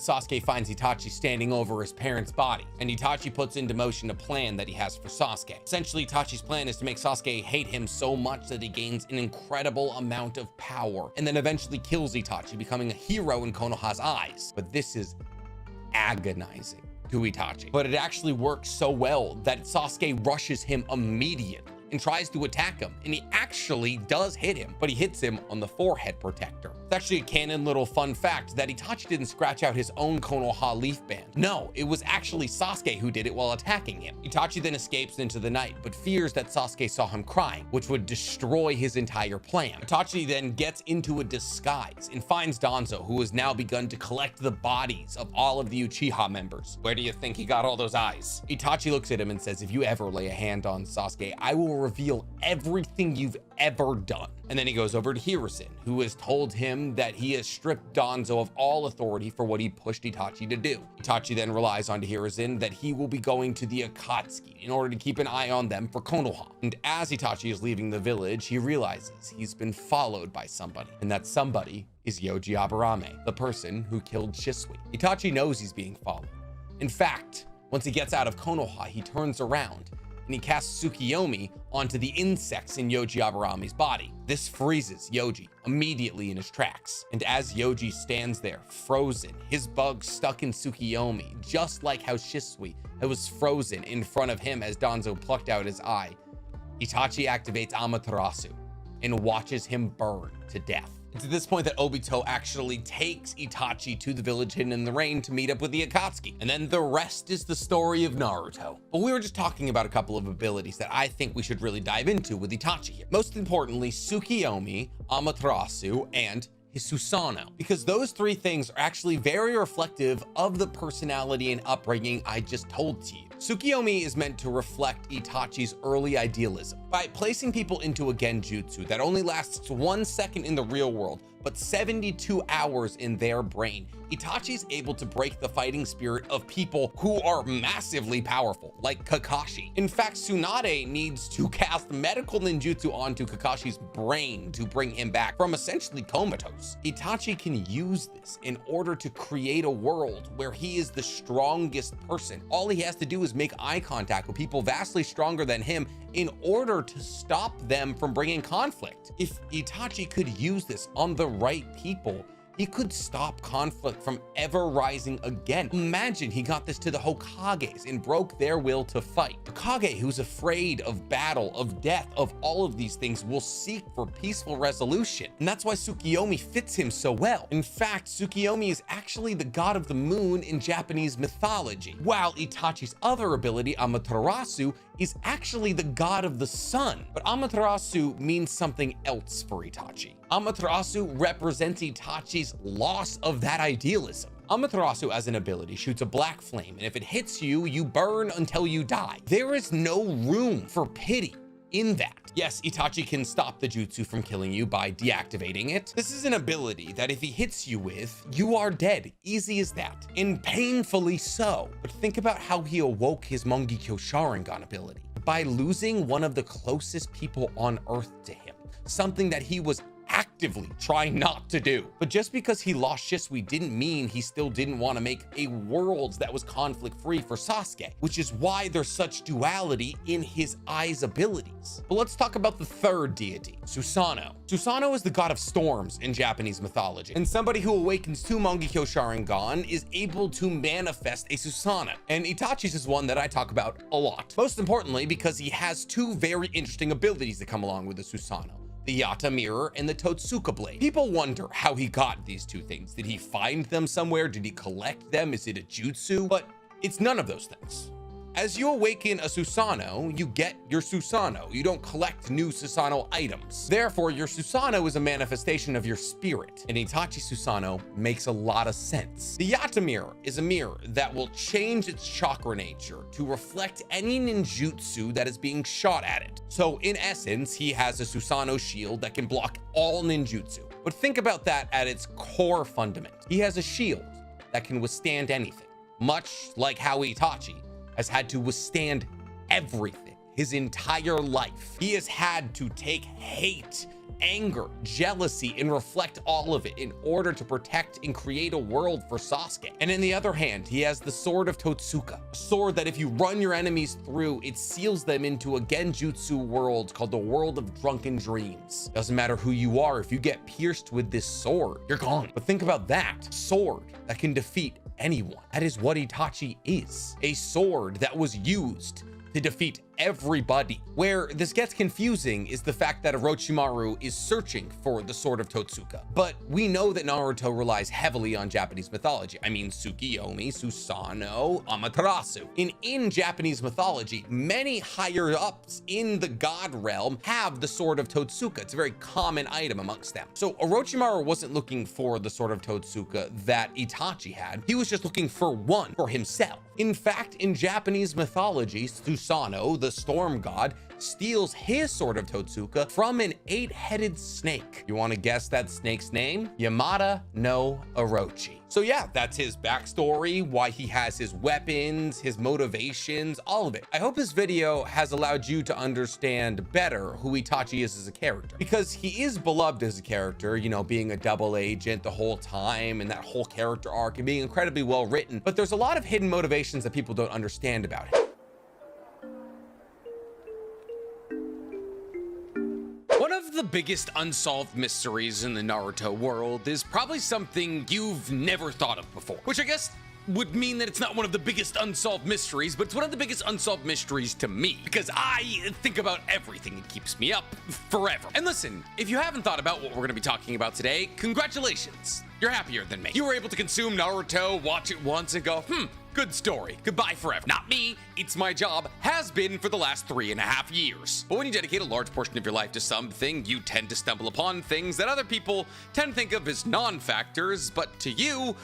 Sasuke finds Itachi standing over his parents' body, and Itachi puts into motion a plan that he has for Sasuke. Essentially, Itachi's plan is to make Sasuke hate him so much that he gains an incredible amount of power, and then eventually kills Itachi, becoming a hero in Konoha's eyes. But this is agonizing to Itachi. But it actually works so well that Sasuke rushes him immediately and tries to attack him, and he actually does hit him, but he hits him on the forehead protector. It's actually a canon little fun fact that Itachi didn't scratch out his own Konoha leaf band. No, it was actually Sasuke who did it while attacking him. Itachi then escapes into the night, but fears that Sasuke saw him crying, which would destroy his entire plan. Itachi then gets into a disguise and finds Danzo, who has now begun to collect the bodies of all of the Uchiha members. Where do you think he got all those eyes? Itachi looks at him and says, if you ever lay a hand on Sasuke, I will reveal everything you've ever done. And then he goes over to Hiruzen, who has told him that he has stripped Danzo of all authority for what he pushed Itachi to do. Itachi then relies on Hiruzen that he will be going to the Akatsuki in order to keep an eye on them for Konoha. And as Itachi is leaving the village, he realizes he's been followed by somebody, and that somebody is Yoji Aburame, the person who killed Shisui. Itachi knows he's being followed. In fact, once he gets out of Konoha, he turns around and he casts Tsukiyomi onto the insects in Yoji Aburame's body. This freezes Yoji immediately in his tracks. And as Yoji stands there, frozen, his bug stuck in Tsukiyomi, just like how Shisui was frozen in front of him as Danzo plucked out his eye, Itachi activates Amaterasu and watches him burn to death. It's at this point that Obito actually takes Itachi to the village hidden in the rain to meet up with the Akatsuki. And then the rest is the story of Naruto. But we were just talking about a couple of abilities that I think we should really dive into with Itachi here. Most importantly, Tsukiyomi, Amaterasu, and his Susanoo, because those three things are actually very reflective of the personality and upbringing I just told to you. Tsukiyomi is meant to reflect Itachi's early idealism. By placing people into a genjutsu that only lasts 1 second in the real world, but 72 hours in their brain, Itachi's able to break the fighting spirit of people who are massively powerful, like Kakashi. In fact, Tsunade needs to cast medical ninjutsu onto Kakashi's brain to bring him back from essentially comatose. Itachi can use this in order to create a world where he is the strongest person. All he has to do is make eye contact with people vastly stronger than him in order to stop them from bringing conflict. If Itachi could use this on the right people, he could stop conflict from ever rising again. Imagine he got this to the Hokages and broke their will to fight. The Kage, who's afraid of battle, of death, of all of these things, will seek for peaceful resolution. And that's why Tsukiyomi fits him so well. In fact, Tsukiyomi is actually the god of the moon in Japanese mythology, while Itachi's other ability, Amaterasu, is actually the god of the sun. But Amaterasu means something else for Itachi. Amaterasu represents Itachi's loss of that idealism. Amaterasu as an ability shoots a black flame, and if it hits you, you burn until you die. There is no room for pity in that. Yes, Itachi can stop the jutsu from killing you by deactivating it. This is an ability that if he hits you with, you are dead. Easy as that. And painfully so. But think about how he awoke his Mangekyo Sharingan ability. By losing one of the closest people on Earth to him. Something that he was actively trying not to do. But just because he lost Shisui didn't mean he still didn't want to make a world that was conflict-free for Sasuke, which is why there's such duality in his eyes abilities. But let's talk about the third deity, Susanoo. Susanoo is the god of storms in Japanese mythology, and somebody who awakens to Mangekyo Sharingan is able to manifest a Susanoo. And Itachi's is one that I talk about a lot. Most importantly, because he has two very interesting abilities that come along with the Susanoo. the Yata mirror and the Totsuka blade. People wonder how he got these two things. Did he find them somewhere? Did he collect them? Is it a jutsu? But it's none of those things. As you awaken a Susanoo, you get your Susanoo. You don't collect new Susanoo items. Therefore, your Susanoo is a manifestation of your spirit. And Itachi Susanoo makes a lot of sense. The Yata mirror is a mirror that will change its chakra nature to reflect any ninjutsu that is being shot at it. So in essence, he has a Susanoo shield that can block all ninjutsu. But think about that at its core fundament. He has a shield that can withstand anything, much like how Itachi has had to withstand everything his entire life. He has had to take hate, anger, jealousy, and reflect all of it in order to protect and create a world for Sasuke. And in the other hand, he has the sword of Totsuka, a sword that if you run your enemies through, it seals them into a genjutsu world called the world of drunken dreams. Doesn't matter who you are, if you get pierced with this sword, you're gone. But think about that sword that can defeat anyone. That is what Itachi is. A sword that was used to defeat everybody. Where this gets confusing is the fact that Orochimaru is searching for the sword of Totsuka. But we know that Naruto relies heavily on Japanese mythology. I mean, Tsukiyomi, Susanoo, Amaterasu. In Japanese mythology, many higher ups in the god realm have the sword of Totsuka. It's a very common item amongst them. So Orochimaru wasn't looking for the sword of Totsuka that Itachi had. He was just looking for one for himself. In fact, in Japanese mythology, Susanoo, the storm god, steals his sword of Totsuka from an 8-headed snake. You want to guess that snake's name? Yamada no Orochi. So yeah, that's his backstory, why he has his weapons, his motivations, all of it. I hope this video has allowed you to understand better who Itachi is as a character, because he is beloved as a character, you know, being a double agent the whole time and that whole character arc and being incredibly well written, but there's a lot of hidden motivations that people don't understand about him. One of the biggest unsolved mysteries in the Naruto world is probably something you've never thought of before, which I guess would mean that it's not one of the biggest unsolved mysteries, but it's one of the biggest unsolved mysteries to me, because I think about everything. It keeps me up forever. And listen, if you haven't thought about what we're going to be talking about today, congratulations. You're happier than me. You were able to consume Naruto, watch it once, and go, good story. Goodbye forever. Not me. It's my job. Has been for the last 3.5 years. But when you dedicate a large portion of your life to something, you tend to stumble upon things that other people tend to think of as non-factors, but to you,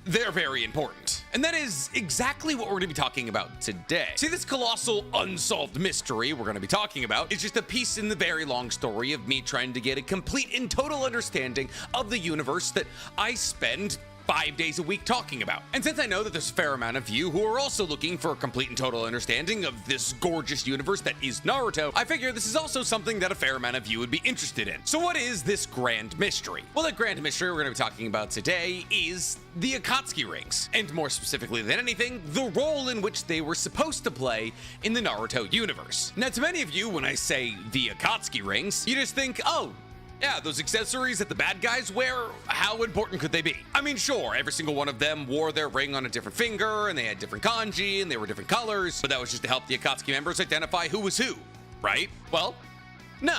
they're very important. And that is exactly what we're going to be talking about today. See, this colossal unsolved mystery we're going to be talking about is just a piece in the very long story of me trying to get a complete and total understanding of the universe that I spend 5 days a week talking about. And since I know that there's a fair amount of you who are also looking for a complete and total understanding of this gorgeous universe that is Naruto, I figure this is also something that a fair amount of you would be interested in. So what is this grand mystery? Well, the grand mystery we're going to be talking about today is the Akatsuki rings, and more specifically than anything, the role in which they were supposed to play in the Naruto universe. Now, to many of you, when I say the Akatsuki rings, you just think, oh, yeah, those accessories that the bad guys wear, how important could they be? I mean, sure, every single one of them wore their ring on a different finger, and they had different kanji, and they were different colors, but that was just to help the Akatsuki members identify who was who, right? Well, no.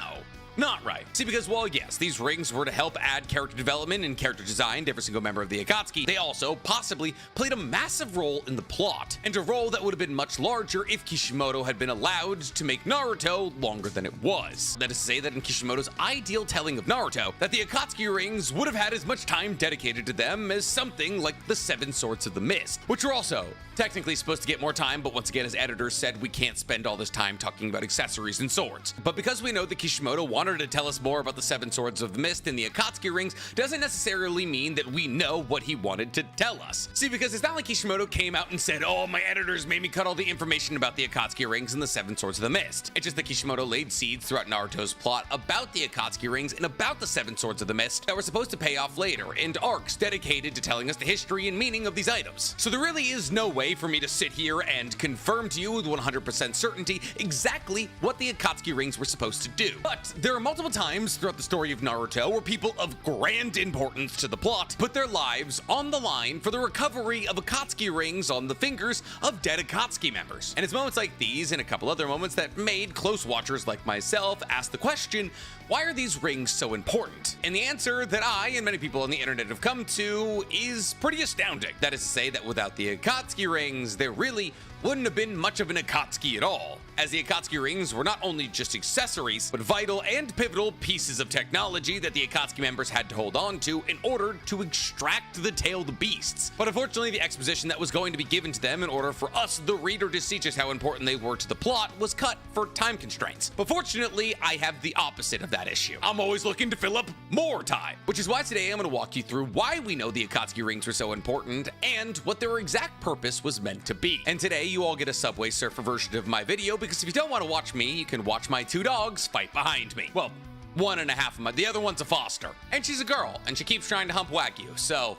Not right. See, because while yes, these rings were to help add character development and character design to every single member of the Akatsuki, they also possibly played a massive role in the plot, and a role that would have been much larger if Kishimoto had been allowed to make Naruto longer than it was. That is to say that in Kishimoto's ideal telling of Naruto, that the Akatsuki rings would have had as much time dedicated to them as something like the 7 Swords of the Mist, which were also technically supposed to get more time, but once again, his editors said we can't spend all this time talking about accessories and swords. But because we know that Kishimoto wanted to tell us more about the 7 Swords of the Mist and the Akatsuki rings, doesn't necessarily mean that we know what he wanted to tell us. See, because it's not like Kishimoto came out and said, oh, my editors made me cut all the information about the Akatsuki rings and the 7 Swords of the Mist. It's just that Kishimoto laid seeds throughout Naruto's plot about the Akatsuki rings and about the 7 Swords of the Mist that were supposed to pay off later, and arcs dedicated to telling us the history and meaning of these items. So there really is no way for me to sit here and confirm to you with 100% certainty exactly what the Akatsuki rings were supposed to do. But there There are multiple times throughout the story of Naruto where people of grand importance to the plot put their lives on the line for the recovery of Akatsuki rings on the fingers of dead Akatsuki members. And it's moments like these and a couple other moments that made close watchers like myself ask the question, why are these rings so important? And the answer that I and many people on the internet have come to is pretty astounding. That is to say that without the Akatsuki rings, there really wouldn't have been much of an Akatsuki at all, as the Akatsuki rings were not only just accessories, but vital and pivotal pieces of technology that the Akatsuki members had to hold on to in order to extract the tailed beasts. But unfortunately, the exposition that was going to be given to them in order for us, the reader, to see just how important they were to the plot was cut for time constraints. But fortunately, I have the opposite of that issue. I'm always looking to fill up more time, which is why today I'm going to walk you through why we know the Akatsuki rings were so important and what their exact purpose was meant to be. And today, you all get a Subway Surfer version of my video, because if you don't want to watch me, you can watch my two dogs fight behind me. Well, one and a half of my, the other one's a foster, and she's a girl, and she keeps trying to hump Wagyu, so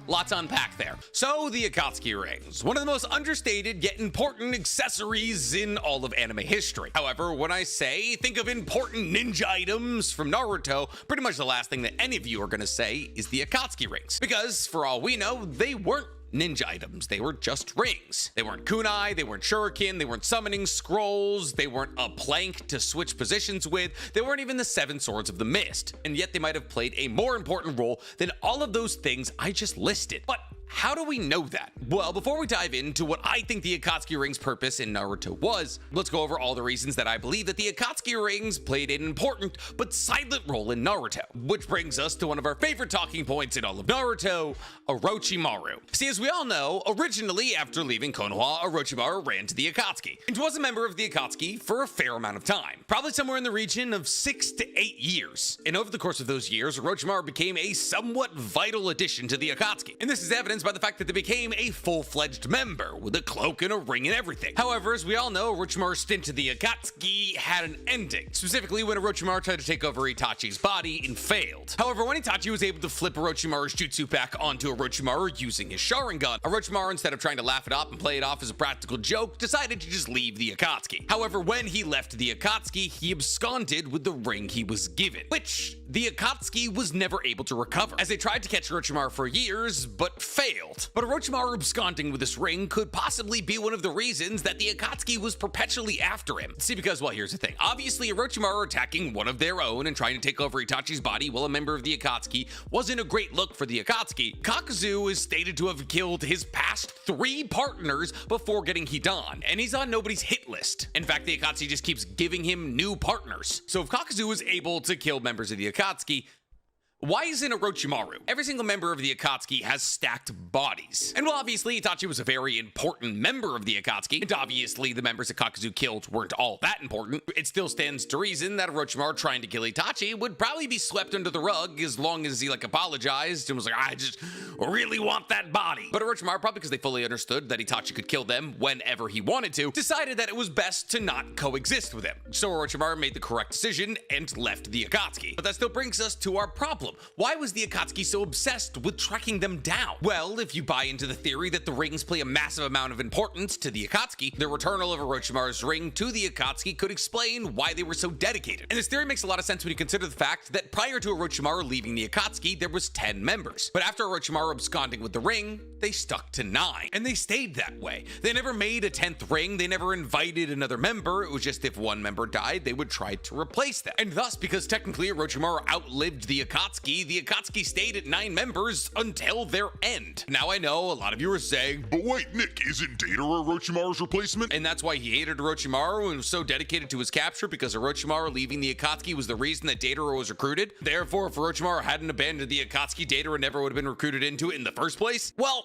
lots to unpack there. So the Akatsuki rings, one of the most understated yet important accessories in all of anime history. However, when I say think of important ninja items from Naruto, pretty much the last thing that any of you are gonna say is the Akatsuki rings, because for all we know, they weren't ninja items. They were just rings. They weren't kunai, they weren't shuriken, they weren't summoning scrolls, they weren't a plank to switch positions with, they weren't even the 7 swords of the mist. And yet they might have played a more important role than all of those things I just listed. But how do we know that? Well, before we dive into what I think the Akatsuki rings' purpose in Naruto was, let's go over all the reasons that I believe that the Akatsuki rings played an important but silent role in Naruto. Which brings us to one of our favorite talking points in all of Naruto, Orochimaru. See, as we all know, originally after leaving Konoha, Orochimaru ran to the Akatsuki, and was a member of the Akatsuki for a fair amount of time, probably somewhere in the region of 6 to 8 years. And over the course of those years, Orochimaru became a somewhat vital addition to the Akatsuki. And this is evidenced by the fact that they became a full-fledged member with a cloak and a ring and everything. However, as we all know, Orochimaru's stint to the Akatsuki had an ending, specifically when Orochimaru tried to take over Itachi's body and failed. However, when Itachi was able to flip Orochimaru's jutsu back onto Orochimaru using his Sharingan, Orochimaru, instead of trying to laugh it up and play it off as a practical joke, decided to just leave the Akatsuki. However, when he left the Akatsuki, he absconded with the ring he was given, which the Akatsuki was never able to recover, as they tried to catch Orochimaru for years, but failed. But Orochimaru absconding with this ring could possibly be one of the reasons that the Akatsuki was perpetually after him. See, because, well, here's the thing. Obviously, Orochimaru attacking one of their own and trying to take over Itachi's body while a member of the Akatsuki wasn't a great look for the Akatsuki. Kakuzu is stated to have killed his past 3 partners before getting Hidan, and he's on nobody's hit list. In fact, the Akatsuki just keeps giving him new partners. So if Kakuzu is able to kill members of the Akatsuki, why isn't Orochimaru? Every single member of the Akatsuki has stacked bodies. And while obviously Itachi was a very important member of the Akatsuki, and obviously the members that Kakuzu killed weren't all that important, it still stands to reason that Orochimaru trying to kill Itachi would probably be swept under the rug as long as he apologized and was like, I just really want that body. But Orochimaru, probably because they fully understood that Itachi could kill them whenever he wanted to, decided that it was best to not coexist with him. So Orochimaru made the correct decision and left the Akatsuki. But that still brings us to our problem. Why was the Akatsuki so obsessed with tracking them down? Well, if you buy into the theory that the rings play a massive amount of importance to the Akatsuki, the return of Orochimaru's ring to the Akatsuki could explain why they were so dedicated. And this theory makes a lot of sense when you consider the fact that prior to Orochimaru leaving the Akatsuki, there was 10 members. But after Orochimaru absconding with the ring, they stuck to 9. And they stayed that way. They never made a 10th ring, they never invited another member, it was just if one member died, they would try to replace them. And thus, because technically Orochimaru outlived the Akatsuki stayed at 9 members until their end. Now I know a lot of you are saying, But wait, Nick, isn't Deidara Orochimaru's replacement? and that's why he hated Orochimaru and was so dedicated to his capture, because Orochimaru leaving the Akatsuki was the reason that Deidara was recruited. Therefore, if Orochimaru hadn't abandoned the Akatsuki, Deidara never would have been recruited into it in the first place. Well,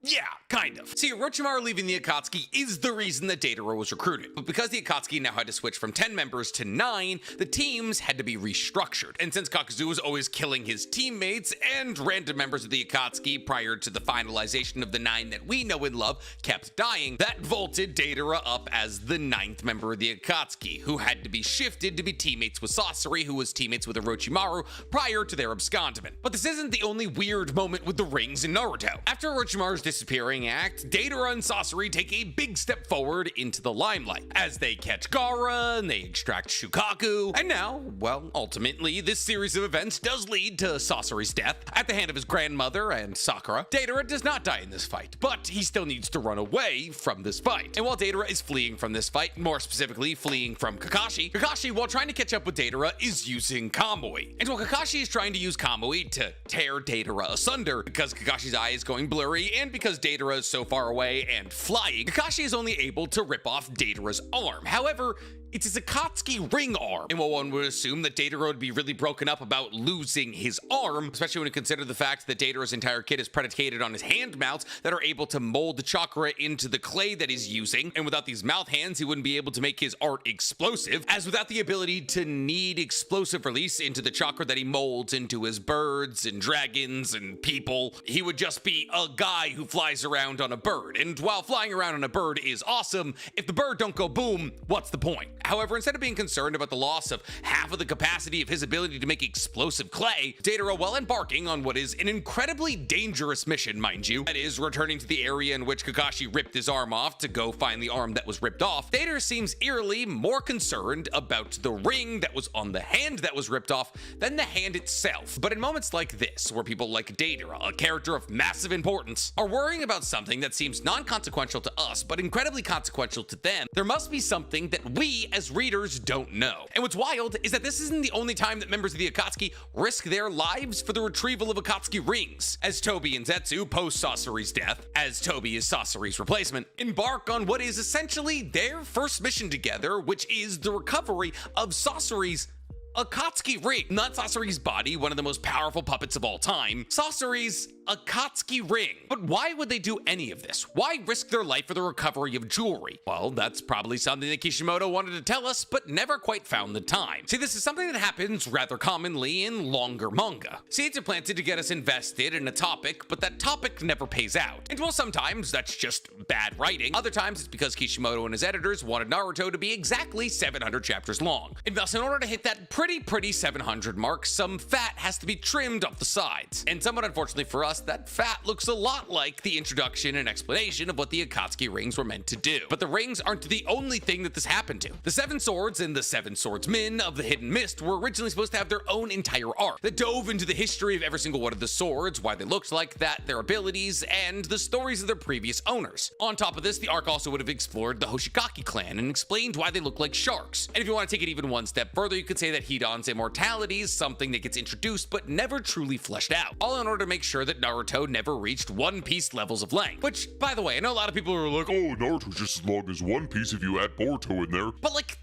yeah, kind of. See, Orochimaru leaving the Akatsuki is the reason that Deidara was recruited. But because the Akatsuki now had to switch from 10 members to 9, the teams had to be restructured. And since Kakuzu was always killing his teammates and random members of the Akatsuki prior to the finalization of the 9 that we know and love kept dying, that vaulted Deidara up as the 9th member of the Akatsuki, who had to be shifted to be teammates with Sasori, who was teammates with Orochimaru prior to their abscondment. But this isn't the only weird moment with the rings in Naruto. After Orochimaru's disappearing act, Deidara and Sasori take a big step forward into the limelight as they catch Gaara and they extract Shukaku. And now, well, ultimately, this series of events does lead to Sasori's death at the hand of his grandmother and Sakura. Deidara does not die in this fight, but he still needs to run away from this fight. And while Deidara is fleeing from this fight, more specifically fleeing from Kakashi, while trying to catch up with Deidara, is using Kamui. And while Kakashi is trying to use Kamui to tear Deidara asunder because Kakashi's eye is going blurry and because Deidara is so far away and flying, Kakashi is only able to rip off Deidara's arm. However, it's his Akatsuki ring arm. And while one would assume that Deidara would be really broken up about losing his arm, especially when you consider the fact that Deidara's entire kit is predicated on his hand mounts that are able to mold the chakra into the clay that he's using, and without these mouth hands, he wouldn't be able to make his art explosive, as without the ability to knead explosive release into the chakra that he molds into his birds and dragons and people, he would just be a guy who flies around on a bird. And while flying around on a bird is awesome, if the bird don't go boom, what's the point? However, instead of being concerned about the loss of half of the capacity of his ability to make explosive clay, Deidara, while embarking on what is an incredibly dangerous mission, mind you, that is, returning to the area in which Kakashi ripped his arm off to go find the arm that was ripped off, Deidara seems eerily more concerned about the ring that was on the hand that was ripped off than the hand itself. But in moments like this, where people like Deidara, a character of massive importance, are worrying about something that seems non-consequential to us, but incredibly consequential to them, there must be something that we as readers don't know. And what's wild is that this isn't the only time that members of the Akatsuki risk their lives for the retrieval of Akatsuki rings, as Tobi and Zetsu, post Sasori's death, as Tobi is Sasori's replacement, embark on what is essentially their first mission together, which is the recovery of Sasori's Akatsuki ring. Not Sasori's body, one of the most powerful puppets of all time, Sasori's Akatsuki ring. But why would they do any of this? Why risk their life for the recovery of jewelry? Well, that's probably something that Kishimoto wanted to tell us, but never quite found the time. See, this is something that happens rather commonly in longer manga. Seeds are planted to get us invested in a topic, but that topic never pays out. And while sometimes that's just bad writing, other times it's because Kishimoto and his editors wanted Naruto to be exactly 700 chapters long. And thus, in order to hit that pretty 700 mark, some fat has to be trimmed off the sides. And somewhat unfortunately for us, that fat looks a lot like the introduction and explanation of what the Akatsuki rings were meant to do. But the rings aren't the only thing that this happened to. The Seven Swords and the Seven Swordsmen of the Hidden Mist were originally supposed to have their own entire arc that dove into the history of every single one of the swords, why they looked like that, their abilities, and the stories of their previous owners. On top of this, the arc also would have explored the Hoshigaki clan and explained why they look like sharks. And if you want to take it even one step further, you could say that Hidan's immortality is something that gets introduced but never truly fleshed out, all in order to make sure that Naruto never reached One Piece levels of length. Which, by the way, I know a lot of people are like, Oh, Naruto's just as long as One Piece if you add Boruto in there. but like,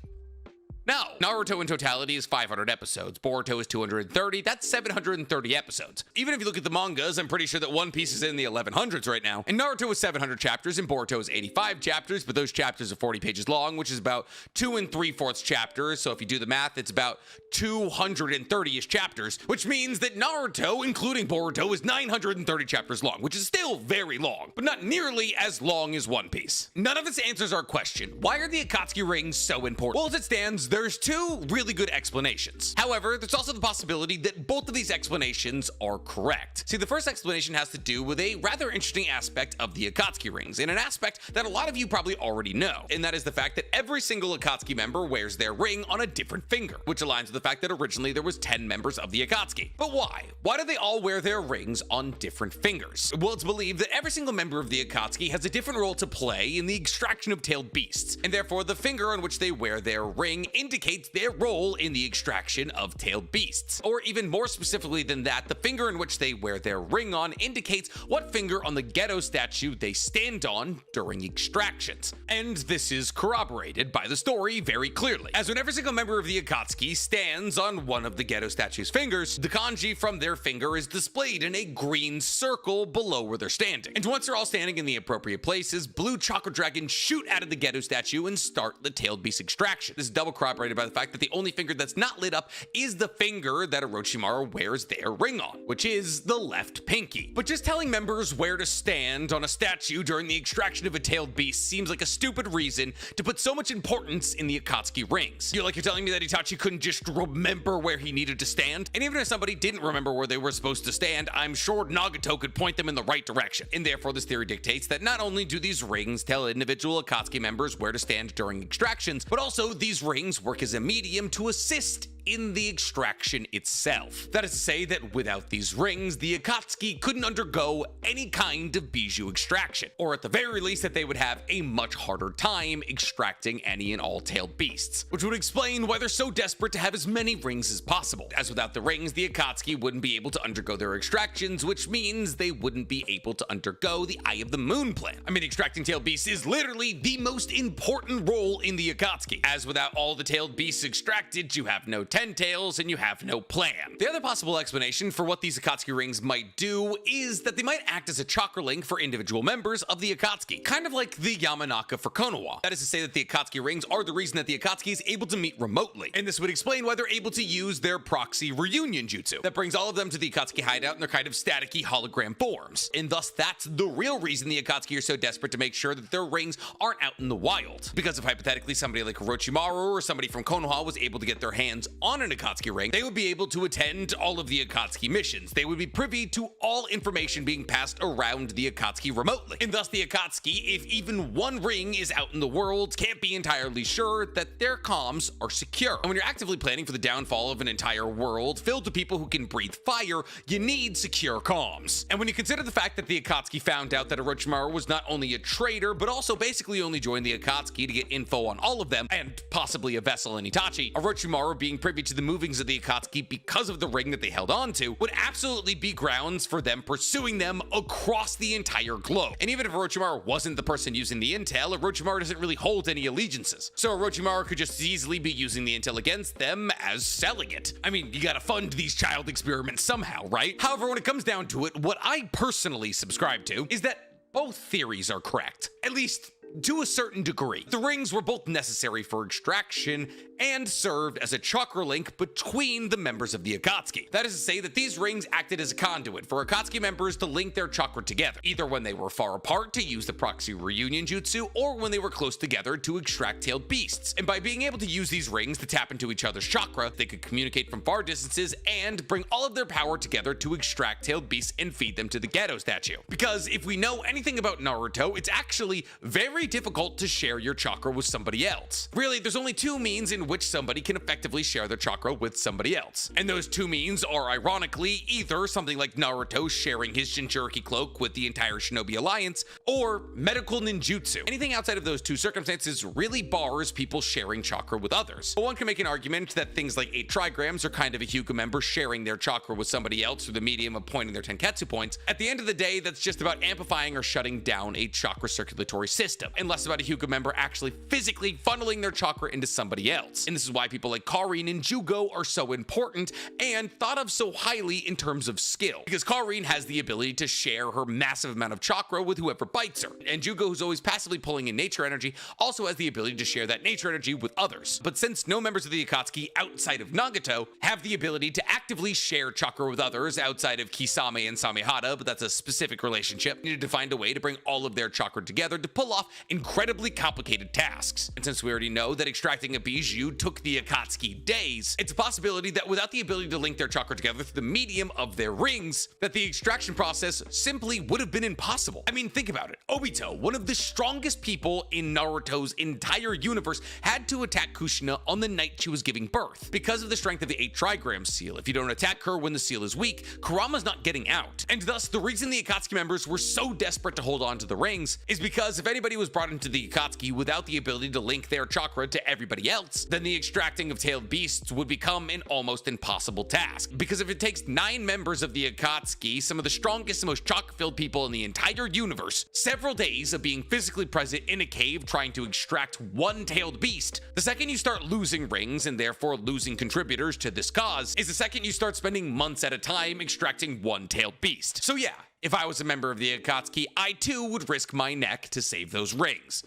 no. Naruto in totality is 500 episodes. Boruto is 230. That's 730 episodes. Even if you look at the mangas, I'm pretty sure that One Piece is in the 1100s right now. And Naruto is 700 chapters and Boruto is 85 chapters, but those chapters are 40 pages long, which is about 2 3/4 chapters. So if you do the math, it's about 230-ish chapters, which means that Naruto, including Boruto, is 930 chapters long, which is still very long, but not nearly as long as One Piece. None of this answers our question. Why are the Akatsuki rings so important? Well, as it stands, there's two really good explanations. However, there's also the possibility that both of these explanations are correct. See, the first explanation has to do with a rather interesting aspect of the Akatsuki rings, and an aspect that a lot of you probably already know, and that is the fact that every single Akatsuki member wears their ring on a different finger, which aligns with the fact that originally there was 10 members of the Akatsuki. But why? Why do they all wear their rings on different fingers? Well, it's believed that every single member of the Akatsuki has a different role to play in the extraction of tailed beasts, and therefore the finger on which they wear their ring indicates their role in the extraction of tailed beasts. Or even more specifically than that, the finger in which they wear their ring on indicates what finger on the Geto statue they stand on during extractions. And this is corroborated by the story very clearly, as when every single member of the Akatsuki stands on one of the Geto statue's fingers, the kanji from their finger is displayed in a green circle below where they're standing. And once they're all standing in the appropriate places, blue chakra dragons shoot out of the Geto statue and start the tailed beast extraction. This is double corroborated corroborated by the fact that the only finger that's not lit up is the finger that Orochimaru wears their ring on, which is the left pinky. But just telling members where to stand on a statue during the extraction of a tailed beast seems like a stupid reason to put so much importance in the Akatsuki rings. You're telling me that Itachi couldn't just remember where he needed to stand? And even if somebody didn't remember where they were supposed to stand, I'm sure Nagato could point them in the right direction. And therefore, this theory dictates that not only do these rings tell individual Akatsuki members where to stand during extractions, but also these rings work as a medium to assist in the extraction itself. That is to say that without these rings, the Akatsuki couldn't undergo any kind of bijou extraction, or at the very least that they would have a much harder time extracting any and all tailed beasts, which would explain why they're so desperate to have as many rings as possible, as without the rings, the Akatsuki wouldn't be able to undergo their extractions, which means they wouldn't be able to undergo the Eye of the Moon plan. I mean, extracting tailed beasts is literally the most important role in the Akatsuki, as without all the tailed beasts extracted, you have no 10 tails and you have no plan. The other possible explanation for what these Akatsuki rings might do is that they might act as a chakra link for individual members of the Akatsuki, kind of like the Yamanaka for Konoha. That is to say that the Akatsuki rings are the reason that the Akatsuki is able to meet remotely, and this would explain why they're able to use their proxy reunion jutsu that brings all of them to the Akatsuki hideout in their kind of staticky hologram forms, and thus that's the real reason the Akatsuki are so desperate to make sure that their rings aren't out in the wild. Because if hypothetically somebody like Orochimaru or somebody from Konoha was able to get their hands on an Akatsuki ring, they would be able to attend all of the Akatsuki missions. They would be privy to all information being passed around the Akatsuki remotely. And thus the Akatsuki, if even one ring is out in the world, can't be entirely sure that their comms are secure. And when you're actively planning for the downfall of an entire world filled with people who can breathe fire, you need secure comms. And when you consider the fact that the Akatsuki found out that Orochimaru was not only a traitor, but also basically only joined the Akatsuki to get info on all of them, and possibly a vessel in Itachi, Orochimaru being privy to the movings of the Akatsuki because of the ring that they held on to would absolutely be grounds for them pursuing them across the entire globe. And even if Orochimaru wasn't the person using the intel, Orochimaru doesn't really hold any allegiances. So Orochimaru could just easily be using the intel against them as selling it. I mean, you gotta fund these child experiments somehow, right? However, when it comes down to it, what I personally subscribe to is that both theories are correct, at least to a certain degree. The rings were both necessary for extraction and served as a chakra link between the members of the Akatsuki. That is to say that these rings acted as a conduit for Akatsuki members to link their chakra together, either when they were far apart to use the proxy reunion jutsu, or when they were close together to extract tailed beasts. And by being able to use these rings to tap into each other's chakra, they could communicate from far distances and bring all of their power together to extract tailed beasts and feed them to the Geto statue. Because if we know anything about Naruto, it's actually very difficult to share your chakra with somebody else. Really, there's only two means in which somebody can effectively share their chakra with somebody else. And those two means are ironically either something like Naruto sharing his Jinchuriki cloak with the entire Shinobi Alliance, or medical ninjutsu. Anything outside of those two circumstances really bars people sharing chakra with others. But one can make an argument that things like 8 trigrams are kind of a Hyuga member sharing their chakra with somebody else through the medium of pointing their Tenketsu points. At the end of the day, that's just about amplifying or shutting down a chakra circulatory system, and less about a Hyuga member actually physically funneling their chakra into somebody else. And this is why people like Karin and Jugo are so important and thought of so highly in terms of skill, because Karin has the ability to share her massive amount of chakra with whoever bites her, and Jugo, who's always passively pulling in nature energy, also has the ability to share that nature energy with others. But since no members of the Akatsuki outside of Nagato have the ability to actively share chakra with others outside of Kisame and Samehada, but that's a specific relationship, needed to find a way to bring all of their chakra together to pull off incredibly complicated tasks. And since we already know that extracting a bijou took the Akatsuki days, it's a possibility that without the ability to link their chakra together through the medium of their rings, that the extraction process simply would have been impossible. I mean, think about it. Obito, one of the strongest people in Naruto's entire universe, had to attack Kushina on the night she was giving birth because of the strength of the 8 trigram seal. If you don't attack her when the seal is weak, Kurama's not getting out. And thus, the reason the Akatsuki members were so desperate to hold on to the rings is because if anybody was brought into the Akatsuki without the ability to link their chakra to everybody else, then the extracting of tailed beasts would become an almost impossible task. Because if it takes 9 members of the Akatsuki, some of the strongest and most chakra-filled people in the entire universe, several days of being physically present in a cave trying to extract one tailed beast, the second you start losing rings and therefore losing contributors to this cause is the second you start spending months at a time extracting one tailed beast. So yeah, if I was a member of the Akatsuki, I too would risk my neck to save those rings.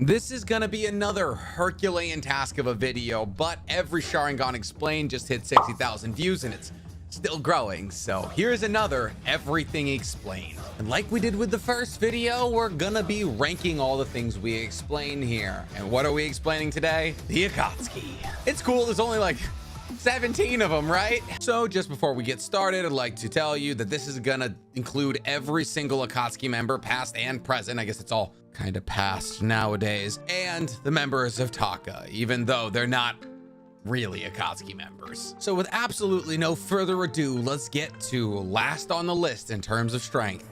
This is gonna be another Herculean task of a video, but every Sharingan Explained just hit 60,000 views and it's still growing. So here's another Everything Explained. And like we did with the first video, we're gonna be ranking all the things we explain here. And what are we explaining today? The Akatsuki. It's cool, there's only like 17 of them, right? So just before we get started, I'd like to tell you that this is gonna include every single Akatsuki member, past and present. I guess it's all kind of past nowadays, and the members of Taka, even though they're not really Akatsuki members. So with absolutely no further ado, let's get to last on the list in terms of strength,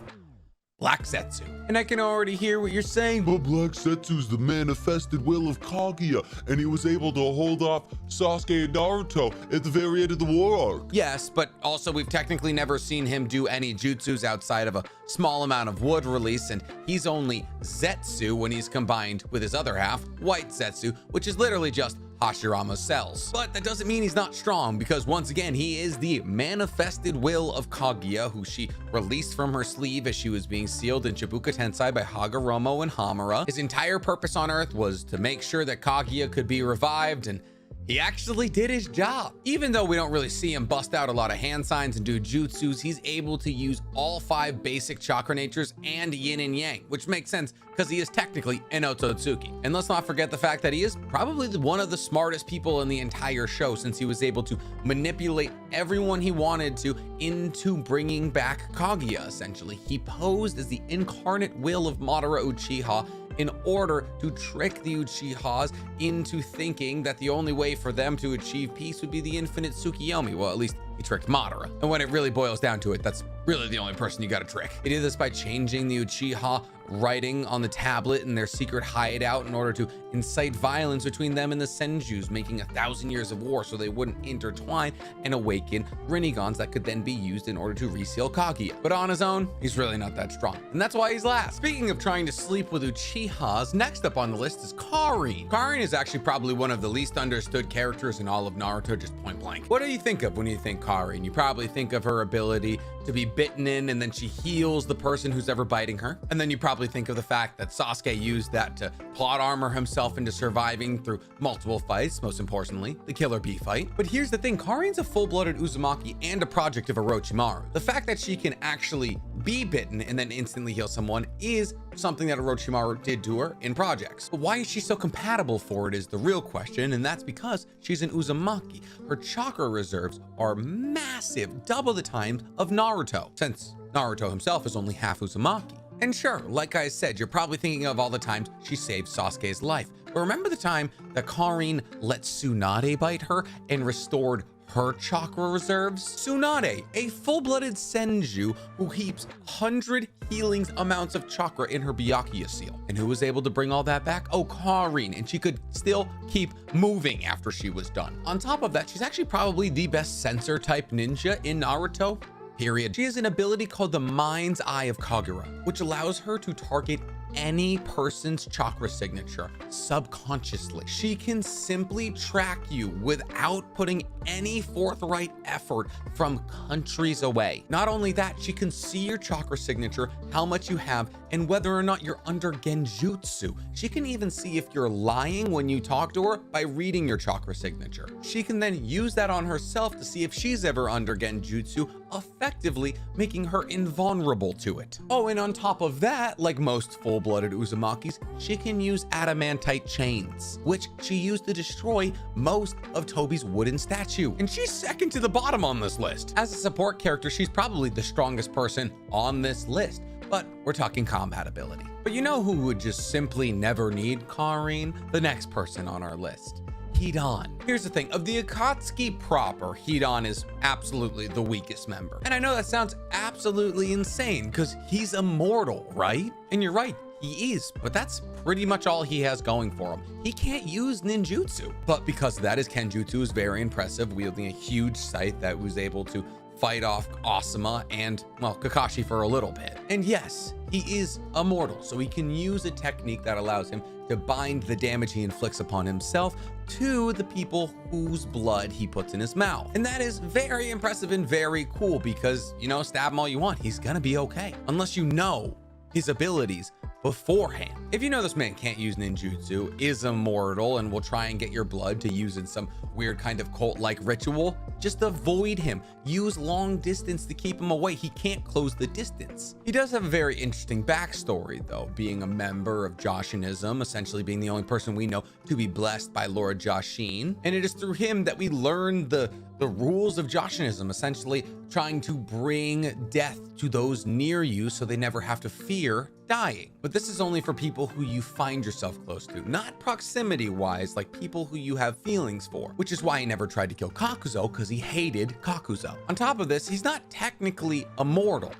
Black Zetsu. And I can already hear what you're saying. But Black Setsu's the manifested will of Kaguya, and he was able to hold off Sasuke and Naruto at the very end of the war arc. Yes, but also we've technically never seen him do any jutsus outside of a small amount of wood release, and he's only Zetsu when he's combined with his other half, White Zetsu, which is literally just Hashirama's cells. But that doesn't mean he's not strong, because once again, he is the manifested will of Kaguya, who she released from her sleeve as she was being sealed in Shibuya Tensei by Hagoromo and Hamura. His entire purpose on Earth was to make sure that Kaguya could be revived, and he actually did his job. Even though we don't really see him bust out a lot of hand signs and do jutsus, he's able to use all 5 basic chakra natures and yin and yang, which makes sense because he is technically an Otsutsuki. And let's not forget the fact that he is probably one of the smartest people in the entire show, since he was able to manipulate everyone he wanted to into bringing back Kaguya, essentially. He posed as the incarnate will of Madara Uchiha in order to trick the Uchihas into thinking that the only way for them to achieve peace would be the infinite Tsukiyomi. Well, at least he tricked Madara. And when it really boils down to it, that's really the only person you gotta trick. He did this by changing the Uchiha writing on the tablet in their secret hideout in order to incite violence between them and the Senjus, making 1,000 years of war so they wouldn't intertwine and awaken Rinigans that could then be used in order to reseal Kaguya. But on his own, he's really not that strong, and that's why he's last. Speaking of trying to sleep with Uchihas, next up on the list is Karin. Karin is actually probably one of the least understood characters in all of Naruto, just point blank. What do you think of when you think Karin? You probably think of her ability to be bitten in and then she heals the person who's ever biting her. And then you probably think of the fact that Sasuke used that to plot armor himself into surviving through multiple fights, most importantly, the Killer Bee fight. But here's the thing, Karin's a full-blooded Uzumaki and a project of Orochimaru. The fact that she can actually be bitten and then instantly heal someone is something that Orochimaru did to her in projects. But why is she so compatible for it is the real question, and that's because she's an Uzumaki. Her chakra reserves are massive, double the times of Naruto, since Naruto himself is only half Uzumaki. And sure, like I said, you're probably thinking of all the times she saved Sasuke's life. But remember the time that Karin let Tsunade bite her and restored her chakra reserves? Tsunade, a full-blooded Senju who heaps 100 healing amounts of chakra in her Byakuya seal. And who was able to bring all that back? Oh, Karin, and she could still keep moving after she was done. On top of that, she's actually probably the best sensor type ninja in Naruto, period. She has an ability called the Mind's Eye of Kagura, which allows her to target any person's chakra signature subconsciously. She can simply track you without putting any forthright effort from countries away. Not only that, she can see your chakra signature, how much you have, and whether or not you're under genjutsu. She can even see if you're lying when you talk to her by reading your chakra signature. She can then use that on herself to see if she's ever under genjutsu, effectively making her invulnerable to it. Oh, and on top of that, like most full-blooded Uzumakis, she can use adamantite chains, which she used to destroy most of Tobi's wooden statue. And she's second to the bottom on this list. As a support character, she's probably the strongest person on this list, but we're talking combat ability. But you know who would just simply never need Karin? The next person on our list, Hidan. Here's the thing, of the Akatsuki proper, Hidan is absolutely the weakest member. And I know that sounds absolutely insane because he's immortal, right? And you're right, he is, but that's pretty much all he has going for him. He can't use ninjutsu, but because of that, his kenjutsu is very impressive, wielding a huge scythe that was able to fight off Asuma and, well, Kakashi for a little bit. And yes, he is immortal, so he can use a technique that allows him to bind the damage he inflicts upon himself to the people whose blood he puts in his mouth. And that is very impressive and very cool because, you know, stab him all you want, he's gonna be okay. Unless you know his abilities beforehand. If you know this man can't use ninjutsu, is immortal, and will try and get your blood to use in some weird kind of cult-like ritual, just avoid him. Use long distance to keep him away. He can't close the distance. He does have a very interesting backstory though, being a member of Joshinism, essentially being the only person we know to be blessed by Lord Joshin. And it is through him that we learn the rules of Joshinism, essentially trying to bring death to those near you so they never have to fear dying. But this is only for people who you find yourself close to, not proximity wise, like people who you have feelings for, which is why he never tried to kill Kakuzo, because he hated Kakuzo. On top of this, he's not technically immortal.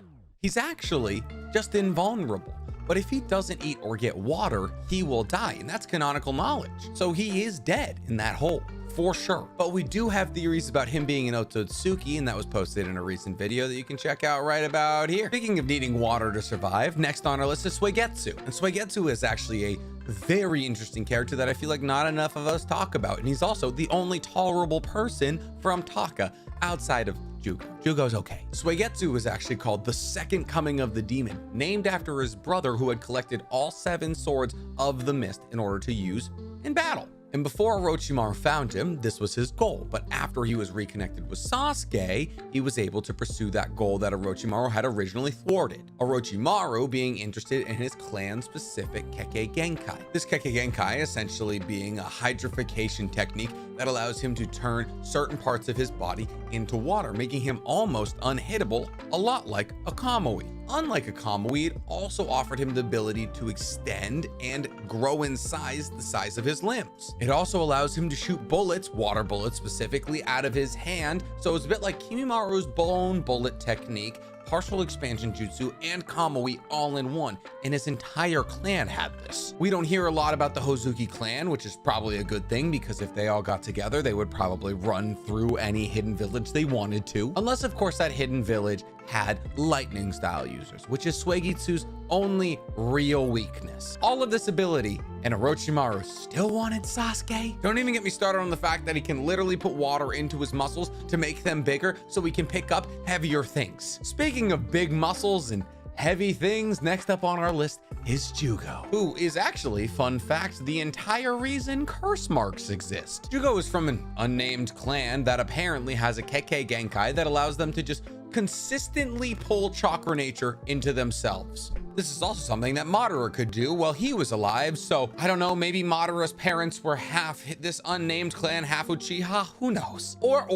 He's actually just invulnerable. But if he doesn't eat or get water, he will die, and that's canonical knowledge. So he is dead in that hole, for sure. But we do have theories about him being an Akatsuki, and that was posted in a recent video that you can check out right about here. Speaking of needing water to survive, next on our list is Suigetsu. And Suigetsu is actually a very interesting character that I feel like not enough of us talk about. And he's also the only tolerable person from Taka outside of Jugo. Jugo's okay. Suigetsu is actually called the second coming of the demon, named after his brother who had collected all 7 swords of the mist in order to use in battle. And before Orochimaru found him, this was his goal. But after he was reconnected with Sasuke, he was able to pursue that goal that Orochimaru had originally thwarted. Orochimaru being interested in his clan-specific Kekkei Genkai. This Kekkei Genkai essentially being a hydrification technique that allows him to turn certain parts of his body into water, making him almost unhittable, a lot like a Kamui. Unlike a Kamui, it also offered him the ability to extend and grow in size the size of his limbs. It also allows him to shoot bullets, water bullets specifically, out of his hand, so it's a bit like Kimimaru's bone bullet technique, partial expansion jutsu, and Kamui all in one, and his entire clan had this. We don't hear a lot about the Hozuki clan, which is probably a good thing, because if they all got together, they would probably run through any hidden village they wanted to, unless of course that hidden village had lightning style users, which is Suigetsu's only real weakness. All of this ability, and Orochimaru still wanted Sasuke? Don't even get me started on the fact that he can literally put water into his muscles to make them bigger so he can pick up heavier things. Speaking of big muscles and heavy things, next up on our list is Jugo, who is actually, fun fact, the entire reason curse marks exist. Jugo is from an unnamed clan that apparently has a Kekkei Genkai that allows them to just consistently pull chakra nature into themselves. This is also something that Madara could do while he was alive, so I don't know, maybe Madara's parents were half this unnamed clan, half Uchiha, who knows? Or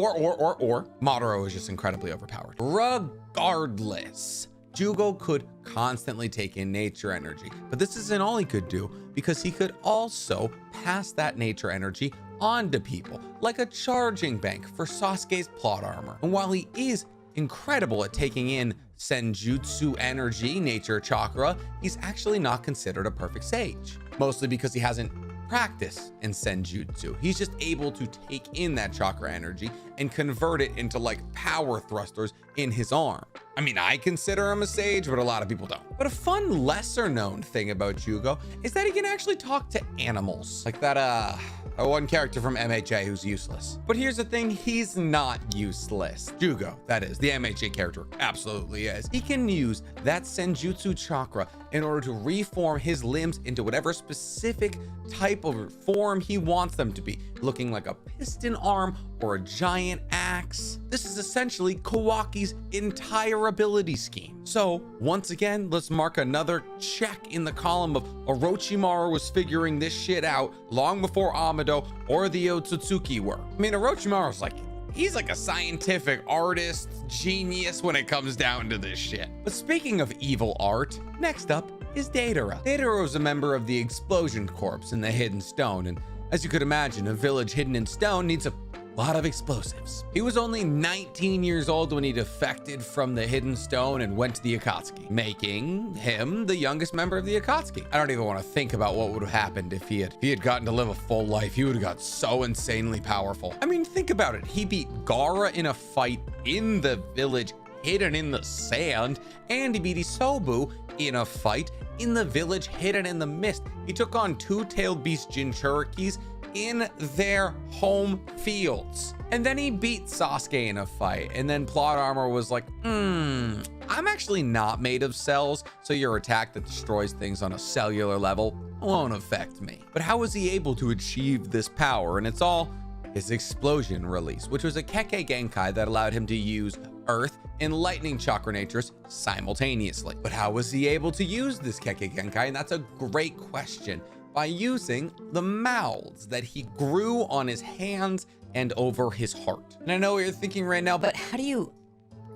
Madara was just incredibly overpowered. Regardless, Jugo could constantly take in nature energy, but this isn't all he could do, because he could also pass that nature energy on to people, like a charging bank for Sasuke's plot armor. And while he is incredible at taking in senjutsu energy, nature chakra, he's actually not considered a perfect sage, mostly because he hasn't practiced in senjutsu. He's just able to take in that chakra energy and convert it into like power thrusters in his arm. I mean, I consider him a sage, but a lot of people don't. But a fun lesser known thing about Jugo is that he can actually talk to animals, like that one character from MHA who's useless. But here's the thing, he's not useless. Jugo, that is, the MHA character, absolutely is. He can use that senjutsu chakra in order to reform his limbs into whatever specific type of form he wants them to be, looking like a piston arm or a giant axe. This is essentially Kawaki's entire ability scheme. So once again, let's mark another check in the column of Orochimaru was figuring this shit out long before Amado or the Otsutsuki were. I mean, Orochimaru's like, he's like a scientific artist, genius when it comes down to this shit. But speaking of evil art, next up is Deidara. Deidara was a member of the Explosion Corps in the Hidden Stone, and as you could imagine, a village hidden in stone needs a lot of explosives. He was only 19 years old when he defected from the Hidden Stone and went to the Akatsuki, making him the youngest member of the Akatsuki. I don't even want to think about what would have happened if he had gotten to live a full life. He would have got so insanely powerful. I mean, think about it. He beat Gaara in a fight in the village hidden in the sand, and he beat Isobu in a fight in the village hidden in the mist. He took on two-tailed beast Jinchurikis in their home fields. And then he beat Sasuke in a fight, and then plot armor was like, I I'm actually not made of cells, so your attack that destroys things on a cellular level won't affect me. But how was he able to achieve this power? And it's all his explosion release, which was a Kekkei Genkai that allowed him to use Earth and Lightning Chakra natures simultaneously. But how was he able to use this Kekkei Genkai? And that's a great question. By using the mouths that he grew on his hands and over his heart. And I know what you're thinking right now, But how do you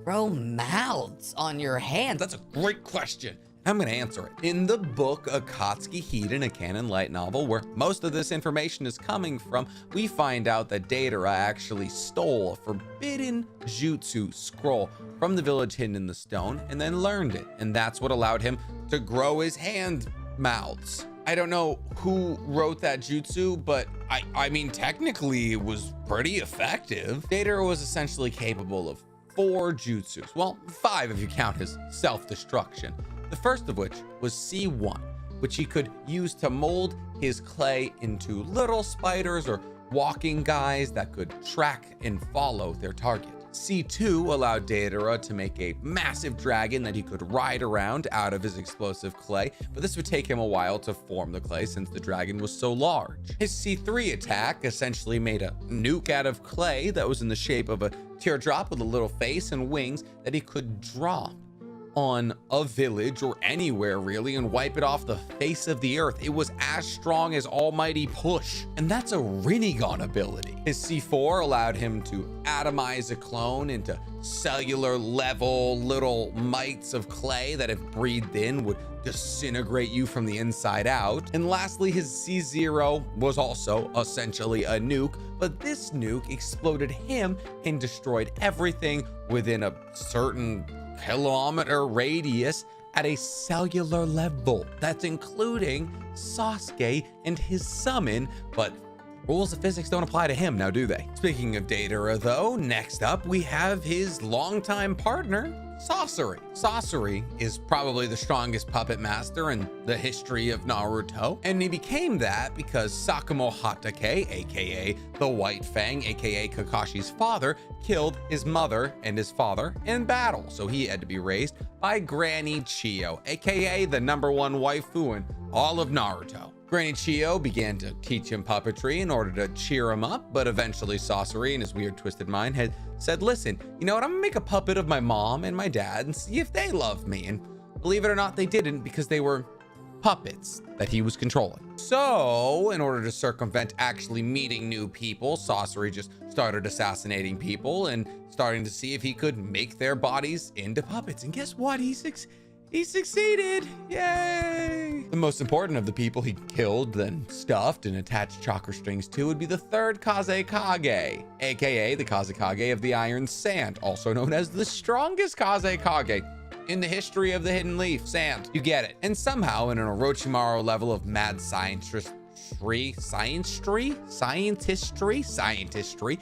grow mouths on your hands? that's a great question. I'm gonna answer it. In the book Akatsuki Hiden, a canon light novel, where most of this information is coming from, we find out that Deidara actually stole a forbidden jutsu scroll from the village hidden in the stone and then learned it. And that's what allowed him to grow his hand mouths. I don't know who wrote that jutsu, but I mean, technically it was pretty effective. Deidara was essentially capable of 4 jutsus. Well, 5 if you count his self-destruction. The first of which was C1, which he could use to mold his clay into little spiders or walking guys that could track and follow their target. C2 allowed Deidara to make a massive dragon that he could ride around out of his explosive clay, but this would take him a while to form the clay since the dragon was so large. His C3 attack essentially made a nuke out of clay that was in the shape of a teardrop with a little face and wings that he could drop on a village or anywhere really and wipe it off the face of the earth. It was as strong as Almighty Push, and that's a Rinnegan ability. His C4 allowed him to atomize a clone into cellular level little mites of clay that if breathed in would disintegrate you from the inside out. And lastly, his C0 was also essentially a nuke, but this nuke exploded him and destroyed everything within a certain kilometer radius at a cellular level. That's including Sasuke and his summon, but rules of physics don't apply to him now, do they? Speaking of Deidara though, next up we have his longtime partner, Sasori. Sasori is probably the strongest puppet master in the history of Naruto, and he became that because Sakamo Hatake, aka the White Fang, aka Kakashi's father, killed his mother and his father in battle, so he had to be raised by Granny Chiyo, aka the #1 waifu in all of Naruto. Granny Chiyo began to teach him puppetry in order to cheer him up, but eventually Sasori, in his weird twisted mind, had said, listen, you know what, I'm gonna make a puppet of my mom and my dad and see if they love me. And believe it or not, they didn't, because they were puppets that he was controlling. So in order to circumvent actually meeting new people, Sasori just started assassinating people and starting to see if he could make their bodies into puppets. And guess what? He succeeded. Yay! The most important of the people he killed, then stuffed and attached chakra strings to, would be the 3rd Kazekage, aka the Kazekage of the Iron Sand, also known as the strongest Kazekage in the history of the Hidden Leaf Sand. You get it. And somehow, in an Orochimaru level of mad scientistry,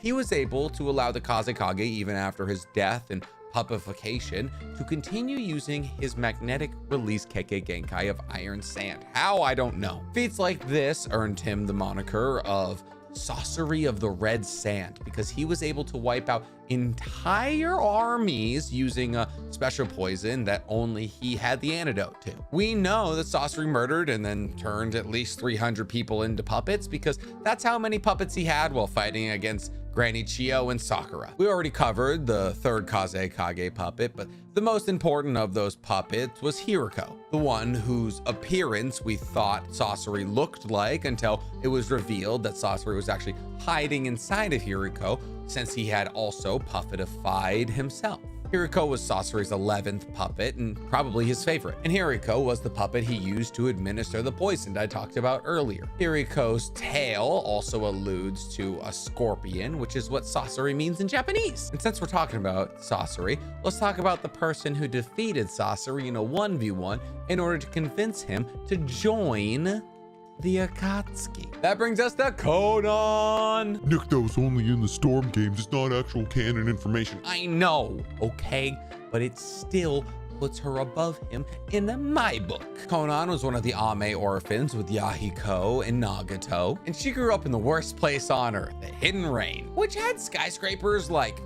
he was able to allow the Kazekage, even after his death and puppification, to continue using his magnetic release Kekkei Genkai of Iron Sand. How? I don't know. Feats like this earned him the moniker of Sasori of the Red Sand, because he was able to wipe out entire armies using a special poison that only he had the antidote to. We know that Sasori murdered and then turned at least 300 people into puppets, because that's how many puppets he had while fighting against Granny Chiyo and Sakura. We already covered the 3rd Kazekage puppet, but the most important of those puppets was Hiriko, the one whose appearance we thought Sasori looked like until it was revealed that Sasori was actually hiding inside of Hiriko, since he had also puppetified himself. Hiriko was Sasori's 11th puppet and probably his favorite. And Hiriko was the puppet he used to administer the poison I talked about earlier. Hiriko's tail also alludes to a scorpion, which is what Sasori means in Japanese. And since we're talking about Sasori, let's talk about the person who defeated Sasori in a 1v1 in order to convince him to join the Akatsuki. That brings us to Conan. Nikto's only in the Storm games. It's not actual canon information. I know, okay, but it still puts her above him in my book. Conan was one of the Ame orphans with Yahiko and Nagato, and she grew up in the worst place on earth, the Hidden Rain, which had skyscrapers like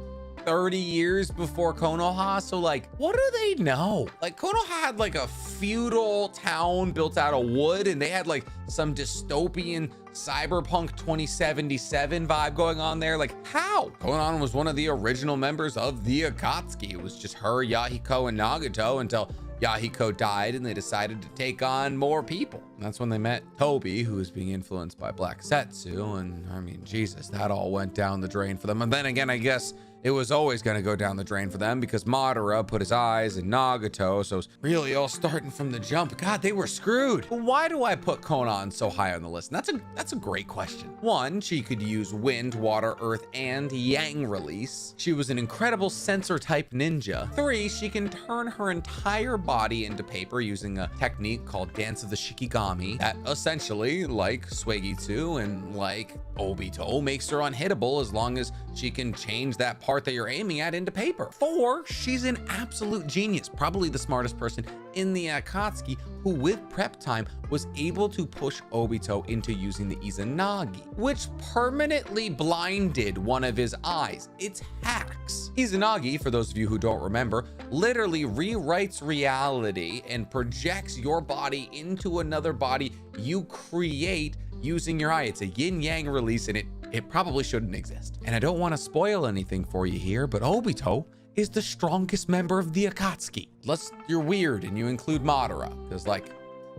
30 years before Konoha. So like, what do they know? Like Konoha had like a feudal town built out of wood, and they had like some dystopian cyberpunk 2077 vibe going on there. Like how? Konan was one of the original members of the Akatsuki. It was just her, Yahiko, and Nagato until Yahiko died and they decided to take on more people. And that's when they met Tobi, who was being influenced by Black Setsu. And I mean, Jesus, that all went down the drain for them. And then again, I guess it was always going to go down the drain for them because Madara put his eyes in Nagato. So it's really all starting from the jump. God, they were screwed. But why do I put Konan so high on the list? And that's a great question. One, she could use wind, water, earth, and yang release. She was an incredible sensor type ninja. 3, she can turn her entire body into paper using a technique called Dance of the Shikigami that essentially, like Suigetsu and like Obito, makes her unhittable as long as she can change that part that you're aiming at into paper. 4, she's an absolute genius, probably the smartest person in the Akatsuki, who with prep time was able to push Obito into using the Izanagi, which permanently blinded one of his eyes. It's hacks. Izanagi, for those of you who don't remember, literally rewrites reality and projects your body into another body you create using your eye. It's a yin-yang release, and it probably shouldn't exist. And I don't want to spoil anything for you here, but Obito is the strongest member of the Akatsuki. Unless you're weird and you include Madara, because like,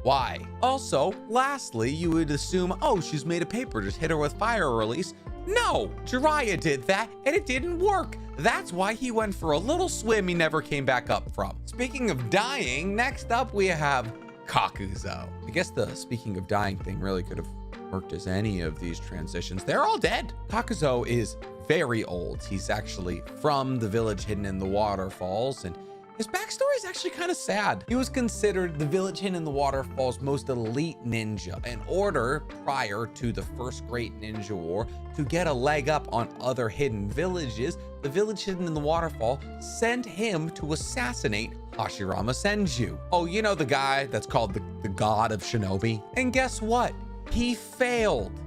why? Also, lastly, you would assume, oh, she's made of paper, just hit her with fire release. No, Jiraiya did that and it didn't work. That's why he went for a little swim he never came back up from. Speaking of dying, next up we have Kakuzo. I guess the speaking of dying thing really could have worked as any of these transitions. They're all dead. Kakuzo is very old. He's actually from the village hidden in the waterfalls, and his backstory is actually kind of sad. He was considered the village hidden in the waterfalls most elite ninja. In order, prior to the first great ninja war, to get a leg up on other hidden villages, the village hidden in the waterfall sent him to assassinate Hashirama Senju. Oh, you know the guy that's called the god of Shinobi? And guess what? He failed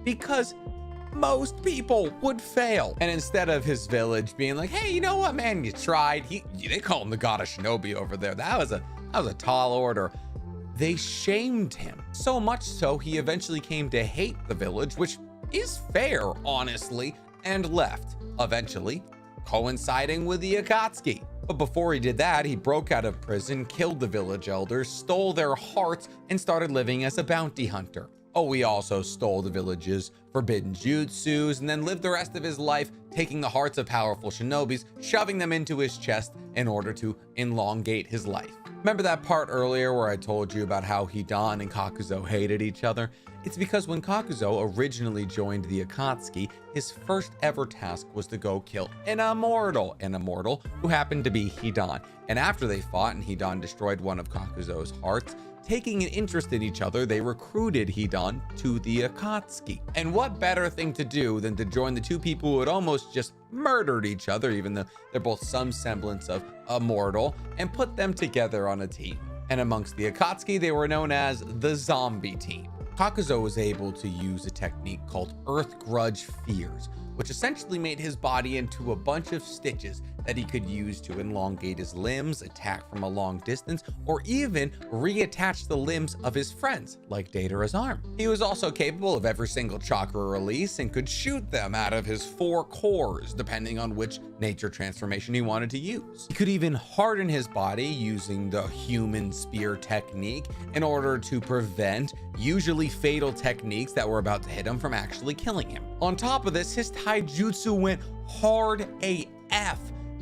because most people would fail. And instead of his village being like, hey, you know what, man, you tried. They call him the god of Shinobi over there. That was a tall order. They shamed him so much so he eventually came to hate the village, which is fair, honestly, and left, eventually coinciding with the Akatsuki. But before he did that, he broke out of prison, killed the village elders, stole their hearts, and started living as a bounty hunter. Oh, he also stole the village's forbidden jutsus and then lived the rest of his life taking the hearts of powerful shinobis, shoving them into his chest in order to elongate his life. Remember that part earlier where I told you about how Hidan and Kakuzo hated each other? It's because when Kakuzo originally joined the Akatsuki, his first ever task was to go kill an immortal who happened to be Hidan. And after they fought and Hidan destroyed one of Kakuzo's hearts, taking an interest in each other, they recruited Hidan to the Akatsuki. And what better thing to do than to join the two people who had almost just murdered each other, even though they're both some semblance of immortal, and put them together on a team. And amongst the Akatsuki, they were known as the Zombie Team. Kakuzo was able to use a technique called Earth Grudge Fears, which essentially made his body into a bunch of stitches that he could use to elongate his limbs, attack from a long distance, or even reattach the limbs of his friends, like Deidara's arm. He was also capable of every single chakra release and could shoot them out of his 4 cores, depending on which nature transformation he wanted to use. He could even harden his body using the human spear technique in order to prevent usually fatal techniques that were about to hit him from actually killing him. On top of this, his taijutsu went hard AF.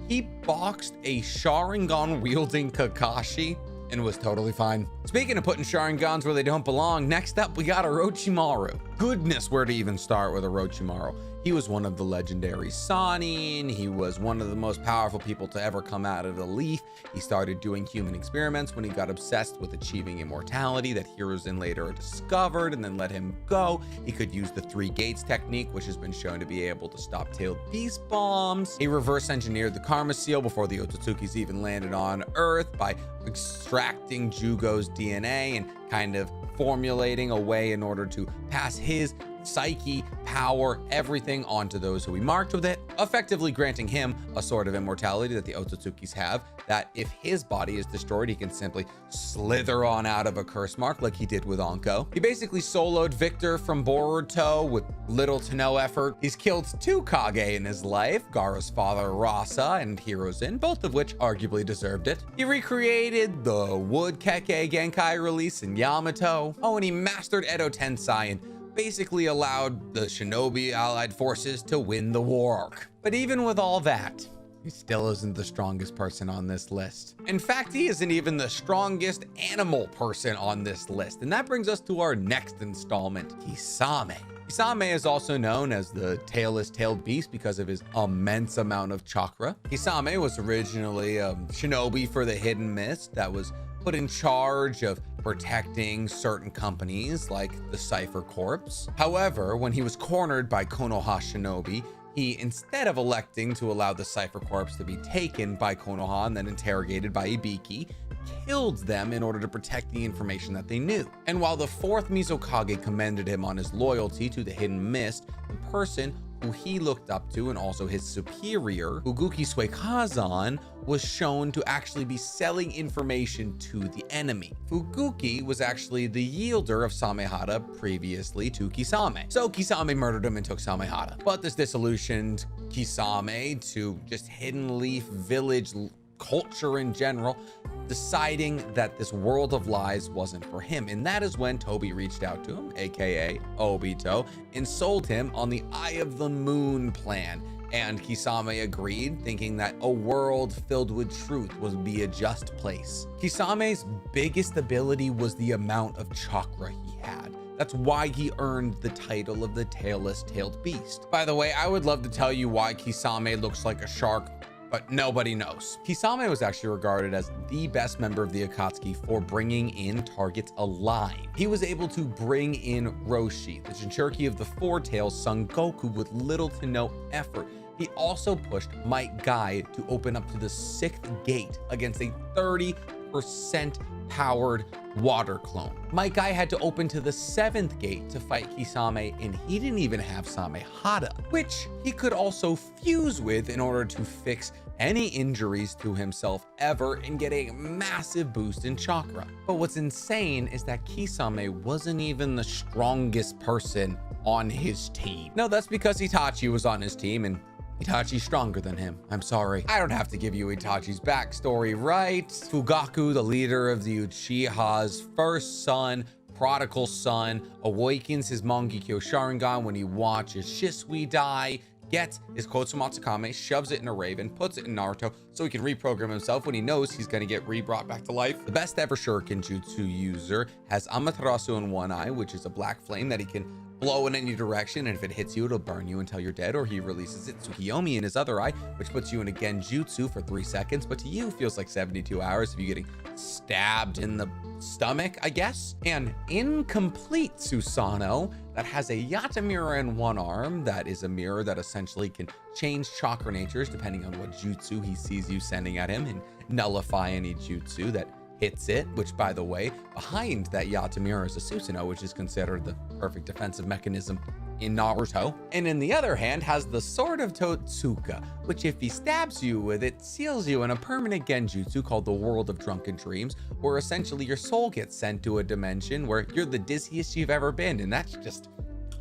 He boxed a Sharingan wielding Kakashi and was totally fine. Speaking of putting Sharingans where they don't belong, next up we got Orochimaru. Goodness, where to even start with Orochimaru? He was one of the legendary Sannin. He was one of the most powerful people to ever come out of the leaf. He started doing human experiments when he got obsessed with achieving immortality that Hiruzen later discovered and then let him go. He could use the 3 gates technique, which has been shown to be able to stop tailed beast bombs. He reverse engineered the Karma Seal before the Ototsukis even landed on Earth by extracting Jugo's DNA and kind of formulating a way in order to pass his psyche, power, everything onto those who he marked with it, effectively granting him a sort of immortality that the Ototsukis have, that if his body is destroyed, he can simply slither on out of a curse mark like he did with Anko. He basically soloed Victor from Boruto with little to no effort. He's killed 2 Kage in his life, Gaara's father Rasa and Hiruzen, both of which arguably deserved it. He recreated the Wood Keke Genkai release in Yamato. Oh, and he mastered Edo Tensai and basically allowed the Shinobi allied forces to win the war arc. But even with all that, he still isn't the strongest person on this list. In fact, he isn't even the strongest animal person on this list. And that brings us to our next installment, Kisame. Kisame is also known as the tailless tailed beast because of his immense amount of chakra. Kisame was originally a shinobi for the Hidden Mist that was put in charge of protecting certain companies like the Cypher Corps. However, when he was cornered by Konoha Shinobi, he, instead of electing to allow the Cypher Corps to be taken by Konoha and then interrogated by Ibiki, killed them in order to protect the information that they knew. And while the 4th Mizukage commended him on his loyalty to the Hidden Mist, the person who he looked up to and also his superior, Fuguki Suikazan, was shown to actually be selling information to the enemy. Fuguki was actually the yielder of Samehada previously to Kisame. So Kisame murdered him and took Samehada. But this disillusioned Kisame to just Hidden Leaf village culture in general, deciding that this world of lies wasn't for him. And that is when Toby reached out to him, aka Obito, and sold him on the Eye of the Moon plan. And Kisame agreed, thinking that a world filled with truth would be a just place. Kisame's biggest ability was the amount of chakra he had. That's why he earned the title of the tailless tailed beast. By the way, I would love to tell you why Kisame looks like a shark, but nobody knows. Kisame was actually regarded as the best member of the Akatsuki for bringing in targets alive. He was able to bring in Roshi, the Jinchuriki of the Four Tails, Son Goku, with little to no effort. He also pushed Might Guy to open up to the 6th gate against a 30% powered water clone. Might Guy had to open to the 7th gate to fight Kisame, and he didn't even have Samehada, which he could also fuse with in order to fix any injuries to himself ever and get a massive boost in chakra. But what's insane is that Kisame wasn't even the strongest person on his team. No, that's because Itachi was on his team, and Itachi's stronger than him. I'm sorry. I don't have to give you Itachi's backstory, right? Fugaku, the leader of the Uchiha's first son, prodigal son, awakens his Mangekyo Sharingan when he watches Shisui die, gets his Kotsu Matsukame, shoves it in a raven, puts it in Naruto so he can reprogram himself when he knows he's gonna get re-brought back to life. The best ever Shuriken Jutsu user has Amaterasu in one eye, which is a black flame that he can blow in any direction, and if it hits you, it'll burn you until you're dead, or he releases it Tsukiyomi in his other eye, which puts you in a Genjutsu for 3 seconds, but to you feels like 72 hours if you're getting stabbed in the stomach, I guess. And incomplete Susanoo that has a Yatamura in one arm, that is a mirror that essentially can change chakra natures depending on what jutsu he sees you sending at him and nullify any jutsu that hits it, which, by the way, behind that Yatamura is a Susanoo, which is considered the perfect defensive mechanism in Naruto. And in the other hand has the Sword of Totsuka, which if he stabs you with it, seals you in a permanent genjutsu called the World of Drunken Dreams, where essentially your soul gets sent to a dimension where you're the dizziest you've ever been, and that's just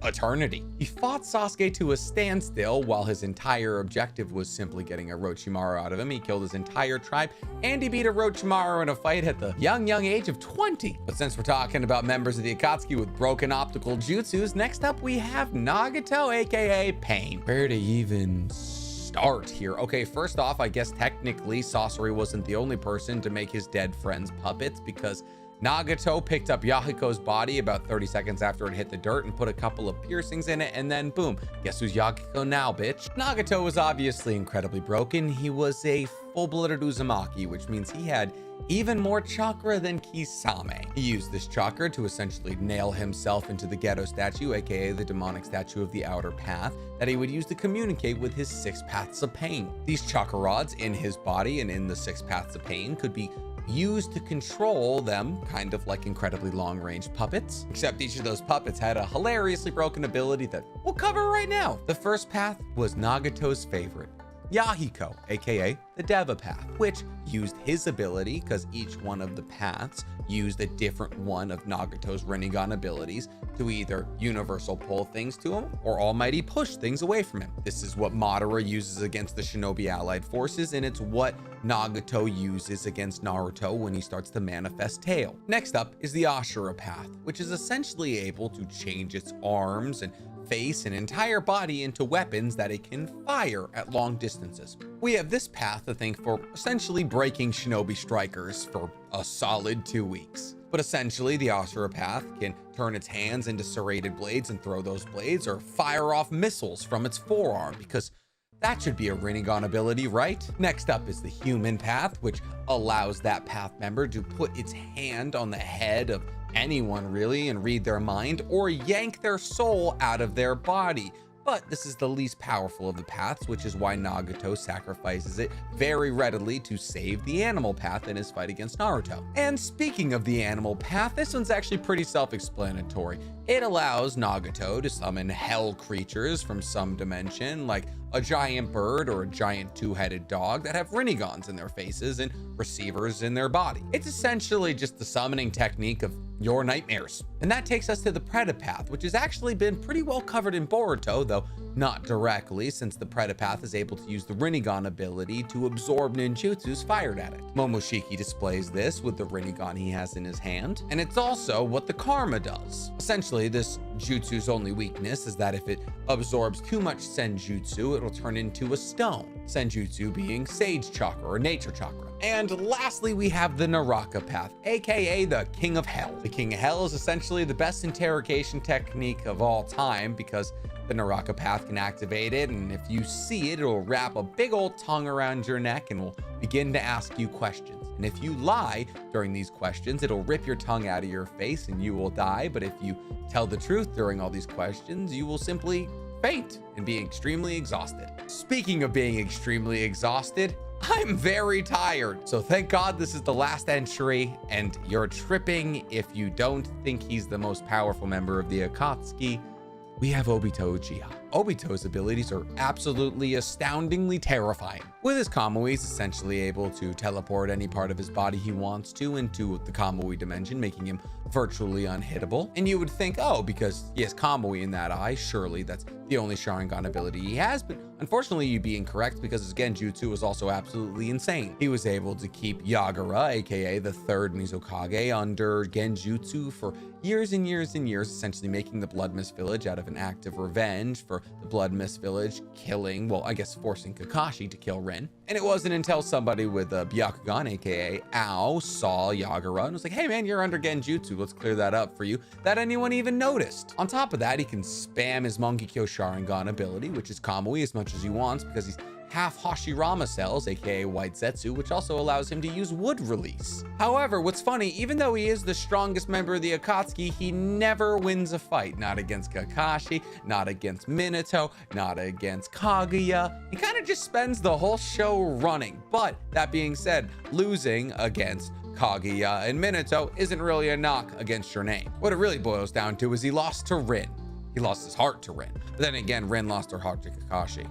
eternity. He fought Sasuke to a standstill while his entire objective was simply getting Orochimaru out of him. He killed his entire tribe, and he beat Orochimaru in a fight at the young age of 20. But since we're talking about members of the Akatsuki with broken optical jutsus, next up we have Nagato, aka Pain. Where to even start here? Okay, first off, I guess technically Sasori wasn't the only person to make his dead friends puppets, because Nagato picked up Yahiko's body about 30 seconds after it hit the dirt and put a couple of piercings in it, and then boom, guess who's Yahiko now, bitch? Nagato was obviously incredibly broken. He was a full-blooded Uzumaki, which means he had even more chakra than Kisame. He used this chakra to essentially nail himself into the ghetto statue, aka the demonic statue of the outer path, that he would use to communicate with his 6 paths of pain. These chakra rods in his body and in the 6 paths of pain could be used to control them, kind of like incredibly long-range puppets, except each of those puppets had a hilariously broken ability that we'll cover right now. The first path was Nagato's favorite, Yahiko, aka the Deva path, which used his ability because each one of the paths used a different one of Nagato's Rinnegan abilities to either universal pull things to him or almighty push things away from him. This is what Madara uses against the Shinobi allied forces, and it's what Nagato uses against Naruto when he starts to manifest tail. Next up is the Ashura path, which is essentially able to change its arms and face and entire body into weapons that it can fire at long distances. We have this path to thank for essentially breaking Shinobi strikers for a solid 2 weeks. But essentially, the Ashura path can turn its hands into serrated blades and throw those blades, or fire off missiles from its forearm, because that should be a Rinnegan ability, right? Next up is the human path, which allows that path member to put its hand on the head of anyone really and read their mind, or yank their soul out of their body. But this is the least powerful of the paths, which is why Nagato sacrifices it very readily to save the animal path in his fight against Naruto. And speaking of the animal path, this one's actually pretty self-explanatory. It allows Nagato to summon hell creatures from some dimension, like a giant bird or a giant two-headed dog that have Rinnegans in their faces and receivers in their body. It's essentially just the summoning technique of your nightmares. And that takes us to the Preda path, which has actually been pretty well covered in Boruto, though not directly, since the Preda path is able to use the Rinnegan ability to absorb ninjutsus fired at it. Momoshiki displays this with the Rinnegan he has in his hand, and it's also what the Karma does. Essentially, this jutsu's only weakness is that if it absorbs too much senjutsu, it'll turn into a stone. Senjutsu being sage chakra or nature chakra. And lastly, we have the Naraka path, aka the King of Hell. The King of Hell is essentially the best interrogation technique of all time because the Naraka path can activate it, and if you see it, it'll wrap a big old tongue around your neck and will begin to ask you questions. And if you lie during these questions, it'll rip your tongue out of your face and you will die. But if you tell the truth during all these questions, you will simply faint and be extremely exhausted. Speaking of being extremely exhausted, I'm very tired. So thank God this is the last entry, and you're tripping if you don't think he's the most powerful member of the Akatsuki. We have Obito Uchiha. Obito's abilities are absolutely astoundingly terrifying. With his Kamui, he's essentially able to teleport any part of his body he wants to into the Kamui dimension, making him virtually unhittable. And you would think, oh, because he has Kamui in that eye, surely that's the only Sharingan ability he has, but unfortunately you'd be incorrect because his Genjutsu was also absolutely insane. He was able to keep Yagura, aka the third Mizukage, under Genjutsu for years and years and years, essentially making the Blood Mist Village out of an act of revenge for the Blood Mist Village killing, well, I guess forcing Kakashi to kill Rin. And it wasn't until somebody with a Byakugan, aka Ao, saw Yagura and was like, hey man, you're under Genjutsu, let's clear that up for you, that anyone even noticed. On top of that, he can spam his Mangekyo Sharingan ability, which is Kamui, as much as he wants because he's half Hashirama cells, aka White Zetsu, which also allows him to use wood release. However, what's funny, even though he is the strongest member of the Akatsuki, he never wins a fight. Not against Kakashi, not against Minato, not against Kaguya. He kind of just spends the whole show running. But that being said, losing against Kaguya and Minato isn't really a knock against your name. What it really boils down to is he lost to Rin. He lost his heart to Rin. But then again, Rin lost her heart to Kakashi.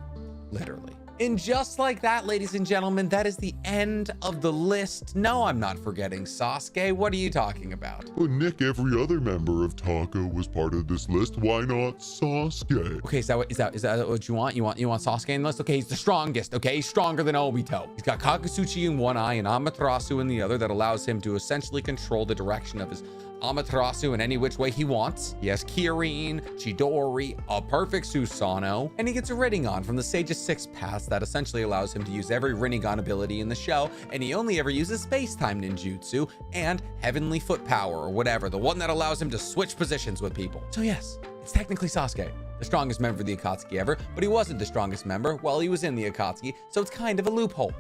Literally. And just like that, ladies and gentlemen, that is the end of the list. No, I'm not forgetting Sasuke. What are you talking about? But Nick, every other member of Taka was part of this list. Why not Sasuke? Okay, is that what you want? You want Sasuke in the list? Okay, he's the strongest. Okay, he's stronger than Obito. He's got Kakatsuchi in one eye and Amaterasu in the other that allows him to essentially control the direction of his Amaterasu in any which way he wants. He has Kirin, Chidori, a perfect Susanoo, and he gets a Rinnegan from the Sage's 6 paths that essentially allows him to use every Rinnegan ability in the show, and he only ever uses space-time ninjutsu and Heavenly Foot Power or whatever, the one that allows him to switch positions with people. So yes, it's technically Sasuke, the strongest member of the Akatsuki ever, but he wasn't the strongest member while he was in the Akatsuki, so it's kind of a loophole.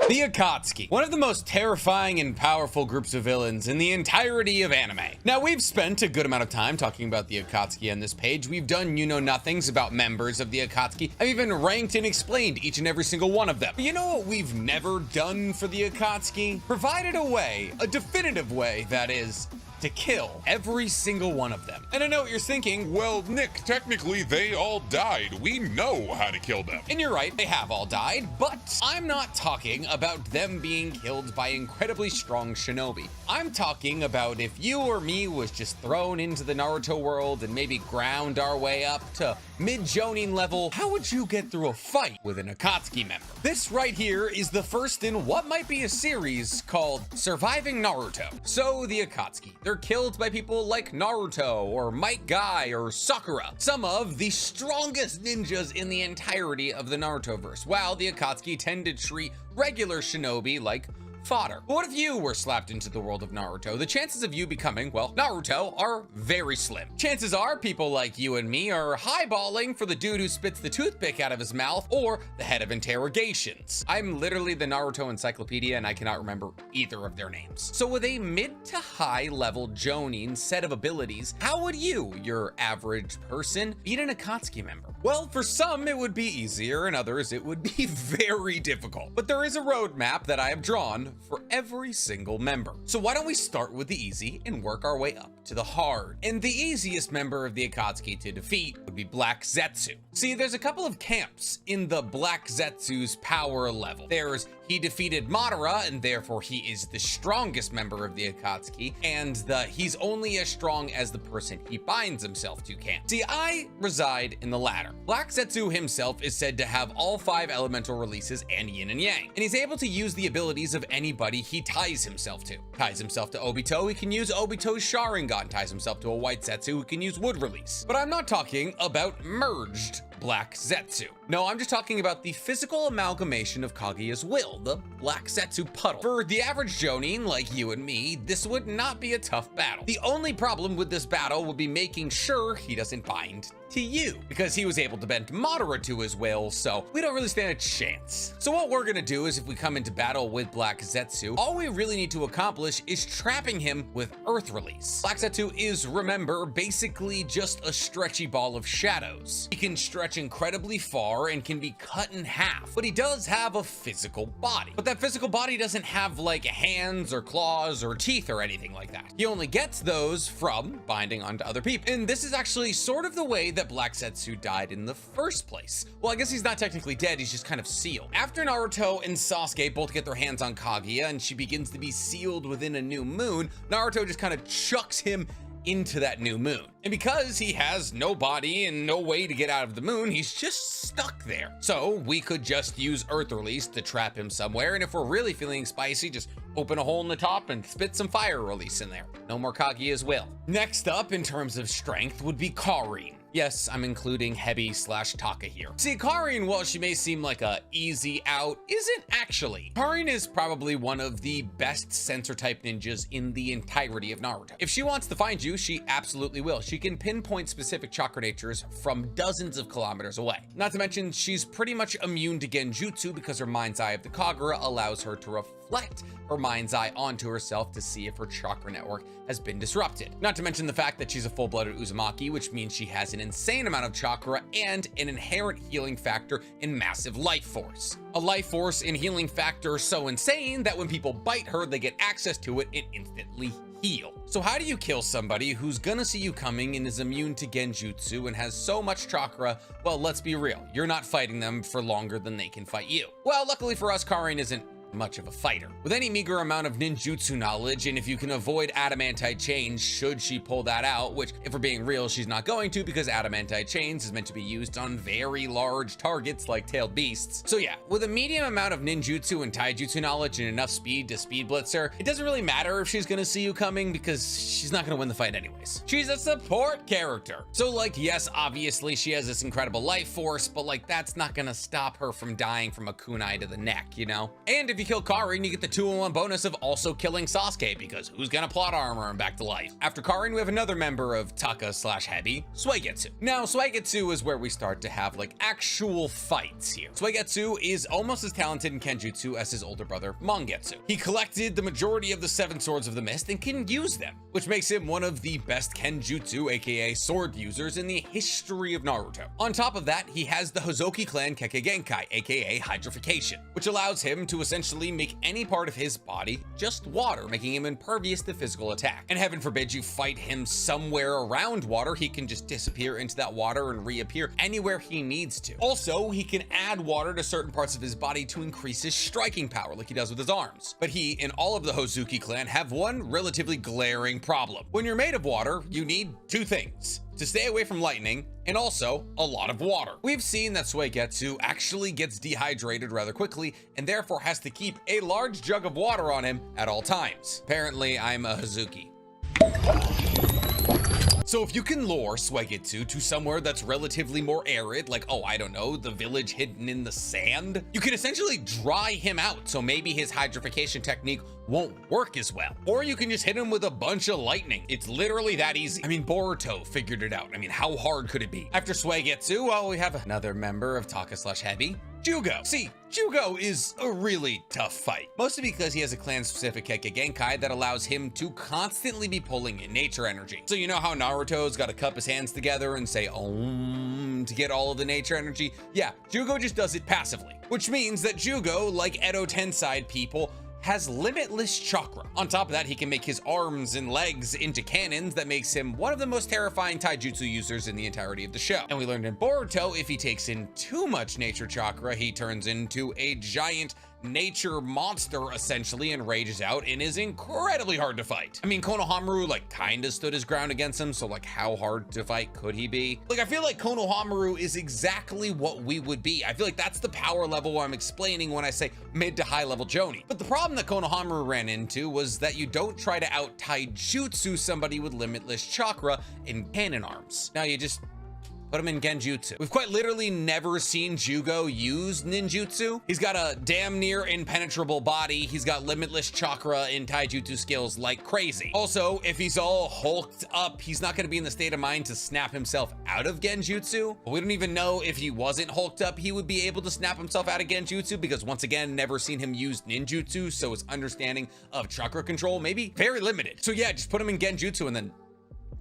The Akatsuki, one of the most terrifying and powerful groups of villains in the entirety of anime. Now, we've spent a good amount of time talking about the Akatsuki on this page. We've done you-know-nothings about members of the Akatsuki. I've even ranked and explained each and every single one of them. But you know what we've never done for the Akatsuki? Provided a way, a definitive way, that is, to kill every single one of them. And I know what you're thinking, Well, Nick, technically they all died. We know how to kill them. and you're right, they have all died, but I'm not talking about them being killed by incredibly strong shinobi. I'm talking about if you or me was just thrown into the Naruto world and maybe ground our way up to mid-jonin level, how would you get through a fight with an Akatsuki member? This right here is the first in what might be a series called Surviving Naruto. So the Akatsuki, they're killed by people like Naruto or Might Guy or Sakura, some of the strongest ninjas in the entirety of the Naruto-verse, while the Akatsuki tend to treat regular shinobi like fodder. But what if you were slapped into the world of Naruto? The chances of you becoming, well, Naruto are very slim. Chances are people like you and me are highballing for the dude who spits the toothpick out of his mouth or the head of interrogations. I'm literally the Naruto encyclopedia and I cannot remember either of their names. So with a mid to high level jonin set of abilities, how would you, your average person, beat an Akatsuki member? Well, for some it would be easier and others it would be very difficult. But there is a roadmap that I have drawn for every single member. So why don't we start with the easy and work our way up to the hard? And the easiest member of the Akatsuki to defeat would be Black Zetsu. See, there's a couple of camps in the Black Zetsu's power level. There's he defeated Madara and therefore he is the strongest member of the Akatsuki, and the he's only as strong as the person he binds himself to camp. See, I reside in the latter. Black Zetsu himself is said to have all 5 elemental releases and yin and yang, and he's able to use the abilities of anybody he ties himself to. Ties himself to Obito, he can use Obito's Sharingan. Ties himself to a White Zetsu, who can use Wood Release. But I'm not talking about merged Black Zetsu. No, I'm just talking about the physical amalgamation of Kaguya's will, the Black Zetsu puddle. For the average jonin like you and me, this would not be a tough battle. The only problem with this battle would be making sure he doesn't bind to you, because he was able to bend Madara to his will, so we don't really stand a chance. So what we're gonna do is if we come into battle with Black Zetsu, all we really need to accomplish is trapping him with Earth Release. Black Zetsu is, remember, basically just a stretchy ball of shadows. He can stretch incredibly far and can be cut in half, but he does have a physical body. But that physical body doesn't have like hands or claws or teeth or anything like that. He only gets those from binding onto other people. And this is actually sort of the way that Black Zetsu died in the first place. Well, I guess he's not technically dead, he's just kind of sealed. After Naruto and Sasuke both get their hands on Kaguya and she begins to be sealed within a new moon, Naruto just kind of chucks him into that new moon. And because he has no body and no way to get out of the moon, he's just stuck there. So we could just use Earth Release to trap him somewhere, and if we're really feeling spicy, just open a hole in the top and spit some Fire Release in there. No more Kaguya's will. Next up in terms of strength would be Karin. Yes, I'm including Hebi/Taka here. See, Karin, while she may seem like a easy out, isn't actually. Karin is probably one of the best sensor type ninjas in the entirety of Naruto. If she wants to find you, she absolutely will. She can pinpoint specific chakra natures from dozens of kilometers away. Not to mention, she's pretty much immune to Genjutsu because her mind's eye of the Kagura allows her to reflect her mind's eye onto herself to see if her chakra network has been disrupted. Not to mention the fact that she's a full-blooded Uzumaki, which means she has an insane amount of chakra and an inherent healing factor and massive life force. A life force and healing factor so insane that when people bite her, they get access to it and instantly heal. So how do you kill somebody who's gonna see you coming and is immune to Genjutsu and has so much chakra? Well, let's be real, you're not fighting them for longer than they can fight you. Well, luckily for us, Karin isn't much of a fighter. With any meager amount of ninjutsu knowledge, and if you can avoid adamantite chains should she pull that out, which if we're being real, she's not going to, because adamantite chains is meant to be used on very large targets like tailed beasts. So yeah, with a medium amount of ninjutsu and taijutsu knowledge and enough speed to speed blitz her, it doesn't really matter if she's gonna see you coming because she's not gonna win the fight anyways. She's a support character. So like, yes, obviously she has this incredible life force, but like that's not gonna stop her from dying from a kunai to the neck, you know? And if you you kill Karin, you get the 2-in-1 bonus of also killing Sasuke, because who's gonna plot armor him back to life? After Karin, we have another member of Taka/Hebi, Suigetsu. Now, Suigetsu is where we start to have like actual fights here. Suigetsu is almost as talented in Kenjutsu as his older brother, Mangetsu. He collected the majority of the 7 swords of the mist and can use them, which makes him one of the best Kenjutsu, aka sword users, in the history of Naruto. On top of that, he has the Hozoki clan Kekkei Genkai, aka hydrification, which allows him to essentially make any part of his body just water, making him impervious to physical attack. And heaven forbid you fight him somewhere around water, he can just disappear into that water and reappear anywhere he needs to. Also, he can add water to certain parts of his body to increase his striking power, like he does with his arms. But he and all of the Hozuki clan have one relatively glaring problem. When you're made of water, you need 2 things: to stay away from lightning, and also a lot of water. We've seen that Suigetsu actually gets dehydrated rather quickly, and therefore has to keep a large jug of water on him at all times. Apparently, I'm a Hozuki. So if you can lure Suigetsu to somewhere that's relatively more arid, like, oh, I don't know, the village hidden in the sand, you can essentially dry him out, so maybe his hydrification technique won't work as well. Or you can just hit him with a bunch of lightning. It's literally that easy. I mean, Boruto figured it out. I mean, how hard could it be? After Suigetsu, well, we have another member of Taka/Hebi, Jugo. See, Jugo is a really tough fight, mostly because he has a clan-specific Kekkei Genkai that allows him to constantly be pulling in nature energy. So you know how Naruto's got to cup his hands together and say Om to get all of the nature energy? Yeah, Jugo just does it passively, which means that Jugo, like Edo Tensei people, has limitless chakra. On top of that, he can make his arms and legs into cannons that makes him one of the most terrifying taijutsu users in the entirety of the show. And we learned in Boruto, if he takes in too much nature chakra, he turns into a giant nature monster essentially and rages out and is incredibly hard to fight. I mean, Konohamaru like kinda stood his ground against him, so like how hard to fight could he be? Like, I feel like Konohamaru is exactly what we would be. I feel like that's the power level I'm explaining when I say mid to high level Jonin. But the problem that Konohamaru ran into was that you don't try to out taijutsu somebody with limitless chakra and cannon arms. Now you just put him in genjutsu. We've quite literally never seen Jugo use ninjutsu. He's got a damn near impenetrable body. He's got limitless chakra and taijutsu skills like crazy. Also, if he's all hulked up, he's not gonna be in the state of mind to snap himself out of genjutsu. We don't even know if he wasn't hulked up, he would be able to snap himself out of genjutsu, because once again, never seen him use ninjutsu, so his understanding of chakra control may be very limited. So yeah, just put him in genjutsu and then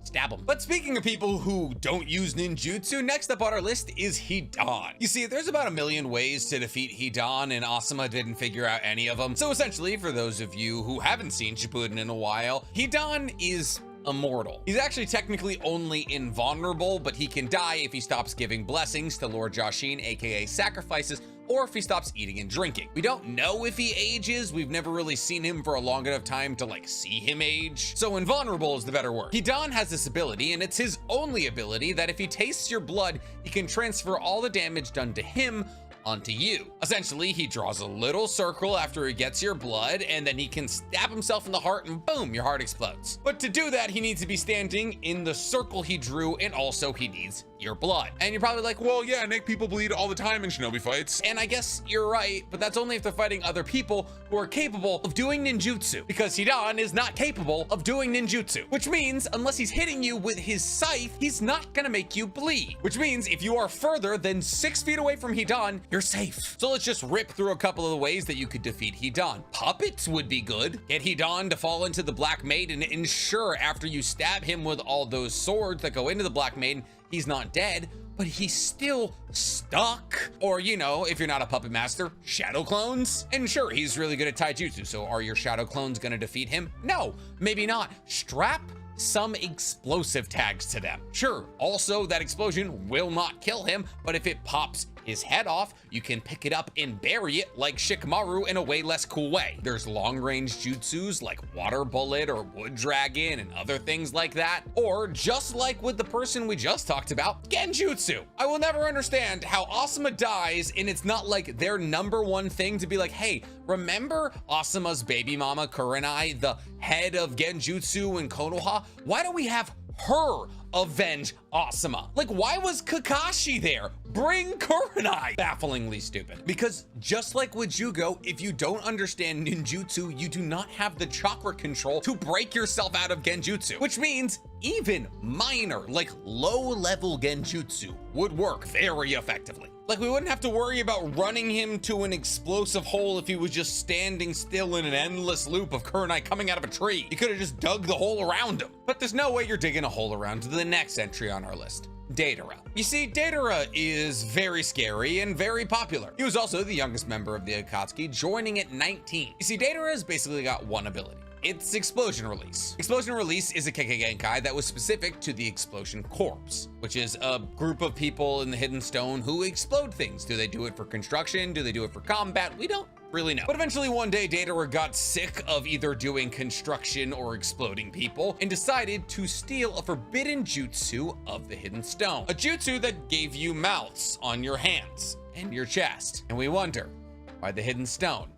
stab him. But speaking of people who don't use ninjutsu, next up on our list is Hidan. You see, there's about 1 million ways to defeat Hidan, and Asuma didn't figure out any of them. So essentially, for those of you who haven't seen Shippuden in a while, Hidan is immortal. He's actually technically only invulnerable, but he can die if he stops giving blessings to Lord Jashin, aka sacrifices, or if he stops eating and drinking. We don't know if he ages. We've never really seen him for a long enough time to like see him age. So invulnerable is the better word. Hidan has this ability, and it's his only ability, that if he tastes your blood, he can transfer all the damage done to him onto you. Essentially, he draws a little circle after he gets your blood, and then he can stab himself in the heart and boom, your heart explodes. But to do that, he needs to be standing in the circle he drew, and also he needs your blood. And you're probably like, well, yeah, make people bleed all the time in shinobi fights. And I guess you're right, but that's only if they're fighting other people who are capable of doing ninjutsu, because Hidan is not capable of doing ninjutsu, which means unless he's hitting you with his scythe, he's not gonna make you bleed, which means if you are further than 6 feet away from Hidan, you're safe. So let's just rip through a couple of the ways that you could defeat Hidan. Puppets would be good. Get Hidan to fall into the Black Maiden, and ensure after you stab him with all those swords that go into the Black Maiden, he's not dead, but he's still stuck. Or, you know, if you're not a puppet master, shadow clones. And sure, he's really good at taijutsu, so are your shadow clones gonna defeat him? No, maybe not. Strap some explosive tags to them. Sure, also that explosion will not kill him, but if it pops his head off, you can pick it up and bury it like Shikamaru in a way less cool way. There's long-range jutsus like water bullet or wood dragon and other things like that. Or just like with the person we just talked about, genjutsu. I will never understand how Asuma dies and it's not like their #1 thing to be like, hey, remember Asuma's baby mama Kurenai, the head of genjutsu in Konoha? Why don't we have her avenge Asuma. Like, why was Kakashi there? Bring Kurenai. Bafflingly stupid. Because just like with Jugo, if you don't understand ninjutsu, you do not have the chakra control to break yourself out of genjutsu, which means even minor, like low-level genjutsu would work very effectively. Like, we wouldn't have to worry about running him to an explosive hole if he was just standing still in an endless loop of Kurenai coming out of a tree. You could have just dug the hole around him. But there's no way you're digging a hole around the next entry on our list. Deidara. You see, Deidara is very scary and very popular. He was also the youngest member of the Akatsuki, joining at 19. You see, Deidara has basically got one ability. It's Explosion Release. Explosion Release is a Kekkei Genkai that was specific to the Explosion Corps, which is a group of people in the Hidden Stone who explode things. Do they do it for construction? Do they do it for combat? We don't really know. But eventually one day, Deidara got sick of either doing construction or exploding people and decided to steal a forbidden jutsu of the Hidden Stone. A jutsu that gave you mouths on your hands and your chest. And we wonder why the Hidden Stone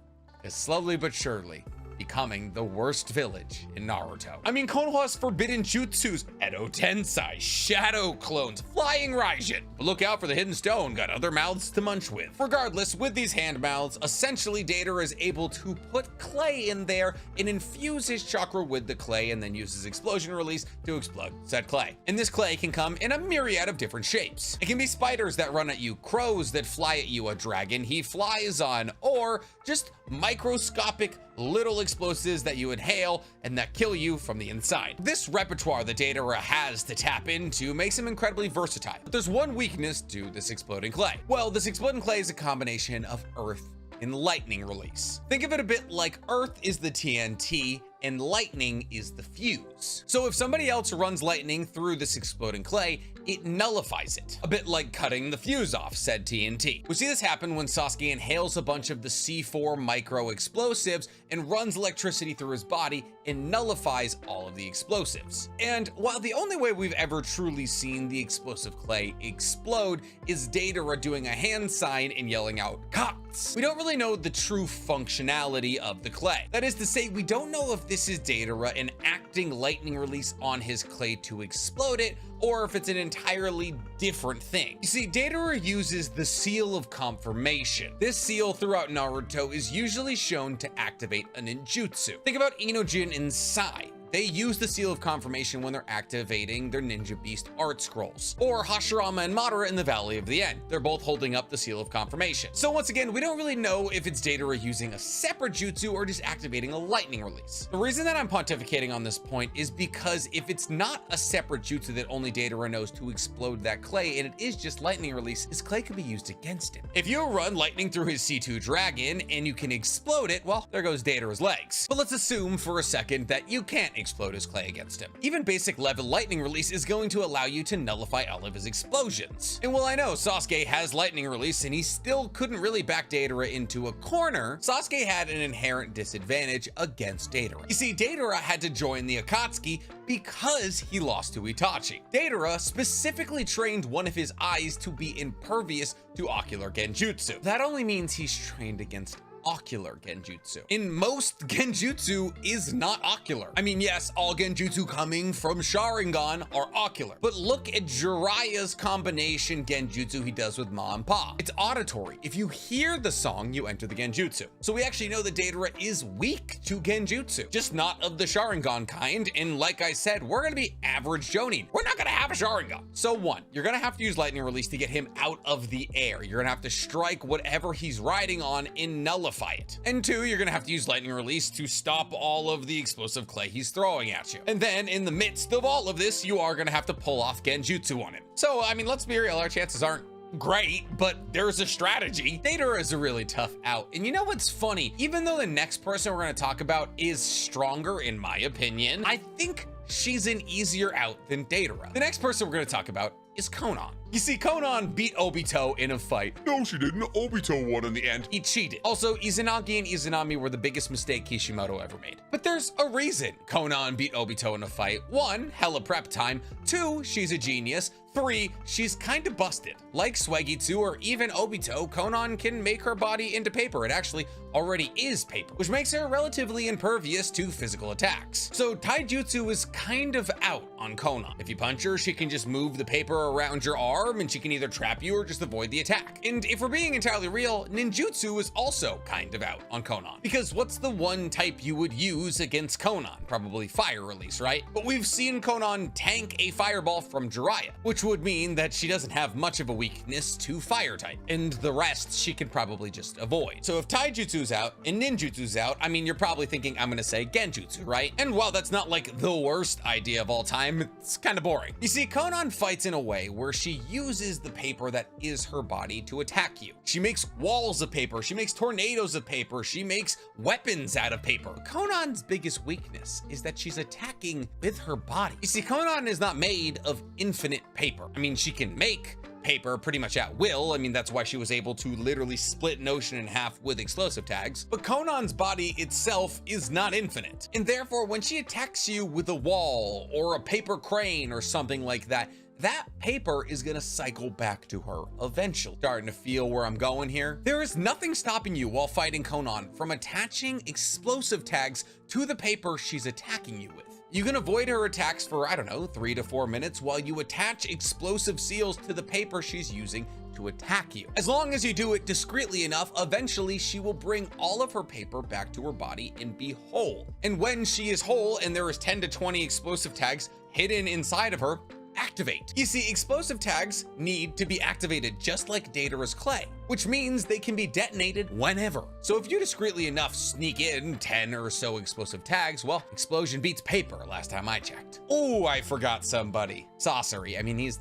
is slowly but surely becoming the worst village in Naruto. I mean, Konoha's forbidden jutsus, Edo Tensai, Shadow Clones, Flying Raijin. But look out for the Hidden Stone, got other mouths to munch with. Regardless, with these hand mouths, essentially Deidara is able to put clay in there and infuse his chakra with the clay and then uses Explosion Release to explode said clay. And this clay can come in a myriad of different shapes. It can be spiders that run at you, crows that fly at you, a dragon he flies on, or just microscopic little explosives that you inhale and that kill you from the inside. This repertoire that Deidara has to tap into makes him incredibly versatile. But there's one weakness to this exploding clay. Well, this exploding clay is a combination of earth and lightning release. Think of it a bit like earth is the TNT and lightning is the fuse. So if somebody else runs lightning through this exploding clay, it nullifies it. A bit like cutting the fuse off said TNT. We see this happen when Sasuke inhales a bunch of the C4 micro explosives and runs electricity through his body and nullifies all of the explosives. And while the only way we've ever truly seen the explosive clay explode is Deidara doing a hand sign and yelling out, "Cots!" we don't really know the true functionality of the clay. That is to say, we don't know if this is Deidara enacting lightning release on his clay to explode it, or if it's an entirely different thing. You see, Deidara uses the Seal of Confirmation. This seal throughout Naruto is usually shown to activate a ninjutsu. Think about Inojin and Sai. They use the Seal of Confirmation when they're activating their Ninja Beast art scrolls. Or Hashirama and Madara in the Valley of the End. They're both holding up the Seal of Confirmation. So once again, we don't really know if it's Deidara using a separate jutsu or just activating a lightning release. The reason that I'm pontificating on this point is because if it's not a separate jutsu that only Deidara knows to explode that clay, and it is just lightning release, his clay could be used against him. If you run lightning through his C2 dragon and you can explode it, well, there goes Deidara's legs. But let's assume for a second that you can't explode his clay against him. Even basic level lightning release is going to allow you to nullify all of his explosions. And while I know Sasuke has lightning release and he still couldn't really back Deidara into a corner, Sasuke had an inherent disadvantage against Deidara. You see, Deidara had to join the Akatsuki because he lost to Itachi. Deidara specifically trained one of his eyes to be impervious to ocular genjutsu. That only means he's trained against ocular genjutsu. In most, genjutsu is not ocular. I mean, yes, all genjutsu coming from Sharingan are ocular, but look at Jiraiya's combination genjutsu he does with Ma and Pa. It's auditory. If you hear the song, you enter the genjutsu. So we actually know that Deidara is weak to genjutsu, just not of the Sharingan kind, and like I said, we're gonna be average Jonin. We're not gonna have a Sharingan. So one, you're gonna have to use lightning release to get him out of the air. You're gonna have to strike whatever he's riding on and nullify it. And two, you're gonna have to use lightning release to stop all of the explosive clay he's throwing at you. And then in the midst of all of this, you are gonna have to pull off genjutsu on him. So, I mean, let's be real, our chances aren't great, but there's a strategy. Deidara is a really tough out. And you know what's funny? Even though the next person we're gonna talk about is stronger, in my opinion, I think she's an easier out than Deidara. The next person we're gonna talk about is Konan. You see, Konan beat Obito in a fight. No, she didn't. Obito won in the end. He cheated. Also, Izanagi and Izanami were the biggest mistake Kishimoto ever made. But there's a reason Konan beat Obito in a fight. 1, hella prep time. 2, she's a genius. 3, she's kinda busted. Like Suigetsu or even Obito, Konan can make her body into paper. It actually already is paper, which makes her relatively impervious to physical attacks. So taijutsu is kind of out on Konan. If you punch her, she can just move the paper around your arm and she can either trap you or just avoid the attack. And if we're being entirely real, ninjutsu is also kind of out on Konan. Because what's the one type you would use against Konan? Probably fire release, right? But we've seen Konan tank a fireball from Jiraiya, which would mean that she doesn't have much of a weakness to fire type, and the rest she can probably just avoid. So if taijutsu's out and ninjutsu's out, I mean, you're probably thinking I'm gonna say genjutsu, right? And while that's not like the worst idea of all time, it's kind of boring. You see, Konan fights in a way where she uses the paper that is her body to attack you. She makes walls of paper, she makes tornadoes of paper, she makes weapons out of paper. But Konan's biggest weakness is that she's attacking with her body. You see, Konan is not made of infinite paper. I mean, she can make paper pretty much at will. I mean, that's why she was able to literally split an ocean in half with explosive tags. But Konan's body itself is not infinite. And therefore, when she attacks you with a wall or a paper crane or something like that, that paper is gonna cycle back to her eventually. Starting to feel where I'm going here? There is nothing stopping you while fighting Konan from attaching explosive tags to the paper she's attacking you with. You can avoid her attacks for, I don't know, 3 to 4 minutes while you attach explosive seals to the paper she's using to attack you. As long as you do it discreetly enough, eventually she will bring all of her paper back to her body and be whole. And when she is whole and there is 10 to 20 explosive tags hidden inside of her, activate. You see, explosive tags need to be activated just like Deidara's clay, which means they can be detonated whenever. So if you discreetly enough sneak in 10 or so explosive tags, well, explosion beats paper last time I checked. Oh, I forgot somebody. Sasori. I mean, he's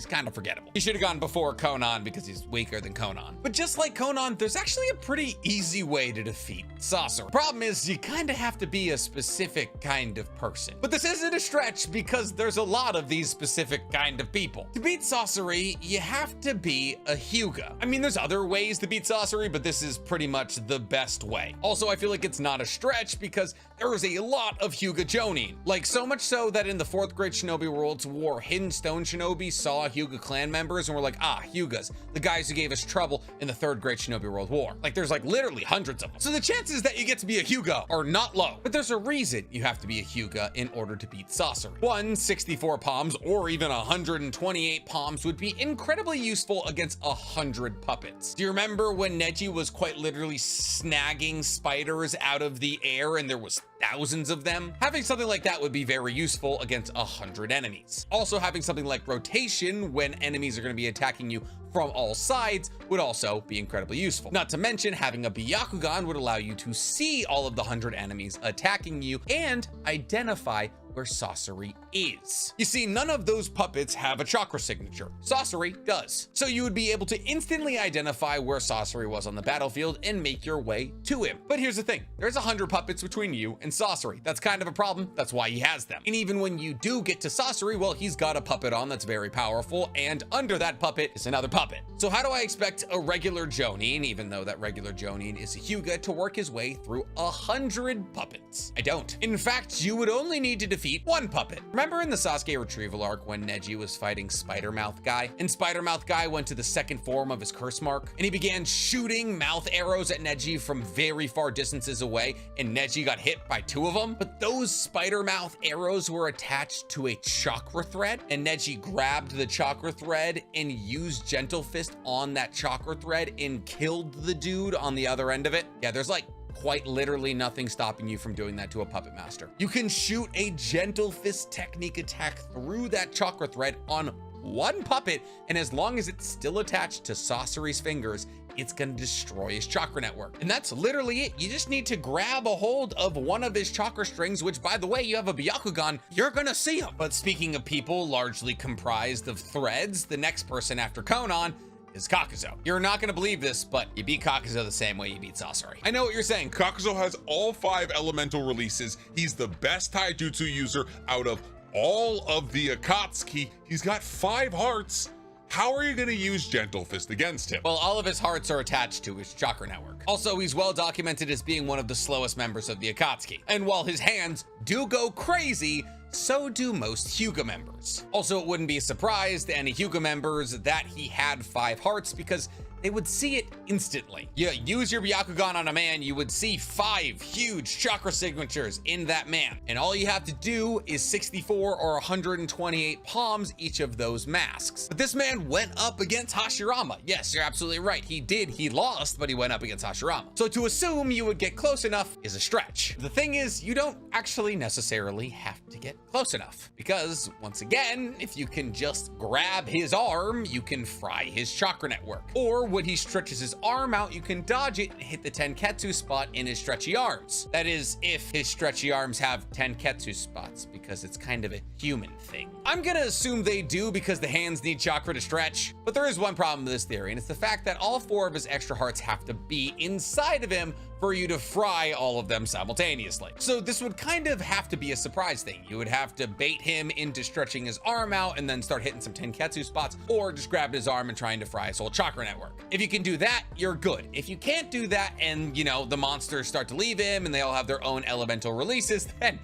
kind of forgettable. He should have gone before Konan because he's weaker than Konan. But just like Konan, there's actually a pretty easy way to defeat Sasori. Problem is, you kind of have to be a specific kind of person. But this isn't a stretch because there's a lot of these specific kind of people. To beat Sasori, you have to be a Hyuga. I mean, there's other ways to beat Sasori, but this is pretty much the best way. Also, I feel like it's not a stretch because there is a lot of Hyuga Jonin. Like, so much so that in the 4th grade Shinobi Worlds War, Hidden Stone Shinobi saw Hyuga clan members and were like, ah, Hyugas, the guys who gave us trouble in the 3rd grade Shinobi World War. Like, there's like literally hundreds of them. So the chances that you get to be a Hyuga are not low, but there's a reason you have to be a Hyuga in order to beat Sasori. 164 palms or even 128 palms would be incredibly useful against 100 puppets. Do you remember when Neji was quite literally snagging spiders out of the air and there was thousands of them? Having something like that would be very useful against 100 enemies. Also, having something like rotation when enemies are going to be attacking you from all sides would also be incredibly useful. Not to mention, having a Byakugan would allow you to see all of the 100 enemies attacking you and identify where Sasori is. You see, none of those puppets have a chakra signature. Sasori does. So you would be able to instantly identify where Sasori was on the battlefield and make your way to him. But here's the thing, there's 100 puppets between you and Sasori. That's kind of a problem. That's why he has them. And even when you do get to Sasori, well, he's got a puppet on that's very powerful, and under that puppet is another puppet. So how do I expect a regular Jonin, even though that regular Jonin is a Hyuga, to work his way through 100 puppets? I don't. In fact, you would only need to defeat one puppet. Remember in the Sasuke retrieval arc when Neji was fighting Spider-Mouth Guy? And Spider-Mouth Guy went to the 2nd form of his curse mark, and he began shooting mouth arrows at Neji from very far distances away, and Neji got hit by 2 of them. But those Spider-Mouth arrows were attached to a chakra thread, and Neji grabbed the chakra thread and used Gentle Fist on that chakra thread and killed the dude on the other end of it. Yeah, there's like quite literally nothing stopping you from doing that to a puppet master. You can shoot a Gentle Fist technique attack through that chakra thread on one puppet, and as long as it's still attached to Sasori's fingers, it's gonna destroy his chakra network. And that's literally it. You just need to grab a hold of one of his chakra strings, which, by the way, you have a Byakugan, you're gonna see him. But speaking of people largely comprised of threads, the next person after Konan is Kakuzo. You're not gonna believe this, but you beat Kakuzo the same way you beat Sasori. I know what you're saying. Kakuzo has all 5 elemental releases. He's the best taijutsu user out of all of the Akatsuki. He's got 5 hearts. How are you going to use Gentle Fist against him? Well, all of his hearts are attached to his chakra network. Also, he's well documented as being one of the slowest members of the Akatsuki. And while his hands do go crazy, so do most Hyuga members. Also, it wouldn't be a surprise to any Hyuga members that he had 5 hearts because they would see it instantly. You use your Byakugan on a man, you would see 5 huge chakra signatures in that man. And all you have to do is 64 or 128 palms each of those masks. But this man went up against Hashirama. Yes, you're absolutely right. He did. He lost, but he went up against Hashirama. So to assume you would get close enough is a stretch. The thing is, you don't actually necessarily have to get close enough because, once again, if you can just grab his arm, you can fry his chakra network. Or when he stretches his arm out, you can dodge it and hit the Tenketsu spot in his stretchy arms. That is, if his stretchy arms have Tenketsu spots, because it's kind of a human thing. I'm gonna assume they do because the hands need chakra to stretch, but there is one problem with this theory, and it's the fact that all 4 of his extra hearts have to be inside of him for you to fry all of them simultaneously. So this would kind of have to be a surprise thing. You would have to bait him into stretching his arm out and then start hitting some Tenketsu spots, or just grab his arm and trying to fry his whole chakra network. If you can do that, you're good. If you can't do that and, you know, the monsters start to leave him and they all have their own elemental releases, then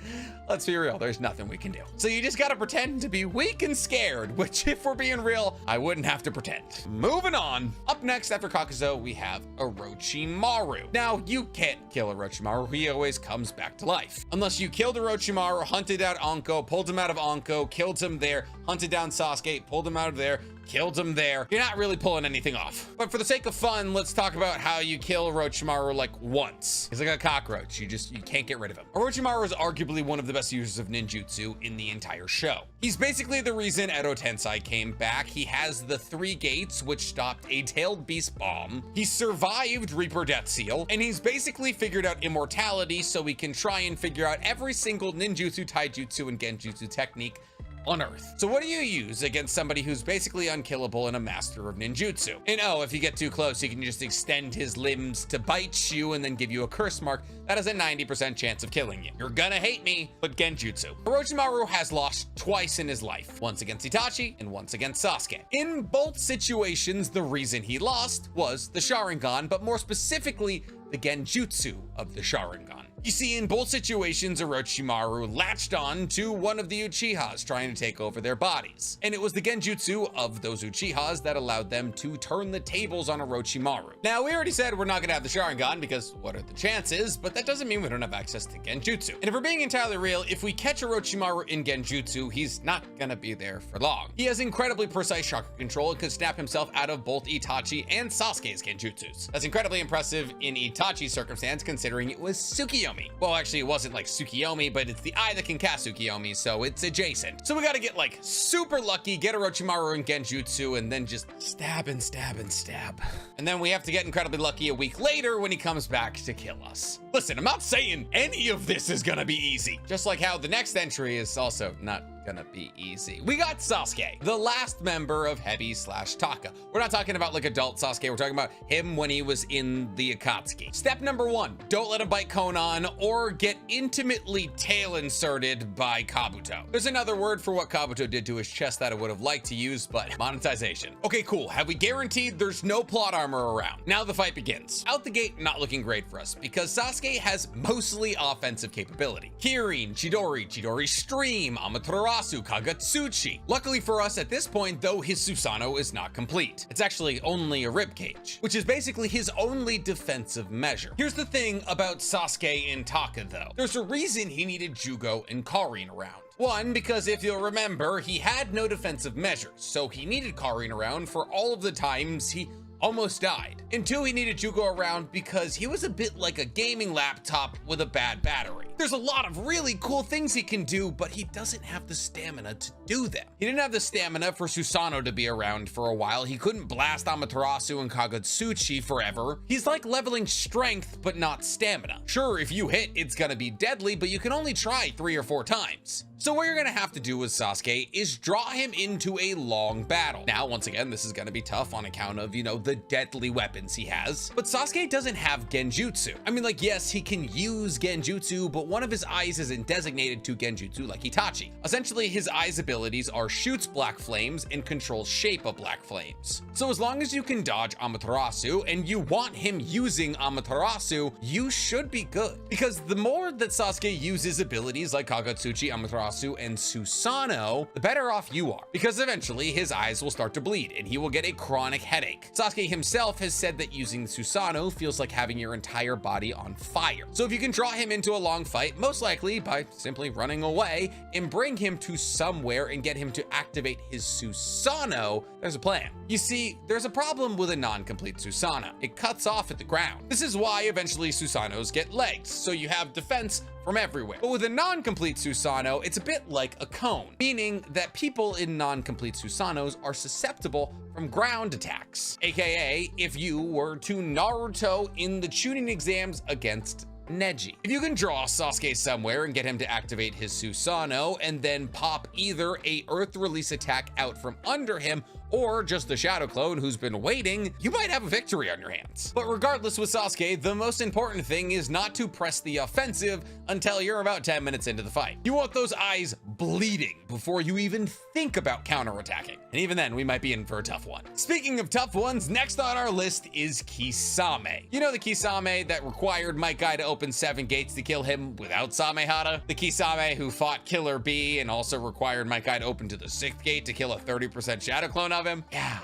let's be real, there's nothing we can do. So you just gotta pretend to be weak and scared, which, if we're being real, I wouldn't have to pretend. Moving on. Up next after Kakuzo, we have Orochimaru. Now, you can't kill Orochimaru. He always comes back to life. Unless you killed Orochimaru, hunted out Anko, pulled him out of Anko, killed him there, hunted down Sasuke, pulled him out of there, killed him there. You're not really pulling anything off. But for the sake of fun, let's talk about how you kill Orochimaru like once. He's like a cockroach. You can't get rid of him. Orochimaru is arguably one of the best users of ninjutsu in the entire show. He's basically the reason Edo Tensei came back. He has the 3 gates, which stopped a tailed beast bomb. He survived Reaper Death Seal, and he's basically figured out immortality so he can try and figure out every single ninjutsu, taijutsu, and genjutsu technique on Earth. So what do you use against somebody who's basically unkillable and a master of ninjutsu? And oh, if you get too close, he can just extend his limbs to bite you and then give you a curse mark. That has a 90% chance of killing you. You're gonna hate me, but genjutsu. Orochimaru has lost twice in his life, once against Itachi and once against Sasuke. In both situations, the reason he lost was the Sharingan, but more specifically, the genjutsu of the Sharingan. You see, in both situations, Orochimaru latched on to one of the Uchihas trying to take over their bodies. And it was the genjutsu of those Uchihas that allowed them to turn the tables on Orochimaru. Now, we already said we're not gonna have the Sharingan because what are the chances? But that doesn't mean we don't have access to genjutsu. And if we're being entirely real, if we catch Orochimaru in genjutsu, he's not gonna be there for long. He has incredibly precise chakra control and could snap himself out of both Itachi and Sasuke's genjutsus. That's incredibly impressive in Itachi's circumstance, considering it was Tsukiyomi. Well, actually, it wasn't like Tsukiyomi, but it's the eye that can cast Tsukiyomi, so it's adjacent. So we gotta get like super lucky, get Orochimaru in genjutsu, and then just stab and stab and stab. And then we have to get incredibly lucky a week later when he comes back to kill us. Listen, I'm not saying any of this is gonna be easy. Just like how the next entry is also not gonna be easy. We got Sasuke, the last member of Hebi/Taka. We're not talking about like adult Sasuke, we're talking about him when he was in the Akatsuki. Step number 1, don't let him bite Konan or get intimately tail inserted by Kabuto. There's another word for what Kabuto did to his chest that I would have liked to use, but monetization. Okay, cool. Have we guaranteed there's no plot armor around? Now the fight begins. Out the gate, not looking great for us because Sasuke has mostly offensive capability. Kirin, Chidori Stream, Amaterasu, Kagatsuchi. Luckily for us at this point, though, his Susanoo is not complete. It's actually only a ribcage, which is basically his only defensive measure. Here's the thing about Sasuke and Taka, though. There's a reason he needed Jugo and Karin around. One, because if you'll remember, he had no defensive measures, so he needed Karin around for all of the times he almost died. And 2, he needed Jugo around because he was a bit like a gaming laptop with a bad battery. There's a lot of really cool things he can do, but he doesn't have the stamina to do them. He didn't have the stamina for Susanoo to be around for a while. He couldn't blast Amaterasu and Kagatsuchi forever. He's like leveling strength, but not stamina. Sure, if you hit, it's gonna be deadly, but you can only try 3 or 4 times. So what you're gonna have to do with Sasuke is draw him into a long battle. Now, once again, this is gonna be tough on account of, the deadly weapons he has. But Sasuke doesn't have genjutsu. I mean, like, yes, he can use genjutsu, but one of his eyes isn't designated to genjutsu like Itachi. Essentially, his eyes abilities are shoots black flames and controls shape of black flames. So as long as you can dodge Amaterasu and you want him using Amaterasu, you should be good. Because the more that Sasuke uses abilities like Akatsuki, Amaterasu, and Susanoo, the better off you are. Because eventually his eyes will start to bleed and he will get a chronic headache. Sasuke himself has said that using Susanoo feels like having your entire body on fire. So if you can draw him into a long fight, most likely by simply running away, and bring him to somewhere and get him to activate his Susanoo, there's a plan. You see, there's a problem with a non-complete Susanoo. It cuts off at the ground. This is why eventually Susanoos get legs, so you have defense from everywhere. But with a non-complete Susanoo, it's a bit like a cone, meaning that people in non-complete Susanoos are susceptible from ground attacks. AKA, if you were to Naruto in the Chunin exams against Neji. If you can draw Sasuke somewhere and get him to activate his Susanoo and then pop either a earth release attack out from under him or just the shadow clone who's been waiting, you might have a victory on your hands. But regardless with Sasuke, the most important thing is not to press the offensive until you're about 10 minutes into the fight. You want those eyes bleeding before you even think about counterattacking. And even then, we might be in for a tough one. Speaking of tough ones, next on our list is Kisame. You know the Kisame that required Might Guy to open 7 gates to kill him without Samehada? The Kisame who fought Killer Bee and also required Might Guy to open to the 6th gate to kill a 30% shadow clone of him? Yeah,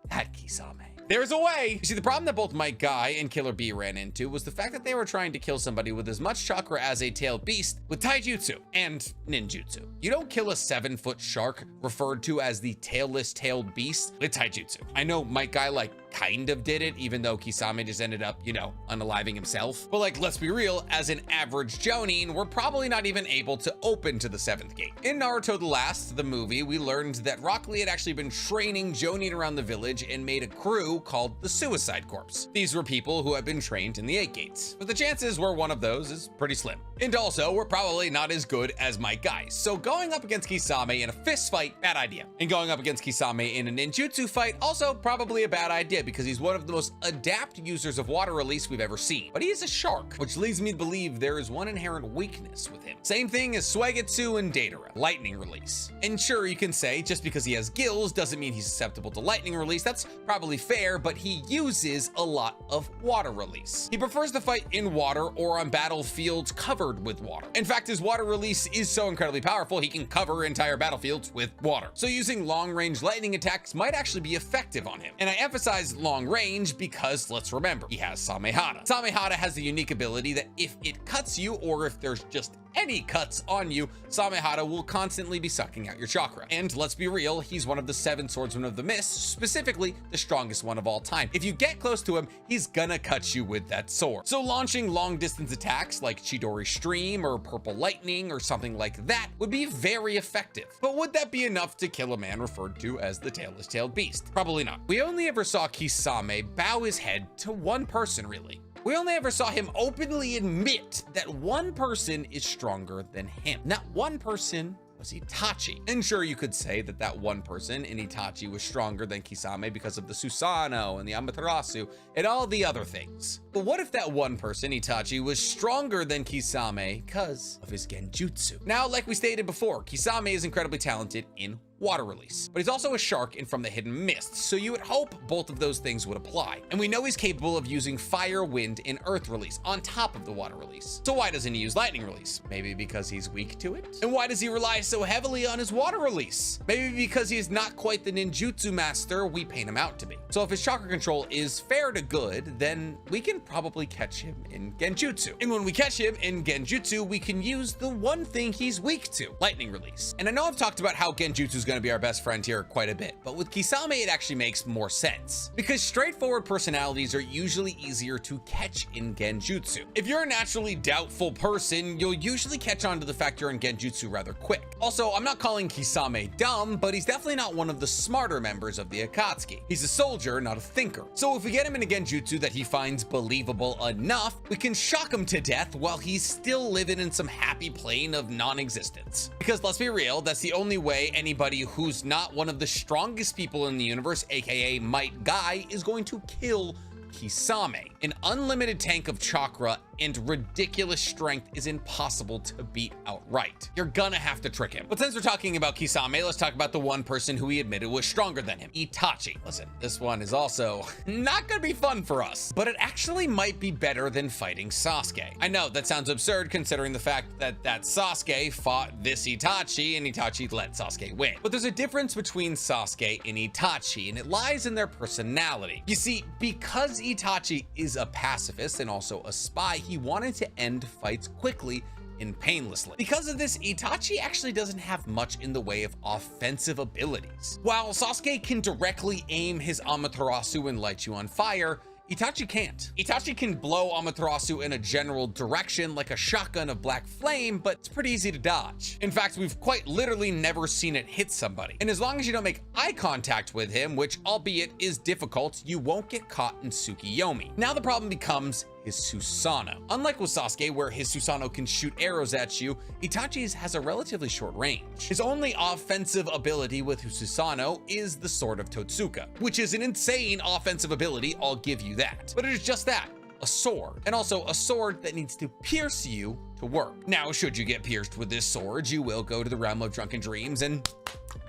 that Kisame. There's a way. You see, the problem that both Might Guy and Killer Bee ran into was the fact that they were trying to kill somebody with as much chakra as a tailed beast with taijutsu and ninjutsu. You don't kill a 7-foot shark referred to as the tailless tailed beast with taijutsu. I know Might Guy kind of did it, even though Kisame just ended up, unaliving himself. But let's be real, as an average Jonin, we're probably not even able to open to the 7th gate. In Naruto the Last, the movie, we learned that Rock Lee had actually been training Jonin around the village and made a crew called the Suicide Corps. These were people who had been trained in the 8 gates, but the chances were one of those is pretty slim. And also, we're probably not as good as Might Guy, so going up against Kisame in a fist fight, bad idea. And going up against Kisame in a ninjutsu fight, also probably a bad idea, because he's one of the most adept users of water release we've ever seen. But he is a shark, which leads me to believe there is one inherent weakness with him. Same thing as Suigetsu and Deidara, lightning release. And sure, you can say just because he has gills doesn't mean he's susceptible to lightning release. That's probably fair, but he uses a lot of water release. He prefers to fight in water or on battlefields covered with water. In fact, his water release is so incredibly powerful, he can cover entire battlefields with water. So using long-range lightning attacks might actually be effective on him. And I emphasize long range because let's remember, he has Samehada. Samehada has the unique ability that if it cuts you or if there's just any cuts on you, Samehada will constantly be sucking out your chakra. And let's be real, he's one of the 7 swordsmen of the mist, specifically the strongest one of all time. If you get close to him, he's gonna cut you with that sword. So launching long distance attacks like Chidori Stream or Purple Lightning or something like that would be very effective. But would that be enough to kill a man referred to as the tailless tailed beast? Probably not. We only ever saw Kisame bow his head to one person, really. We only ever saw him openly admit that one person is stronger than him. And that one person was Itachi. And sure, you could say that that one person in Itachi was stronger than Kisame because of the Susanoo and the Amaterasu and all the other things. But what if that one person, Itachi, was stronger than Kisame because of his genjutsu? Now, like we stated before, Kisame is incredibly talented in water release, but he's also a shark and from the hidden mist, so you would hope both of those things would apply. And we know he's capable of using fire, wind, and earth release on top of the water release. So why doesn't he use lightning release? Maybe because he's weak to it? And why does he rely so heavily on his water release? Maybe because he's not quite the ninjutsu master we paint him out to be. So if his chakra control is fair to good, then we can probably catch him in genjutsu. And when we catch him in genjutsu, we can use the one thing he's weak to, lightning release. And I know I've talked about how genjutsu is going to be our best friend here quite a bit, but with Kisame it actually makes more sense because straightforward personalities are usually easier to catch in genjutsu. If you're a naturally doubtful person, you'll usually catch on to the fact you're in genjutsu rather quick. Also, I'm not calling Kisame dumb, but he's definitely not one of the smarter members of the Akatsuki. He's a soldier, not a thinker. So if we get him in a genjutsu that he finds believable enough, we can shock him to death while he's still living in some happy plane of non-existence. Because let's be real, that's the only way anybody anybody who's not one of the strongest people in the universe, aka Might Guy, is going to kill Kisame. An unlimited tank of chakra and ridiculous strength is impossible to beat outright. You're gonna have to trick him. But since we're talking about Kisame, let's talk about the one person who he admitted was stronger than him, Itachi. Listen, this one is also not gonna be fun for us, but it actually might be better than fighting Sasuke. I know that sounds absurd considering the fact that Sasuke fought this Itachi and Itachi let Sasuke win. But there's a difference between Sasuke and Itachi, and it lies in their personality. You see, because Itachi is a pacifist and also a spy, he wanted to end fights quickly and painlessly. Because of this, Itachi actually doesn't have much in the way of offensive abilities. While Sasuke can directly aim his Amaterasu and light you on fire, Itachi can't. Itachi can blow Amaterasu in a general direction like a shotgun of black flame, but it's pretty easy to dodge. In fact, we've quite literally never seen it hit somebody. And as long as you don't make eye contact with him, which albeit is difficult, you won't get caught in Tsukiyomi. Now the problem becomes his Susanoo. Unlike with Sasuke, where his Susanoo can shoot arrows at you, Itachi's has a relatively short range. His only offensive ability with his Susanoo is the Sword of Totsuka, which is an insane offensive ability, I'll give you that. But it is just that, a sword, and also a sword that needs to pierce you to work. Now, should you get pierced with this sword, you will go to the realm of drunken dreams and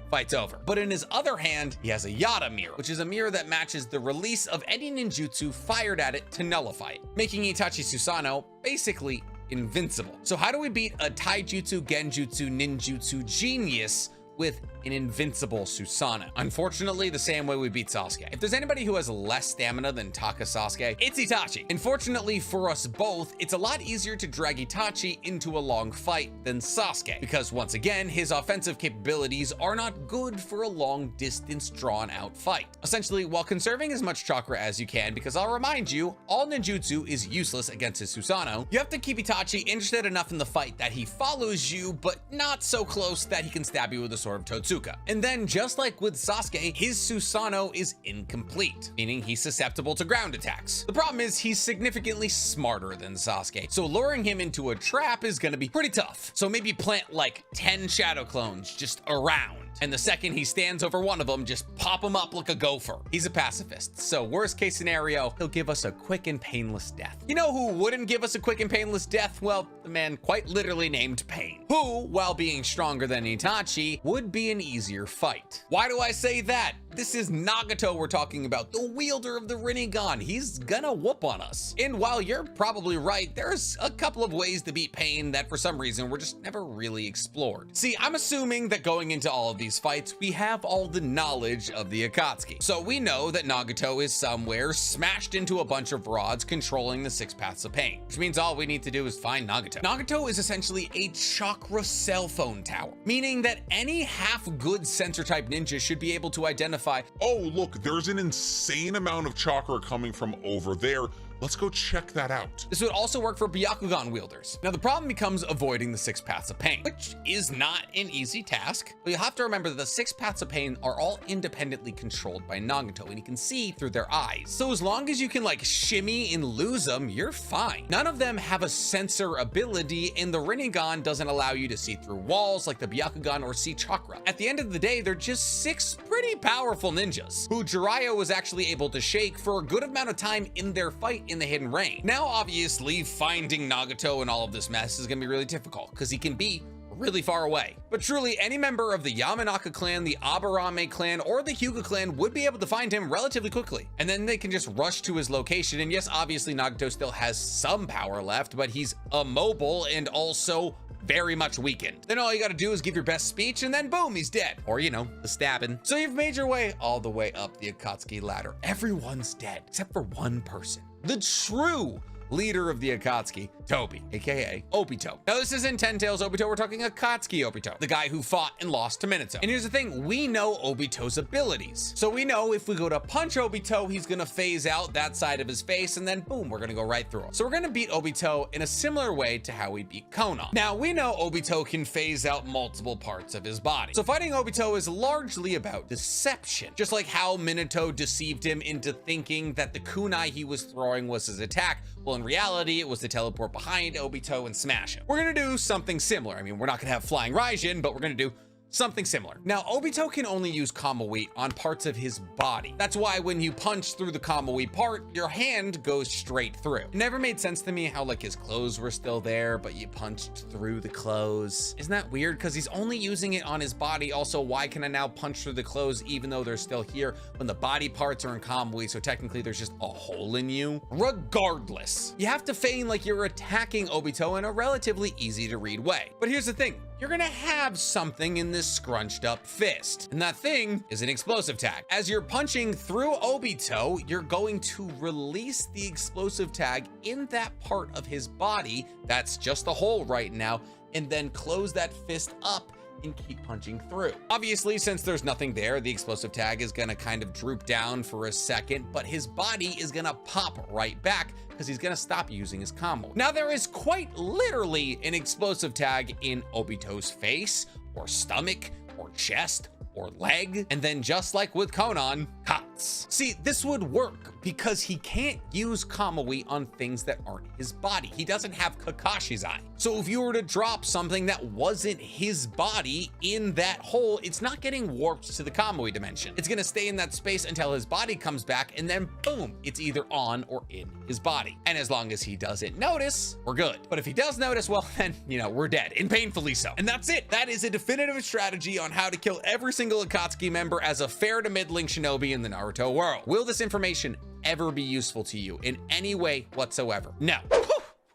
fight's over. But in his other hand, he has a Yata mirror, which is a mirror that matches the release of any ninjutsu fired at it to nullify it, making Itachi Susanoo basically invincible. So how do we beat a taijutsu, genjutsu, ninjutsu genius with an invincible Susanoo? Unfortunately, the same way we beat Sasuke. If there's anybody who has less stamina than Taka Sasuke, it's Itachi. Unfortunately for us both, it's a lot easier to drag Itachi into a long fight than Sasuke, because once again, his offensive capabilities are not good for a long distance drawn out fight. Essentially, while conserving as much chakra as you can, because I'll remind you, all ninjutsu is useless against his Susanoo, you have to keep Itachi interested enough in the fight that he follows you, but not so close that he can stab you with a Sword of Totsuka. And then, just like with Sasuke, his Susanoo is incomplete, meaning he's susceptible to ground attacks. The problem is he's significantly smarter than Sasuke, so luring him into a trap is gonna be pretty tough. So maybe plant like 10 shadow clones just around, and the second he stands over one of them, just pop him up like a gopher. He's a pacifist, so worst case scenario, he'll give us a quick and painless death. You know who wouldn't give us a quick and painless death? Well, the man quite literally named Pain, who, while being stronger than Itachi, would be an easier fight. Why do I say that? This is Nagato we're talking about, the wielder of the Rinnegan. He's gonna whoop on us. And while you're probably right, there's a couple of ways to beat Pain that for some reason were just never really explored. See, I'm assuming that going into all of these fights, we have all the knowledge of the Akatsuki. So we know that Nagato is somewhere smashed into a bunch of rods controlling the 6 paths of pain, which means all we need to do is find Nagato. Nagato is essentially a chakra cell phone tower, meaning that any half-good sensor type ninja should be able to identify, Oh, look, there's an insane amount of chakra coming from over there. Let's go check that out. This would also work for Byakugan wielders. Now the problem becomes avoiding the 6 paths of pain, which is not an easy task, but you have to remember that the 6 paths of pain are all independently controlled by Nagato, and you can see through their eyes. So as long as you can like shimmy and lose them, you're fine. None of them have a sensor ability, and the Rinnegan doesn't allow you to see through walls like the Byakugan or see chakra. At the end of the day, they're just 6 pretty powerful ninjas, who Jiraiya was actually able to shake for a good amount of time in their fight in the hidden rain. Now, obviously, finding Nagato in all of this mess is gonna be really difficult because he can be really far away. But truly, any member of the Yamanaka clan, the Aburame clan, or the Hyuga clan would be able to find him relatively quickly. And then they can just rush to his location. And yes, obviously Nagato still has some power left, but he's immobile and also very much weakened. Then all you gotta do is give your best speech and then boom, he's dead. Or, you know, the stabbing. So you've made your way all the way up the Akatsuki ladder. Everyone's dead, except for one person. The true leader of the Akatsuki, Tobi, aka Obito. Now this isn't Ten Tails Obito, we're talking Akatsuki Obito, the guy who fought and lost to Minato. And here's the thing, we know Obito's abilities. So we know if we go to punch Obito, he's gonna phase out that side of his face and then boom, we're gonna go right through him. So we're gonna beat Obito in a similar way to how we beat Konan. Now we know Obito can phase out multiple parts of his body. So fighting Obito is largely about deception. Just like how Minato deceived him into thinking that the kunai he was throwing was his attack. Well, in reality, it was to teleport behind Obito and smash him. We're gonna do something similar. I mean, we're not gonna have flying Raijin, but we're gonna do something similar. Now, Obito can only use Kamui on parts of his body. That's why when you punch through the Kamui part, your hand goes straight through. It never made sense to me how like his clothes were still there, but you punched through the clothes. Isn't that weird? Because he's only using it on his body. Also, why can I now punch through the clothes even though they're still here when the body parts are in Kamui? So technically there's just a hole in you. Regardless, you have to feign like you're attacking Obito in a relatively easy to read way. But here's the thing. You're gonna have something in this scrunched up fist, and that thing is an explosive tag. As you're punching through Obito, you're going to release the explosive tag in that part of his body that's just a hole right now, and then close that fist up and keep punching through. Obviously, since there's nothing there, the explosive tag is gonna kind of droop down for a second, but his body is gonna pop right back because he's gonna stop using his combo. Now, there is quite literally an explosive tag in Obito's face or stomach or chest or leg, and then just like with Konan, cuts. See, this would work because he can't use Kamui on things that aren't his body. He doesn't have Kakashi's eye. So if you were to drop something that wasn't his body in that hole, it's not getting warped to the Kamui dimension. It's gonna stay in that space until his body comes back, and then boom, it's either on or in his body. And as long as he doesn't notice, we're good. But if he does notice, well then, you know, we're dead, and painfully so. And that's it. That is a definitive strategy on how to kill every single Akatsuki member as a fair to middling shinobi in the Naruto world. Will this information ever be useful to you in any way whatsoever? No.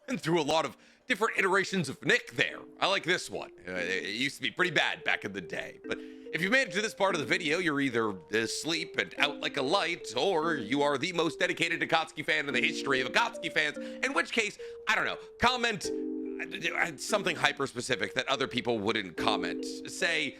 Went through a lot of different iterations of Nick there. I like this one. It used to be pretty bad back in the day, but if you made it to this part of the video, you're either asleep and out like a light, or you are the most dedicated Akatsuki fan in the history of Akatsuki fans, in which case, I don't know, comment something hyper specific that other people wouldn't comment. Say,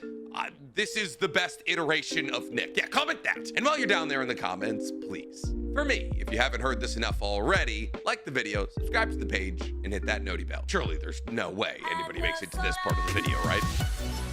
this is the best iteration of Nick. Yeah, comment that. And while you're down there in the comments, please, for me, if you haven't heard this enough already, like the video, subscribe to the page, and hit that noti bell. Surely there's no way anybody makes it to this part of the video, right?